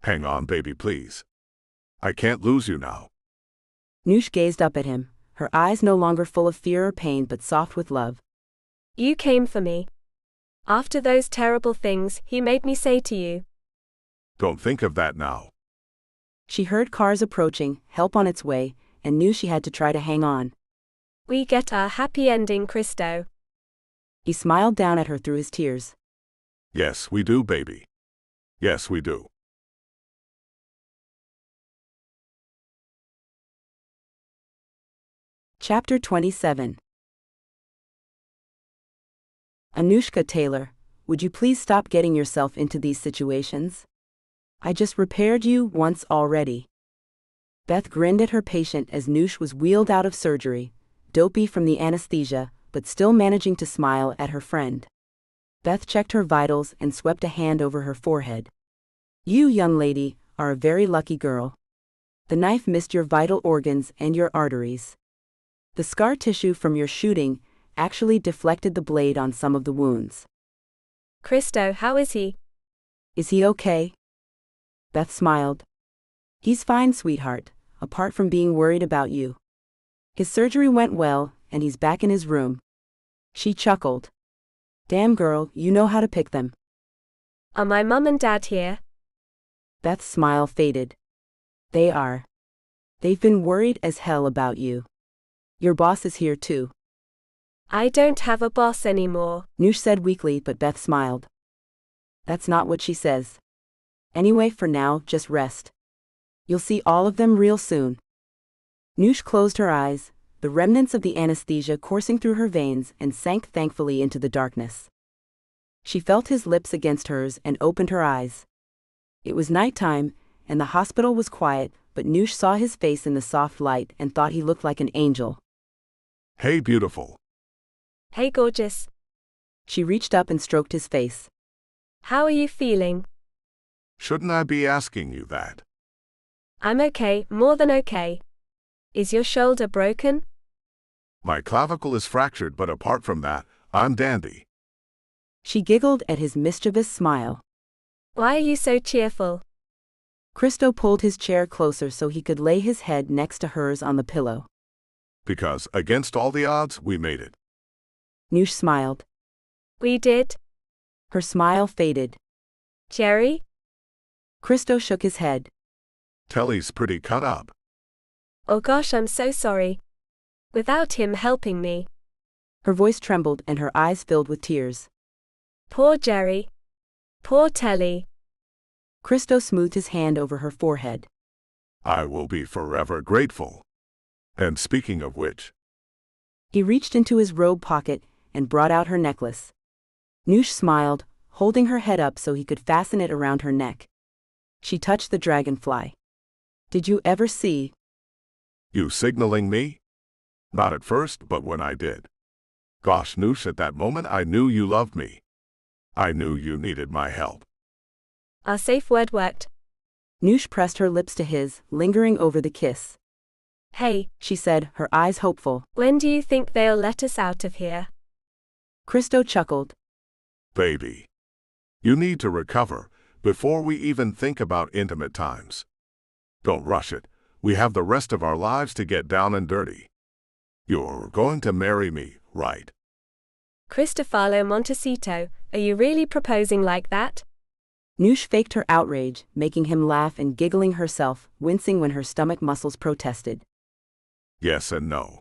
Hang on, baby, please. I can't lose you now. Noosh gazed up at him, her eyes no longer full of fear or pain but soft with love. You came for me. After those terrible things he made me say to you. Don't think of that now. She heard cars approaching, help on its way, and knew she had to try to hang on. We get our happy ending, Christo. He smiled down at her through his tears. Yes, we do, baby. Yes, we do. Chapter 27. Anushka Taylor, would you please stop getting yourself into these situations? I just repaired you once already. Beth grinned at her patient as Noosh was wheeled out of surgery, dopey from the anesthesia, but still managing to smile at her friend. Beth checked her vitals and swept a hand over her forehead. You, young lady, are a very lucky girl. The knife missed your vital organs and your arteries. The scar tissue from your shooting actually deflected the blade on some of the wounds. Christo, how is he? Is he okay? Beth smiled. He's fine, sweetheart, apart from being worried about you. His surgery went well, and he's back in his room. She chuckled. Damn girl, you know how to pick them. Are my mum and dad here? Beth's smile faded. They are. They've been worried as hell about you. Your boss is here too. I don't have a boss anymore, Noosh said weakly, but Beth smiled. That's not what she says. Anyway, for now, just rest. You'll see all of them real soon. Noosh closed her eyes, the remnants of the anesthesia coursing through her veins, and sank thankfully into the darkness. She felt his lips against hers and opened her eyes. It was nighttime, and the hospital was quiet, but Noosh saw his face in the soft light and thought he looked like an angel. Hey, beautiful. Hey, gorgeous. She reached up and stroked his face. How are you feeling? Shouldn't I be asking you that? I'm okay, more than okay. Is your shoulder broken? My clavicle is fractured, but apart from that, I'm dandy. She giggled at his mischievous smile. Why are you so cheerful? Christo pulled his chair closer so he could lay his head next to hers on the pillow. Because, against all the odds, we made it. Noosh smiled. We did? Her smile faded. Jerry? Christo shook his head. Telly's pretty cut up. Oh gosh, I'm so sorry. Without him helping me. Her voice trembled and her eyes filled with tears. Poor Jerry. Poor Telly. Christo smoothed his hand over her forehead. I will be forever grateful. And speaking of which, He reached into his robe pocket and brought out her necklace. Noosh smiled, holding her head up so he could fasten it around her neck. She touched the dragonfly. Did you ever see? you signaling me? Not at first, but when I did. Gosh, Noosh, at that moment I knew you loved me. I knew you needed my help. Our safe word worked. Noosh pressed her lips to his, lingering over the kiss. Hey, She said, her eyes hopeful. when do you think they'll let us out of here? Christo chuckled. Baby. You need to recover before we even think about intimate times. Don't rush it. We have the rest of our lives to get down and dirty. You're going to marry me, right? Cristofalo Montecito, are you really proposing like that? Noosh faked her outrage, making him laugh and giggling herself, wincing when her stomach muscles protested. Yes and no.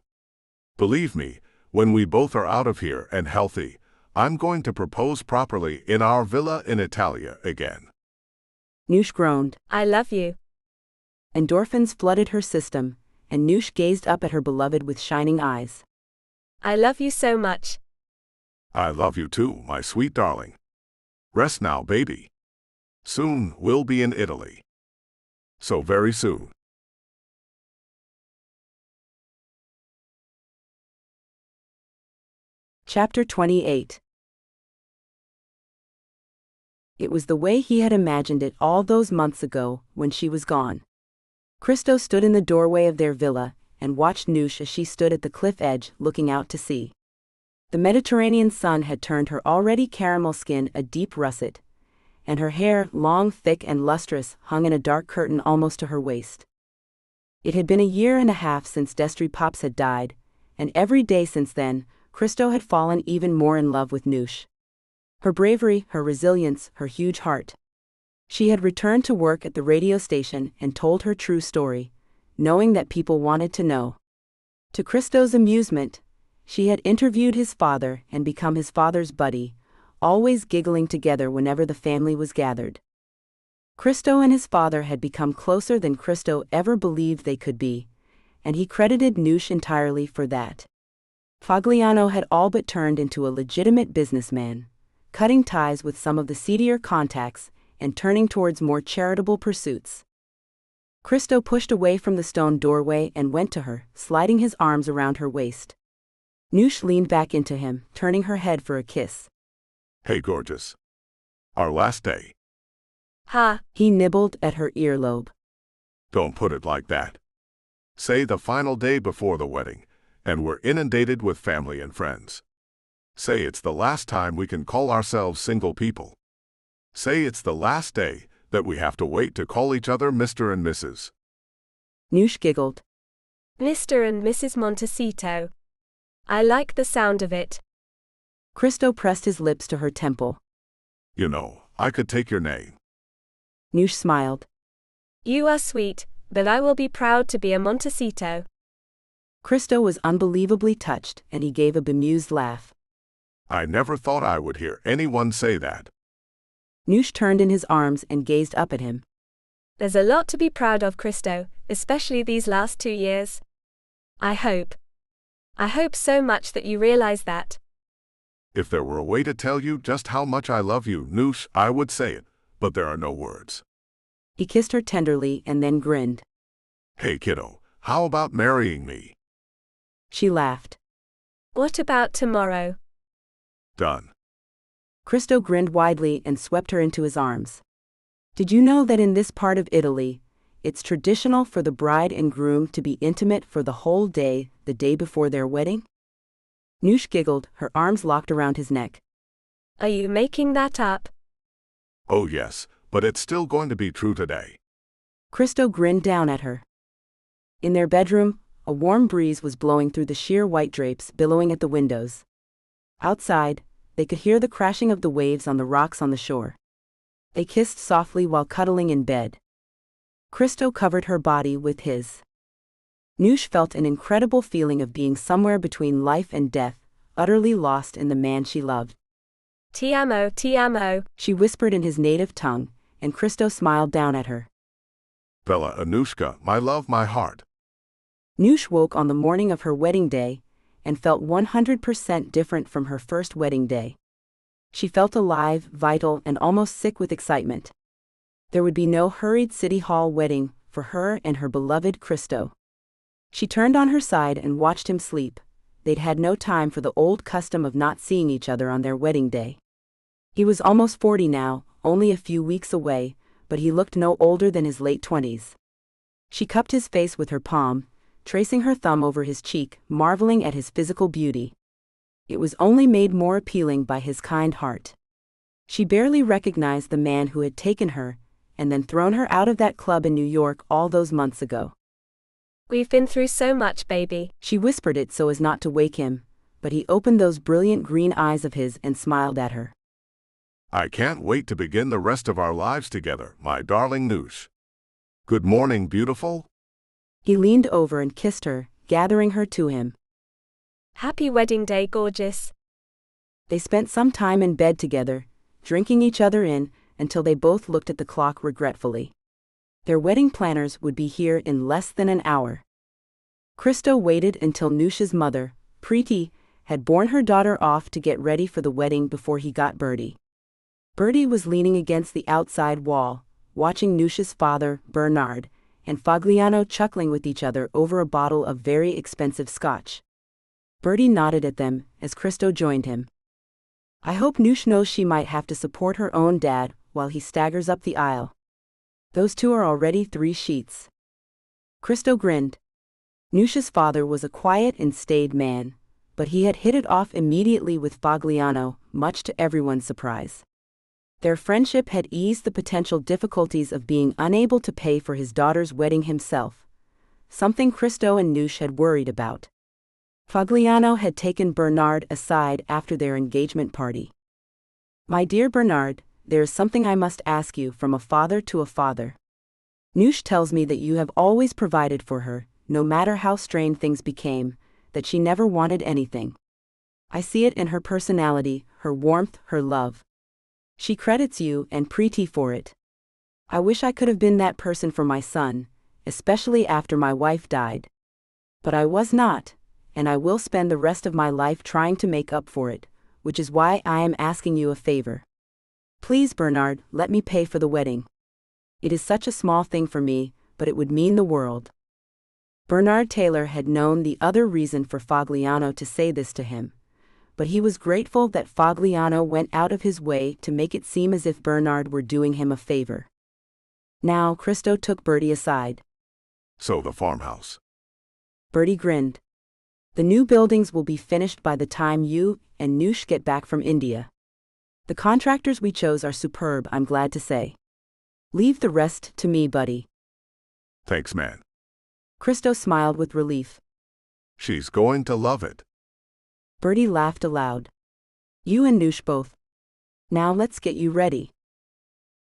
Believe me, when we both are out of here and healthy, I'm going to propose properly in our villa in Italia again. Noosh groaned. I love you. Endorphins flooded her system, and Noosh gazed up at her beloved with shining eyes. I love you so much. I love you too, my sweet darling. Rest now, baby. Soon we'll be in Italy. So very soon. Chapter 28. It was the way he had imagined it all those months ago, when she was gone. Christo stood in the doorway of their villa, and watched Noosh as she stood at the cliff edge, looking out to sea. The Mediterranean sun had turned her already caramel skin a deep russet, and her hair, long, thick and lustrous, hung in a dark curtain almost to her waist. It had been a year and a half since Destry Pops had died, and every day since then, Christo had fallen even more in love with Noosh. Her bravery, her resilience, her huge heart. She had returned to work at the radio station and told her true story, knowing that people wanted to know. To Christo's amusement, she had interviewed his father and become his father's buddy, always giggling together whenever the family was gathered. Christo and his father had become closer than Christo ever believed they could be, and he credited Noosh entirely for that. Fagliano had all but turned into a legitimate businessman, cutting ties with some of the seedier contacts and turning towards more charitable pursuits. Christo pushed away from the stone doorway and went to her, sliding his arms around her waist. Noosh leaned back into him, turning her head for a kiss. Hey, gorgeous. Our last day. Ha! He nibbled at her earlobe. Don't put it like that. Say the final day before the wedding, and we're inundated with family and friends. Say it's the last time we can call ourselves single people. Say it's the last day that we have to wait to call each other Mr. and Mrs. Noosh giggled. Mr. and Mrs. Montecito. I like the sound of it. Christo pressed his lips to her temple. You know, I could take your name. Noosh smiled. You are sweet, but I will be proud to be a Montecito. Christo was unbelievably touched, and he gave a bemused laugh. I never thought I would hear anyone say that. Noosh turned in his arms and gazed up at him. There's a lot to be proud of, Christo, especially these last 2 years. I hope so much that you realize that. If there were a way to tell you just how much I love you, Noosh, I would say it, but there are no words. He kissed her tenderly and then grinned. Hey, kiddo, how about marrying me? She laughed. What about tomorrow? Done. Christo grinned widely and swept her into his arms. Did you know that in this part of Italy, it's traditional for the bride and groom to be intimate for the whole day, the day before their wedding? Noosh giggled, her arms locked around his neck. Are you making that up? Oh yes, but it's still going to be true today. Christo grinned down at her. In their bedroom, a warm breeze was blowing through the sheer white drapes billowing at the windows. Outside, they could hear the crashing of the waves on the rocks on the shore. They kissed softly while cuddling in bed. Christo covered her body with his. Noosh felt an incredible feeling of being somewhere between life and death, utterly lost in the man she loved. Ti amo, she whispered in his native tongue, and Christo smiled down at her. Bella Anushka, my love, my heart. Noosh woke on the morning of her wedding day, and felt 100% different from her first wedding day. She felt alive, vital, and almost sick with excitement. There would be no hurried city hall wedding for her and her beloved Christo. She turned on her side and watched him sleep. They'd had no time for the old custom of not seeing each other on their wedding day. He was almost 40 now, only a few weeks away, but he looked no older than his late 20s. She cupped his face with her palm, tracing her thumb over his cheek, marveling at his physical beauty. It was only made more appealing by his kind heart. She barely recognized the man who had taken her, and then thrown her out of that club in New York all those months ago. We've been through so much, baby. She whispered it so as not to wake him, but he opened those brilliant green eyes of his and smiled at her. I can't wait to begin the rest of our lives together, my darling Noosh. Good morning, beautiful. He leaned over and kissed her, gathering her to him. Happy wedding day, gorgeous. They spent some time in bed together, drinking each other in, until they both looked at the clock regretfully. Their wedding planners would be here in less than an hour. Christo waited until Nush's mother, Preeti, had borne her daughter off to get ready for the wedding before he got Bertie. Bertie was leaning against the outside wall, watching Nush's father, Bernard, and Fagliano chuckling with each other over a bottle of very expensive scotch. Bertie nodded at them as Christo joined him. I hope Nush knows she might have to support her own dad while he staggers up the aisle. Those two are already 3 sheets. Christo grinned. Nush's father was a quiet and staid man, but he had hit it off immediately with Fagliano, much to everyone's surprise. Their friendship had eased the potential difficulties of being unable to pay for his daughter's wedding himself, something Christo and Nush had worried about. Fagliano had taken Bernard aside after their engagement party. My dear Bernard, there is something I must ask you from a father to a father. Nush tells me that you have always provided for her, no matter how strained things became, that she never wanted anything. I see it in her personality, her warmth, her love. She credits you and Preeti for it. I wish I could have been that person for my son, especially after my wife died. But I was not, and I will spend the rest of my life trying to make up for it, which is why I am asking you a favor. Please, Bernard, let me pay for the wedding. It is such a small thing for me, but it would mean the world. Bernard Taylor had known the other reason for Fagliano to say this to him, but he was grateful that Fagliano went out of his way to make it seem as if Bernard were doing him a favor. Now Christo took Bertie aside. So the farmhouse. Bertie grinned. The new buildings will be finished by the time you and Nush get back from India. The contractors we chose are superb, I'm glad to say. Leave the rest to me, buddy. Thanks, man. Christo smiled with relief. She's going to love it. Bertie laughed aloud. You and Nush both. Now let's get you ready.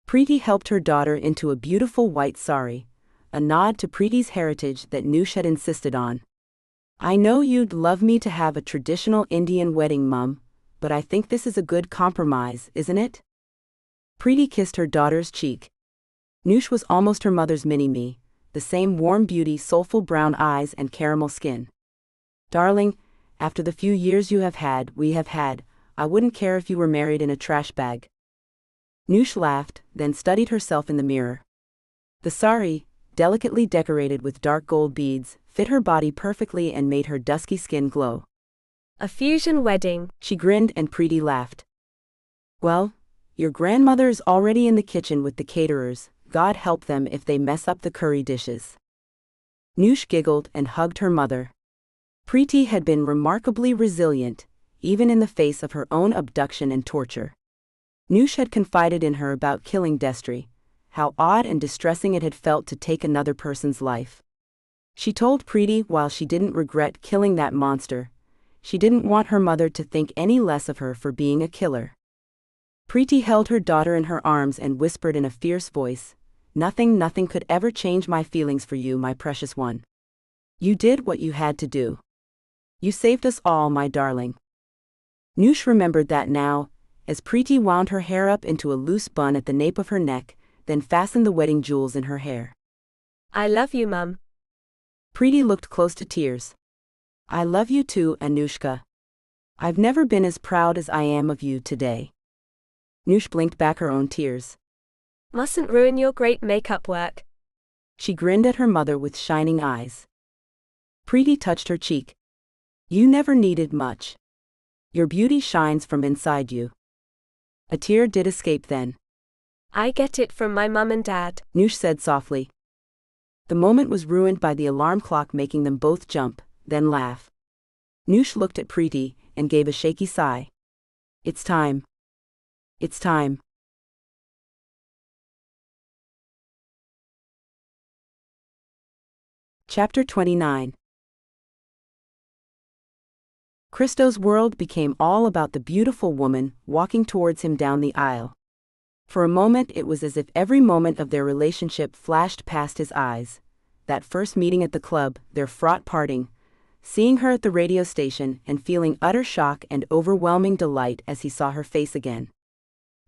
Preeti helped her daughter into a beautiful white sari, a nod to Preeti's heritage that Nush had insisted on. I know you'd love me to have a traditional Indian wedding, Mum, but I think this is a good compromise, isn't it? Preeti kissed her daughter's cheek. Nush was almost her mother's mini-me, the same warm beauty, soulful brown eyes and caramel skin. Darling, after the few years we have had, I wouldn't care if you were married in a trash bag. Nush laughed, then studied herself in the mirror. The sari, delicately decorated with dark gold beads, fit her body perfectly and made her dusky skin glow. A fusion wedding. She grinned and Preeti laughed. Well, your grandmother is already in the kitchen with the caterers, God help them if they mess up the curry dishes. Nush giggled and hugged her mother. Preeti had been remarkably resilient, even in the face of her own abduction and torture. Nush had confided in her about killing Destry, how odd and distressing it had felt to take another person's life. She told Preeti while she didn't regret killing that monster, she didn't want her mother to think any less of her for being a killer. Preeti held her daughter in her arms and whispered in a fierce voice, Nothing could ever change my feelings for you, my precious one. You did what you had to do. You saved us all, my darling. Nush remembered that now, as Preeti wound her hair up into a loose bun at the nape of her neck, then fastened the wedding jewels in her hair. I love you, Mum. Preeti looked close to tears. I love you too, Anushka. I've never been as proud as I am of you today. Nush blinked back her own tears. Mustn't ruin your great makeup work. She grinned at her mother with shining eyes. Preeti touched her cheek. You never needed much. Your beauty shines from inside you. A tear did escape then. I get it from my mum and dad, Nush said softly. The moment was ruined by the alarm clock making them both jump, then laugh. Nush looked at Preeti and gave a shaky sigh. It's time. It's time. Chapter 29. Christo's world became all about the beautiful woman walking towards him down the aisle. For a moment it was as if every moment of their relationship flashed past his eyes. That first meeting at the club, their fraught parting, seeing her at the radio station and feeling utter shock and overwhelming delight as he saw her face again.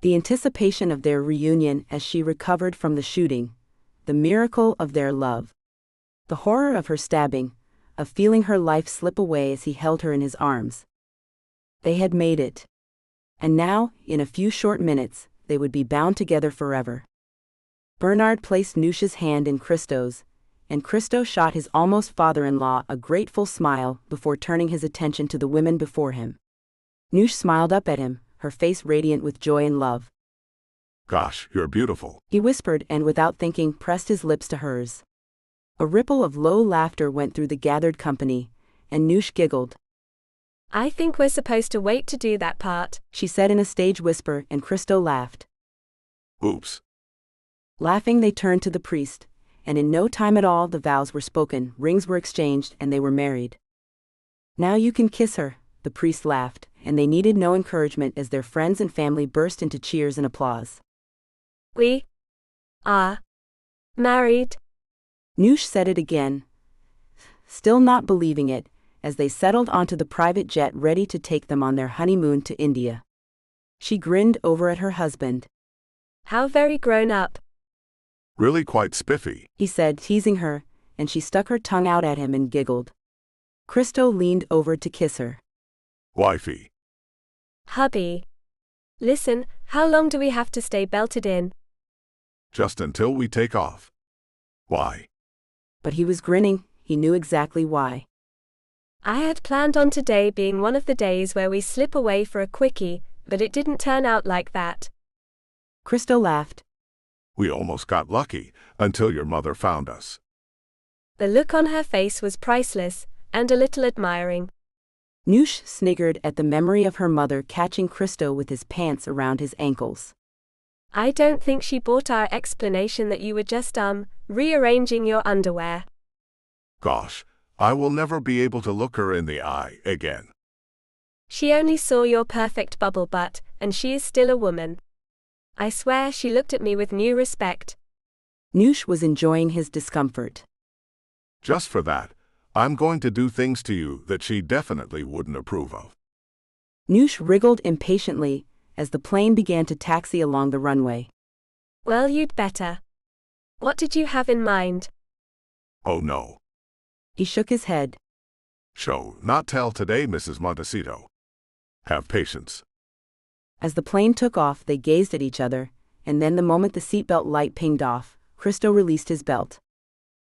The anticipation of their reunion as she recovered from the shooting, the miracle of their love. The horror of her stabbing, of feeling her life slip away as he held her in his arms. They had made it. And now, in a few short minutes, they would be bound together forever. Bernard placed Noosh's hand in Christo's, and Christo shot his almost father-in-law a grateful smile before turning his attention to the women before him. Noosh smiled up at him, her face radiant with joy and love. "Gosh, you're beautiful," he whispered and without thinking pressed his lips to hers. A ripple of low laughter went through the gathered company, and Noosh giggled. I think we're supposed to wait to do that part, she said in a stage whisper, and Christo laughed. Oops. Laughing, they turned to the priest, and in no time at all the vows were spoken, rings were exchanged, and they were married. Now you can kiss her, the priest laughed, and they needed no encouragement as their friends and family burst into cheers and applause. We are married, Noosh said it again, still not believing it, as they settled onto the private jet ready to take them on their honeymoon to India. She grinned over at her husband. How very grown up. Really quite spiffy, he said, teasing her, and she stuck her tongue out at him and giggled. Christo leaned over to kiss her. Wifey. Hubby. Listen, how long do we have to stay belted in? Just until we take off. Why? But he was grinning, he knew exactly why. I had planned on today being one of the days where we slip away for a quickie, but it didn't turn out like that. Christo laughed. We almost got lucky, until your mother found us. The look on her face was priceless, and a little admiring. Noosh sniggered at the memory of her mother catching Christo with his pants around his ankles. I don't think she bought our explanation that you were just, rearranging your underwear. Gosh, I will never be able to look her in the eye again. She only saw your perfect bubble butt, and she is still a woman. I swear she looked at me with new respect. Noosh was enjoying his discomfort. Just for that, I'm going to do things to you that she definitely wouldn't approve of. Noosh wriggled impatiently as the plane began to taxi along the runway. Well, you'd better. What did you have in mind? Oh no. He shook his head. Show, not tell today, Mrs. Montecito. Have patience. As the plane took off, they gazed at each other, and then the moment the seatbelt light pinged off, Christo released his belt.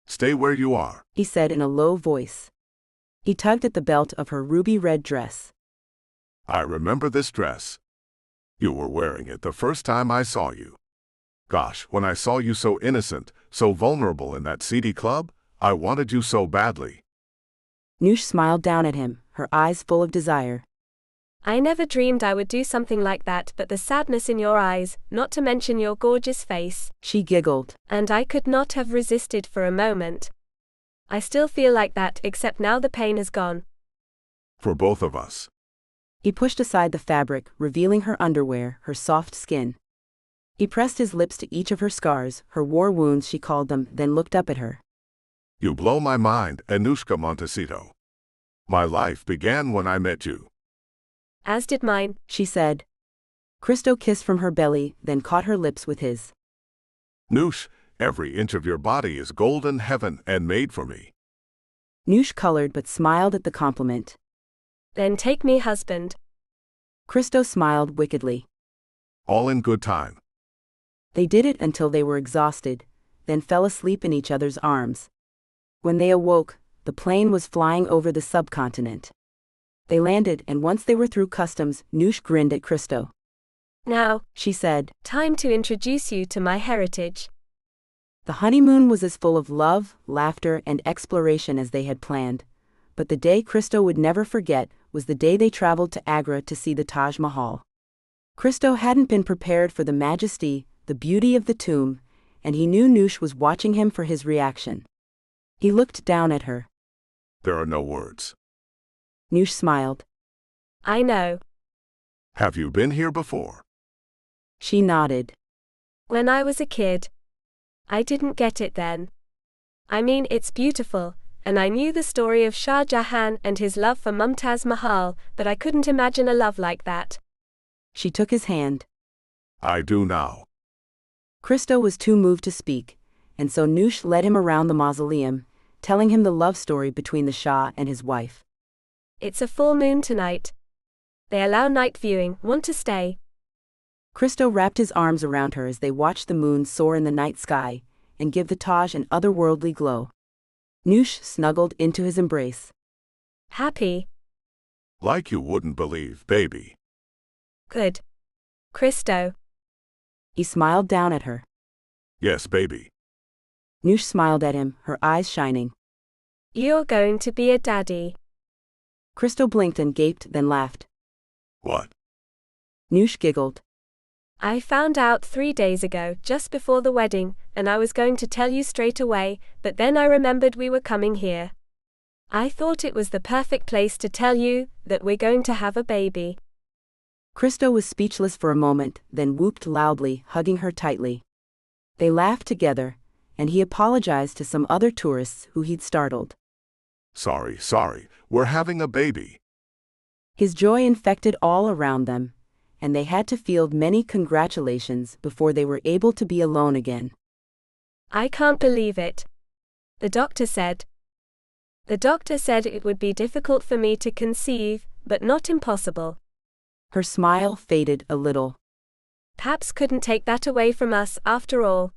Stay where you are, he said in a low voice. He tugged at the belt of her ruby-red dress. I remember this dress. You were wearing it the first time I saw you. Gosh, when I saw you so innocent, so vulnerable in that seedy club, I wanted you so badly. Noosh smiled down at him, her eyes full of desire. I never dreamed I would do something like that, but the sadness in your eyes, not to mention your gorgeous face, she giggled. And I could not have resisted for a moment. I still feel like that, except now the pain has gone. For both of us. He pushed aside the fabric, revealing her underwear, her soft skin. He pressed his lips to each of her scars, her war wounds she called them, then looked up at her. You blow my mind, Anushka Montecito. My life began when I met you. As did mine, she said. Christo kissed from her belly, then caught her lips with his. Noosh, every inch of your body is golden heaven and made for me. Noosh colored but smiled at the compliment. Then take me, husband. Christo smiled wickedly. All in good time. They did it until they were exhausted, then fell asleep in each other's arms. When they awoke, the plane was flying over the subcontinent. They landed, and once they were through customs, Noosh grinned at Christo. Now, she said, time to introduce you to my heritage. The honeymoon was as full of love, laughter, and exploration as they had planned, but the day Christo would never forget was the day they traveled to Agra to see the Taj Mahal. Christo hadn't been prepared for the majesty, the beauty of the tomb, and he knew Noosh was watching him for his reaction. He looked down at her. There are no words. Noosh smiled. I know. Have you been here before? She nodded. When I was a kid. I didn't get it then. I mean, it's beautiful, and I knew the story of Shah Jahan and his love for Mumtaz Mahal, but I couldn't imagine a love like that. She took his hand. I do now. Christo was too moved to speak, and so Noosh led him around the mausoleum, telling him the love story between the Shah and his wife. It's a full moon tonight. They allow night viewing. Want to stay? Christo wrapped his arms around her as they watched the moon soar in the night sky and give the Taj an otherworldly glow. Noosh snuggled into his embrace. Happy? Like you wouldn't believe, baby. Good. Christo. He smiled down at her. Yes, baby. Noosh smiled at him, her eyes shining. You're going to be a daddy. Christo blinked and gaped, then laughed. What? Noosh giggled. I found out 3 days ago, just before the wedding, and I was going to tell you straight away, but then I remembered we were coming here. I thought it was the perfect place to tell you that we're going to have a baby. Christo was speechless for a moment, then whooped loudly, hugging her tightly. They laughed together, and he apologized to some other tourists who he'd startled. Sorry, we're having a baby. His joy infected all around them, and they had to field many congratulations before they were able to be alone again. I can't believe it. The doctor said it would be difficult for me to conceive, but not impossible. Her smile faded a little. Paps couldn't take that away from us after all.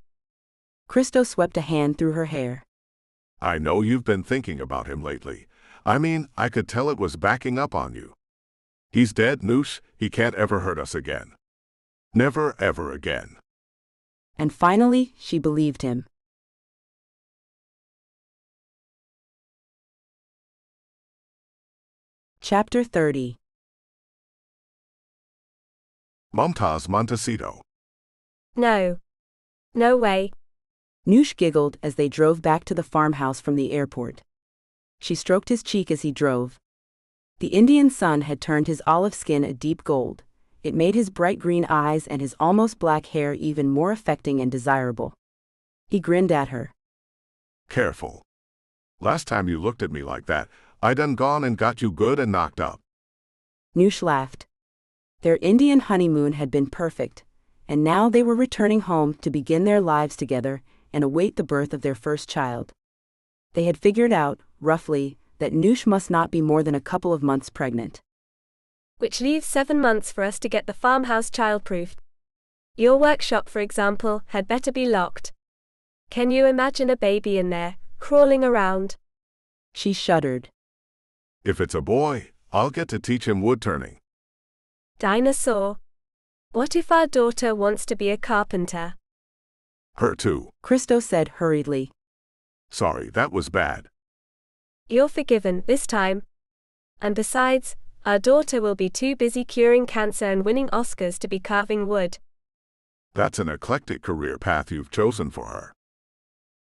Christo swept a hand through her hair. I know you've been thinking about him lately. I mean, I could tell it was backing up on you. He's dead, Noosh. He can't ever hurt us again. Never ever again. And finally, she believed him. Chapter 30. Mumtaz Montecito. No. No way. Noosh giggled as they drove back to the farmhouse from the airport. She stroked his cheek as he drove. The Indian sun had turned his olive skin a deep gold. It made his bright green eyes and his almost black hair even more affecting and desirable. He grinned at her. Careful. Last time you looked at me like that, I done gone and got you good and knocked up. Noosh laughed. Their Indian honeymoon had been perfect, and now they were returning home to begin their lives together and await the birth of their first child. They had figured out, roughly, that Noosh must not be more than a couple of months pregnant. Which leaves 7 months for us to get the farmhouse childproofed. Your workshop, for example, had better be locked. Can you imagine a baby in there, crawling around? She shuddered. If it's a boy, I'll get to teach him wood turning. Dinosaur. What if our daughter wants to be a carpenter? Her too. Christo said hurriedly. Sorry, that was bad. You're forgiven this time. And besides, our daughter will be too busy curing cancer and winning Oscars to be carving wood. That's an eclectic career path you've chosen for her.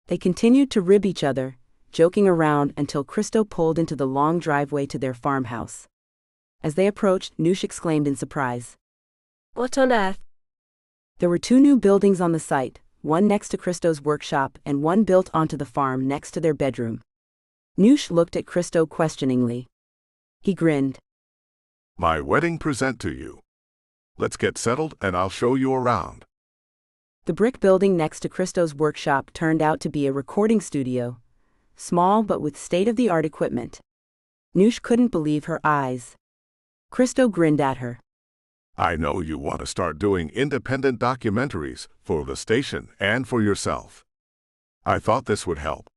They continued to rib each other, joking around until Christo pulled into the long driveway to their farmhouse. As they approached, Noosh exclaimed in surprise. What on earth? There were 2 new buildings on the site, one next to Christo's workshop and one built onto the farm next to their bedroom. Noosh looked at Christo questioningly. He grinned. My wedding present to you. Let's get settled and I'll show you around. The brick building next to Christo's workshop turned out to be a recording studio, small but with state-of-the-art equipment. Noosh couldn't believe her eyes. Christo grinned at her. I know you want to start doing independent documentaries for the station and for yourself. I thought this would help.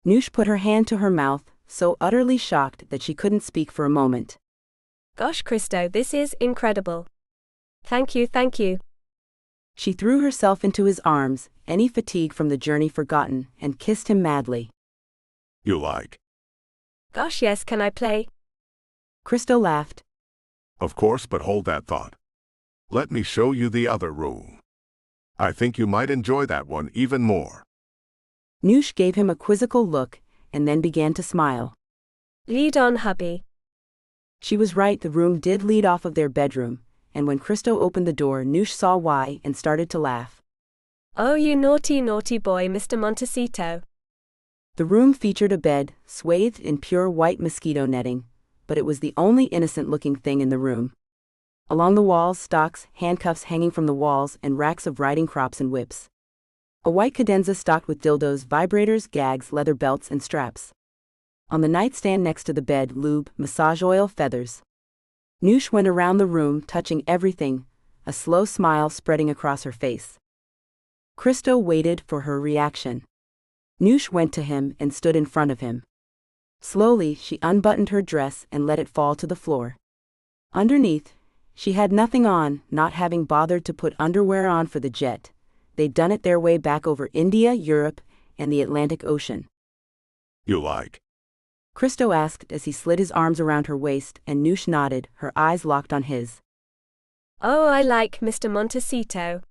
Noosh put her hand to her mouth, so utterly shocked that she couldn't speak for a moment. Gosh, Christo, this is incredible. Thank you. She threw herself into his arms, any fatigue from the journey forgotten, and kissed him madly. You like? Gosh, yes, can I play? Christo laughed. Of course, but hold that thought. Let me show you the other room. I think you might enjoy that one even more. Noosh gave him a quizzical look, and then began to smile. Lead on, hubby. She was right, the room did lead off of their bedroom, and when Christo opened the door, Noosh saw why and started to laugh. Oh, you naughty boy, Mr. Montecito. The room featured a bed, swathed in pure white mosquito netting, but it was the only innocent-looking thing in the room. Along the walls, stocks, handcuffs hanging from the walls, and racks of riding crops and whips. A white cadenza stocked with dildos, vibrators, gags, leather belts, and straps. On the nightstand next to the bed, lube, massage oil, feathers. Noosh went around the room, touching everything, a slow smile spreading across her face. Christo waited for her reaction. Noosh went to him and stood in front of him. Slowly, she unbuttoned her dress and let it fall to the floor. Underneath, she had nothing on, not having bothered to put underwear on for the jet. They'd done it their way back over India, Europe, and the Atlantic Ocean. You like? Christo asked as he slid his arms around her waist, and Noosh nodded, her eyes locked on his. Oh, I like Mr. Montecito.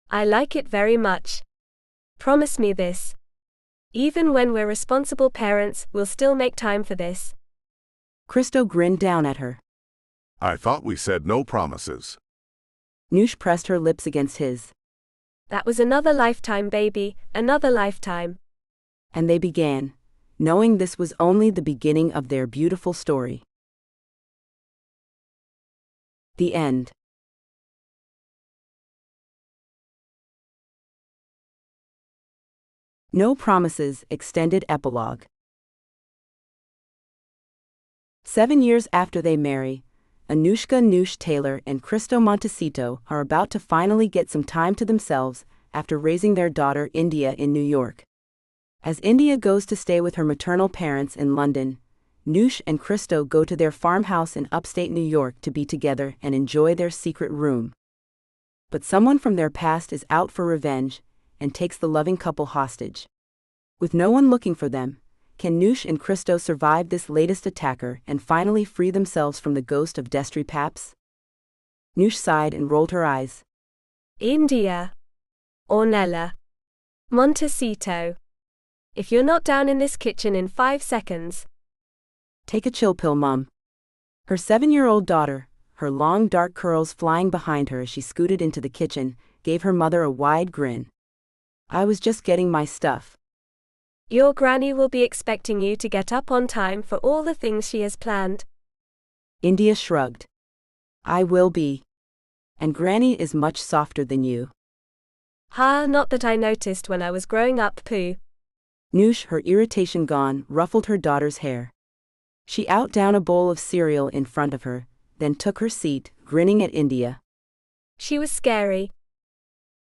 I like it very much. Promise me this. Even when we're responsible parents, we'll still make time for this. Christo grinned down at her. I thought we said no promises. Noosh pressed her lips against his. That was another lifetime, baby, another lifetime. And they began, knowing this was only the beginning of their beautiful story. The end. No Promises Extended Epilogue. 7 years after they marry, Anushka Noosh Taylor and Christo Montecito are about to finally get some time to themselves after raising their daughter India in New York. As India goes to stay with her maternal parents in London, Noosh and Christo go to their farmhouse in upstate New York to be together and enjoy their secret room. But someone from their past is out for revenge and takes the loving couple hostage. With no one looking for them, can Noosh and Christo survive this latest attacker and finally free themselves from the ghost of Destry Paps? Noosh sighed and rolled her eyes. India. Ornella. Montecito. If you're not down in this kitchen in 5 seconds. Take a chill pill, Mum. Her 7-year-old daughter, her long dark curls flying behind her as she scooted into the kitchen, gave her mother a wide grin. I was just getting my stuff. Your granny will be expecting you to get up on time for all the things she has planned. India shrugged. I will be. And Granny is much softer than you. Ha, not that I noticed when I was growing up, Pooh. Noosh, her irritation gone, ruffled her daughter's hair. She out down a bowl of cereal in front of her, then took her seat, grinning at India. She was scary.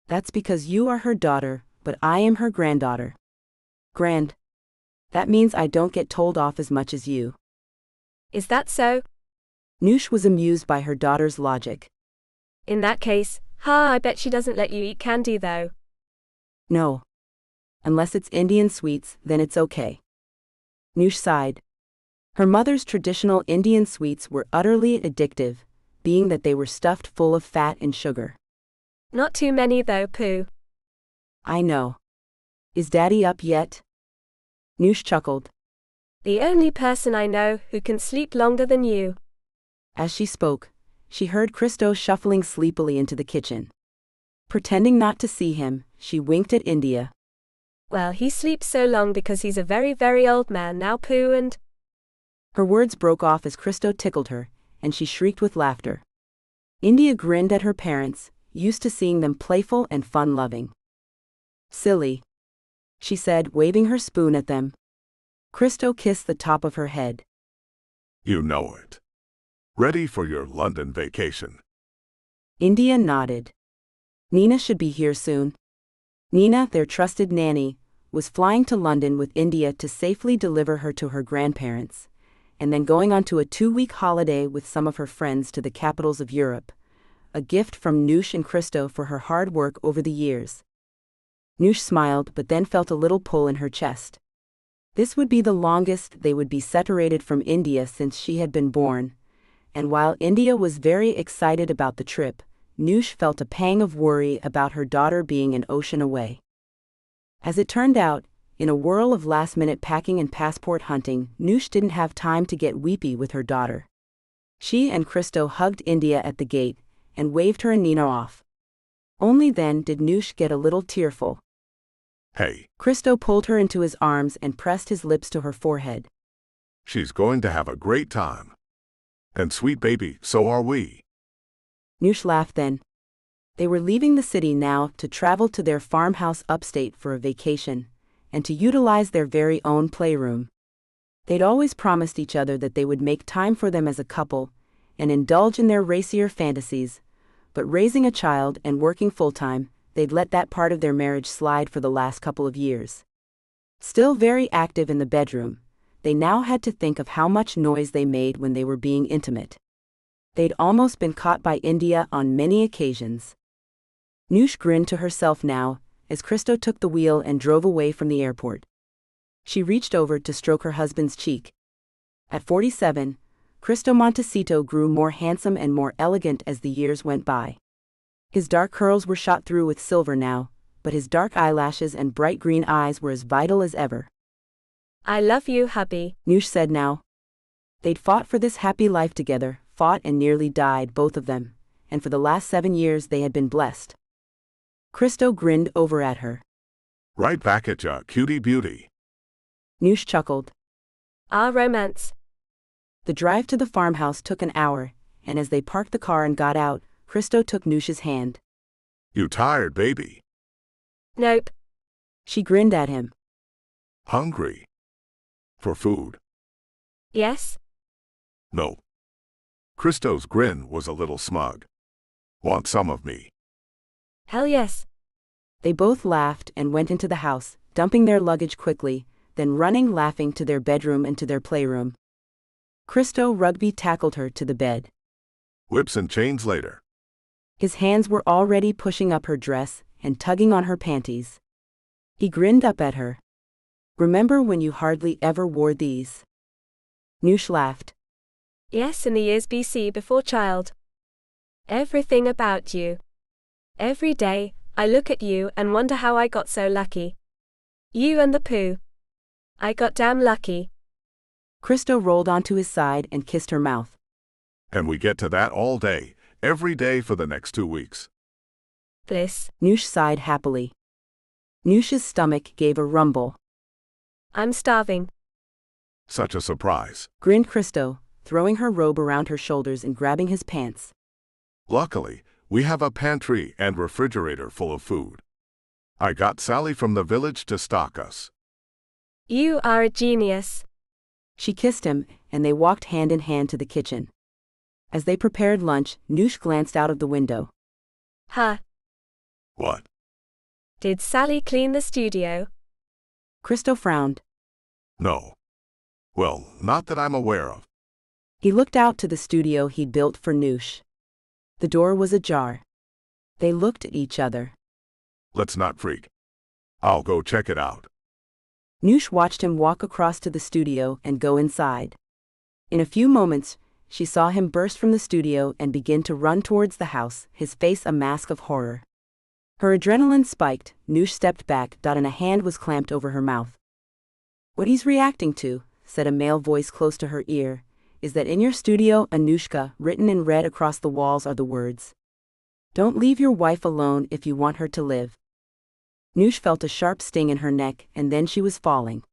That's because you are her daughter, but I am her granddaughter. Grand. That means I don't get told off as much as you. Is that so? Noosh was amused by her daughter's logic. In that case, I bet she doesn't let you eat candy though. No. Unless it's Indian sweets, then it's okay. Noosh sighed. Her mother's traditional Indian sweets were utterly addictive, being that they were stuffed full of fat and sugar. Not too many though, Pooh. I know. Is Daddy up yet? Noosh chuckled. The only person I know who can sleep longer than you. As she spoke, she heard Christo shuffling sleepily into the kitchen. Pretending not to see him, she winked at India. Well, he sleeps so long because he's a very, very old man now, Pooh, and... Her words broke off as Christo tickled her, and she shrieked with laughter. India grinned at her parents, used to seeing them playful and fun-loving. Silly, she said, waving her spoon at them. Christo kissed the top of her head. You know it. Ready for your London vacation. India nodded. Nina should be here soon. Nina, their trusted nanny, was flying to London with India to safely deliver her to her grandparents, and then going on to a 2-week holiday with some of her friends to the capitals of Europe, a gift from Noosh and Christo for her hard work over the years. Noosh smiled but then felt a little pull in her chest. This would be the longest they would be separated from India since she had been born, and while India was very excited about the trip, Noosh felt a pang of worry about her daughter being an ocean away. As it turned out, in a whirl of last-minute packing and passport hunting, Noosh didn't have time to get weepy with her daughter. She and Christo hugged India at the gate and waved her and Nina off. Only then did Noosh get a little tearful. Hey, Christo pulled her into his arms and pressed his lips to her forehead. she's going to have a great time. And sweet baby, so are we. Noosh laughed then. They were leaving the city now to travel to their farmhouse upstate for a vacation, and to utilize their very own playroom. They'd always promised each other that they would make time for them as a couple, and indulge in their racier fantasies, but raising a child and working full-time, they'd let that part of their marriage slide for the last couple of years. Still very active in the bedroom, they now had to think of how much noise they made when they were being intimate. They'd almost been caught by India on many occasions. Noosh grinned to herself now, as Christo took the wheel and drove away from the airport. She reached over to stroke her husband's cheek. At 47, Christo Montecito grew more handsome and more elegant as the years went by. His dark curls were shot through with silver now, but his dark eyelashes and bright green eyes were as vital as ever. I love you, hubby, Noosh said now. They'd fought for this happy life together, fought and nearly died, both of them, and for the last 7 years they had been blessed. Christo grinned over at her. Right back at ya, cutie beauty. Noosh chuckled. Our romance. The drive to the farmhouse took an hour, and as they parked the car and got out, Christo took Noosh's hand. You tired, baby? Nope. She grinned at him. Hungry? For food? Yes? No. Christo's grin was a little smug. Want some of me? Hell yes. They both laughed and went into the house, dumping their luggage quickly, then running laughing to their bedroom and to their playroom. Christo rugby tackled her to the bed. Whips and chains later. His hands were already pushing up her dress and tugging on her panties. He grinned up at her. Remember when you hardly ever wore these? Noosh laughed. Yes, in the years BC before child. Everything about you. Every day, I look at you and wonder how I got so lucky. You and the poo. I got damn lucky. Christo rolled onto his side and kissed her mouth. And we get to that all day, every day for the next 2 weeks. Bliss. Noosh sighed happily. Noosh's stomach gave a rumble. I'm starving. Such a surprise. Grinned Christo, throwing her robe around her shoulders and grabbing his pants. Luckily, we have a pantry and refrigerator full of food. I got Sally from the village to stock us. You are a genius. She kissed him, and they walked hand in hand to the kitchen. As they prepared lunch, Noosh glanced out of the window. Huh. What? Did Sally clean the studio? Christo frowned. No. Well, not that I'm aware of. He looked out to the studio he'd built for Noosh. The door was ajar. They looked at each other. Let's not freak. I'll go check it out. Noosh watched him walk across to the studio and go inside. In a few moments, she saw him burst from the studio and begin to run towards the house, his face a mask of horror. Her adrenaline spiked. Noosh stepped back, and a hand was clamped over her mouth. What he's reacting to, said a male voice close to her ear, is that in your studio, Anushka, written in red across the walls are the words, "Don't leave your wife alone if you want her to live." Noosh felt a sharp sting in her neck, and then she was falling.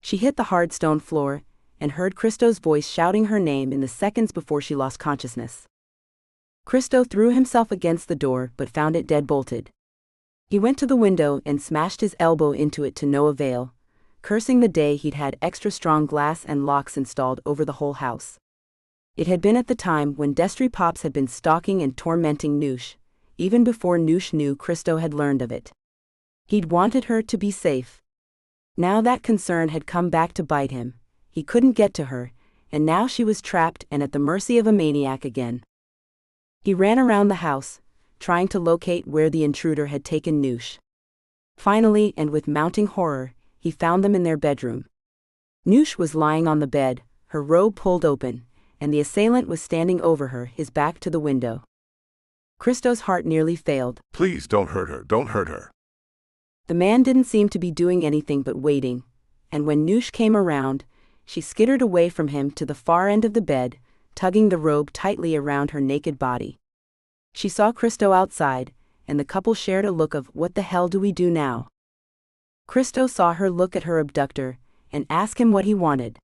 She hit the hard stone floor, and heard Christo's voice shouting her name in the seconds before she lost consciousness. Christo threw himself against the door but found it dead-bolted. He went to the window and smashed his elbow into it to no avail, cursing the day he'd had extra strong glass and locks installed over the whole house. It had been at the time when Destry Pops had been stalking and tormenting Noosh, even before Noosh knew Christo had learned of it. He'd wanted her to be safe. Now that concern had come back to bite him. He couldn't get to her, and now she was trapped and at the mercy of a maniac again. He ran around the house, trying to locate where the intruder had taken Noosh. Finally, and with mounting horror, he found them in their bedroom. Noosh was lying on the bed, her robe pulled open, and the assailant was standing over her, his back to the window. Christo's heart nearly failed. Please don't hurt her, don't hurt her. The man didn't seem to be doing anything but waiting, and when Noosh came around, she skittered away from him to the far end of the bed, tugging the robe tightly around her naked body. She saw Christo outside, and the couple shared a look of, "What the hell do we do now?" Christo saw her look at her abductor and ask him what he wanted.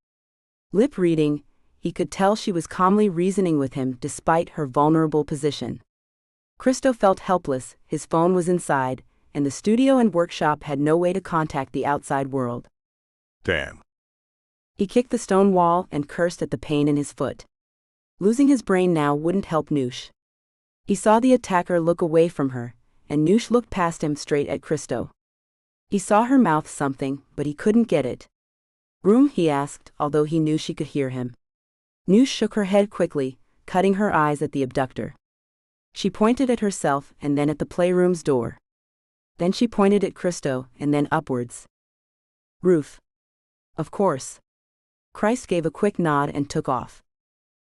Lip reading, he could tell she was calmly reasoning with him despite her vulnerable position. Christo felt helpless, his phone was inside, and the studio and workshop had no way to contact the outside world. Damn. He kicked the stone wall and cursed at the pain in his foot. Losing his brain now wouldn't help Noosh. He saw the attacker look away from her, and Noosh looked past him straight at Christo. He saw her mouth something, but he couldn't get it. Room, he asked, although he knew she could hear him. Noosh shook her head quickly, cutting her eyes at the abductor. She pointed at herself and then at the playroom's door. Then she pointed at Christo and then upwards. Roof. Of course. Christ gave a quick nod and took off.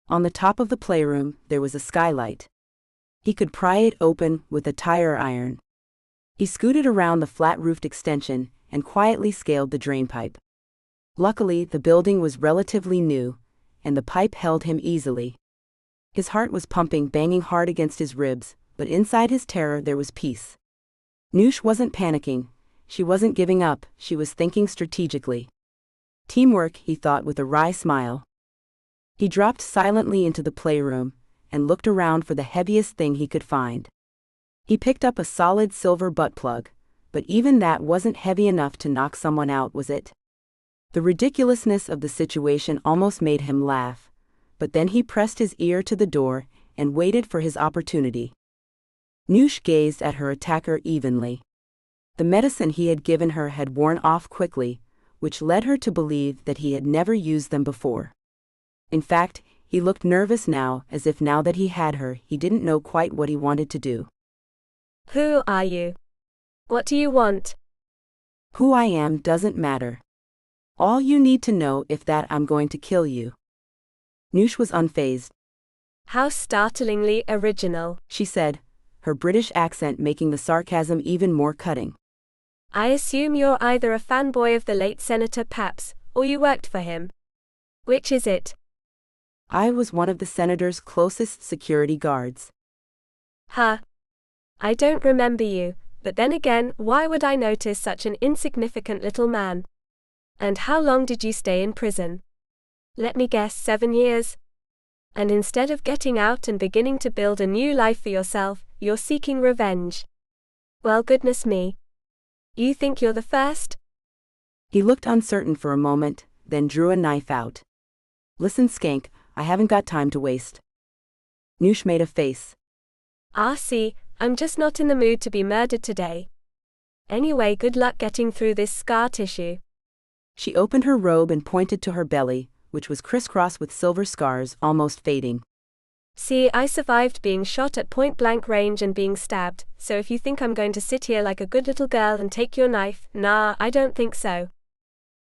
On the top of the playroom, there was a skylight. He could pry it open with a tire iron. He scooted around the flat-roofed extension and quietly scaled the drainpipe. Luckily, the building was relatively new, and the pipe held him easily. His heart was pumping, banging hard against his ribs, but inside his terror there was peace. Noosh wasn't panicking, she wasn't giving up, she was thinking strategically. Teamwork, he thought with a wry smile. He dropped silently into the playroom and looked around for the heaviest thing he could find. He picked up a solid silver butt plug, but even that wasn't heavy enough to knock someone out, was it? The ridiculousness of the situation almost made him laugh, but then he pressed his ear to the door and waited for his opportunity. Noosh gazed at her attacker evenly. The medicine he had given her had worn off quickly, which led her to believe that he had never used them before. In fact, he looked nervous now, as if now that he had her, he didn't know quite what he wanted to do. Who are you? What do you want? Who I am doesn't matter. All you need to know is that I'm going to kill you. Noosh was unfazed. How startlingly original, she said, her British accent making the sarcasm even more cutting. I assume you're either a fanboy of the late Senator Papps, or you worked for him. Which is it? I was one of the senator's closest security guards. Huh. I don't remember you, but then again, why would I notice such an insignificant little man? And how long did you stay in prison? Let me guess, 7 years? And instead of getting out and beginning to build a new life for yourself, you're seeking revenge. Well, goodness me. You think you're the first? He looked uncertain for a moment, then drew a knife out. Listen, skank, I haven't got time to waste. Noosh made a face. See, I'm just not in the mood to be murdered today. Anyway, good luck getting through this scar tissue. She opened her robe and pointed to her belly, which was crisscrossed with silver scars, almost fading. See, I survived being shot at point-blank range and being stabbed, so if you think I'm going to sit here like a good little girl and take your knife, nah, I don't think so.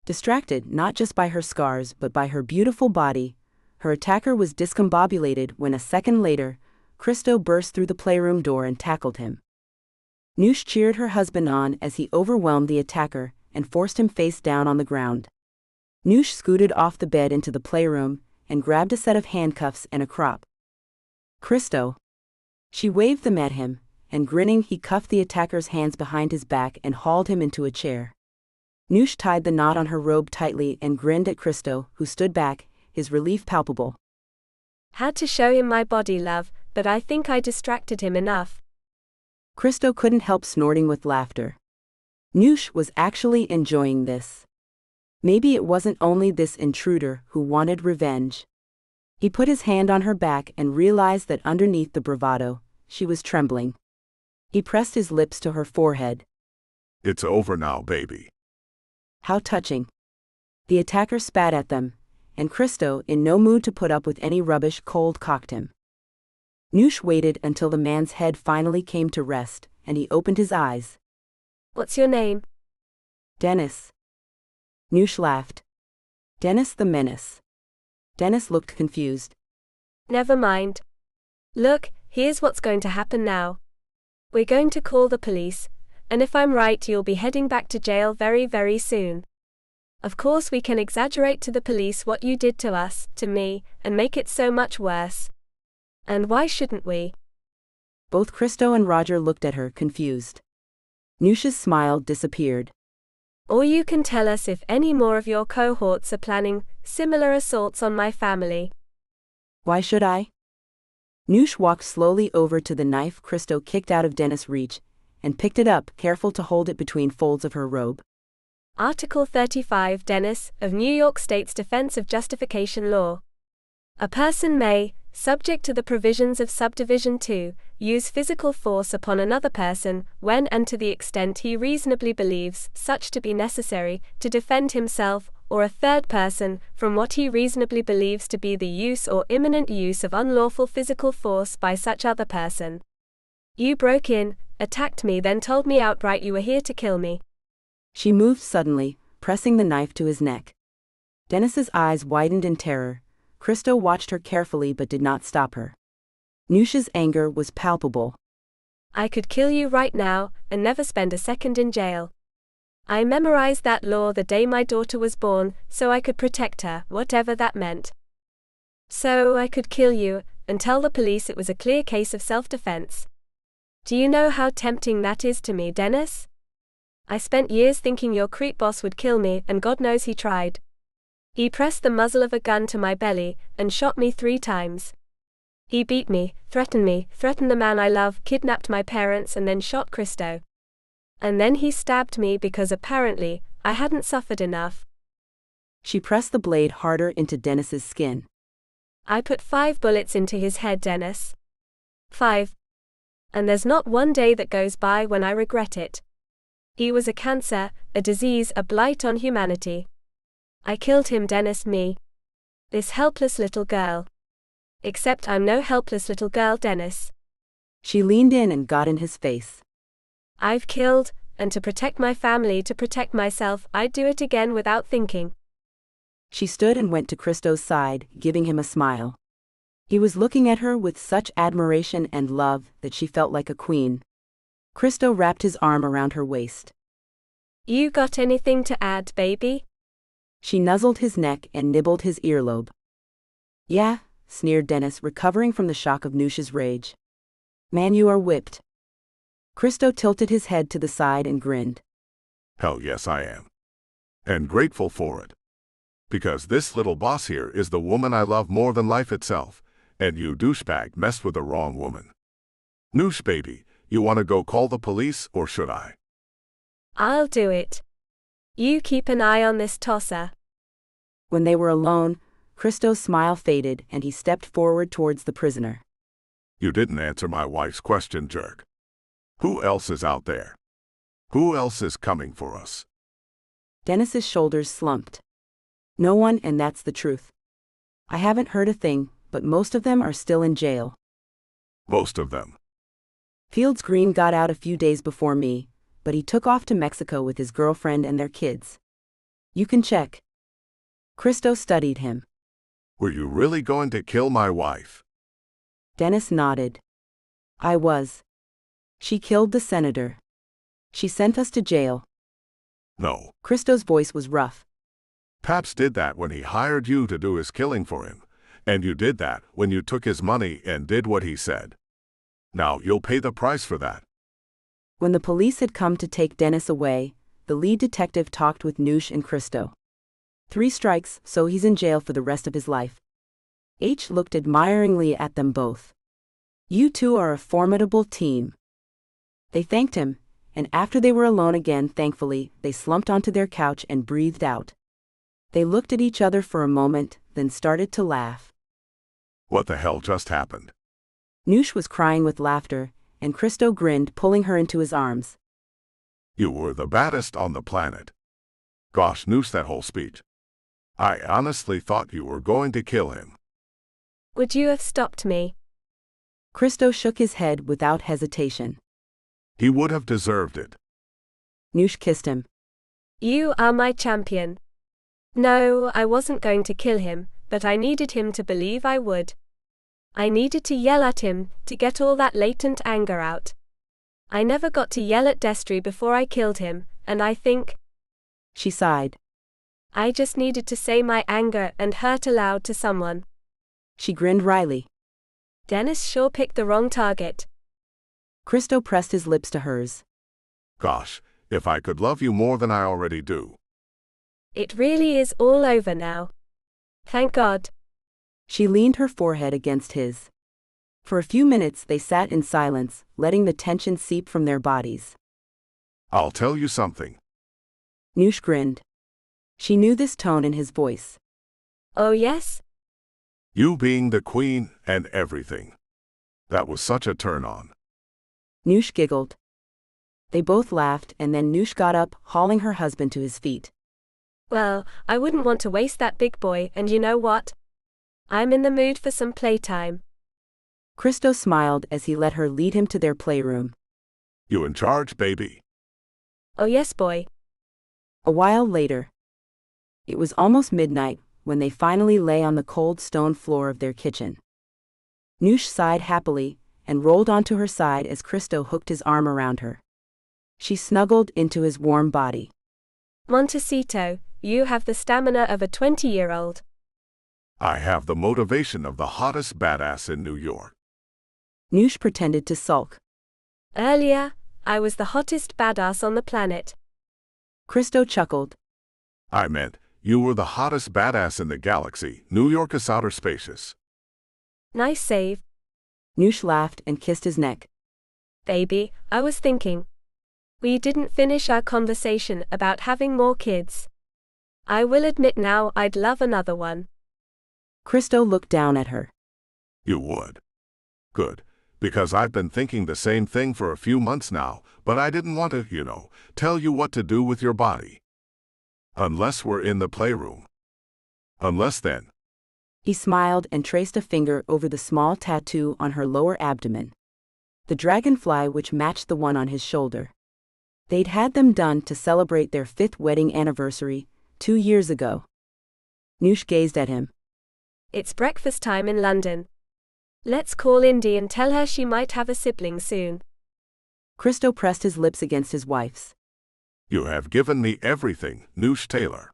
Distracted not just by her scars but by her beautiful body, her attacker was discombobulated when a second later, Christo burst through the playroom door and tackled him. Noosh cheered her husband on as he overwhelmed the attacker and forced him face down on the ground. Noosh scooted off the bed into the playroom and grabbed a set of handcuffs and a crop. Christo. She waved them at him, and grinning he cuffed the attacker's hands behind his back and hauled him into a chair. Noosh tied the knot on her robe tightly and grinned at Christo, who stood back, his relief palpable. Had to show him my body, love, but I think I distracted him enough. Christo couldn't help snorting with laughter. Noosh was actually enjoying this. Maybe it wasn't only this intruder who wanted revenge. He put his hand on her back and realized that underneath the bravado, she was trembling. He pressed his lips to her forehead. It's over now, baby. How touching. The attacker spat at them, and Christo, in no mood to put up with any rubbish, cold-cocked him. Noosh waited until the man's head finally came to rest, and he opened his eyes. What's your name? Dennis. Noosh laughed. Dennis the Menace. Dennis looked confused. Never mind. Look, here's what's going to happen now. We're going to call the police, and if I'm right, you'll be heading back to jail very, very soon. Of course, we can exaggerate to the police what you did to us, to me, and make it so much worse. And why shouldn't we? Both Christo and Roger looked at her, confused. Noosh's smile disappeared. Or you can tell us if any more of your cohorts are planning similar assaults on my family. Why should I? Noosh walked slowly over to the knife Christo kicked out of Dennis' reach, and picked it up, careful to hold it between folds of her robe. Article 35, Dennis, of New York State's Defense of Justification Law. A person may, subject to the provisions of Subdivision 2, use physical force upon another person, when and to the extent he reasonably believes such to be necessary, to defend himself, or a third person, from what he reasonably believes to be the use or imminent use of unlawful physical force by such other person. You broke in, attacked me, then told me outright you were here to kill me. She moved suddenly, pressing the knife to his neck. Dennis's eyes widened in terror. Christo watched her carefully but did not stop her. Noosh's anger was palpable. I could kill you right now, and never spend a second in jail. I memorized that law the day my daughter was born, so I could protect her, whatever that meant. So I could kill you, and tell the police it was a clear case of self-defense. Do you know how tempting that is to me, Dennis? I spent years thinking your creep boss would kill me, and God knows he tried. He pressed the muzzle of a gun to my belly, and shot me 3 times. He beat me, threatened the man I love, kidnapped my parents, and then shot Christo. And then he stabbed me because apparently, I hadn't suffered enough. She pressed the blade harder into Dennis's skin. I put 5 bullets into his head, Dennis. 5. And there's not one day that goes by when I regret it. He was a cancer, a disease, a blight on humanity. I killed him, Dennis, me. This helpless little girl. Except I'm no helpless little girl, Dennis. She leaned in and got in his face. I've killed, and to protect my family, to protect myself, I'd do it again without thinking. She stood and went to Christo's side, giving him a smile. He was looking at her with such admiration and love that she felt like a queen. Christo wrapped his arm around her waist. You got anything to add, baby? She nuzzled his neck and nibbled his earlobe. Yeah, sneered Dennis, recovering from the shock of Noosh's rage. Man, you are whipped. Christo tilted his head to the side and grinned. Hell yes, I am. And grateful for it. Because this little boss here is the woman I love more than life itself, and you douchebag messed with the wrong woman. Noosh baby, you want to go call the police, or should I? I'll do it. You keep an eye on this tosser. When they were alone, Christo's smile faded and he stepped forward towards the prisoner. You didn't answer my wife's question, jerk. Who else is out there? Who else is coming for us? Dennis's shoulders slumped. No one, and that's the truth. I haven't heard a thing, but most of them are still in jail. Most of them. Fields Green got out a few days before me, but he took off to Mexico with his girlfriend and their kids. You can check. Christo studied him. Were you really going to kill my wife? Dennis nodded. I was. She killed the senator. She sent us to jail. No. Christo's voice was rough. Paps did that when he hired you to do his killing for him, and you did that when you took his money and did what he said. Now you'll pay the price for that. When the police had come to take Dennis away, the lead detective talked with Noosh and Christo. 3 strikes, so he's in jail for the rest of his life. H looked admiringly at them both. You two are a formidable team. They thanked him, and after they were alone again, thankfully, they slumped onto their couch and breathed out. They looked at each other for a moment, then started to laugh. What the hell just happened? Noosh was crying with laughter, and Christo grinned, pulling her into his arms. You were the baddest on the planet. Gosh, Noosh, that whole speech. I honestly thought you were going to kill him. Would you have stopped me? Christo shook his head without hesitation. He would have deserved it. Noosh kissed him. You are my champion. No, I wasn't going to kill him, but I needed him to believe I would. I needed to yell at him, to get all that latent anger out. I never got to yell at Destry before I killed him, and I think... She sighed. I just needed to say my anger and hurt aloud to someone. She grinned wryly. Dennis sure picked the wrong target. Christo pressed his lips to hers. Gosh, If I could love you more than I already do. It really is all over now. Thank God. She leaned her forehead against his. For a few minutes they sat in silence, letting the tension seep from their bodies. I'll tell you something. Noosh grinned. She knew this tone in his voice. Oh yes? You being the queen and everything. That was such a turn on. Noosh giggled. They both laughed, and then Noosh got up, hauling her husband to his feet. Well, I wouldn't want to waste that big boy, and you know what? I'm in the mood for some playtime. Christo smiled as he let her lead him to their playroom. You in charge, baby? Oh yes, boy. A while later. It was almost midnight when they finally lay on the cold stone floor of their kitchen. Noosh sighed happily and rolled onto her side as Christo hooked his arm around her. She snuggled into his warm body. Montecito, you have the stamina of a 20-year-old. I have the motivation of the hottest badass in New York. Noosh pretended to sulk. Earlier, I was the hottest badass on the planet. Christo chuckled. I meant, you were the hottest badass in the galaxy. New York is outer spacious. Nice save. Noosh laughed and kissed his neck. Baby, I was thinking. We didn't finish our conversation about having more kids. I will admit now I'd love another one. Christo looked down at her. You would. Good. Because I've been thinking the same thing for a few months now, but I didn't want to, tell you what to do with your body. Unless we're in the playroom. Unless then. He smiled and traced a finger over the small tattoo on her lower abdomen. The dragonfly which matched the one on his shoulder. They'd had them done to celebrate their 5th wedding anniversary, 2 years ago. Noosh gazed at him. It's breakfast time in London. Let's call Indy and tell her she might have a sibling soon. Christo pressed his lips against his wife's. You have given me everything, Noosh Taylor.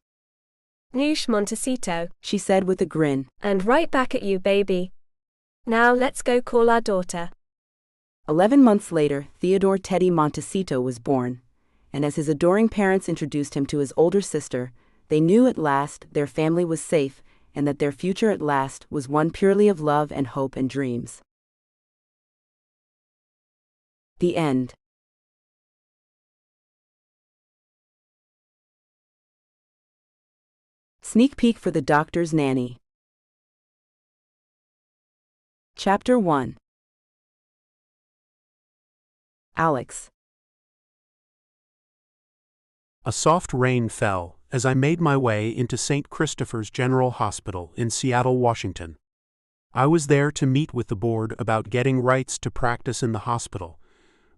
Noosh Montecito, she said with a grin. And right back at you, baby. Now let's go call our daughter. 11 months later, Theodore Teddy Montecito was born, and as his adoring parents introduced him to his older sister, they knew at last their family was safe, and that their future at last was one purely of love and hope and dreams. The end. Sneak peek for the Doctor's Nanny. Chapter 1. Alex. A soft rain fell as I made my way into St. Christopher's General Hospital in Seattle, Washington. I was there to meet with the board about getting rights to practice in the hospital,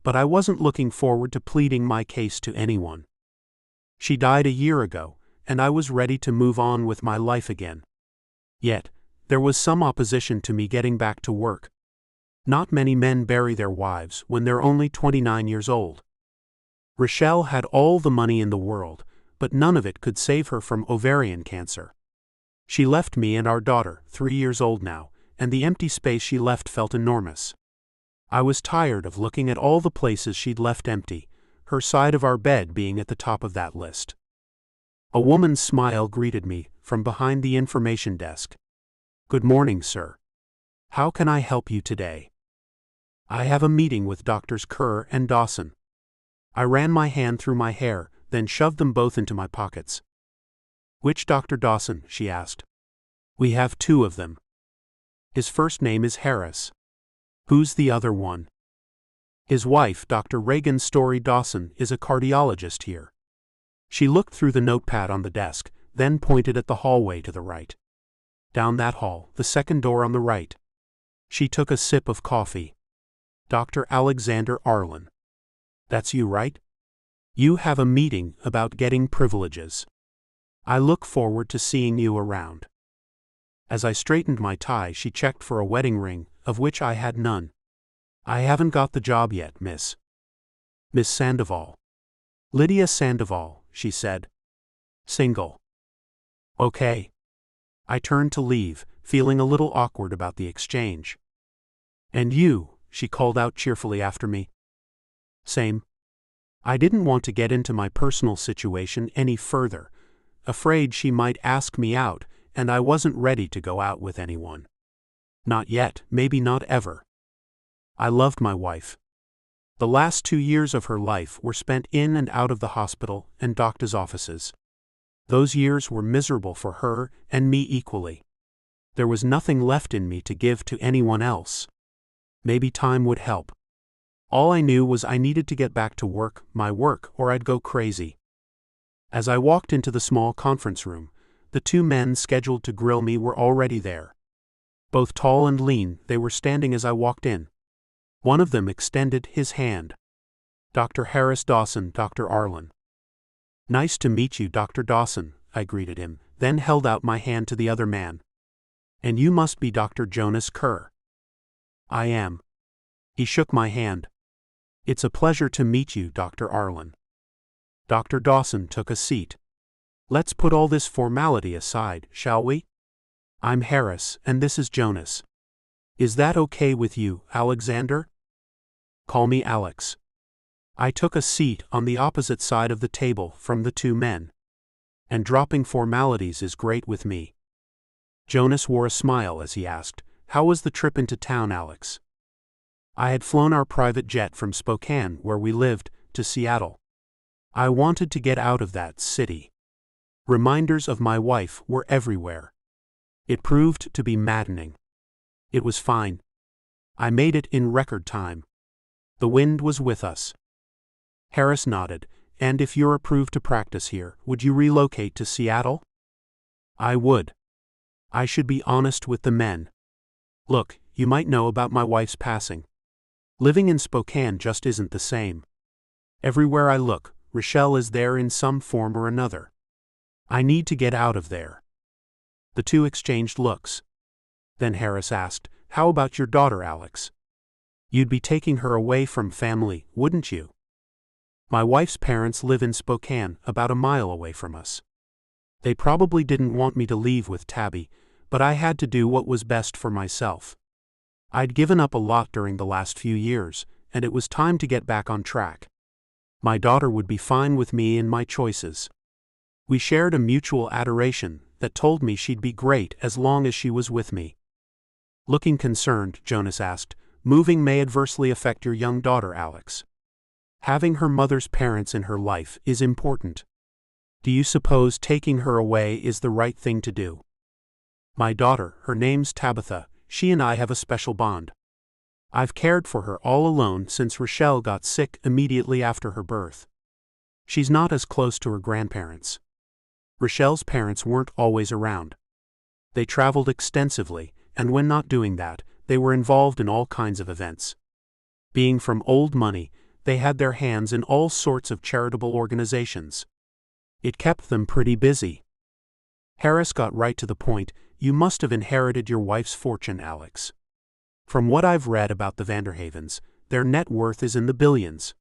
but I wasn't looking forward to pleading my case to anyone. She died a year ago, and I was ready to move on with my life again. Yet, there was some opposition to me getting back to work. Not many men bury their wives when they're only 29 years old. Rochelle had all the money in the world, but none of it could save her from ovarian cancer. She left me and our daughter, 3 years old now, and the empty space she left felt enormous. I was tired of looking at all the places she'd left empty, her side of our bed being at the top of that list. A woman's smile greeted me from behind the information desk. "Good morning, sir. How can I help you today?" "I have a meeting with Doctors Kerr and Dawson." I ran my hand through my hair, then shoved them both into my pockets. "Which Dr. Dawson?" she asked. "We have 2 of them. His first name is Harris." "Who's the other one?" "His wife, Dr. Reagan Story Dawson, is a cardiologist here." She looked through the notepad on the desk, then pointed at the hallway to the right. "Down that hall, the second door on the right." She took a sip of coffee. "Dr. Alexander Arlen. That's you, right? You have a meeting about getting privileges. I look forward to seeing you around." As I straightened my tie, she checked for a wedding ring, of which I had none. "I haven't got the job yet, Miss Sandoval." "Lydia Sandoval," she said. "Single." "Okay." I turned to leave, feeling a little awkward about the exchange. "And you?" she called out cheerfully after me. "Same." I didn't want to get into my personal situation any further, afraid she might ask me out, and I wasn't ready to go out with anyone. Not yet, maybe not ever. I loved my wife. The last 2 years of her life were spent in and out of the hospital and doctor's offices. Those years were miserable for her and me equally. There was nothing left in me to give to anyone else. Maybe time would help. All I knew was I needed to get back to work, my work, or I'd go crazy. As I walked into the small conference room, the 2 men scheduled to grill me were already there. Both tall and lean, they were standing as I walked in. One of them extended his hand. Dr. Harris Dawson, Dr. Arlen. Nice to meet you, Dr. Dawson, I greeted him, then held out my hand to the other man. And you must be Dr. Jonas Kerr. I am. He shook my hand. It's a pleasure to meet you, Dr. Arlen. Dr. Dawson took a seat. Let's put all this formality aside, shall we? I'm Harris, and this is Jonas. Is that okay with you, Alexander? Call me Alex. I took a seat on the opposite side of the table from the 2 men. And dropping formalities is great with me. Jonas wore a smile as he asked, "How was the trip into town, Alex?" I had flown our private jet from Spokane, where we lived, to Seattle. I wanted to get out of that city. Reminders of my wife were everywhere. It proved to be maddening. It was fine. I made it in record time. The wind was with us. Harris nodded. And if you're approved to practice here, would you relocate to Seattle? I would. I should be honest with the men. Look, you might know about my wife's passing. Living in Spokane just isn't the same. Everywhere I look, Rochelle is there in some form or another. I need to get out of there. The 2 exchanged looks. Then Harris asked, "How about your daughter, Alex? You'd be taking her away from family, wouldn't you?" My wife's parents live in Spokane, about a mile away from us. They probably didn't want me to leave with Tabby, but I had to do what was best for myself. I'd given up a lot during the last few years, and it was time to get back on track. My daughter would be fine with me in my choices. We shared a mutual adoration that told me she'd be great as long as she was with me. Looking concerned, Jonas asked, "Moving may adversely affect your young daughter, Alex. Having her mother's parents in her life is important. Do you suppose taking her away is the right thing to do?" My daughter, her name's Tabitha, she and I have a special bond. I've cared for her all alone since Rochelle got sick immediately after her birth. She's not as close to her grandparents. Rochelle's parents weren't always around. They traveled extensively, and when not doing that, they were involved in all kinds of events. Being from old money, they had their hands in all sorts of charitable organizations. It kept them pretty busy. Harris got right to the point. You must have inherited your wife's fortune, Alex. From what I've read about the Vanderhavens, their net worth is in the billions.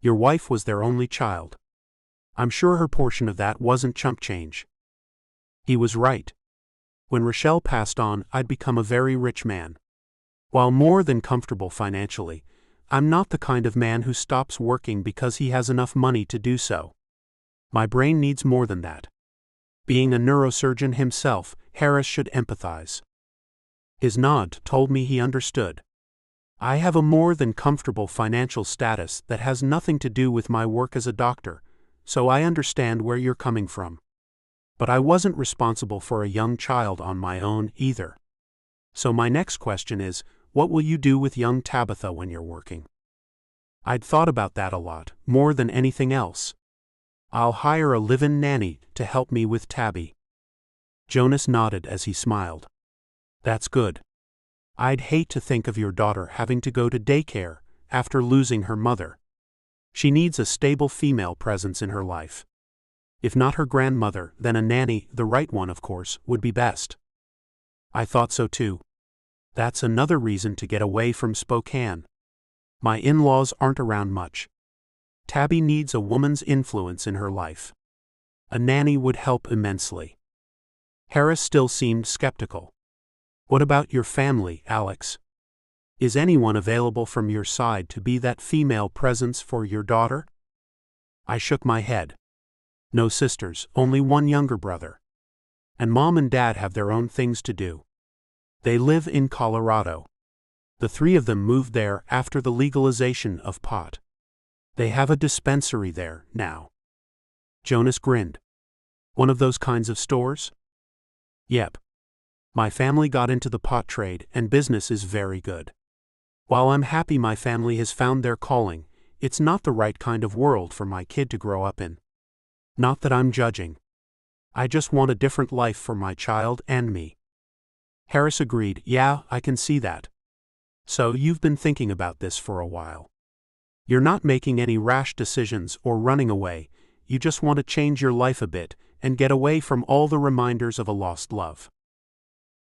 Your wife was their only child. I'm sure her portion of that wasn't chump change. He was right. When Rochelle passed on, I'd become a very rich man. While more than comfortable financially, I'm not the kind of man who stops working because he has enough money to do so. My brain needs more than that. Being a neurosurgeon himself, Harris should empathize. His nod told me he understood. I have a more than comfortable financial status that has nothing to do with my work as a doctor, so I understand where you're coming from. But I wasn't responsible for a young child on my own either. So my next question is, what will you do with young Tabitha when you're working? I'd thought about that a lot, more than anything else. I'll hire a live-in nanny to help me with Tabby. Jonas nodded as he smiled. That's good. I'd hate to think of your daughter having to go to daycare after losing her mother. She needs a stable female presence in her life. If not her grandmother, then a nanny, the right one of course, would be best. I thought so too. That's another reason to get away from Spokane. My in-laws aren't around much. Tabby needs a woman's influence in her life. A nanny would help immensely. Harris still seemed skeptical. What about your family, Alex? Is anyone available from your side to be that female presence for your daughter? I shook my head. No sisters, only one younger brother. And Mom and Dad have their own things to do. They live in Colorado. The three of them moved there after the legalization of pot. They have a dispensary there now. Jonas grinned. One of those kinds of stores? Yep. My family got into the pot trade and business is very good. While I'm happy my family has found their calling, it's not the right kind of world for my kid to grow up in. Not that I'm judging. I just want a different life for my child and me. Harris agreed. Yeah, I can see that. So you've been thinking about this for a while. You're not making any rash decisions or running away, you just want to change your life a bit and get away from all the reminders of a lost love.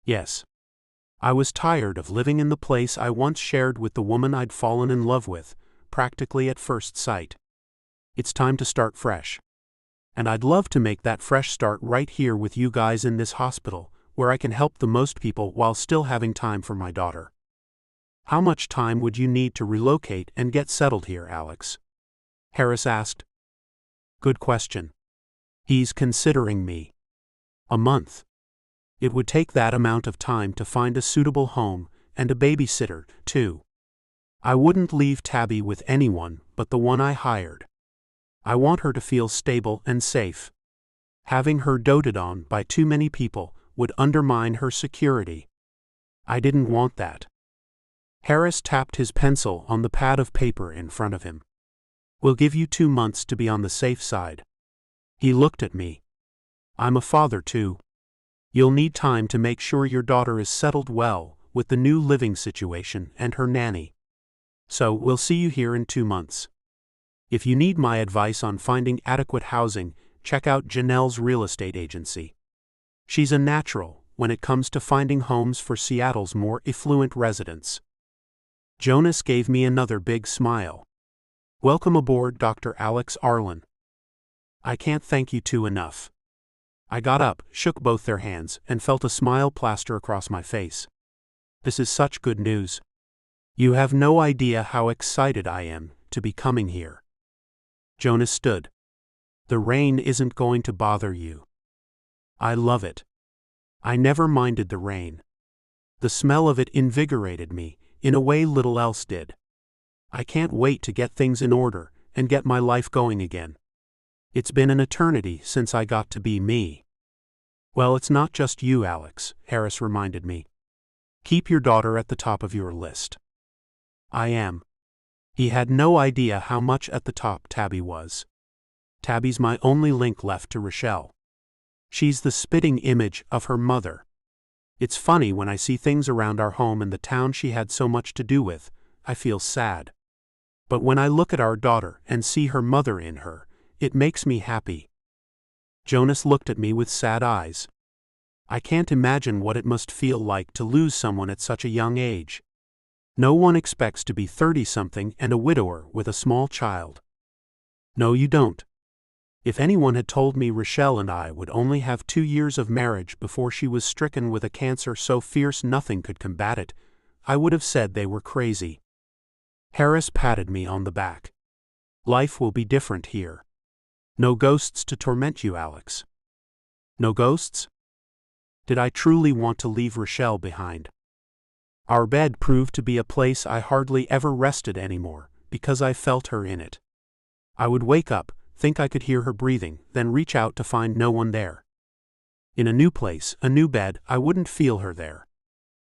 Yes. I was tired of living in the place I once shared with the woman I'd fallen in love with, practically at first sight. It's time to start fresh. And I'd love to make that fresh start right here with you guys in this hospital, where I can help the most people while still having time for my daughter. How much time would you need to relocate and get settled here, Alex? Harris asked. Good question. He's considering me. A month. It would take that amount of time to find a suitable home and a babysitter, too. I wouldn't leave Tabby with anyone but the one I hired. I want her to feel stable and safe. Having her doted on by too many people would undermine her security. I didn't want that. Harris tapped his pencil on the pad of paper in front of him. We'll give you 2 months to be on the safe side. He looked at me. I'm a father too. You'll need time to make sure your daughter is settled well with the new living situation and her nanny. So we'll see you here in 2 months. If you need my advice on finding adequate housing, check out Janelle's real estate agency. She's a natural when it comes to finding homes for Seattle's more affluent residents. Jonas gave me another big smile. Welcome aboard, Dr. Alex Arlen. I can't thank you two enough. I got up, shook both their hands, and felt a smile plaster across my face. This is such good news. You have no idea how excited I am to be coming here. Jonas stood. The rain isn't going to bother you. I love it. I never minded the rain. The smell of it invigorated me in a way little else did. I can't wait to get things in order and get my life going again. It's been an eternity since I got to be me. Well, it's not just you, Alex, Harris reminded me. Keep your daughter at the top of your list. I am. He had no idea how much at the top Tabby was. Tabby's my only link left to Rochelle. She's the spitting image of her mother. It's funny when I see things around our home and the town she had so much to do with, I feel sad. But when I look at our daughter and see her mother in her, it makes me happy. Jonas looked at me with sad eyes. I can't imagine what it must feel like to lose someone at such a young age. No one expects to be 30-something and a widower with a small child. No, you don't. If anyone had told me Rochelle and I would only have 2 years of marriage before she was stricken with a cancer so fierce nothing could combat it, I would have said they were crazy. Harris patted me on the back. Life will be different here. No ghosts to torment you, Alex. No ghosts? Did I truly want to leave Rochelle behind? Our bed proved to be a place I hardly ever rested anymore, because I felt her in it. I would wake up, think I could hear her breathing, then reach out to find no one there. In a new place, a new bed, I wouldn't feel her there.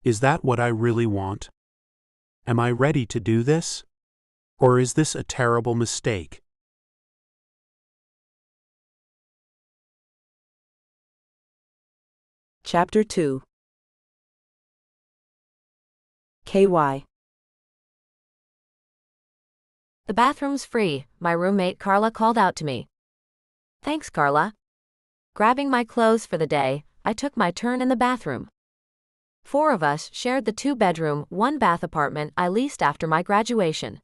Is that what I really want? Am I ready to do this? Or is this a terrible mistake? Chapter 2. KY. The bathroom's free, my roommate Carla called out to me. Thanks, Carla. Grabbing my clothes for the day, I took my turn in the bathroom. 4 of us shared the 2-bedroom, 1-bath apartment I leased after my graduation.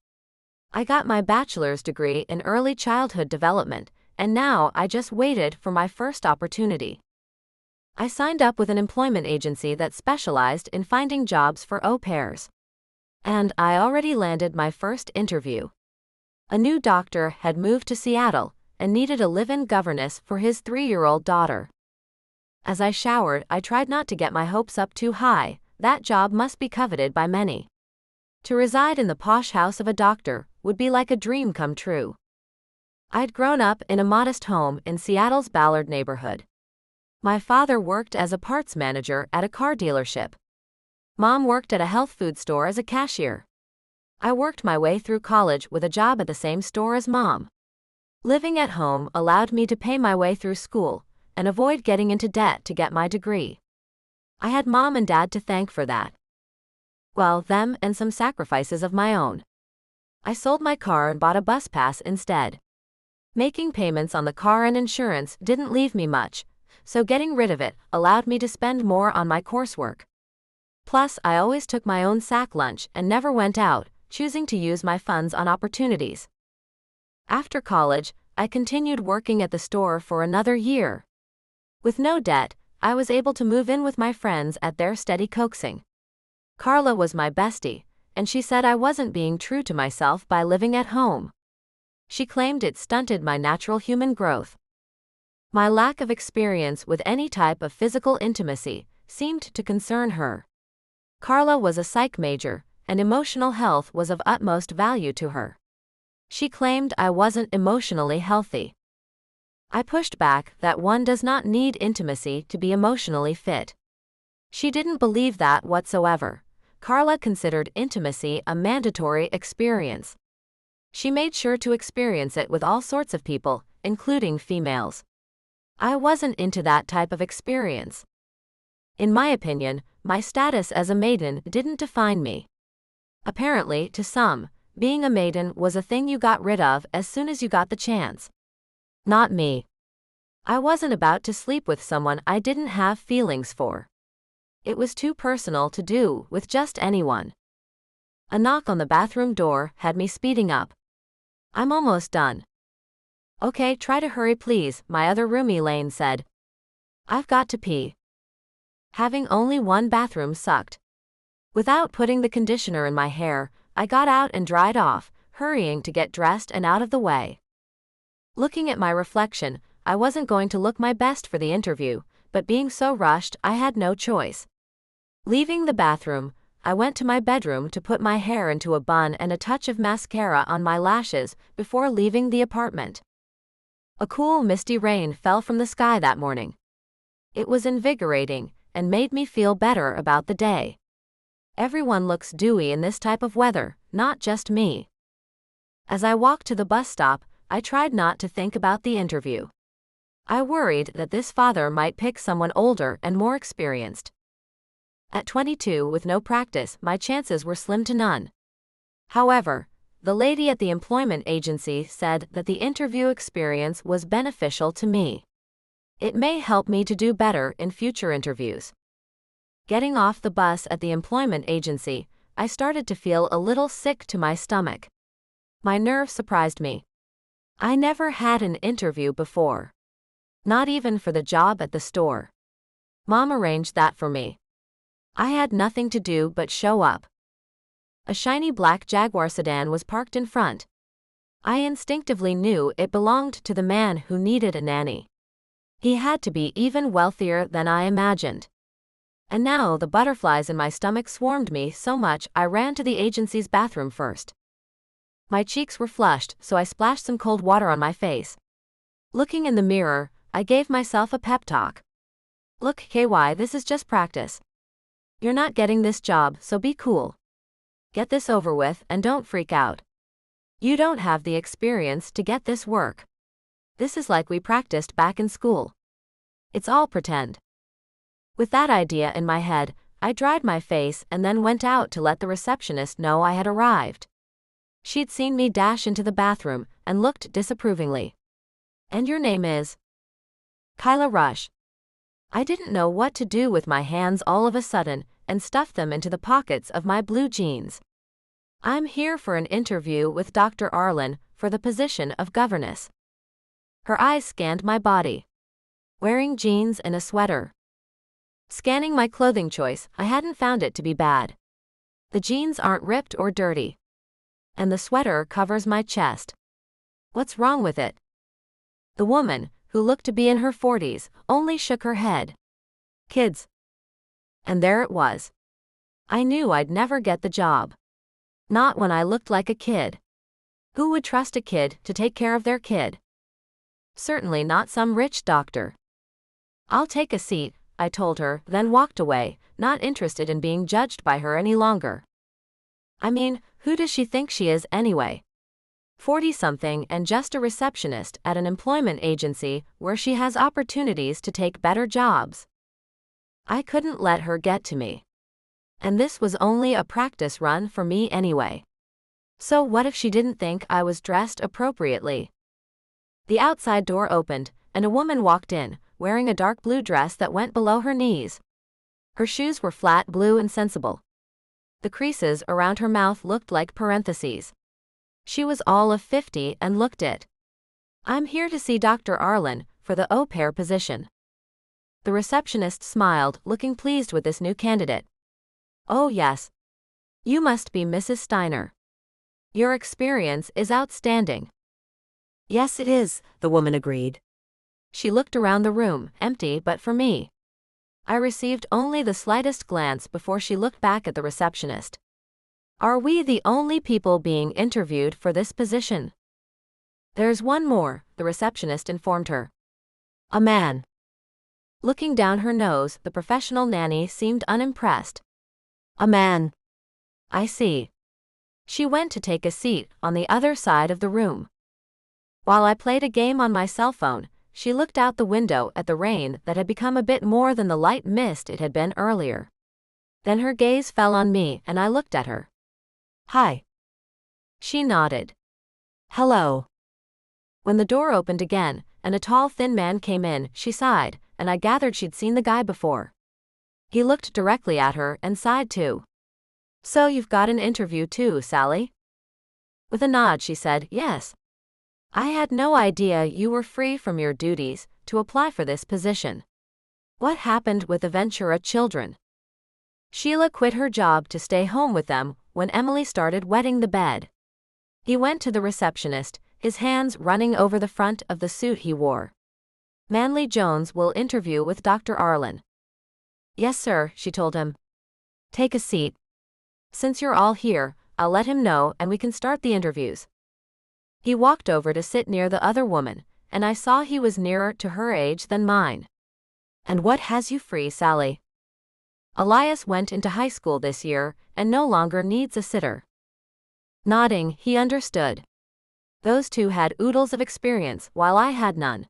I got my bachelor's degree in early childhood development, and now I just waited for my first opportunity. I signed up with an employment agency that specialized in finding jobs for au pairs. And I already landed my first interview. A new doctor had moved to Seattle and needed a live-in governess for his 3-year-old daughter. As I showered, I tried not to get my hopes up too high. That job must be coveted by many. To reside in the posh house of a doctor would be like a dream come true. I'd grown up in a modest home in Seattle's Ballard neighborhood. My father worked as a parts manager at a car dealership. Mom worked at a health food store as a cashier. I worked my way through college with a job at the same store as Mom. Living at home allowed me to pay my way through school and avoid getting into debt to get my degree. I had Mom and Dad to thank for that. Well, them and some sacrifices of my own. I sold my car and bought a bus pass instead. Making payments on the car and insurance didn't leave me much, so getting rid of it allowed me to spend more on my coursework. Plus, I always took my own sack lunch and never went out, choosing to use my funds on opportunities. After college, I continued working at the store for another year. With no debt, I was able to move in with my friends at their steady coaxing. Carla was my bestie, and she said I wasn't being true to myself by living at home. She claimed it stunted my natural human growth. My lack of experience with any type of physical intimacy seemed to concern her. Carla was a psych major, and emotional health was of utmost value to her. She claimed I wasn't emotionally healthy. I pushed back that one does not need intimacy to be emotionally fit. She didn't believe that whatsoever. Carla considered intimacy a mandatory experience. She made sure to experience it with all sorts of people, including females. I wasn't into that type of experience. In my opinion, my status as a maiden didn't define me. Apparently, to some, being a maiden was a thing you got rid of as soon as you got the chance. Not me. I wasn't about to sleep with someone I didn't have feelings for. It was too personal to do with just anyone. A knock on the bathroom door had me speeding up. I'm almost done. Okay, try to hurry please, my other roomie Lane said. I've got to pee. Having only one bathroom sucked. Without putting the conditioner in my hair, I got out and dried off, hurrying to get dressed and out of the way. Looking at my reflection, I wasn't going to look my best for the interview, but being so rushed, I had no choice. Leaving the bathroom, I went to my bedroom to put my hair into a bun and a touch of mascara on my lashes before leaving the apartment. A cool, misty rain fell from the sky that morning. It was invigorating and made me feel better about the day. Everyone looks dewy in this type of weather, not just me. As I walked to the bus stop, I tried not to think about the interview. I worried that this father might pick someone older and more experienced. At 22, with no practice, my chances were slim to none. However, the lady at the employment agency said that the interview experience was beneficial to me. It may help me to do better in future interviews. Getting off the bus at the employment agency, I started to feel a little sick to my stomach. My nerve surprised me. I never had an interview before. Not even for the job at the store. Mom arranged that for me. I had nothing to do but show up. A shiny black Jaguar sedan was parked in front. I instinctively knew it belonged to the man who needed a nanny. He had to be even wealthier than I imagined. And now the butterflies in my stomach swarmed me so much I ran to the agency's bathroom first. My cheeks were flushed, so I splashed some cold water on my face. Looking in the mirror, I gave myself a pep talk. Look, KY, this is just practice. You're not getting this job, so be cool. Get this over with and don't freak out. You don't have the experience to get this work. This is like we practiced back in school. It's all pretend. With that idea in my head, I dried my face and then went out to let the receptionist know I had arrived. She'd seen me dash into the bathroom and looked disapprovingly. And your name is? Kyla Rush. I didn't know what to do with my hands all of a sudden and stuffed them into the pockets of my blue jeans. I'm here for an interview with Dr. Arlen for the position of governess. Her eyes scanned my body. Wearing jeans and a sweater. Scanning my clothing choice, I hadn't found it to be bad. The jeans aren't ripped or dirty. and the sweater covers my chest. What's wrong with it? The woman, who looked to be in her 40s, only shook her head. Kids. And there it was. I knew I'd never get the job. Not when I looked like a kid. Who would trust a kid to take care of their kid? Certainly not some rich doctor. I'll take a seat, I told her, then walked away, not interested in being judged by her any longer. I mean, who does she think she is anyway? 40-something and just a receptionist at an employment agency where she has opportunities to take better jobs. I couldn't let her get to me. And this was only a practice run for me anyway. So what if she didn't think I was dressed appropriately? The outside door opened, and a woman walked in, wearing a dark blue dress that went below her knees. Her shoes were flat blue and sensible. The creases around her mouth looked like parentheses. She was all of 50 and looked it. I'm here to see Dr. Arlen for the au pair position. The receptionist smiled, looking pleased with this new candidate. Oh yes. You must be Mrs. Steiner. Your experience is outstanding. Yes, it is, the woman agreed. She looked around the room, empty but for me. I received only the slightest glance before she looked back at the receptionist. Are we the only people being interviewed for this position? There's one more, the receptionist informed her. A man. Looking down her nose, the professional nanny seemed unimpressed. A man. I see. She went to take a seat on the other side of the room. While I played a game on my cell phone, she looked out the window at the rain that had become a bit more than the light mist it had been earlier. Then her gaze fell on me and I looked at her. Hi. She nodded. Hello. When the door opened again, and a tall thin man came in, she sighed, and I gathered she'd seen the guy before. He looked directly at her and sighed too. So you've got an interview too, Sally? With a nod she said, yes. I had no idea you were free from your duties to apply for this position. What happened with the Ventura children? Sheila quit her job to stay home with them when Emily started wetting the bed. He went to the receptionist, his hands running over the front of the suit he wore. Manley Jones will interview with Dr. Arlen. Yes, sir, she told him. Take a seat. Since you're all here, I'll let him know and we can start the interviews. He walked over to sit near the other woman, and I saw he was nearer to her age than mine. And what has you free, Sally? Elias went into high school this year and no longer needs a sitter. Nodding, he understood. Those two had oodles of experience while I had none.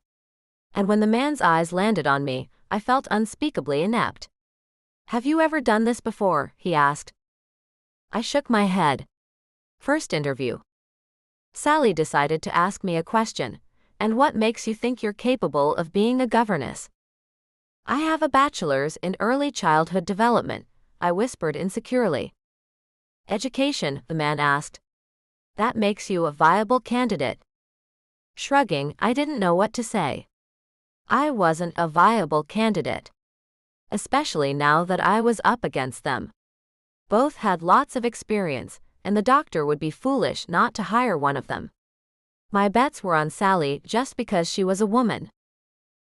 And when the man's eyes landed on me, I felt unspeakably inept. Have you ever done this before? He asked. I shook my head. First interview. Sally decided to ask me a question. And what makes you think you're capable of being a governess? I have a bachelor's in early childhood development, I whispered insecurely. Education, the man asked. That makes you a viable candidate. Shrugging, I didn't know what to say. I wasn't a viable candidate. Especially now that I was up against them. Both had lots of experience, and the doctor would be foolish not to hire one of them. My bets were on Sally just because she was a woman.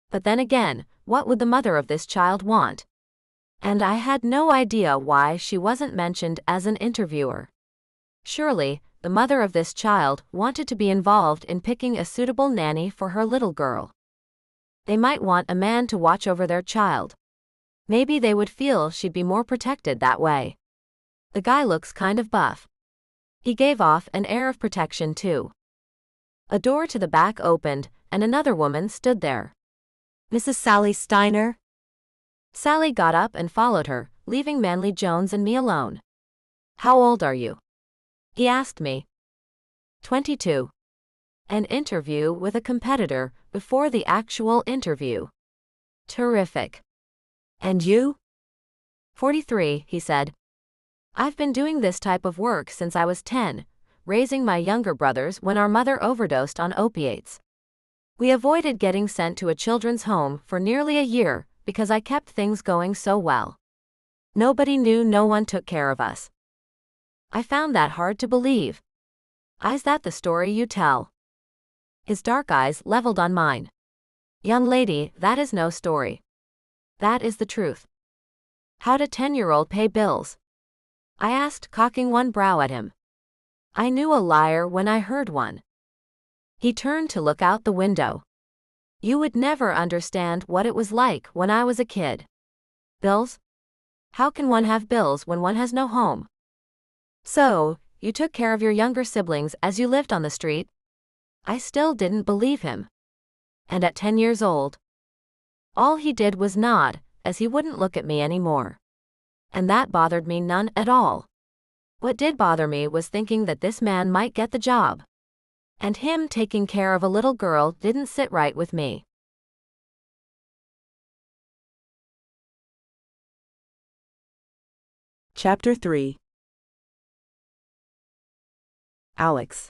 But then again, what would the mother of this child want? And I had no idea why she wasn't mentioned as an interviewer. Surely, the mother of this child wanted to be involved in picking a suitable nanny for her little girl. They might want a man to watch over their child. Maybe they would feel she'd be more protected that way. The guy looks kind of buff. He gave off an air of protection too. A door to the back opened, and another woman stood there. Mrs. Sally Steiner? Sally got up and followed her, leaving Manley Jones and me alone. How old are you? He asked me. 22. An interview with a competitor before the actual interview. Terrific. And you? 43, he said. I've been doing this type of work since I was 10, raising my younger brothers when our mother overdosed on opiates. We avoided getting sent to a children's home for nearly a year because I kept things going so well. Nobody knew, no one took care of us. I found that hard to believe. Is that the story you tell? His dark eyes leveled on mine. Young lady, that is no story. That is the truth. How'd a 10-year-old pay bills? I asked, cocking one brow at him. I knew a liar when I heard one. He turned to look out the window. You would never understand what it was like when I was a kid. Bills? How can one have bills when one has no home? So, you took care of your younger siblings as you lived on the street? I still didn't believe him. And at 10 years old? All he did was nod, as he wouldn't look at me anymore. And that bothered me none at all. What did bother me was thinking that this man might get the job. And him taking care of a little girl didn't sit right with me. Chapter 3. Alex.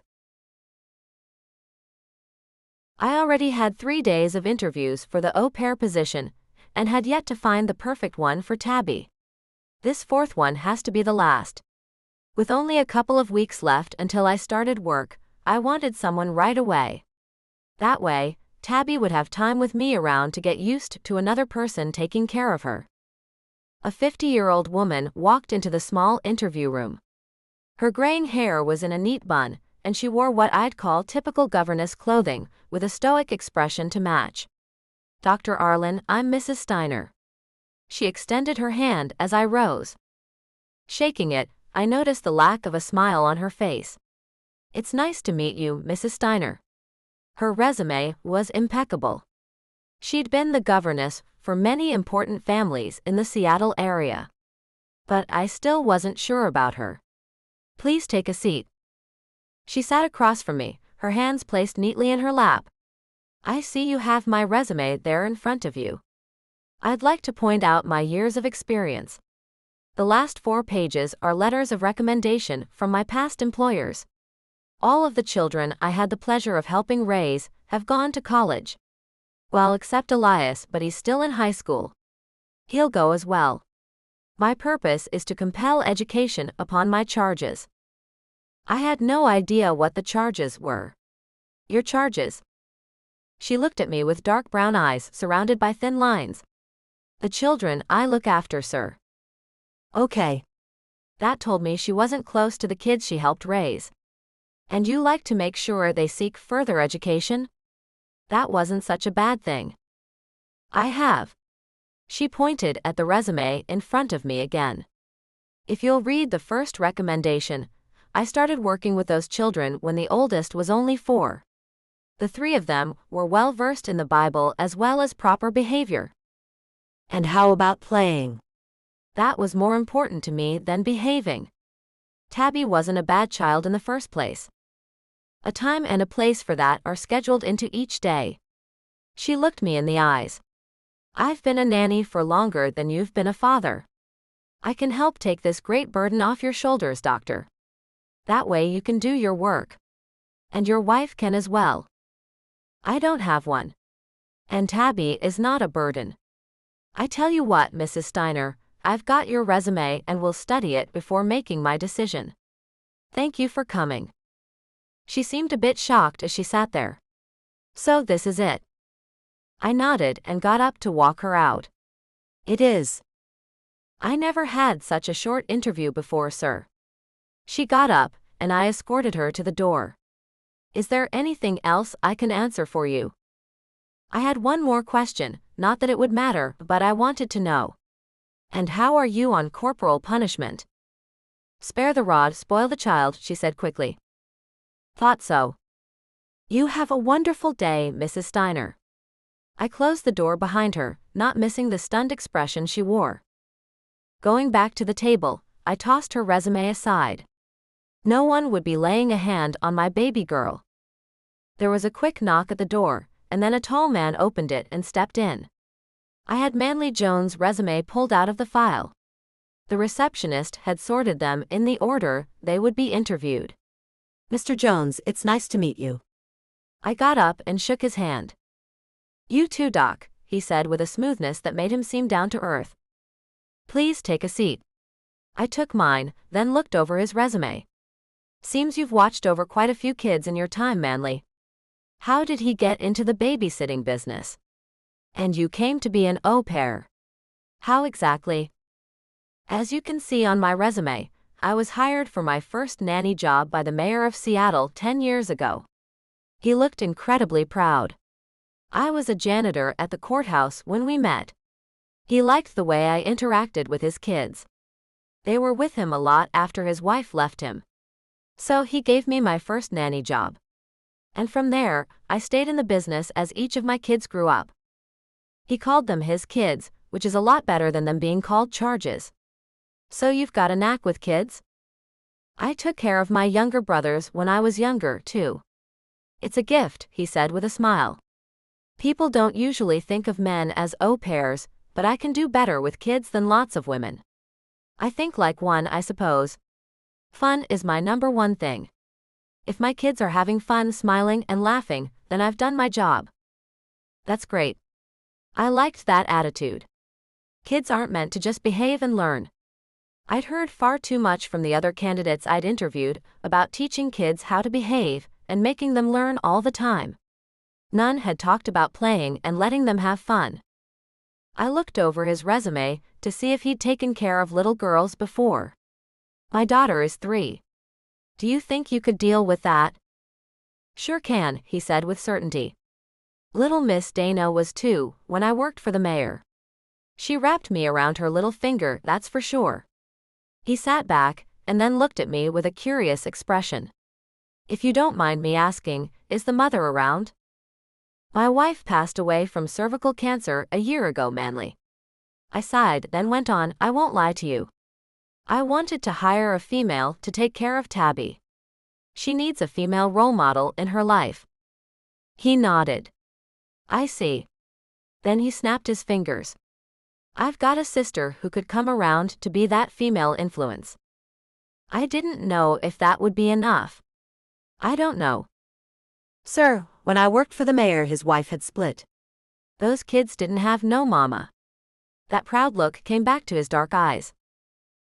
I already had 3 days of interviews for the au pair position, and had yet to find the perfect one for Tabby. This fourth one has to be the last. With only a couple of weeks left until I started work, I wanted someone right away. That way, Tabby would have time with me around to get used to another person taking care of her. A 50-year-old woman walked into the small interview room. Her graying hair was in a neat bun, and she wore what I'd call typical governess clothing, with a stoic expression to match. Dr. Arlen, I'm Mrs. Steiner. She extended her hand as I rose. Shaking it, I noticed the lack of a smile on her face. It's nice to meet you, Mrs. Steiner. Her resume was impeccable. She'd been the governess for many important families in the Seattle area. But I still wasn't sure about her. Please take a seat. She sat across from me, her hands placed neatly in her lap. I see you have my resume there in front of you. I'd like to point out my years of experience. The last 4 pages are letters of recommendation from my past employers. All of the children I had the pleasure of helping raise have gone to college. Well, except Elias, but he's still in high school. He'll go as well. My purpose is to compel education upon my charges. I had no idea what the charges were. Your charges? She looked at me with dark brown eyes surrounded by thin lines. The children I look after, sir. Okay. That told me she wasn't close to the kids she helped raise. And you like to make sure they seek further education? That wasn't such a bad thing. I have. She pointed at the resume in front of me again. If you'll read the first recommendation, I started working with those children when the oldest was only 4. The 3 of them were well versed in the Bible as well as proper behavior. And how about playing? That was more important to me than behaving. Tabby wasn't a bad child in the first place. A time and a place for that are scheduled into each day. She looked me in the eyes. I've been a nanny for longer than you've been a father. I can help take this great burden off your shoulders, doctor. That way you can do your work. And your wife can as well. I don't have one. And Tabby is not a burden. I tell you what, Mrs. Steiner, I've got your resume and will study it before making my decision. Thank you for coming. She seemed a bit shocked as she sat there. So this is it. I nodded and got up to walk her out. It is. I never had such a short interview before, sir. She got up, and I escorted her to the door. Is there anything else I can answer for you? I had one more question, not that it would matter, but I wanted to know. And how are you on corporal punishment? Spare the rod, spoil the child, she said quickly. Thought so. You have a wonderful day, Mrs. Steiner. I closed the door behind her, not missing the stunned expression she wore. Going back to the table, I tossed her resume aside. No one would be laying a hand on my baby girl. There was a quick knock at the door, and then a tall man opened it and stepped in. I had Manly Jones' resume pulled out of the file. The receptionist had sorted them in the order they would be interviewed. Mr. Jones, it's nice to meet you. I got up and shook his hand. You too, Doc, he said with a smoothness that made him seem down to earth. Please take a seat. I took mine, then looked over his resume. Seems you've watched over quite a few kids in your time, Manly. How did he get into the babysitting business? And you came to be an au pair. How exactly? As you can see on my resume, I was hired for my first nanny job by the mayor of Seattle 10 years ago. He looked incredibly proud. I was a janitor at the courthouse when we met. He liked the way I interacted with his kids. They were with him a lot after his wife left him. So he gave me my first nanny job. And from there, I stayed in the business as each of my kids grew up. He called them his kids, which is a lot better than them being called charges. So you've got a knack with kids? I took care of my younger brothers when I was younger, too. It's a gift, he said with a smile. People don't usually think of men as au pairs, but I can do better with kids than lots of women. I think like one, I suppose. Fun is my number one thing. If my kids are having fun, smiling, and laughing, then I've done my job. That's great. I liked that attitude. Kids aren't meant to just behave and learn. I'd heard far too much from the other candidates I'd interviewed about teaching kids how to behave and making them learn all the time. None had talked about playing and letting them have fun. I looked over his resume to see if he'd taken care of little girls before. My daughter is 3. Do you think you could deal with that? Sure can, he said with certainty. Little Miss Dana was 2 when I worked for the mayor. She wrapped me around her little finger, that's for sure. He sat back and then looked at me with a curious expression. If you don't mind me asking, is the mother around? My wife passed away from cervical cancer a year ago, Manly. I sighed, then went on, I won't lie to you. I wanted to hire a female to take care of Tabby. She needs a female role model in her life. He nodded. I see. Then he snapped his fingers. I've got a sister who could come around to be that female influence. I didn't know if that would be enough. I don't know. Sir, when I worked for the mayor, his wife had split. Those kids didn't have no mama. That proud look came back to his dark eyes.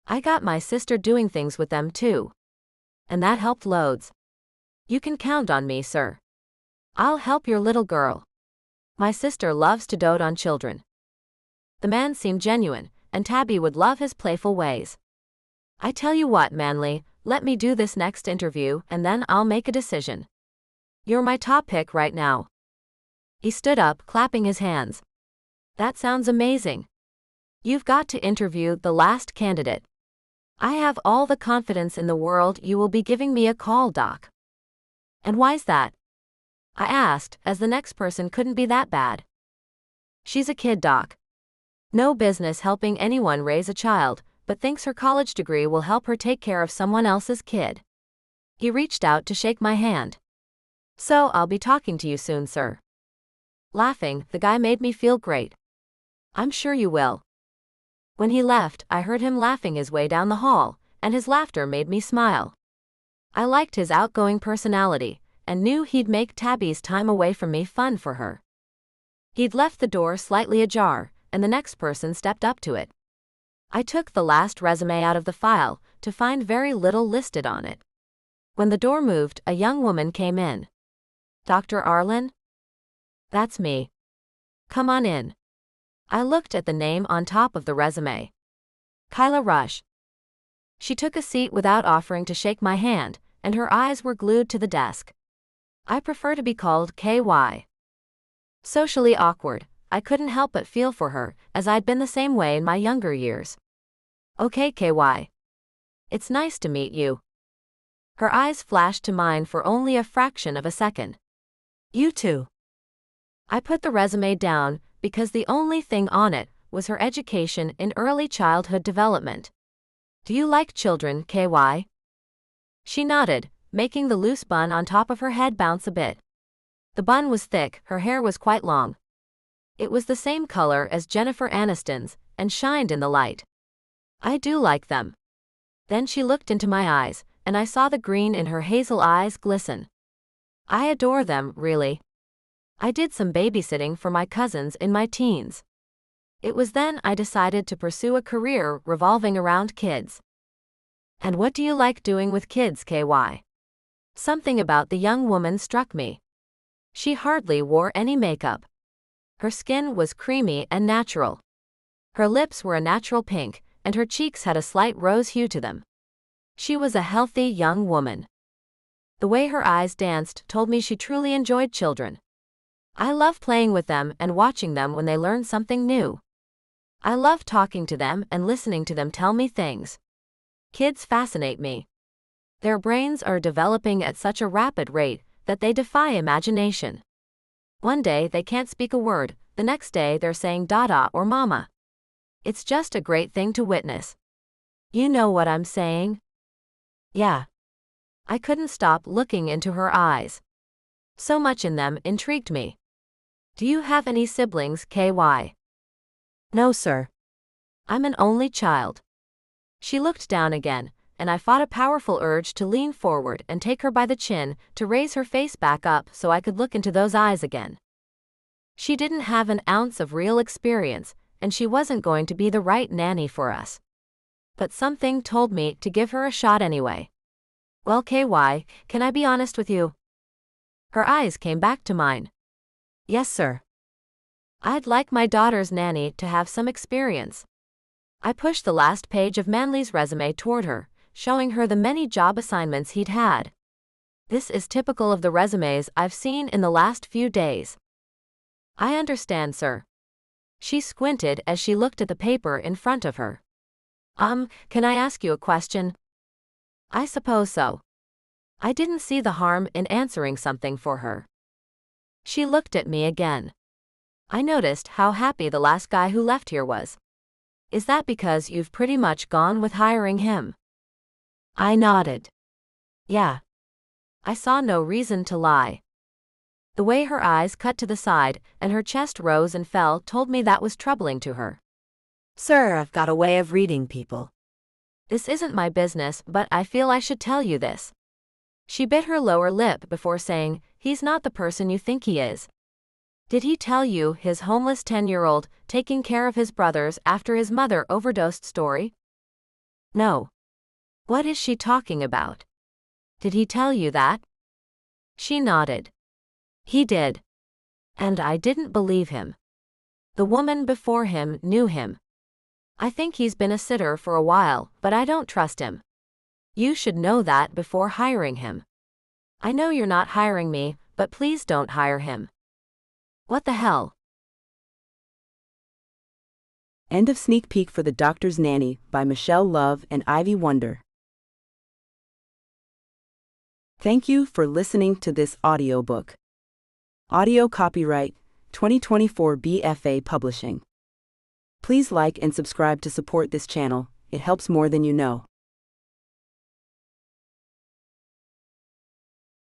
I got my sister doing things with them too. And that helped loads. You can count on me, sir. I'll help your little girl. My sister loves to dote on children. The man seemed genuine, and Tabby would love his playful ways. I tell you what, Manly, let me do this next interview and then I'll make a decision. You're my top pick right now. He stood up, clapping his hands. That sounds amazing. You've got to interview the last candidate. I have all the confidence in the world you will be giving me a call, Doc. And why's that? I asked, as the next person couldn't be that bad. She's a kid, Doc. No business helping anyone raise a child, but thinks her college degree will help her take care of someone else's kid. He reached out to shake my hand. So I'll be talking to you soon, sir. Laughing, the guy made me feel great. I'm sure you will. When he left, I heard him laughing his way down the hall, and his laughter made me smile. I liked his outgoing personality, and knew he'd make Tabby's time away from me fun for her. He'd left the door slightly ajar, and the next person stepped up to it. I took the last resume out of the file, to find very little listed on it. When the door moved, a young woman came in. Dr. Arlen? That's me. Come on in. I looked at the name on top of the resume. Kyla Rush. She took a seat without offering to shake my hand, and her eyes were glued to the desk. I prefer to be called KY. Socially awkward, I couldn't help but feel for her, as I'd been the same way in my younger years. Okay, KY. It's nice to meet you. Her eyes flashed to mine for only a fraction of a second. You too. I put the resume down, because the only thing on it was her education in early childhood development. Do you like children, KY? She nodded, making the loose bun on top of her head bounce a bit. The bun was thick, her hair was quite long. It was the same color as Jennifer Aniston's, and shined in the light. I do like them. Then she looked into my eyes, and I saw the green in her hazel eyes glisten. I adore them, really. I did some babysitting for my cousins in my teens. It was then I decided to pursue a career revolving around kids. And what do you like doing with kids, KY? Something about the young woman struck me. She hardly wore any makeup. Her skin was creamy and natural. Her lips were a natural pink, and her cheeks had a slight rose hue to them. She was a healthy young woman. The way her eyes danced told me she truly enjoyed children. I love playing with them and watching them when they learn something new. I love talking to them and listening to them tell me things. Kids fascinate me. Their brains are developing at such a rapid rate that they defy imagination. One day they can't speak a word, the next day they're saying dada or mama. It's just a great thing to witness. You know what I'm saying? Yeah. I couldn't stop looking into her eyes. So much in them intrigued me. Do you have any siblings, KY? No, sir. I'm an only child. She looked down again, and I fought a powerful urge to lean forward and take her by the chin, to raise her face back up so I could look into those eyes again. She didn't have an ounce of real experience, and she wasn't going to be the right nanny for us. But something told me to give her a shot anyway. Well, KY, can I be honest with you? Her eyes came back to mine. Yes, sir. I'd like my daughter's nanny to have some experience. I pushed the last page of Manley's resume toward her, showing her the many job assignments he'd had. This is typical of the resumes I've seen in the last few days. I understand, sir. She squinted as she looked at the paper in front of her. Can I ask you a question? I suppose so. I didn't see the harm in answering something for her. She looked at me again. I noticed how happy the last guy who left here was. Is that because you've pretty much gone with hiring him? I nodded. Yeah. I saw no reason to lie. The way her eyes cut to the side and her chest rose and fell told me that was troubling to her. Sir, I've got a way of reading people. This isn't my business, but I feel I should tell you this. She bit her lower lip before saying, he's not the person you think he is. Did he tell you his homeless 10-year-old taking care of his brothers after his mother overdosed story? No. What is she talking about? Did he tell you that? She nodded. He did. And I didn't believe him. The woman before him knew him. I think he's been a sitter for a while, but I don't trust him. You should know that before hiring him. I know you're not hiring me, but please don't hire him. What the hell? End of sneak peek for The Doctor's Nanny by Michelle Love and Ivy Wonder. Thank you for listening to this audiobook. Audio copyright 2024 BFA Publishing. Please like and subscribe to support this channel, it helps more than you know.